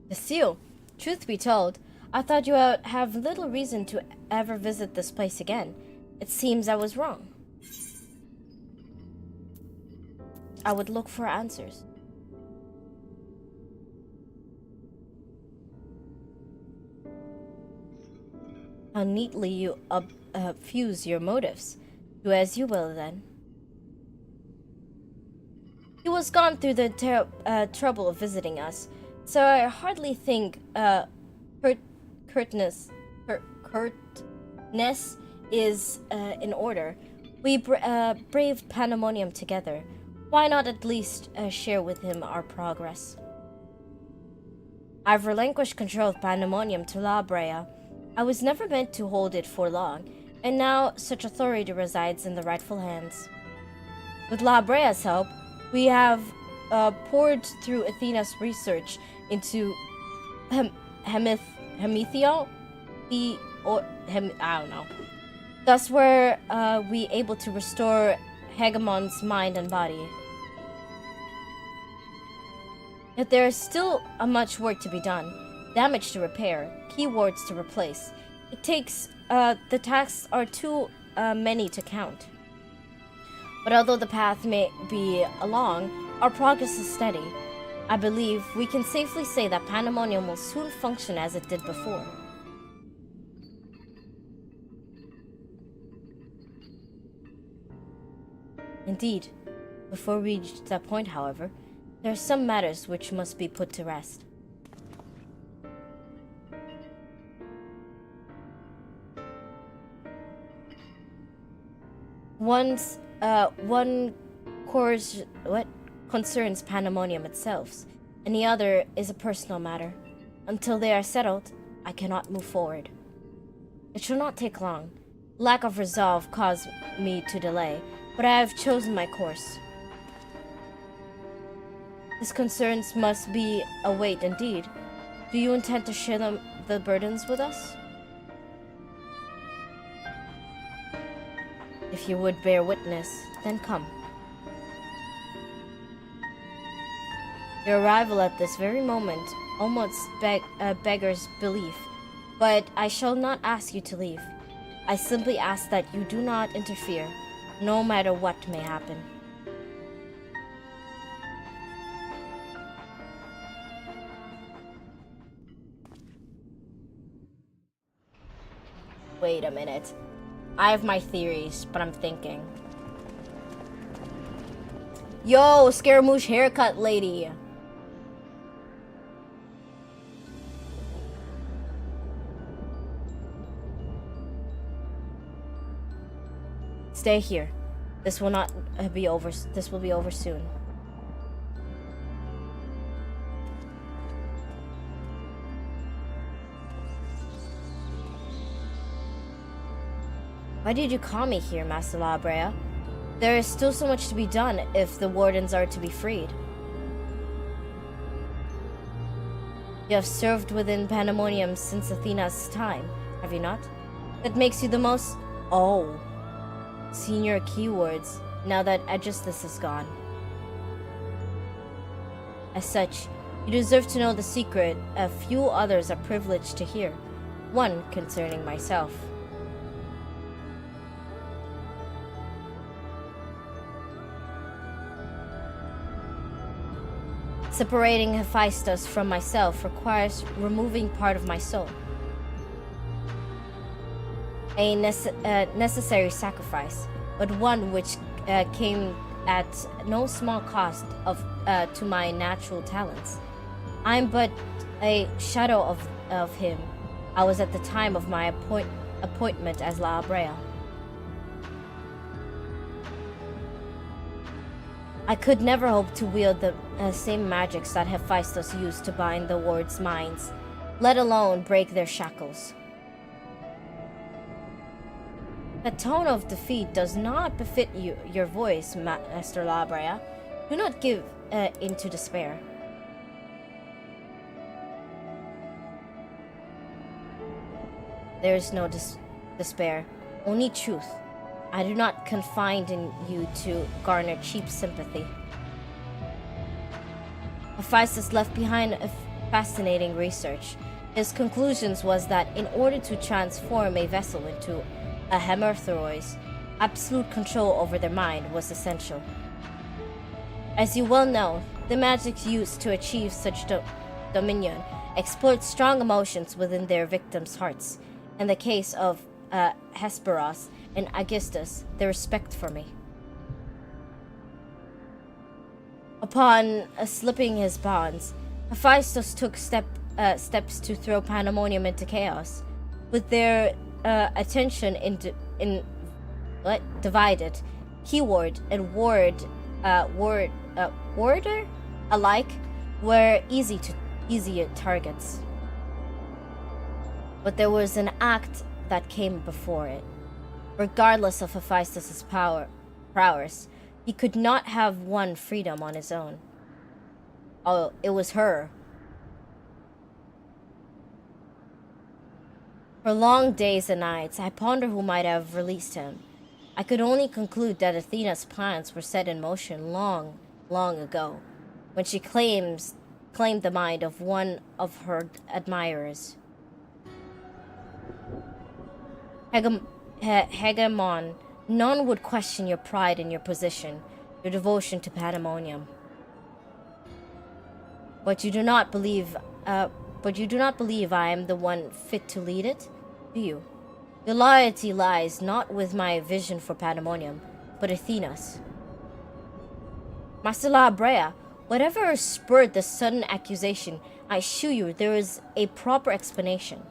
The seal. Truth be told, I thought you would have little reason to ever visit this place again. It seems I was wrong. I would look for answers. How neatly you fuse your motives. Do as you will, then. He was gone through the trouble of visiting us, so I hardly think curtness is in order. We braved Pandemonium together. Why not at least share with him our progress? I've relinquished control of Pandemonium to La Brea. I was never meant to hold it for long, and now such authority resides in the rightful hands. With La Brea's help, we have poured through Athena's research into Hemithio? I don't know. Thus were we able to restore Hegemon's mind and body. Yet there is still much work to be done. Damage to repair, keywords to replace. It takes, the tasks are too many to count. But although the path may be long, our progress is steady. I believe we can safely say that Pandemonium will soon function as it did before. Indeed, before we reach that point, however, there are some matters which must be put to rest. One concerns Pandemonium itself, and the other is a personal matter. Until they are settled, I cannot move forward. It shall not take long. Lack of resolve caused me to delay, but I have chosen my course. These concerns must be a weight indeed. Do you intend to share the burdens with us? If you would bear witness, then come. Your arrival at this very moment almost beggars belief, but I shall not ask you to leave. I simply ask that you do not interfere, no matter what may happen. Wait a minute. I have my theories, but I'm thinking. Yo, Scaramouche haircut lady. Stay here. This will not be over. This will be over soon. Why did you call me here, Master La Brea? There is still so much to be done if the wardens are to be freed. You have served within Pandemonium since Athena's time, have you not? That makes you the most... Oh. Senior keywords, now that Aegisthus is gone. As such, you deserve to know the secret a few others are privileged to hear. One concerning myself. Separating Hephaestus from myself requires removing part of my soul. A necessary sacrifice, but one which came at no small cost to my natural talents. I am but a shadow of him I was at the time of my appointment as La Brea. I could never hope to wield the same magics that Hephaestus used to bind the ward's minds, let alone break their shackles. The tone of defeat does not befit your voice, Master La Brea. Do not give in to despair. There is no despair, only truth. I do not confide in you to garner cheap sympathy. Hephaestus left behind a fascinating research. His conclusions was that in order to transform a vessel into a Hemorrhoids, absolute control over their mind was essential. As you well know, the magics used to achieve such dominion exploit strong emotions within their victims' hearts. In the case of Hesperos and Aegisthus, their respect for me. Upon slipping his bonds, Hephaestus took steps to throw Pandemonium into chaos. With their attention divided, keyword and warder alike were easier targets. But there was an act that came before it. Regardless of Hephaestus' prowess, he could not have won freedom on his own. Oh, it was her. For long days and nights, I pondered who might have released him. I could only conclude that Athena's plans were set in motion long, long ago, when she claimed the mind of one of her admirers. Hegemon, none would question your pride in your position, your devotion to Pandemonium. But you do not believe I am the one fit to lead it, do you? Your loyalty lies not with my vision for Pandemonium, but Athena's. Master La Brea, whatever spurred the sudden accusation, I assure you there is a proper explanation.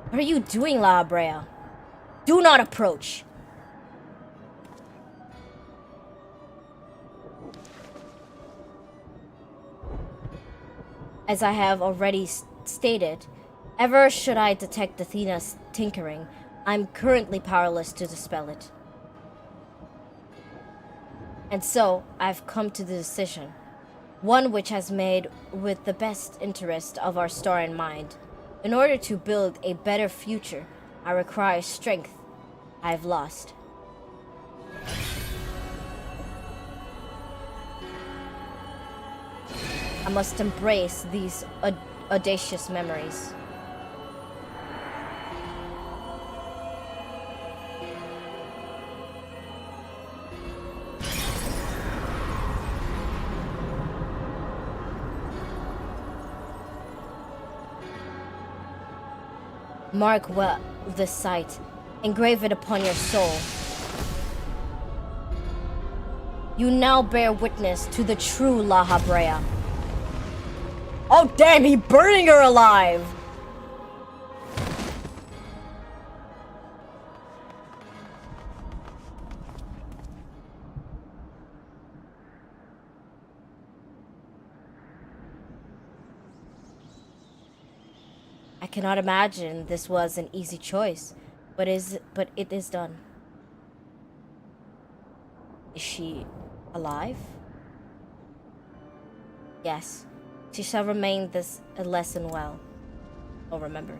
What are you doing, La Brea? Do not approach! As I have already stated, ever should I detect Athena's tinkering, I'm currently powerless to dispel it. And so, I've come to the decision, one which has made with the best interest of our star in mind. In order to build a better future, I require strength I have lost. I must embrace these audacious memories. Mark well this sight, engrave it upon your soul. You now bear witness to the true La Brea. Oh damn, he burning her alive! I cannot imagine this was an easy choice, but it is done. Is she alive? Yes, she shall remain this a lesson well. Oh, remember.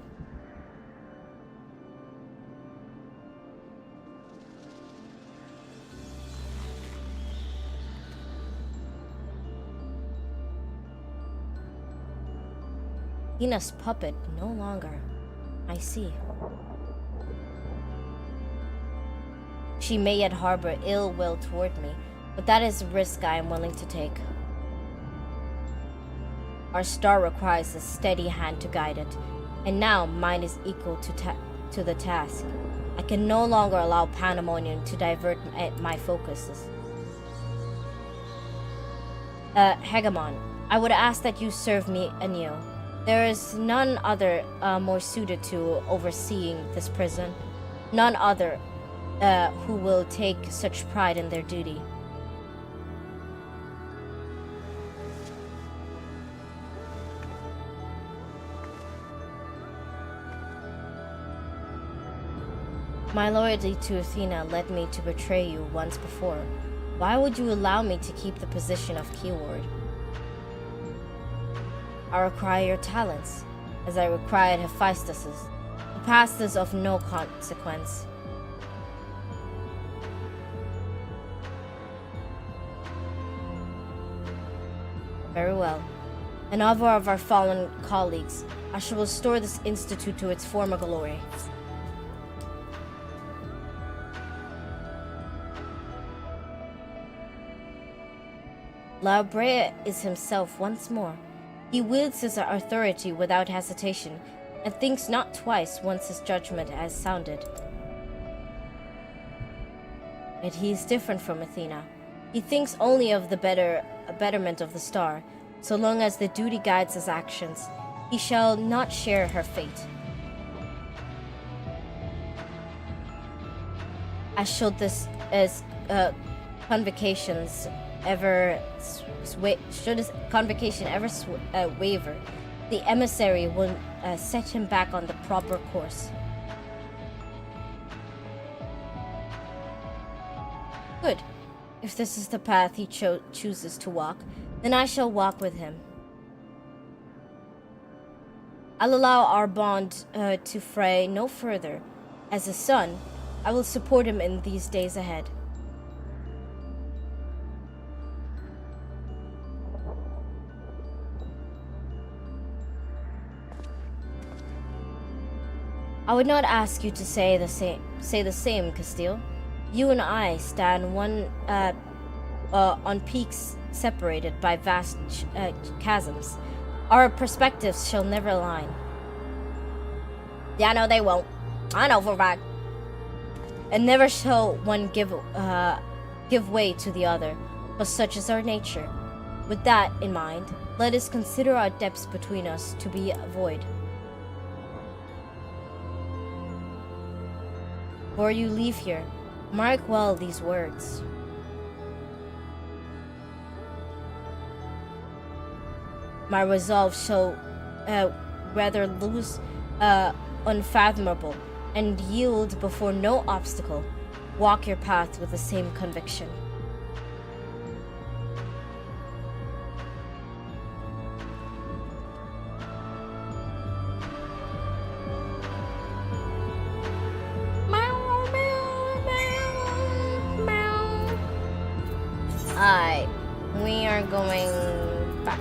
Hina's puppet no longer. I see. She may yet harbor ill will toward me, but that is a risk I am willing to take. Our star requires a steady hand to guide it, and now mine is equal to the task. I can no longer allow Pandemonium to divert my focuses. Hegemon, I would ask that you serve me anew. There is none other more suited to overseeing this prison, none other who will take such pride in their duty. My loyalty to Athena led me to betray you once before. Why would you allow me to keep the position of keyword? I require your talents, as I required Hephaestus's. The past is of no consequence. Very well. In honor of our fallen colleagues, I shall restore this institute to its former glory. La Brea is himself once more. He wields his authority without hesitation, and thinks not twice once his judgment has sounded. Yet he is different from Athena. He thinks only of the betterment of the star. So long as the duty guides his actions, he shall not share her fate. As convocations ever should his convocation ever waver, the emissary will set him back on the proper course. Good. If this is the path he chooses to walk, then I shall walk with him. I'll allow our bond to fray no further. As a son, I will support him in these days ahead. I would not ask you to say the same, Castile. You and I stand one on peaks separated by vast chasms. Our perspectives shall never align. Yeah, no, they won't. I know for a fact. And never shall one give way to the other, but such is our nature. With that in mind, let us consider our depths between us to be a void. Before you leave here, mark well these words. My resolve shall rather lose unfathomable, and yield before no obstacle. Walk your path with the same conviction. Alright, we are going back.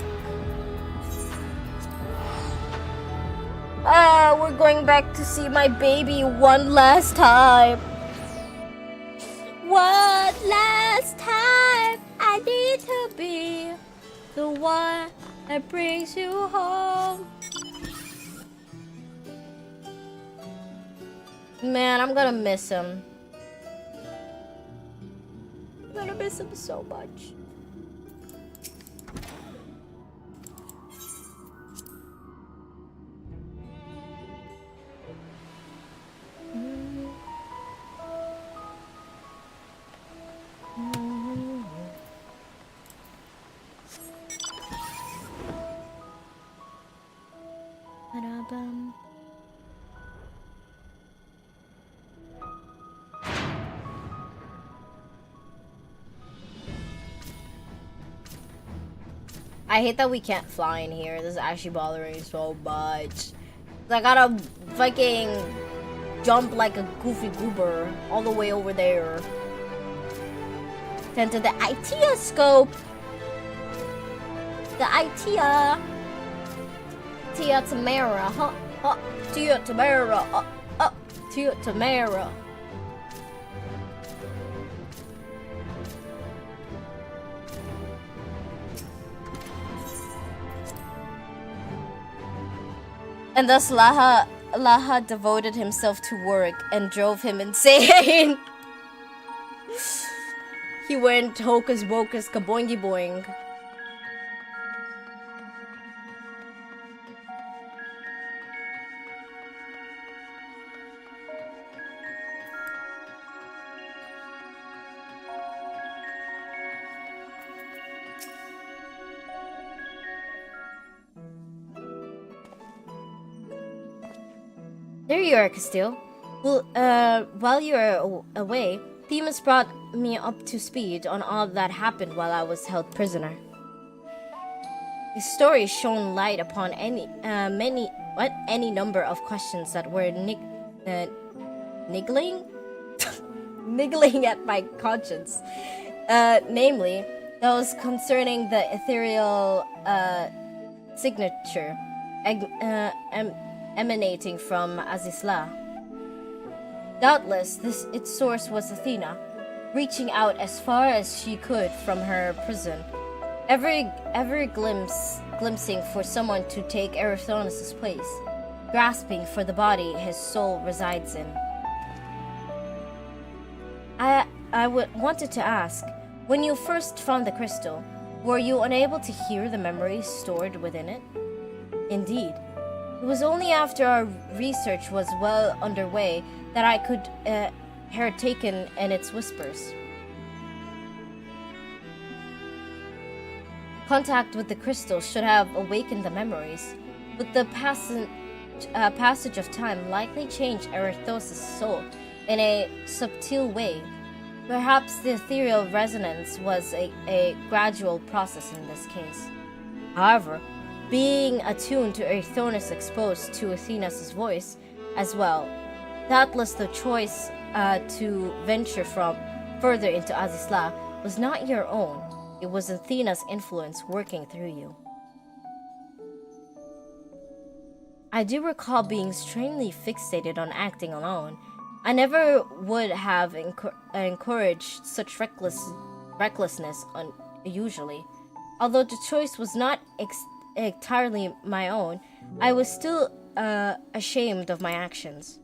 We're going back to see my baby one last time. One last time, I need to be the one that brings you home. Man, I'm gonna miss him. I'm gonna miss him so much. I hate that we can't fly in here. This is actually bothering me so much. I gotta fucking jump like a goofy goober all the way over there. Then to the ITEA scope. The ITEA. Tia Tamara, huh? Tia Tamara, Tia Tamara. And thus Laha devoted himself to work and drove him insane. He went hocus pocus kaboingy boing. There you are, Castile. Well, while you were away, Themis brought me up to speed on all that happened while I was held prisoner. His story shone light upon any number of questions that were niggling at my conscience. Namely, those concerning the ethereal signature emanating from Azisla. Doubtless, its source was Athena, reaching out as far as she could from her prison, every glimpsing for someone to take Erythronis' place, grasping for the body his soul resides in. wanted to ask, when you first found the crystal, were you unable to hear the memories stored within it? Indeed. It was only after our research was well underway that I could hear taken in its whispers. Contact with the crystal should have awakened the memories, but the passage of time likely changed Erithos' soul in a subtle way. Perhaps the ethereal resonance was a gradual process in this case. However, being attuned to Erithonus exposed to Athena's voice as well, doubtless the choice to venture further into Azisla was not your own. It was Athena's influence working through you. I do recall being strangely fixated on acting alone. I never would have encouraged such recklessness usually. Although the choice was not entirely my own, I was still ashamed of my actions.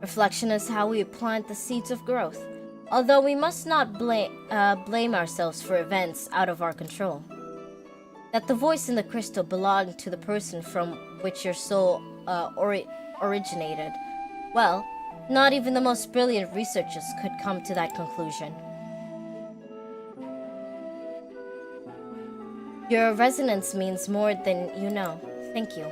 Reflection is how we plant the seeds of growth, although we must not blame ourselves for events out of our control. That the voice in the crystal belonged to the person from which your soul originated, well, not even the most brilliant researchers could come to that conclusion. Your resonance means more than you know. Thank you.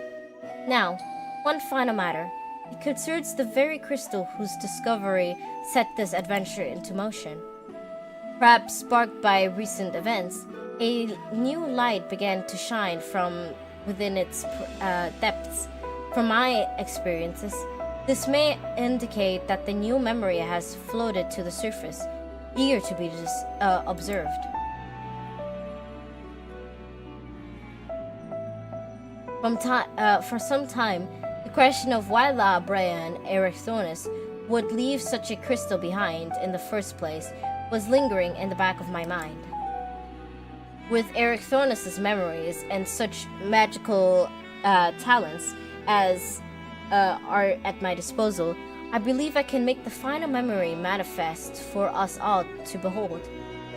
Now, one final matter. It concerns the very crystal whose discovery set this adventure into motion. Perhaps sparked by recent events, a new light began to shine from within its depths. From my experiences, this may indicate that the new memory has floated to the surface, eager to be observed. For some time, the question of why La Brea and Erithonus would leave such a crystal behind in the first place was lingering in the back of my mind. With Erithonus' memories and such magical talents as are at my disposal, I believe I can make the final memory manifest for us all to behold.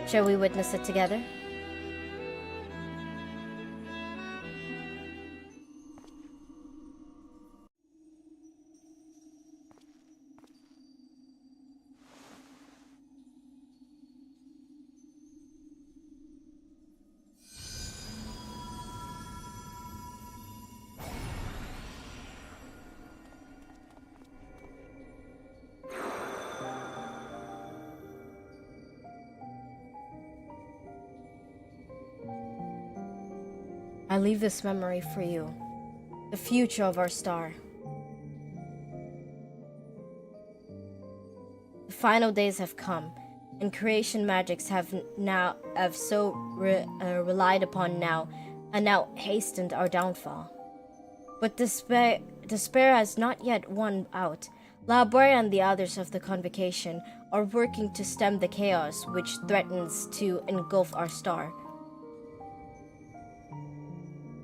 Shall we witness it together? I leave this memory for you, the future of our star. The final days have come, and creation magics have so relied upon now, and now hastened our downfall. But despair has not yet won out. La Brea and the others of the convocation are working to stem the chaos which threatens to engulf our star.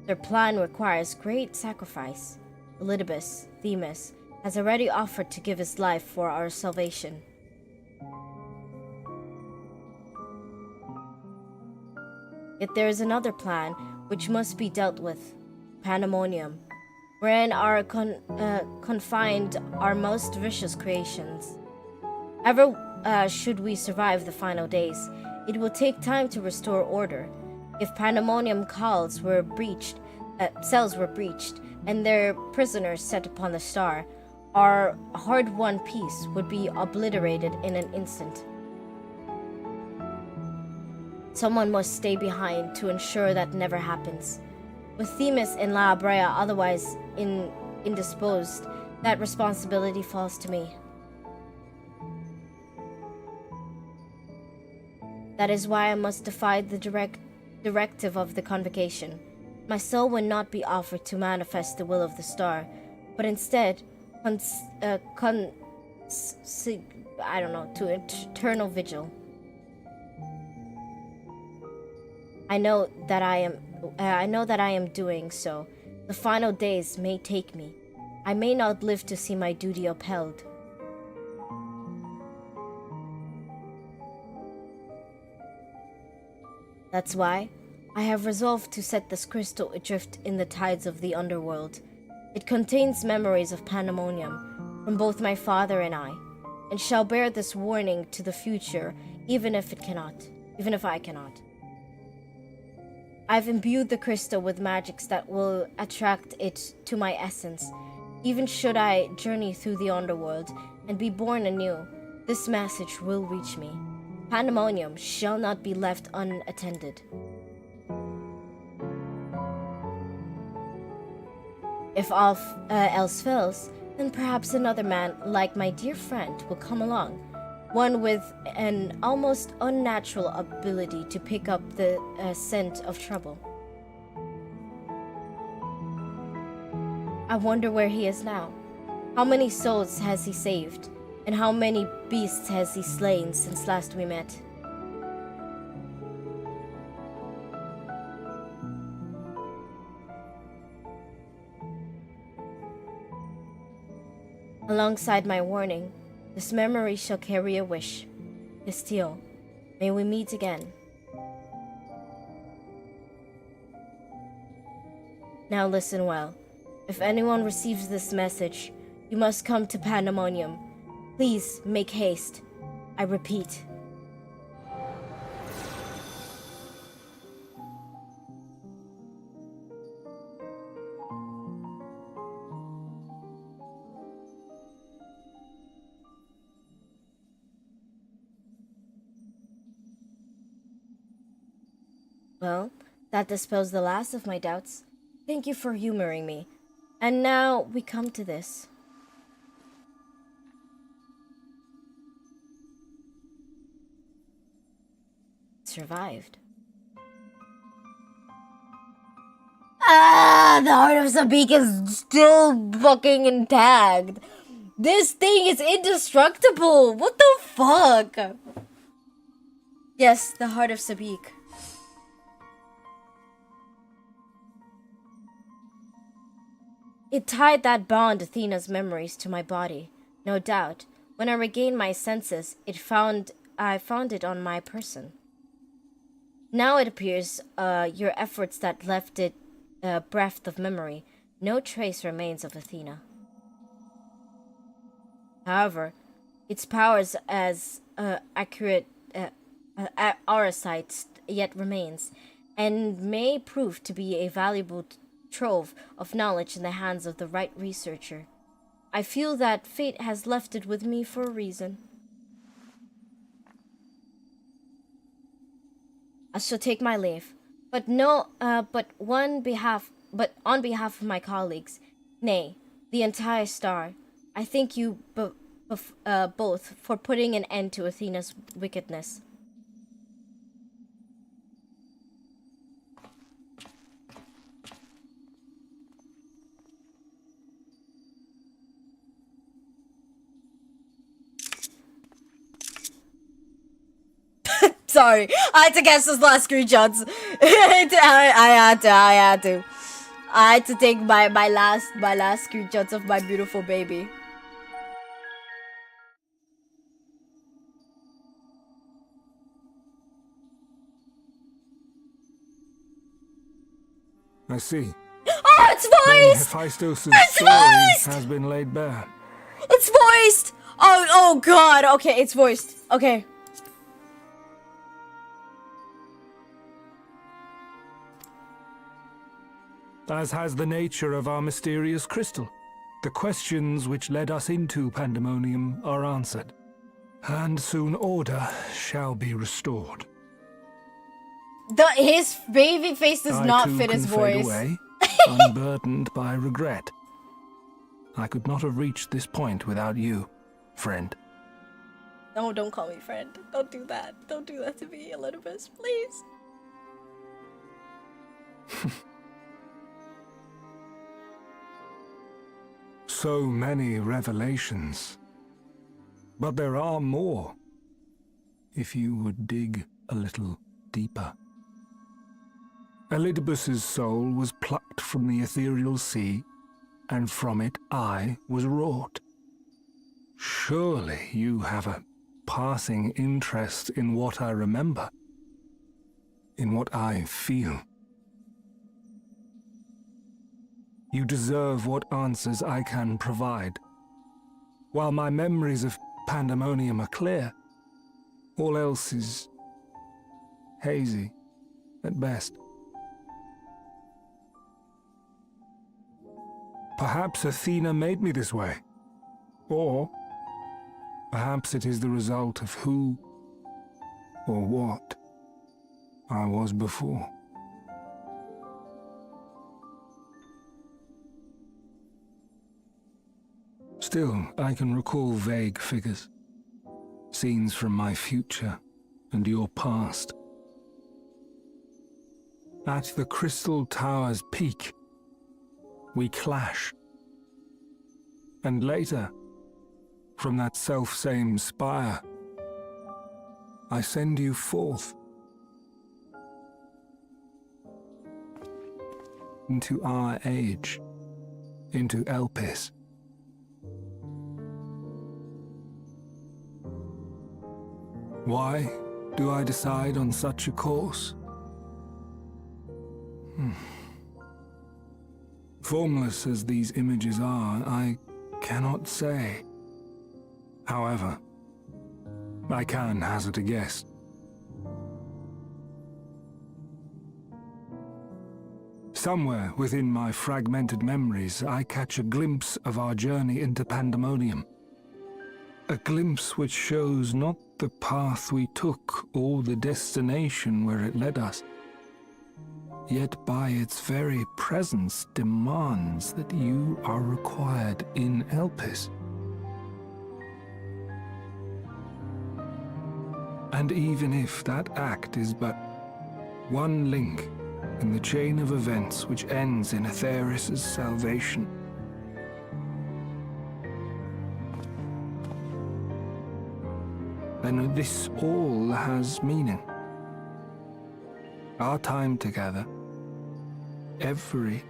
Their plan requires great sacrifice. Elidibus, Themis, has already offered to give his life for our salvation. Yet there is another plan which must be dealt with, pandemonium, wherein are confined our most vicious creations. Ever should we survive the final days, it will take time to restore order. If pandemonium cells were breached, and their prisoners set upon the star, our hard-won peace would be obliterated in an instant. Someone must stay behind to ensure that never happens. With Themis and La Brea otherwise indisposed, that responsibility falls to me. That is why I must defy the directive of the convocation. My soul will not be offered to manifest the will of the star, but instead, to eternal vigil. I know that I am doing so. The final days may take me. I may not live to see my duty upheld. That's why I have resolved to set this crystal adrift in the tides of the underworld. It contains memories of pandemonium from both my father and I, and shall bear this warning to the future, even if I cannot. I've imbued the crystal with magics that will attract it to my essence. Even should I journey through the underworld and be born anew, this message will reach me. Pandemonium shall not be left unattended. If all else fails, then perhaps another man like my dear friend will come along. One with an almost unnatural ability to pick up the scent of trouble. I wonder where he is now. How many souls has he saved? And how many beasts has he slain since last we met? Alongside my warning, this memory shall carry a wish. Castile, may we meet again. Now listen well. If anyone receives this message, you must come to Pandemonium. Please make haste. I repeat. Well, that dispels the last of my doubts. Thank you for humoring me. And now we come to this. Survived. The heart of Sabik is still fucking intact. This thing is indestructible. What the fuck? Yes, the heart of Sabik. It tied that bond Athena's memories to my body, no doubt. When I regained my senses, I found it on my person. Now it appears, your efforts that left it bereft of memory. No trace remains of Athena. However, its powers as accurate Arisight yet remains, and may prove to be a valuable trove of knowledge in the hands of the right researcher. I feel that fate has left it with me for a reason. I shall take my leave, but on behalf of my colleagues, nay, the entire star, I thank you both for putting an end to Athena's wickedness. Sorry, I had to guess those last screenshots. I had to. I had to take my last screenshots of my beautiful baby. I see. Oh, it's voiced! Hephaestus' story has been laid bare. It's voiced! Oh god, okay, it's voiced. Okay. As has the nature of our mysterious crystal. The questions which led us into Pandemonium are answered, and soon order shall be restored. His baby face does not fit his voice. Away, unburdened by regret. I could not have reached this point without you, friend. No, don't call me friend. Don't do that. Don't do that to me, Elidibus, please. So many revelations. But there are more, if you would dig a little deeper. Elidibus's soul was plucked from the ethereal sea, and from it I was wrought. Surely you have a passing interest in what I remember. in what I feel. You deserve what answers I can provide. While my memories of Pandemonium are clear, all else is hazy at best. Perhaps Athena made me this way. Or perhaps it is the result of who or what I was before. Still, I can recall vague figures, scenes from my future and your past. At the Crystal Tower's peak, we clash. And later, from that self-same spire, I send you forth into our age, into Elpis. Why do I decide on such a course? Formless as these images are, I cannot say. However, I can hazard a guess. Somewhere within my fragmented memories, I catch a glimpse of our journey into Pandemonium. A glimpse which shows not the path we took or the destination where it led us, yet by its very presence demands that you are required in Elpis. And even if that act is but one link in the chain of events which ends in Atheris' salvation, then this all has meaning. Our time together, every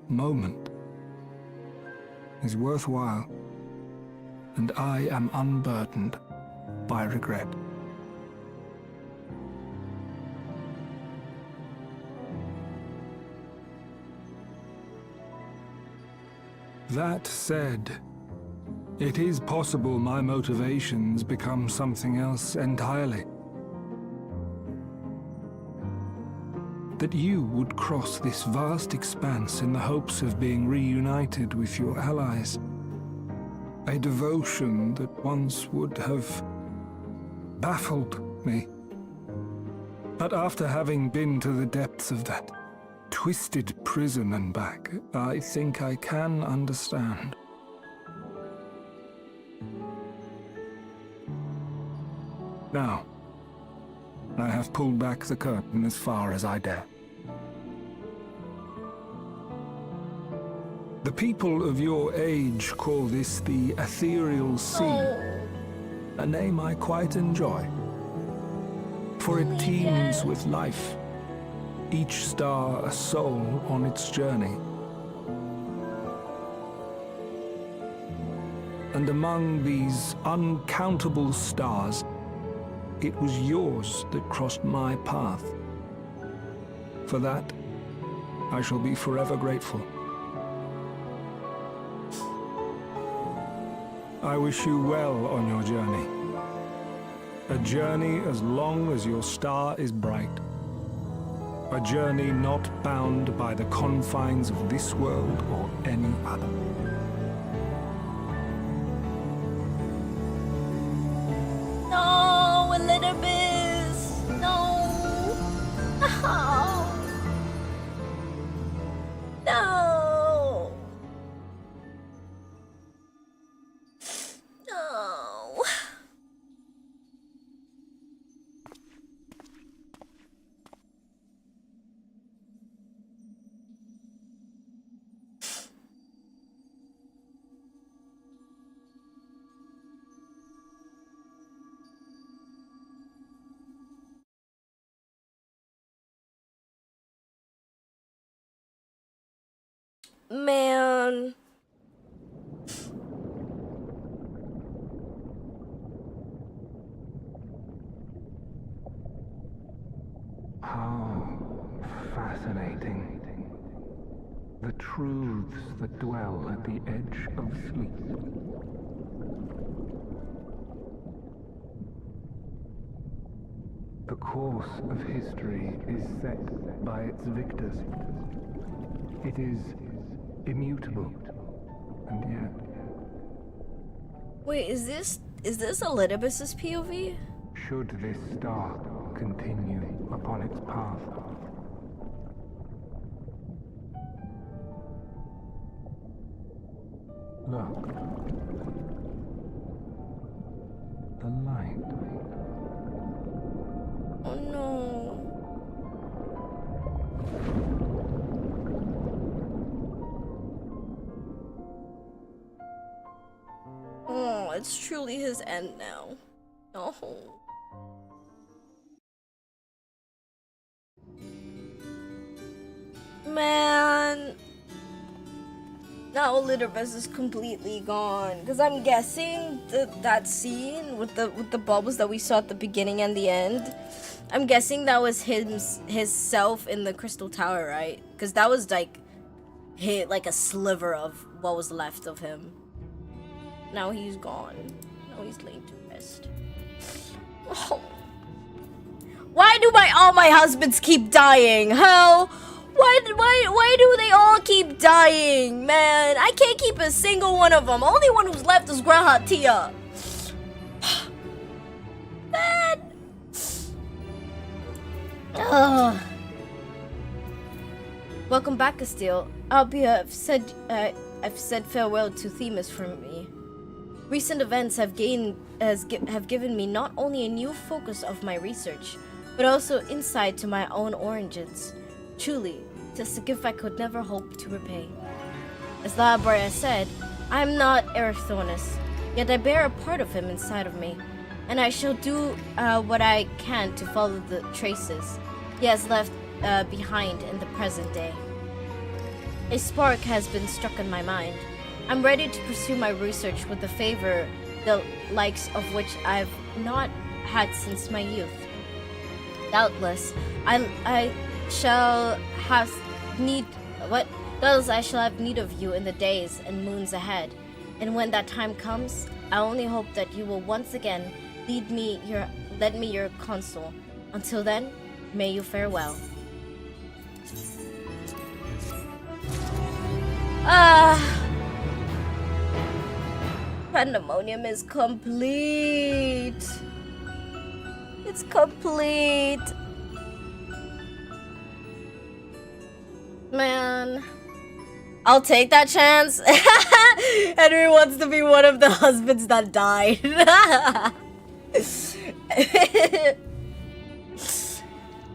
moment, is worthwhile, and I am unburdened by regret. That said, it is possible my motivations become something else entirely. That you would cross this vast expanse in the hopes of being reunited with your allies. A devotion that once would have baffled me. But after having been to the depths of that twisted prison and back, I think I can understand. Now, I have pulled back the curtain as far as I dare. The people of your age call this the Ethereal Sea, a name I quite enjoy, for it teems with life, each star a soul on its journey. And among these uncountable stars, it was yours that crossed my path. For that, I shall be forever grateful. I wish you well on your journey. A journey as long as your star is bright. A journey not bound by the confines of this world or any other. No, Elizabeth! No! No! No! No! Man. How fascinating. The truths that dwell at the edge of sleep. The course of history is set by its victors. It is immutable, and yet... Wait, is this Elidibus's POV? Should this star continue upon its path, look. The light. Oh no. Oh, it's truly his end now. Oh. Man. Now Elidibus is completely gone. Because I'm guessing that scene with the bubbles that we saw at the beginning and the end, I'm guessing that was his self in the Crystal Tower, right? Because that was like a sliver of what was left of him. Now he's gone. Now he's laid to rest. Oh. Why do all my husbands keep dying? Hell, why do they all keep dying, man? I can't keep a single one of them. Only one who's left is Grahatia. Man. Ugh. Welcome back, Castile. I've said farewell to Themis from me. Recent events have given me not only a new focus of my research, but also insight to my own origins. Truly, 'tis a gift I could never hope to repay. As Labria said, I am not Erithornus, yet I bear a part of him inside of me, and I shall do what I can to follow the traces he has left behind in the present day. A spark has been struck in my mind. I'm ready to pursue my research with the favor the likes of which I've not had since my youth. Doubtless, I shall have need of you in the days and moons ahead. And when that time comes, I only hope that you will once again lend me your counsel. Until then, may you farewell. Pandemonium is complete. It's complete. Man. I'll take that chance. Henry wants to be one of the husbands that died.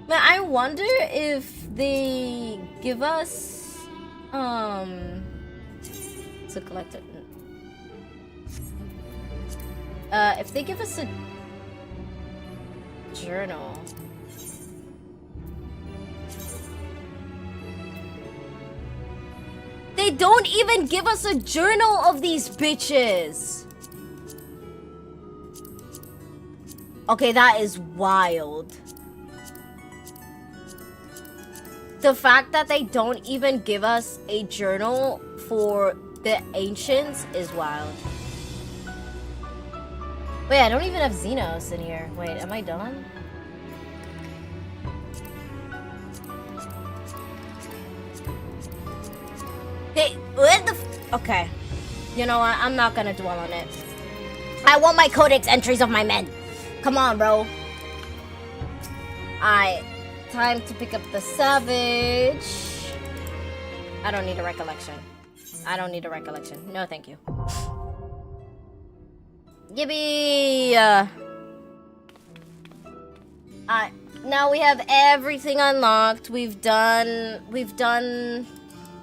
Man, I wonder if they give us to collect it. If they give us a journal. They don't even give us a journal of these bitches. Okay, that is wild. The fact that they don't even give us a journal for the ancients is wild. Wait, I don't even have Xenos in here. Wait, am I done? Okay. You know what? I'm not gonna dwell on it. I want my codex entries of my men. Come on, bro. Alright. Time to pick up the Savage. I don't need a recollection. I don't need a recollection. No, thank you. Yippee! Now we have everything unlocked. We've done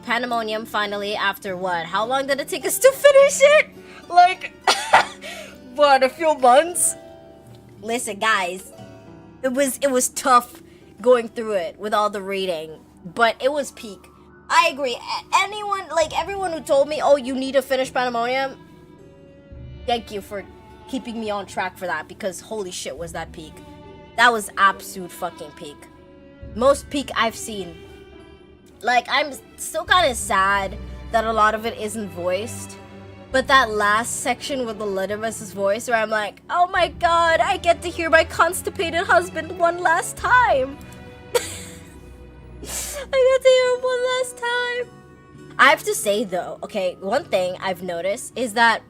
Pandemonium finally after what? How long did it take us to finish it? Like, what, a few months? Listen, guys, it was tough going through it with all the reading, but it was peak. I agree. Everyone who told me, oh, you need to finish Pandemonium, thank you for keeping me on track for that, because holy shit was that peak. That was absolute fucking peak. Most peak I've seen. Like, I'm still kind of sad that a lot of it isn't voiced. But that last section with the Littermus's voice where I'm like, oh my god, I get to hear my constipated husband one last time. I get to hear him one last time. I have to say though, okay, one thing I've noticed is that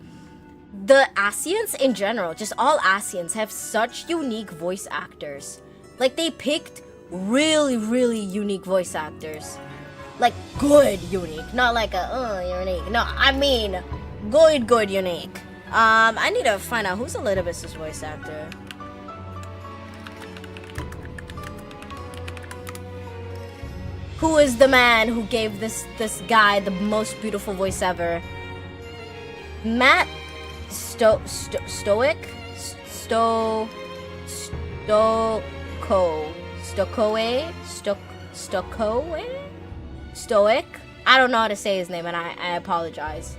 the Asians in general, just all Asians, have such unique voice actors. Like, they picked really, really unique voice actors. Like, good unique, not like a, unique. No, I mean, good unique. I need to find out who's Elizabeth's voice actor. Who is the man who gave this guy the most beautiful voice ever? Matt Stoic? Stoic? I don't know how to say his name, and I apologize.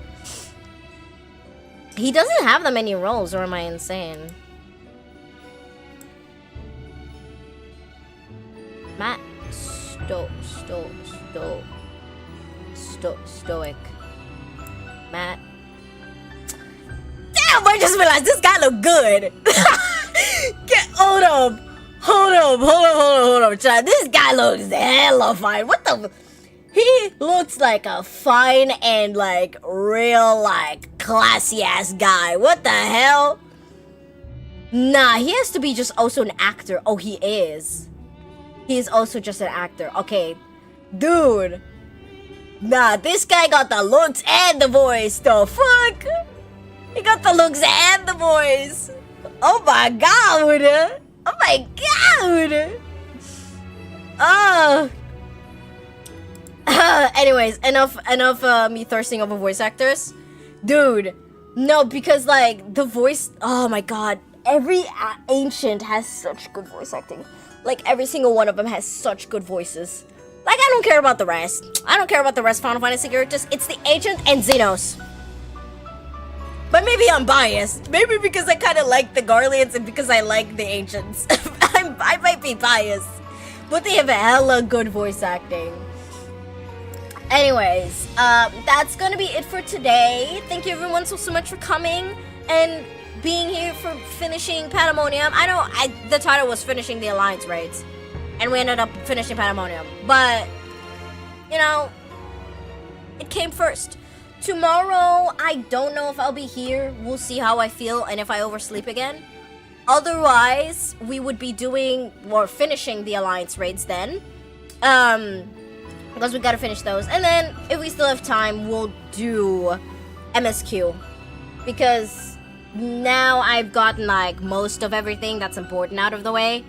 He doesn't have that many roles, or am I insane? Matt Stoic. Matt. Damn, I just realized this guy look good. Hold up. This guy looks hella fine. What the? He looks like a fine and like real like classy ass guy. What the hell? Nah, he has to be just also an actor. Oh, he is. He is also just an actor. Okay, dude. Nah, this guy got the looks and the voice. The fuck? He got the looks and the voice. Oh my god. Oh my god. Oh. Anyways, enough me thirsting over voice actors. Dude, no, because like the voice, oh my god, every ancient has such good voice acting. Like every single one of them has such good voices. Like, I don't care about the rest. I don't care about the rest Final Fantasy characters. It's the ancient and Xenos. But maybe I'm biased. Maybe because I kind of like the Garleans and because I like the ancients. I might be biased. But they have a hella good voice acting. Anyways, that's gonna be it for today. Thank you everyone so much for coming and being here for finishing Pandemonium. I know the title was finishing the Alliance raids, and we ended up finishing Pandemonium. But, you know, it came first. Tomorrow, I don't know if I'll be here. We'll see how I feel and if I oversleep again. Otherwise, we would be doing or finishing the Alliance raids then. Because we gotta finish those. And then, if we still have time, we'll do MSQ. Because now I've gotten like most of everything that's important out of the way.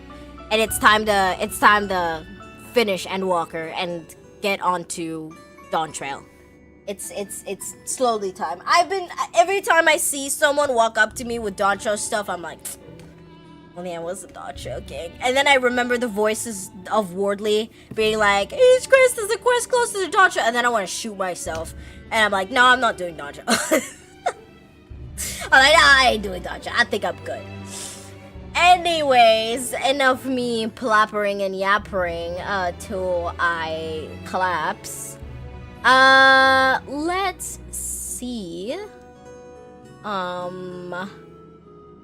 And it's time to finish Endwalker and get onto Dawn Trail. It's slowly time. Every time I see someone walk up to me with Dawn Trail stuff, I'm like, oh man, what's the Dawn Trail King? And then I remember the voices of Wardley being like, each quest is a quest close to the Dawn Trail, and then I want to shoot myself. And I'm like, no, I'm not doing Dawn Trail. I'm like, nah, I ain't doing Dawn Trail. I think I'm good. Anyways, enough me plappering and yappering till I collapse. Let's see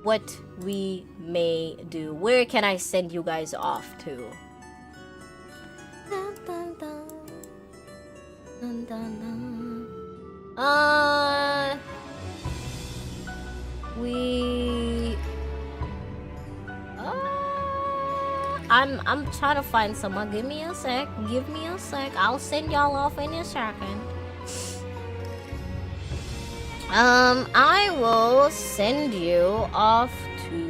what we may do. Where can I send you guys off to? Dun, dun, dun. Dun, dun, dun. I'm trying to find someone. Give me a sec. I'll send y'all off in a second. I will send you off to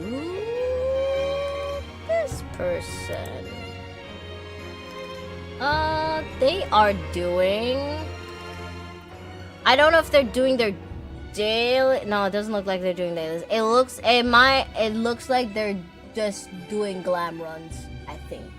this person. They are doing, I don't know if they're doing their daily. No, it doesn't look like they're doing dailies. It looks like they're just doing glam runs, I think.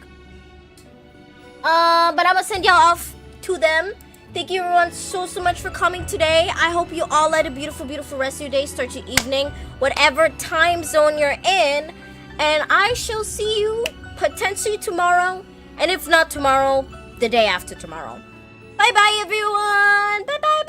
But I'm gonna send y'all off to them. Thank you everyone so much for coming today. I hope you all had a beautiful rest of your day, start your evening, whatever time zone you're in. And I shall see you potentially tomorrow And if not tomorrow, the day after tomorrow. Bye bye, everyone. Bye bye.